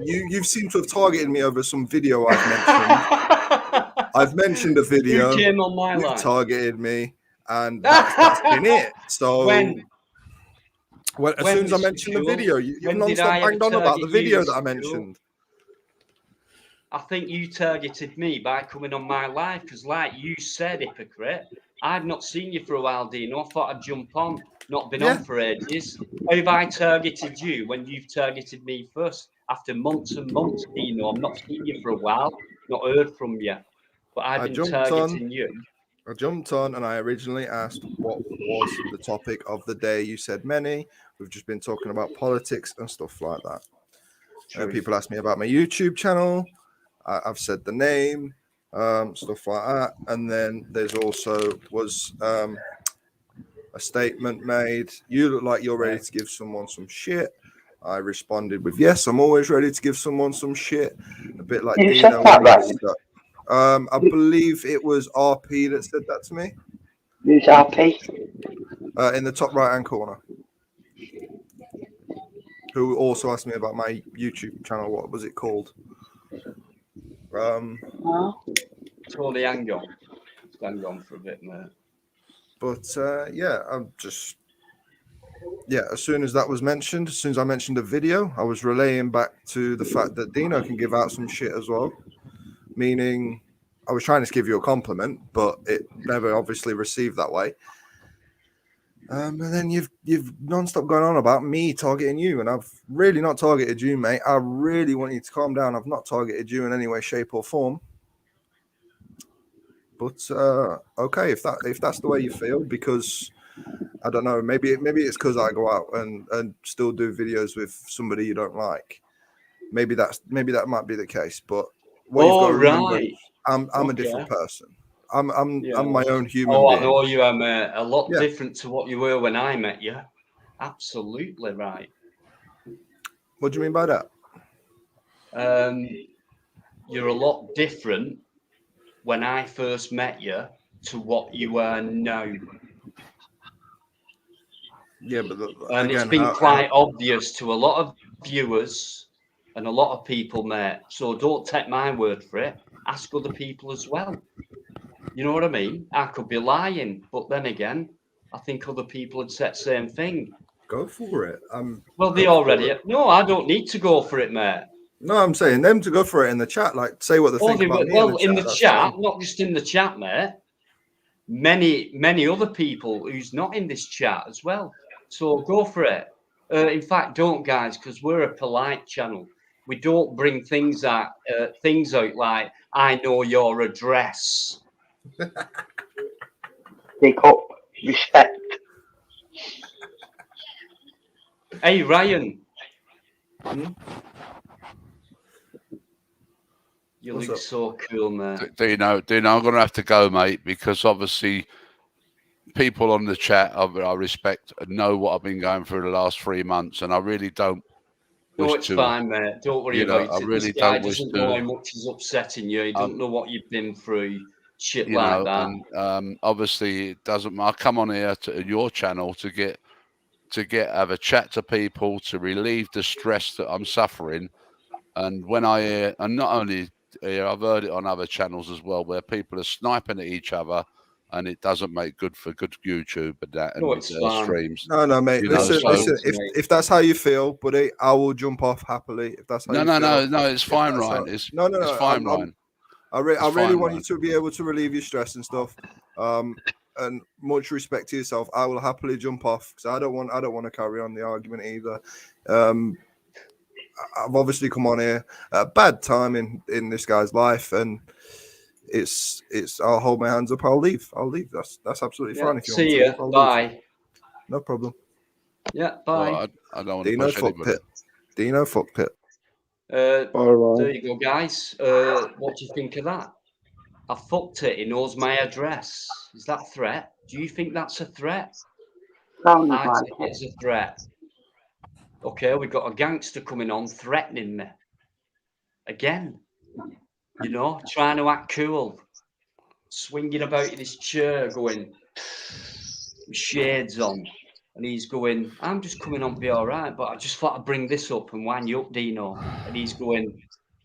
you seem to have targeted me over some video I've mentioned. I've mentioned a video. Who came on my You've live? targeted me, and that's been it. So as soon as I mentioned the video, you've When did non-stop I ever banged on about the target you video in that I school? mentioned. I think you targeted me by coming on my live because, like you said, hypocrite, I've not seen you for a while, Dino. I thought I'd jump on. Not been on for ages. How have I targeted you when you've targeted me first? After months and months, Dino, I've not seen you for a while. Not heard from you. But I've been targeting you. I jumped on and I originally asked what was the topic of the day. You said many. We've just been talking about politics and stuff like that. People asked me about my YouTube channel. I've said the name, stuff like that. And then there's also was a statement made. You look like you're ready to give someone some shit. I responded with, yes, I'm always ready to give someone some shit. A bit like You Dino. said that, right? I believe it was RP that said that to me. Who's RP? In the top right-hand corner. Who also asked me about my YouTube channel. What was it called? Tony, hang on. Hang on for a bit, mate. But I'm just... Yeah, as soon as that was mentioned, as soon as I mentioned a video, I was relaying back to the fact that Dino can give out some shit as well. Meaning, I was trying to give you a compliment, but it never obviously received that way. And then you've non-stop going on about me targeting you, and I've really not targeted you, mate. I really want you to calm down. I've not targeted you in any way, shape, or form. But okay, if that's the way you feel, because I don't know, maybe it's because I go out and still do videos with somebody you don't like. Maybe that might be the case. But what you've got to remember, I'm a different person. I'm my own human being. I know you are, mate. A lot different to what you were when I met you. Absolutely right. What do you mean by that? You're a lot different when I first met you to what you are now. Yeah, but and it's been quite obvious to a lot of viewers and a lot of people, mate. So don't take my word for it. Ask other people as well. You know what I mean? I could be lying, but then again, I think other people had said the same thing. Go for it. Well, they already. No, I don't need to go for it, mate. No, I'm saying them to go for it in the chat. Like, say what they think about me. Well, in the chat, not just in the chat, mate. Many other people who's not in this chat as well. So go for it. In fact, don't, guys, because we're a polite channel. We don't bring things out like, I know your address. Take up respect. Hey, Ryan. You look so cool, man. Dino, I'm going to have to go, mate, because obviously people on the chat I respect and know what I've been going through the last 3 months, and I really don't No, wish it's to, fine, mate. Don't worry about I it. really This guy don't wish doesn't know to, how much is upsetting you. He doesn't know what you've been through. Shit you like know, that. and obviously it doesn't. I come on here to your channel to have a chat to people, to relieve the stress that I'm suffering. And when I hear, and not only here, I've heard it on other channels as well, where people are sniping at each other, and it doesn't make good for good YouTube and that, and No, it's fine. streams. No, mate. You know, Listen, so- listen. If that's how you feel, buddy, I will jump off happily. If that's how you feel. No. It's fine, that's Ryan. how- It's no. It's fine, Ryan. I really fine, want Ryan. you to be able to relieve your stress and stuff. And much respect to yourself. I will happily jump off because I don't want to carry on the argument either. I've obviously come on here at a bad time in this guy's life, and it's. I'll hold my hands up. I'll leave. That's absolutely fine. If you want See to ya. leave, Bye. No problem. Yeah. Bye. Well, I don't want to Dino, push fuck anybody. pit. Dino, fuck pit. There you go, guys. What do you think of that? I fucked it. He knows my address. Is that a threat? Do you think that's a threat? Sounds I like think it's a threat. Okay, we've got a gangster coming on threatening me. Again. You know, trying to act cool. Swinging about in his chair, going with shades on. And he's going, I'm just coming on to be all right, but I just thought I'd bring this up and wind you up, Dino. And he's going,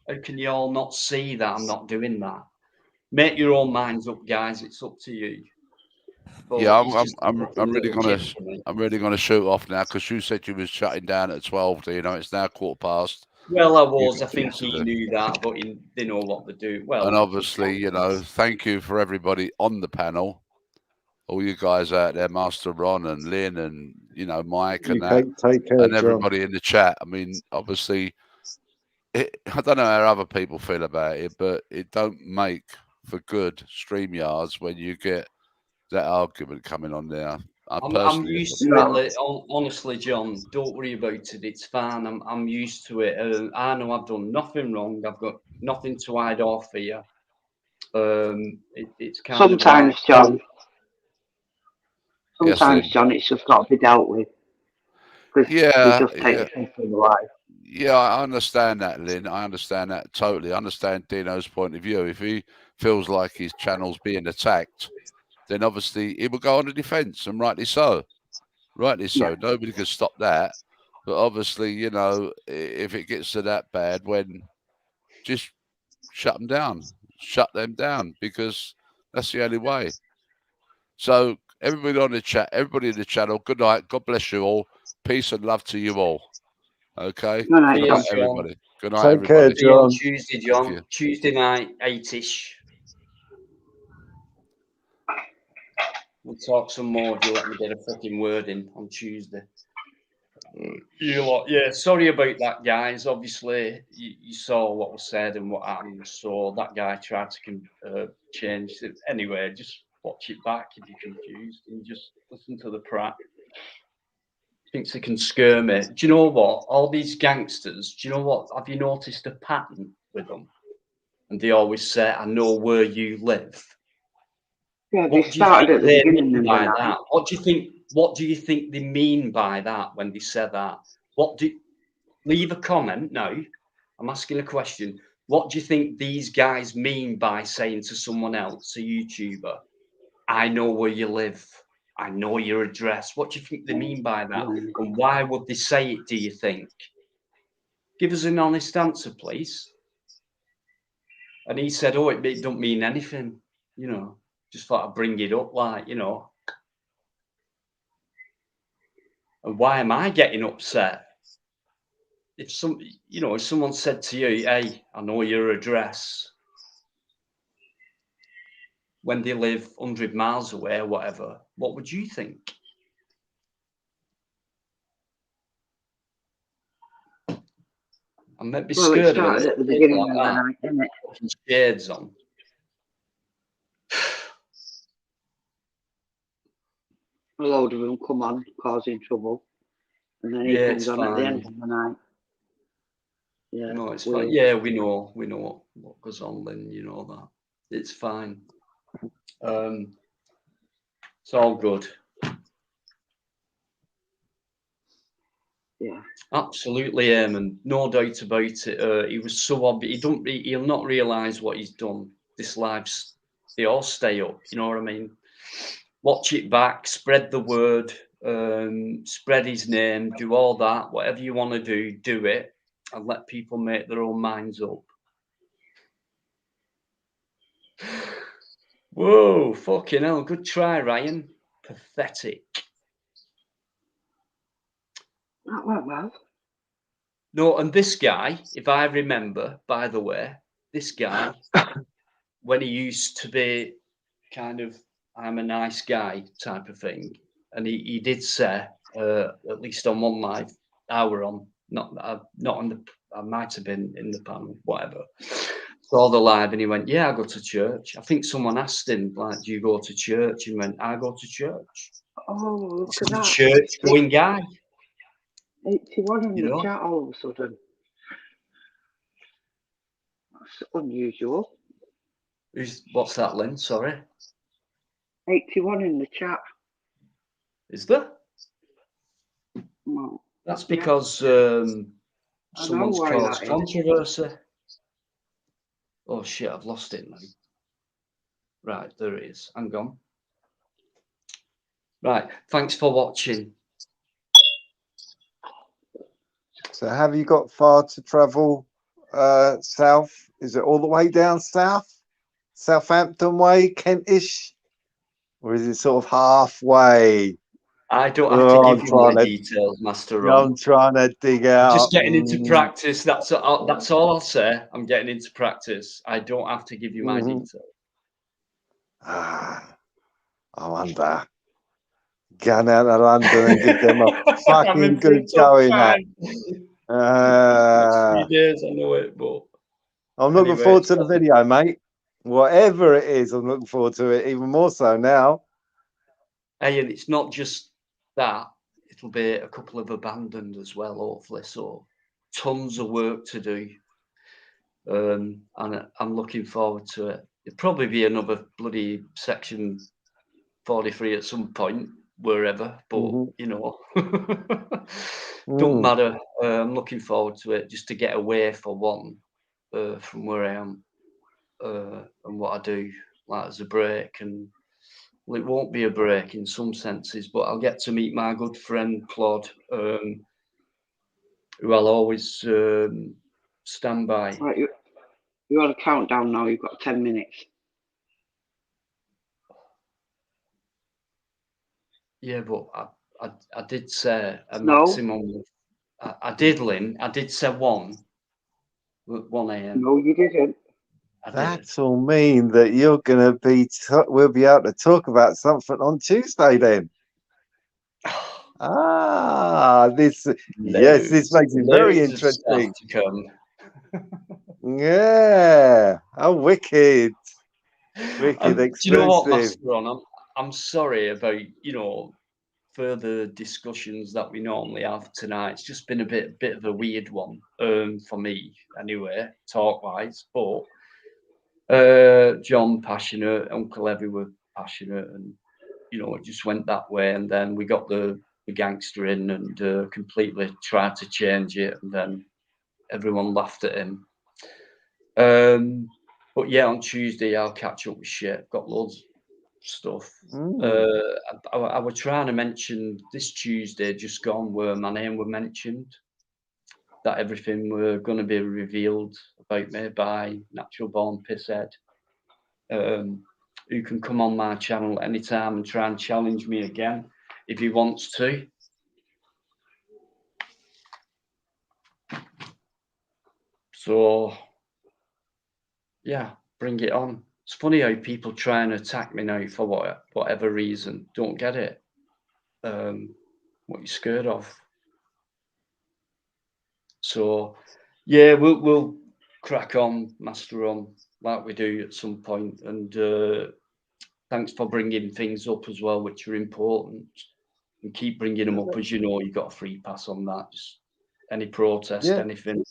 how can you all not see that I'm not doing that? Make your own minds up, guys. It's up to you. But Yeah, he's just a I'm fucking really little gonna kid for me. shoot off now because you said you was shutting down at 12. You know, it's now 15:15. Well, I You've was. I got think things to he do. knew that, but he didn't know what to do. Well, And obviously, you know, thank you for everybody on the panel, all you guys out there, Master Ron and Lynn and, you know, Mike and that, Take care, and John. everybody in the chat. I mean, obviously, I don't know how other people feel about it, but it don't make for good StreamYards when you get that argument coming on there. I'm used to it. Honestly, John, don't worry about it. It's fine. I'm used to it. I know I've done nothing wrong. I've got nothing to hide or fear. It's kind Sometimes, of John. Yes, Sometimes, Lynn. John, it's just got to be dealt with. Because Yeah, you just take the piss in the life. Yeah, I understand that, Lynn. I understand that totally. I understand Dino's point of view. If he feels like his channel's being attacked, then obviously he will go on the defence, and rightly so. Rightly so. Yeah. Nobody can stop that. But obviously, you know, if it gets to that bad, when just shut them down. Shut them down, because that's the only way. So everybody on the chat, everybody in the channel, good night. God bless you all. Peace and love to you all. Okay. Good night, Good night, John. everybody. Good night, Take care, everybody. See you on John. Tuesday, Thank John. you. Tuesday night, 8ish. We'll talk some more if you let me get a fucking word in on Tuesday. You lot, yeah, sorry about that, guys. Obviously, you saw what was said and what happened. So that guy tried to change it. Anyway, just watch it back if you're confused and just listen to the prat. Thinks they can scare me. Do you know what? All these gangsters, do you know what? Have you noticed a pattern with them? And they always say, I know where you live. Yeah, they What do you started think at the they beginning mean of the by night. that? What do you think they mean by that when they say that? Leave a comment now. I'm asking a question. What do you think these guys mean by saying to someone else, a YouTuber, I know where you live, I know your address? What do you think they mean by that? And why would they say it, do you think? Give us an honest answer, please. And he said, oh, it don't mean anything, you know. Just thought I'd bring it up, like, you know. And why am I getting upset? If someone said to you, hey, I know your address, when they live 100 miles away or whatever, what would you think? I might be Well, it scared of a started little at the kid beginning like of the that, night, didn't it? fucking shades on. A load of them come on, causing trouble. And then he Yeah, comes it's on at the end fine. of the night. Yeah, No, it's weird. fine. Yeah, we know what goes on, Lynn. You know that. It's fine. It's all good. Yeah. Absolutely, Eamon. No doubt about it. He was so obvious. He'll not realise what he's done. This live's, they all stay up. You know what I mean? Watch it back, spread the word, spread his name, do all that. Whatever you want to do it, and let people make their own minds up. Whoa, fucking hell. Good try, Ryan. Pathetic. That went well. No, and this guy, if I remember, by the way, this guy, when he used to be kind of, I'm a nice guy type of thing, and he did say, at least on one live I were on, not on the, I might have been in the panel, whatever. Saw the live, and he went, "Yeah, I go to church." I think someone asked him, like, "Do you go to church?" And he went, "I go to church." Oh, look He's at a that. church-going guy. 81 in You the know? chat all of a sudden. That's unusual. What's that, Lynn? Sorry. 81 in the chat. Is there? Well, That's yeah. because I know someone's why caused that is. controversy. Oh shit, I've lost it now. Right, there it is. Hang on. Right, thanks for watching. So have you got far to travel south? Is it all the way down south? Southampton way, Kentish? Or is it sort of halfway? I don't have to give you my to, details, Master Ron. I'm trying to dig I'm out. just getting into practice. That's all I'll say. I'm getting into practice. I don't have to give you my details. I wonder. Going out to London and give them a fucking good going at. Next few days, I know it, but I'm looking forward to the video, mate. Whatever it is, I'm looking forward to it even more so now. Hey, and it's not just that. It'll be a couple of abandoned as well, hopefully. So tons of work to do. And I'm looking forward to it. It'll probably be another bloody section 43 at some point, wherever, but you know, don't matter. I'm looking forward to it, just to get away for one from where I am and what I do, like as a break. And well, it won't be a break in some senses, but I'll get to meet my good friend Claude, who I'll always stand by. Right, you're on a countdown now. You've got 10 minutes. Yeah, but I did say a No. maximum. I did, Lynn. I did say 1 a.m. No, you didn't. That'll mean that you're going to be, we'll be able to talk about something on Tuesday then. This makes it very interesting. Yeah, how wicked. Wicked exclusive. Do you know what, Master Ron? I'm sorry about, you know, further discussions that we normally have tonight. It's just been a bit of a weird one for me anyway, talk wise. But John passionate, Uncle Evie were passionate, and you know, it just went that way. And then we got the gangster in and completely tried to change it, and then everyone laughed at him. But yeah, on Tuesday I'll catch up with shit. Got loads of stuff. I was trying to mention this Tuesday just gone where my name were mentioned, that everything were going to be revealed about me by Natural Born Pisshead, who can come on my channel anytime and try and challenge me again if he wants to. So yeah, bring it on. It's funny how people try and attack me now for whatever reason. Don't get it. What you scared of? So yeah, we'll crack on, Master on, like we do at some point. And thanks for bringing things up as well, which are important. And keep bringing them up, as you know. You got a free pass on that. Just any protest, anything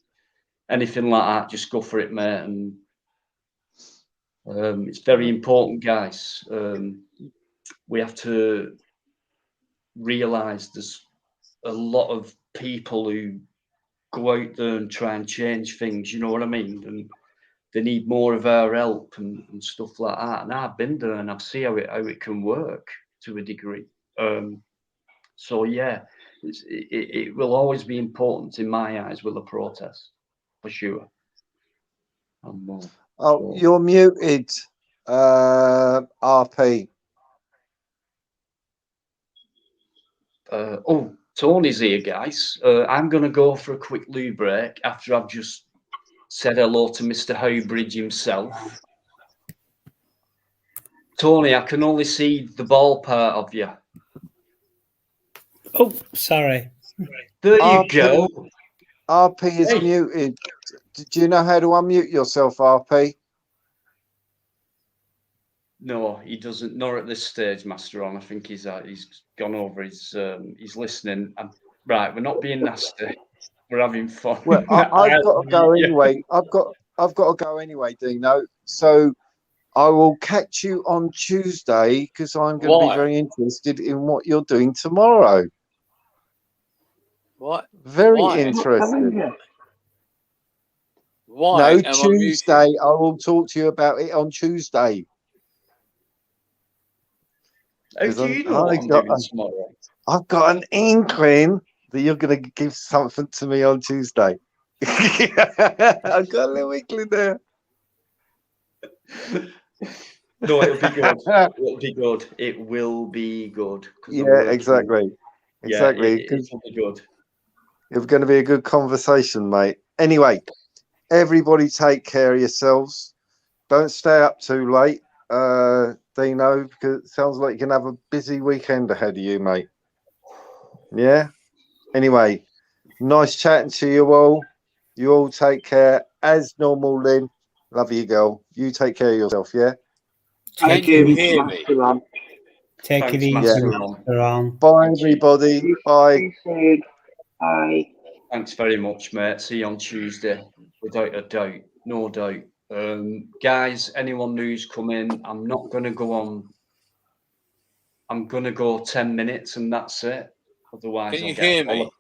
like that, just go for it, mate. And it's very important, guys. we have to realise there's a lot of people who go out there and try and change things, you know what I mean? And they need more of our help and stuff like that. And I've been there and I've seen how it can work to a degree. So yeah, it will always be important in my eyes with a protest, for sure. Oh, you're muted, RP. Oh, Tony's here, guys. I'm going to go for a quick loo break after I've just said hello to Mr. Howbridge himself. Tony, I can only see the ball part of you. Oh, sorry. There you go. RP is muted. Do you know how to unmute yourself, RP? No, he doesn't. Not at this stage, Master On. I think he's gone over. He's listening. Right, we're not being nasty. We're having fun. Well, I've got to go anyway. I've got to go anyway, Dino. So I will catch you on Tuesday because I'm going to be very interested in what you're doing tomorrow. What? Very interested. Why? No, Tuesday. I will talk to you about it on Tuesday. How do you know what I'm doing tomorrow? I've got an inkling that you're going to give something to me on Tuesday. I've got a little inkling there. No, it'll be good. It'll be good. It will be good. Yeah, exactly. Exactly. Yeah, it'll be good. It's going to be a good conversation, mate. Anyway, everybody take care of yourselves. Don't stay up too late, Dino, because it sounds like you can have a busy weekend ahead of you, mate. Yeah? Anyway, nice chatting to you all. You all take care. As normal, Lynn. Love you, girl. You take care of yourself, yeah? Thank you, Master On. Take it easy, Master On. Bye, everybody. Bye. Bye. Thanks very much, mate. See you on Tuesday, without a doubt. No doubt. Guys, anyone who's come in, I'm not going to go on. I'm going to go 10 minutes and that's it. Otherwise, Can you I'll get hear me?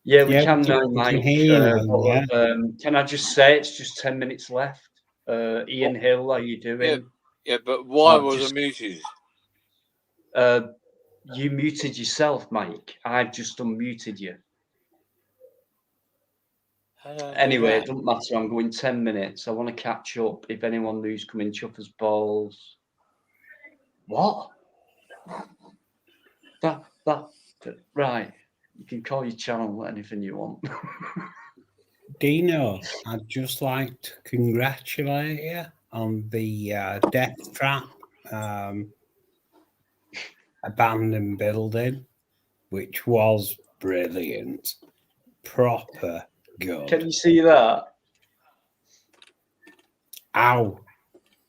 Yeah, we can now, we Mike. can hear you, Can I just say it's just 10 minutes left? Ian Hill, how you doing? Yeah, but why was I muted? You muted yourself, Mike. I've just unmuted you. Anyway, it doesn't matter. I'm going 10 minutes. I want to catch up. If anyone who's coming, Chuffers Balls. What? That right. You can call your channel anything you want. Dino, I'd just like to congratulate you on the Death Trap abandoned building, which was brilliant. Proper good. Can you see that? Ow.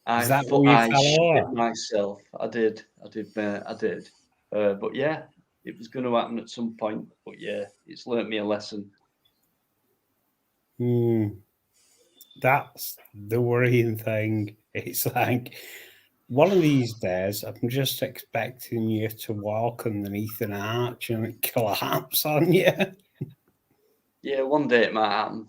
I shit myself. I did, mate. I did. But yeah, it was going to happen at some point. But yeah, it's learnt me a lesson. That's the worrying thing. It's like one of these days, I'm just expecting you to walk underneath an arch and it collapse on you. Yeah, one day it might happen.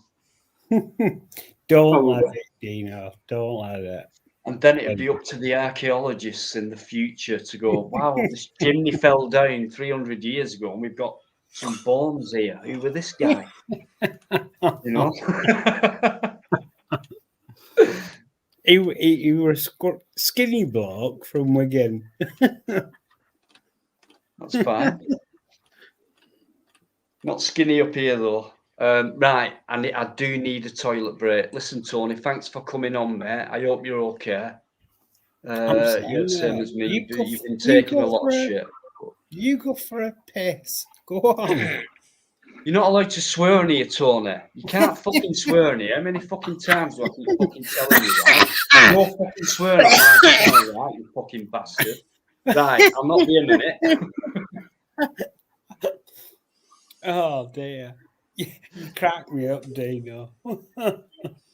Don't let it, Dino. Don't let it. And then it'd be up to the archaeologists in the future to go, wow, this chimney fell down 300 years ago and we've got some bones here. Who were this guy? You know? He was a skinny bloke from Wigan. That's fine. Not skinny up here, though. Right, and I do need a toilet break. Listen, Tony, thanks for coming on, mate. I hope you're okay. You're the same as me. You've been taking a lot of shit. You go for a piss. Go on. You're not allowed to swear on here, Tony. You can't fucking swear on here. How many fucking times do I keep fucking telling you that? No fucking swearing on my channel, right, you fucking bastard. Right, I'll not be a minute. Oh, dear. You crack me up, Dino.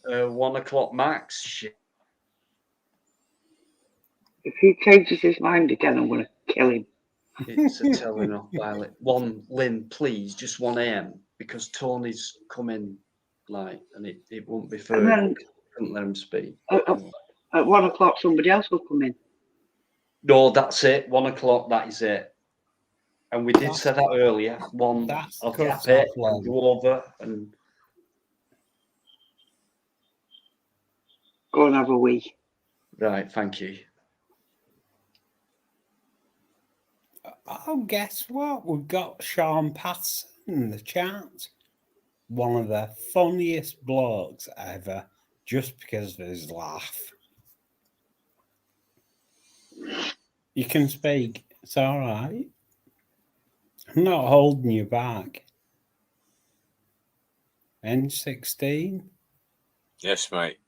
1 o'clock max. Shit. If he changes his mind again, I'm going to kill him. It's a telling off, Violet. One, Lynn, please, just 1 a.m. because Tony's coming, like, and it won't be fair. And then Couldn't let him speak. at 1 o'clock, somebody else will come in. No, that's it. 1 o'clock, that is it. And we did say that earlier. One, I'll cap it and go over and go and have a wee. Right, thank you. Oh, guess what? We've got Sean Patterson in the chat. One of the funniest blokes ever, just because of his laugh. You can speak. It's all right. I'm not holding you back. N16. Yes, mate.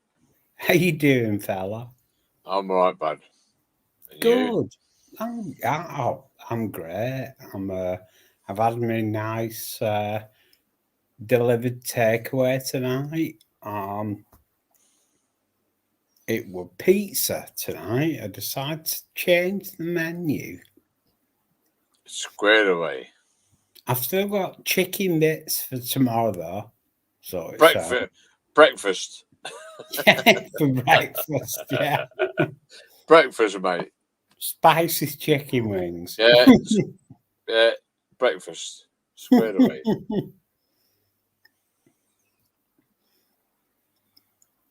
How you doing, fella? I'm all right, bud. And Good. I'm great. I've had my nice delivered takeaway tonight. It was pizza tonight. I decided to change the menu. Squared away. I've still got chicken bits for tomorrow, though. So it's, breakfast. Yeah, for breakfast. Yeah, breakfast, mate. Spicy chicken wings. Yeah, yeah. Breakfast. Squared away.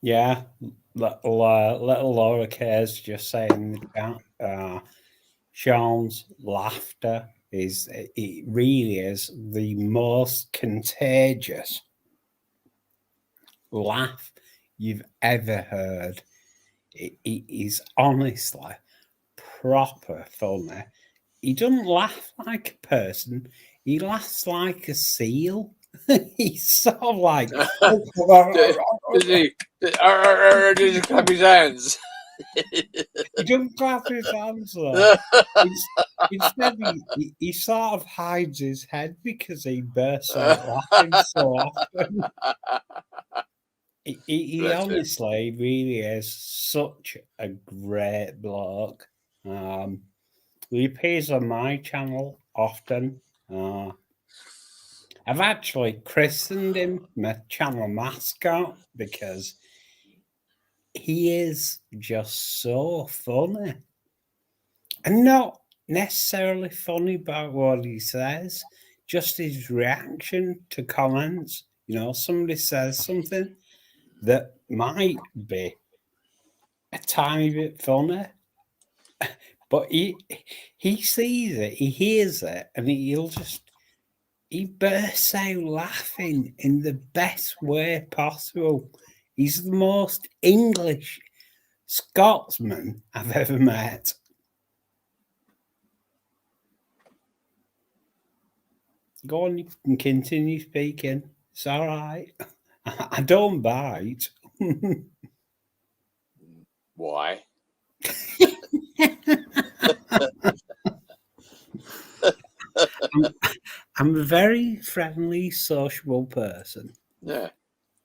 Yeah, little Laura cares just saying in the chat. Sean's laughter it really is the most contagious laugh you've ever heard. It is honestly proper funny. He doesn't laugh like a person. He laughs like a seal. He's sort of like Does he clap his hands? He doesn't clap his hands though. Instead, he sort of hides his head because he bursts out laughing so often. He honestly really is such a great bloke. He appears on my channel often. I've actually christened him my channel mascot because he is just so funny. And not necessarily funny about what he says, just his reaction to comments. You know, somebody says something that might be a tiny bit funny, but he sees it, he hears it, and he bursts out laughing in the best way possible. He's the most English Scotsman I've ever met. Go on, you can continue speaking. It's all right. I don't bite. Why? I'm a very friendly, sociable person. Yeah.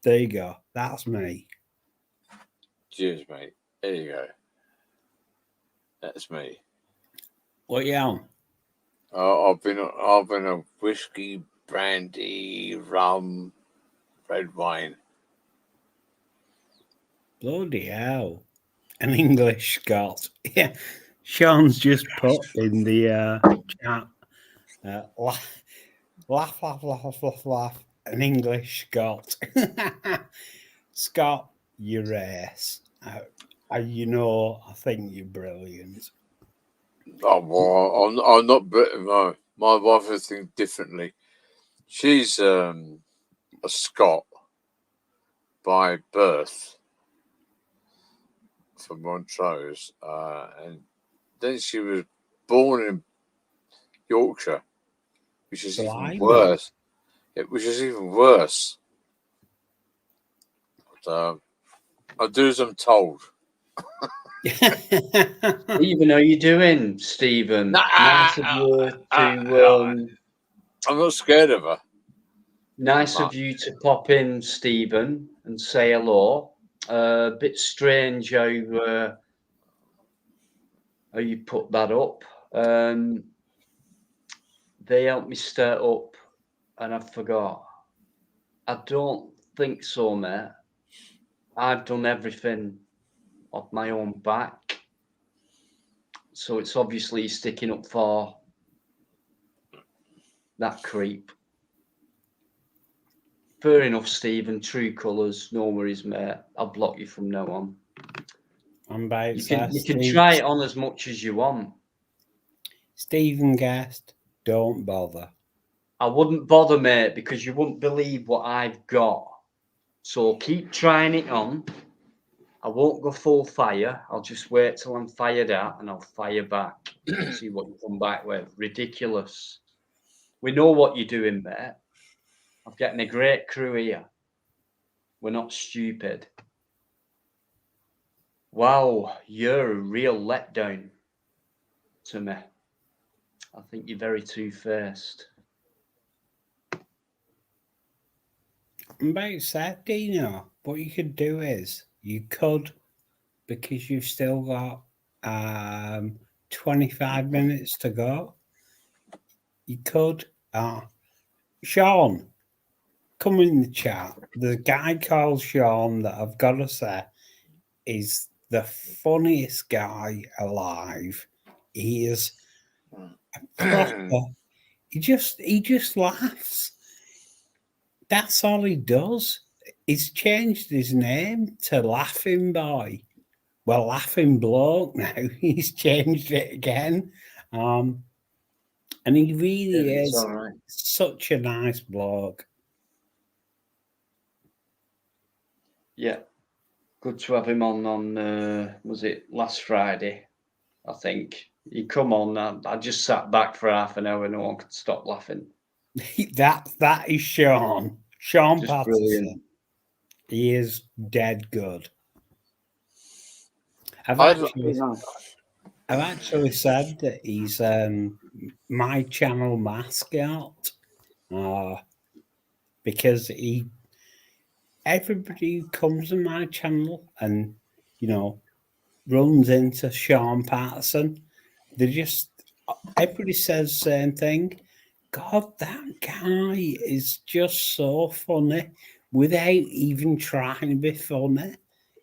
There you go. That's me. Cheers, mate. There you go. That's me. What you on? I've been a whiskey, brandy, rum, red wine. Bloody hell. An English Scot. Yeah. Sean's just put in the chat. Laugh. An English Scot. Scott, you're ace. You know, I think you're brilliant. Oh, well, I'm not Britain. No. My wife thinks differently. She's a Scot by birth from Montrose, and then she was born in Yorkshire, which is even worse. Which is even worse. But, I do as I'm told. Stephen, how you doing, Stephen? Nice of you to. I'm not scared of her. Nice of you to pop in, Stephen, and say hello. A bit strange how how you put that up. They helped me start up, and I forgot. I don't think so, mate. I've done everything off my own back. So it's obviously sticking up for that creep. Fair enough, Stephen. True colours, no worries, mate. I'll block you from now on. You can try it on as much as you want. Stephen Guest, don't bother. I wouldn't bother, mate, because you wouldn't believe what I've got. So keep trying it on. I won't go full fire. I'll just wait till I'm fired out and I'll fire back. See what you come back with. Ridiculous. We know what you're doing, mate. I'm getting a great crew here. We're not stupid. Wow, you're a real letdown to me. I think you're very two-faced. I'm about sad, Dino. What you could do is you could, because you've still got 25 minutes to go. You could, Sean, come in the chat. The guy called Sean that I've got to say is the funniest guy alive. He is a proper. He just laughs. That's all he does. He's changed his name to Laughing Boy. Well, Laughing Bloke now. He's changed it again. And he really Yeah, it's is all right. such a nice bloke. Yeah. Good to have him on was it last Friday? I think. He come on, I just sat back for half an hour and no one could stop laughing. That is Sean. Sean Just Patterson. brilliant. He is dead good. I've I'd- actually said that he's my channel mascot because everybody who comes on my channel and runs into Sean Patterson, everybody says the same thing. God, that guy is just so funny without even trying to be funny.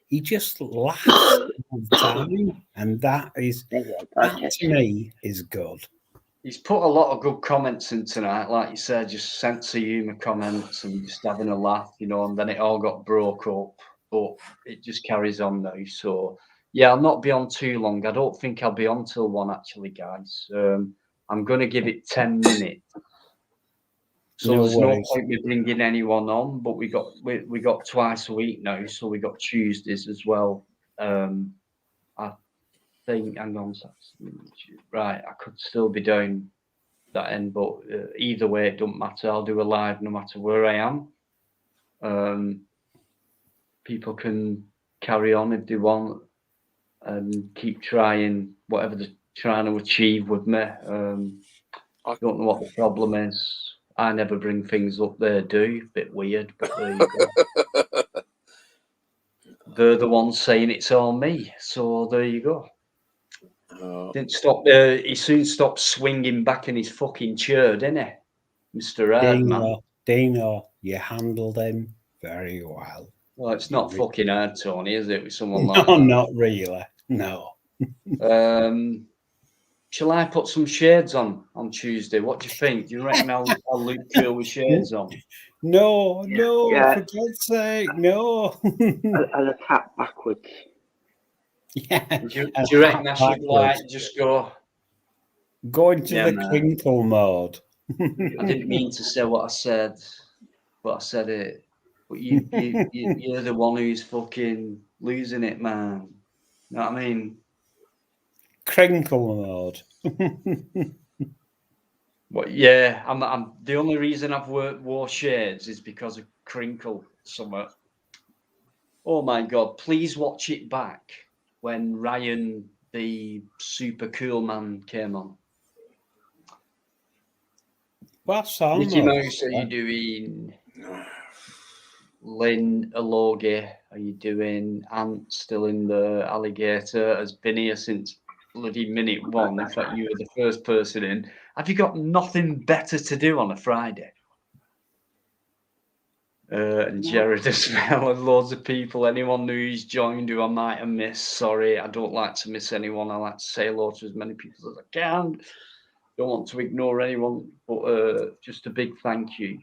He just laughs all the time, and that to me is good. He's put a lot of good comments in tonight, like you said, just sense of humour comments and just having a laugh, and then it all got broke up, but it just carries on now. So yeah, I'll not be on too long. I don't think I'll be on till 1 actually, guys. I'm going to give it 10 minutes. So there's no point me bringing anyone on, but we got twice a week now, so we got Tuesdays as well. I think, hang on, right, I could still be down that end, but either way, it don't matter. I'll do a live no matter where I am. People can carry on if they want and keep trying whatever they're trying to achieve with me. I don't know what the problem is. I never bring things up they do. Bit weird, but there you go. They're the ones saying it's all me, so there you go. Didn't stop. He soon stopped swinging back in his fucking chair, didn't he, Mr. Hardman? Dino, you handled him very well. Well, it's not fucking hard, Tony, is it, with someone like No, that? not really. No. Shall I put some shades on Tuesday? What do you think? Do you reckon I'll look cool with shades on? No, Yeah. for God's sake, no. As a tap backwards. Yeah. Do you reckon I should just go into the crinkle mode? I didn't mean to say what I said, but I said it. But you're the one who's fucking losing it, man. You know what I mean? Crinkle mode. But yeah, I'm the only reason I've wore shades is because of crinkle somewhere. Oh my god, please watch it back when Ryan the super cool man came on. What song? Mickey Mouse, are you doing? Lynn Aloge, are you doing? Ant still in the alligator, has been here since bloody minute one. In fact, you were the first person in. Have you got nothing better to do on a Friday? And Jared as well, and loads of people. Anyone who's joined who I might have missed, sorry, I don't like to miss anyone. I like to say hello to as many people as I can. Don't want to ignore anyone, but just a big thank you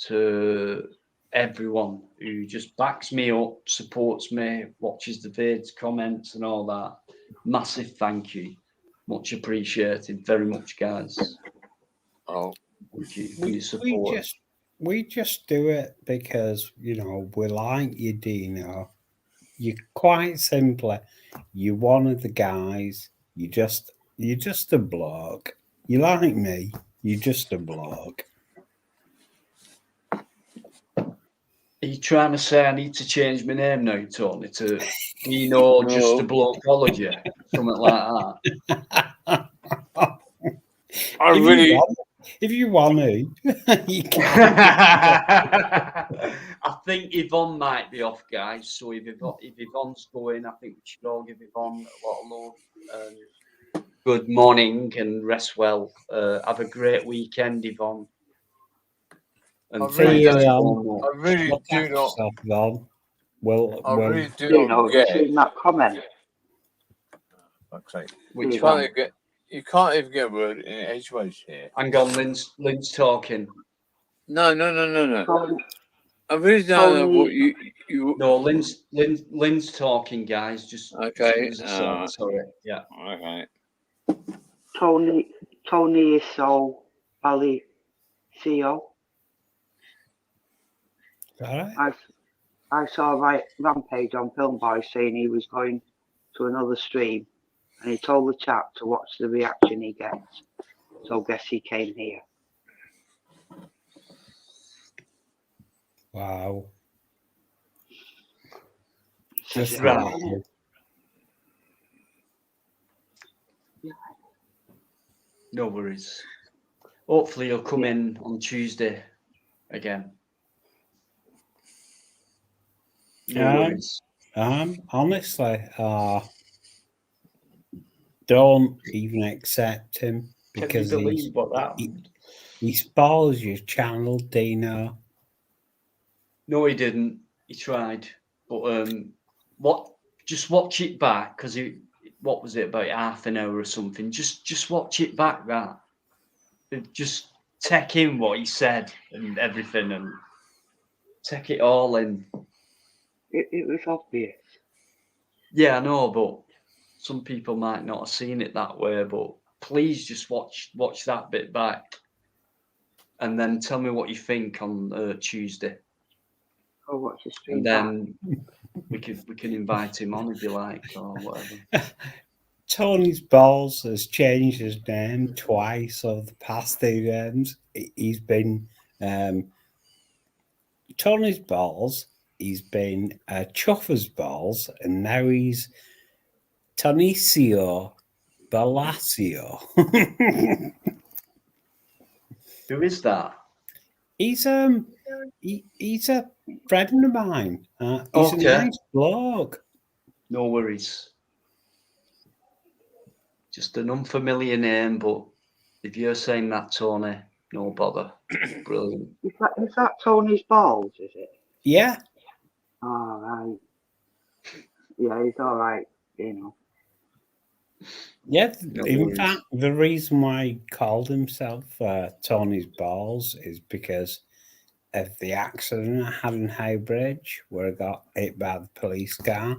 to everyone who just backs me up, supports me, watches the vids, comments, and all that. Massive thank you, much appreciated, very much, guys. Oh. Thank you for your support. We just do it because, you know, we like you, Dino. You're quite simply, you're one of the guys. You're just a bloke. You like me. You're just a bloke. Are you trying to say I need to change my name now, Tony, to Dino, just a blokeology, something like that? If you want to, you can. I think Yvonne might be off, guys. So if Yvonne's going, I think we should all give Yvonne a lot of love. Good morning and rest well. Have a great weekend, Yvonne. And I really do not. Well, I really do You not know, get seen that comment. Okay. Which you one? You can't even get a word in edgeways here. Hang on, Lynn's talking. No. I really don't know what you. No, Lynn's talking, guys. Just Okay. Just give us a second, sorry. Yeah. Okay. Tony is so Ali CEO. Right. I saw Rampage on Film Boy saying he was going to another stream, and he told the chap to watch the reaction he gets. So guess he came here. Wow. Just right. No worries. Hopefully you'll come in on Tuesday again. No worries. Honestly, don't even accept him because Can you believe what that happened? He spoils your channel, Dino. No, he didn't. He tried, but just watch it back because what was it, about half an hour or something? Just watch it back. That just take in what he said and everything, and take it all in. It was obvious. Yeah, I know, but some people might not have seen it that way. But please just watch that bit back, and then tell me what you think on Tuesday. I'll watch the stream. And then we can invite him on if you like, or whatever. Tony's Balls has changed his name twice over the past 2 games. He's been Tony's Balls. He's been Chuffer's Balls, and now he's Tonicio Balacio. Who is that? He's a friend of mine. He's a nice bloke. No worries. Just an unfamiliar name, but if you're saying that, Tony, no bother. Brilliant. Is that Tony's Balls, is it? Yeah. All right. Yeah, he's all right, you know. Yeah, in fact, the reason why he called himself Tony's Balls is because of the accident I had in Highbridge where I got hit by the police car.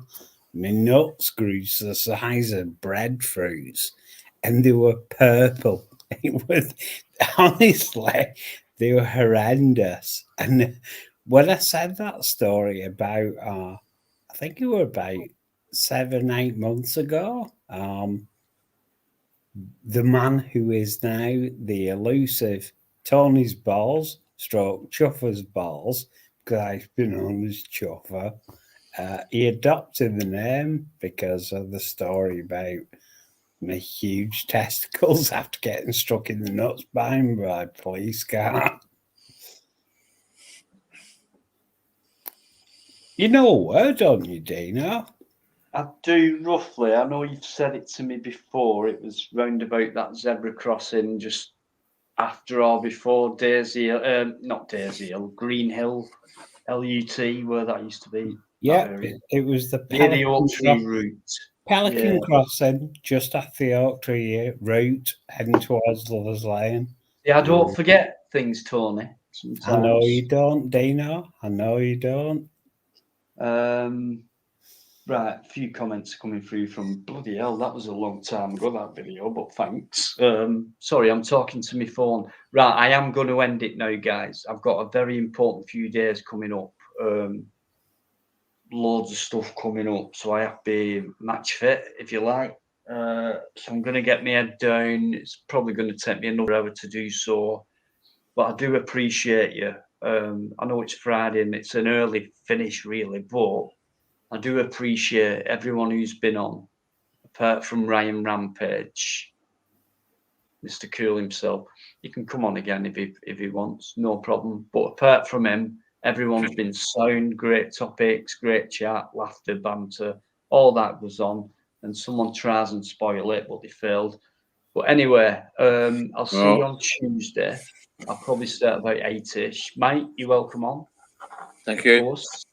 My nuts grew to the size of breadfruits and they were purple. It was, honestly, they were horrendous. And when I said that story about, I think it was about 7-8 months ago, the man who is now the elusive Tony's Balls, stroke Chuffer's Balls, because I've been known as Chuffer, he adopted the name because of the story about my huge testicles after getting struck in the nuts by a police car. You know a word, don't you, Dino? I do roughly. I know you've said it to me before. It was round about that zebra crossing just after or before Daisy, not Daisy Hill, Green Hill, LUT, where that used to be. Yeah, it was the near the Pelican, Oak Tree route. Pelican Yeah. Crossing, just after the Oak Tree route, heading towards Lovers Lane. Yeah, I don't forget things, Tony. Sometimes. I know you don't, Dino. I know you don't. Right, a few comments coming through from bloody hell. That was a long time ago, that video, but thanks. Sorry, I'm talking to my phone. Right, I am going to end it now, guys. I've got a very important few days coming up. Loads of stuff coming up, so I have to be match fit, if you like. So I'm going to get my head down. It's probably going to take me another hour to do so, but I do appreciate you. I know it's Friday and it's an early finish, really, but I do appreciate everyone who's been on, apart from Ryan Rampage, Mr. Cool himself. He can come on again if he wants, no problem. But apart from him, everyone's been sound, great topics, great chat, laughter, banter, all that was on. And someone tries and spoil it, but they failed. But anyway, I'll see you on Tuesday. I'll probably start about 8ish. Mate, you're welcome on. Thank you. Of course.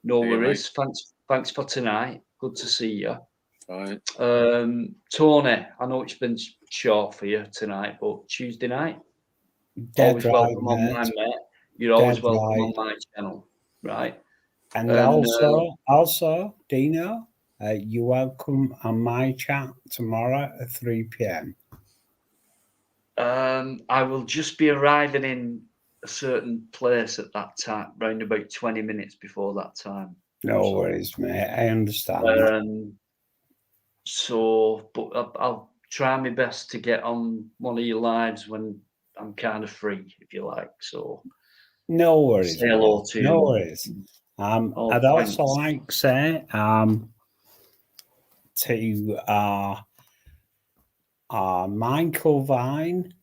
No See you, worries. Thanks for tonight. Good to see you. Right. Tony, I know it's been short for you tonight, but Tuesday night, Dead always right, welcome on mate. mine, mate. You're always Dead welcome on right. my channel, right? And also, Dino, you're welcome on my chat tomorrow at 3 p.m. I will just be arriving in a certain place at that time, round about 20 minutes before that time. No worries, mate. I understand. But I'll try my best to get on one of your lives when I'm kind of free, if you like. So No worries. say hello mate. to No you. worries. I'd thanks. also like to say to Michael Vine,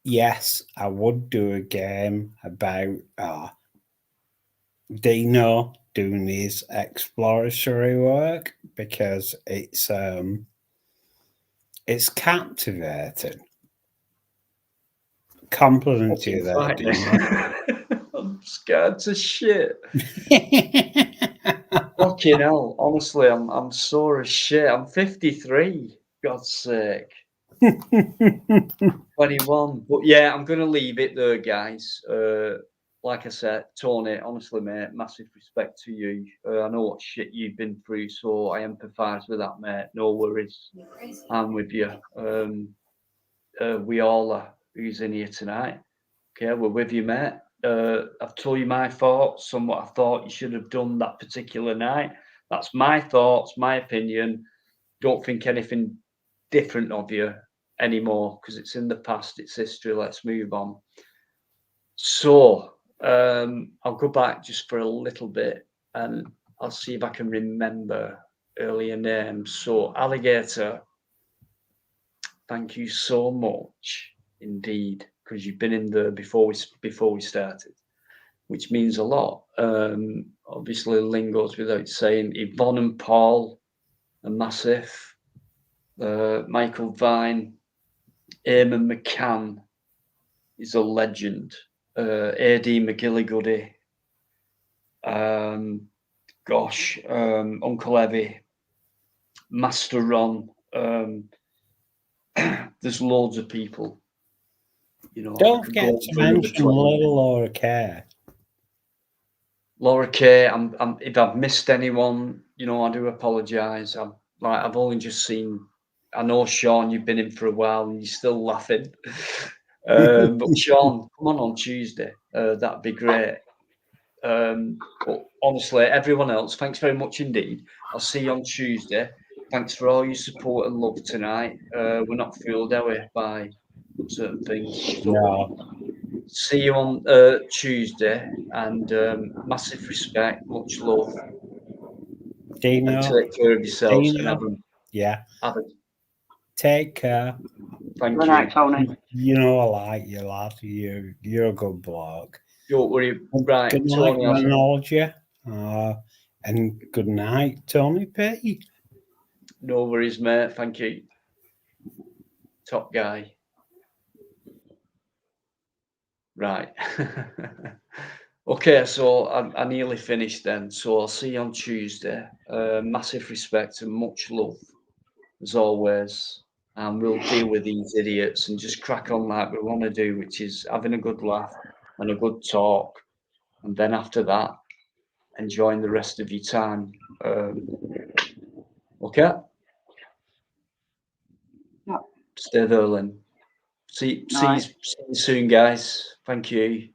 yes, I would do a game about Dino doing his exploratory work because it's captivating. Compliment you there, Dino. I'm scared to shit. Fucking hell. Honestly, I'm sore as shit. I'm 53. God's sake. 21. But yeah, I'm gonna leave it there, guys. Like I said, Tony, honestly, mate, massive respect to you. I know what shit you've been through, so I empathise with that, mate. No worries. I'm with you. We all are who's in here tonight. Okay, we're with you, mate. I've told you my thoughts on what I thought you should have done that particular night. That's my thoughts, my opinion. Don't think anything different of you anymore because it's in the past, it's history. Let's move on. So I'll go back just for a little bit and I'll see if I can remember earlier names. So Alligator, thank you so much indeed, because you've been in there before we started, which means a lot. Obviously, Lynn goes without saying. Yvonne and Paul are massive. Michael Vine, Eamon McCann is a legend. AD McGilligoody, Uncle Evie, Master Ron. There's loads of people. You know, don't forget to mention little Laura Kay. Laura Kay, if I've missed anyone, you know, I do apologise. I've only just seen. I know Sean, you've been in for a while and you're still laughing. But Sean, come on Tuesday. That'd be great. But honestly, everyone else, thanks very much indeed. I'll see you on Tuesday. Thanks for all your support and love tonight. We're not fooled, are we, by certain things? So no. See you on Tuesday, and massive respect, much love. Dino, and take care of yourselves. Dino, take care. Thank Good you. night, Tony. You know I like you, lad. You're a good bloke. Don't worry. Right, Good night, Tony. acknowledge you. And good night, Tony P. No worries, mate. Thank you. Top guy. Right. Okay, so I nearly finished then. So I'll see you on Tuesday. Massive respect and much love, as always. And we'll deal with these idiots and just crack on like we want to do, which is having a good laugh and a good talk. And then after that, enjoying the rest of your time. Okay? Yeah. Stay there, Lynn. See you soon, guys. Thank you.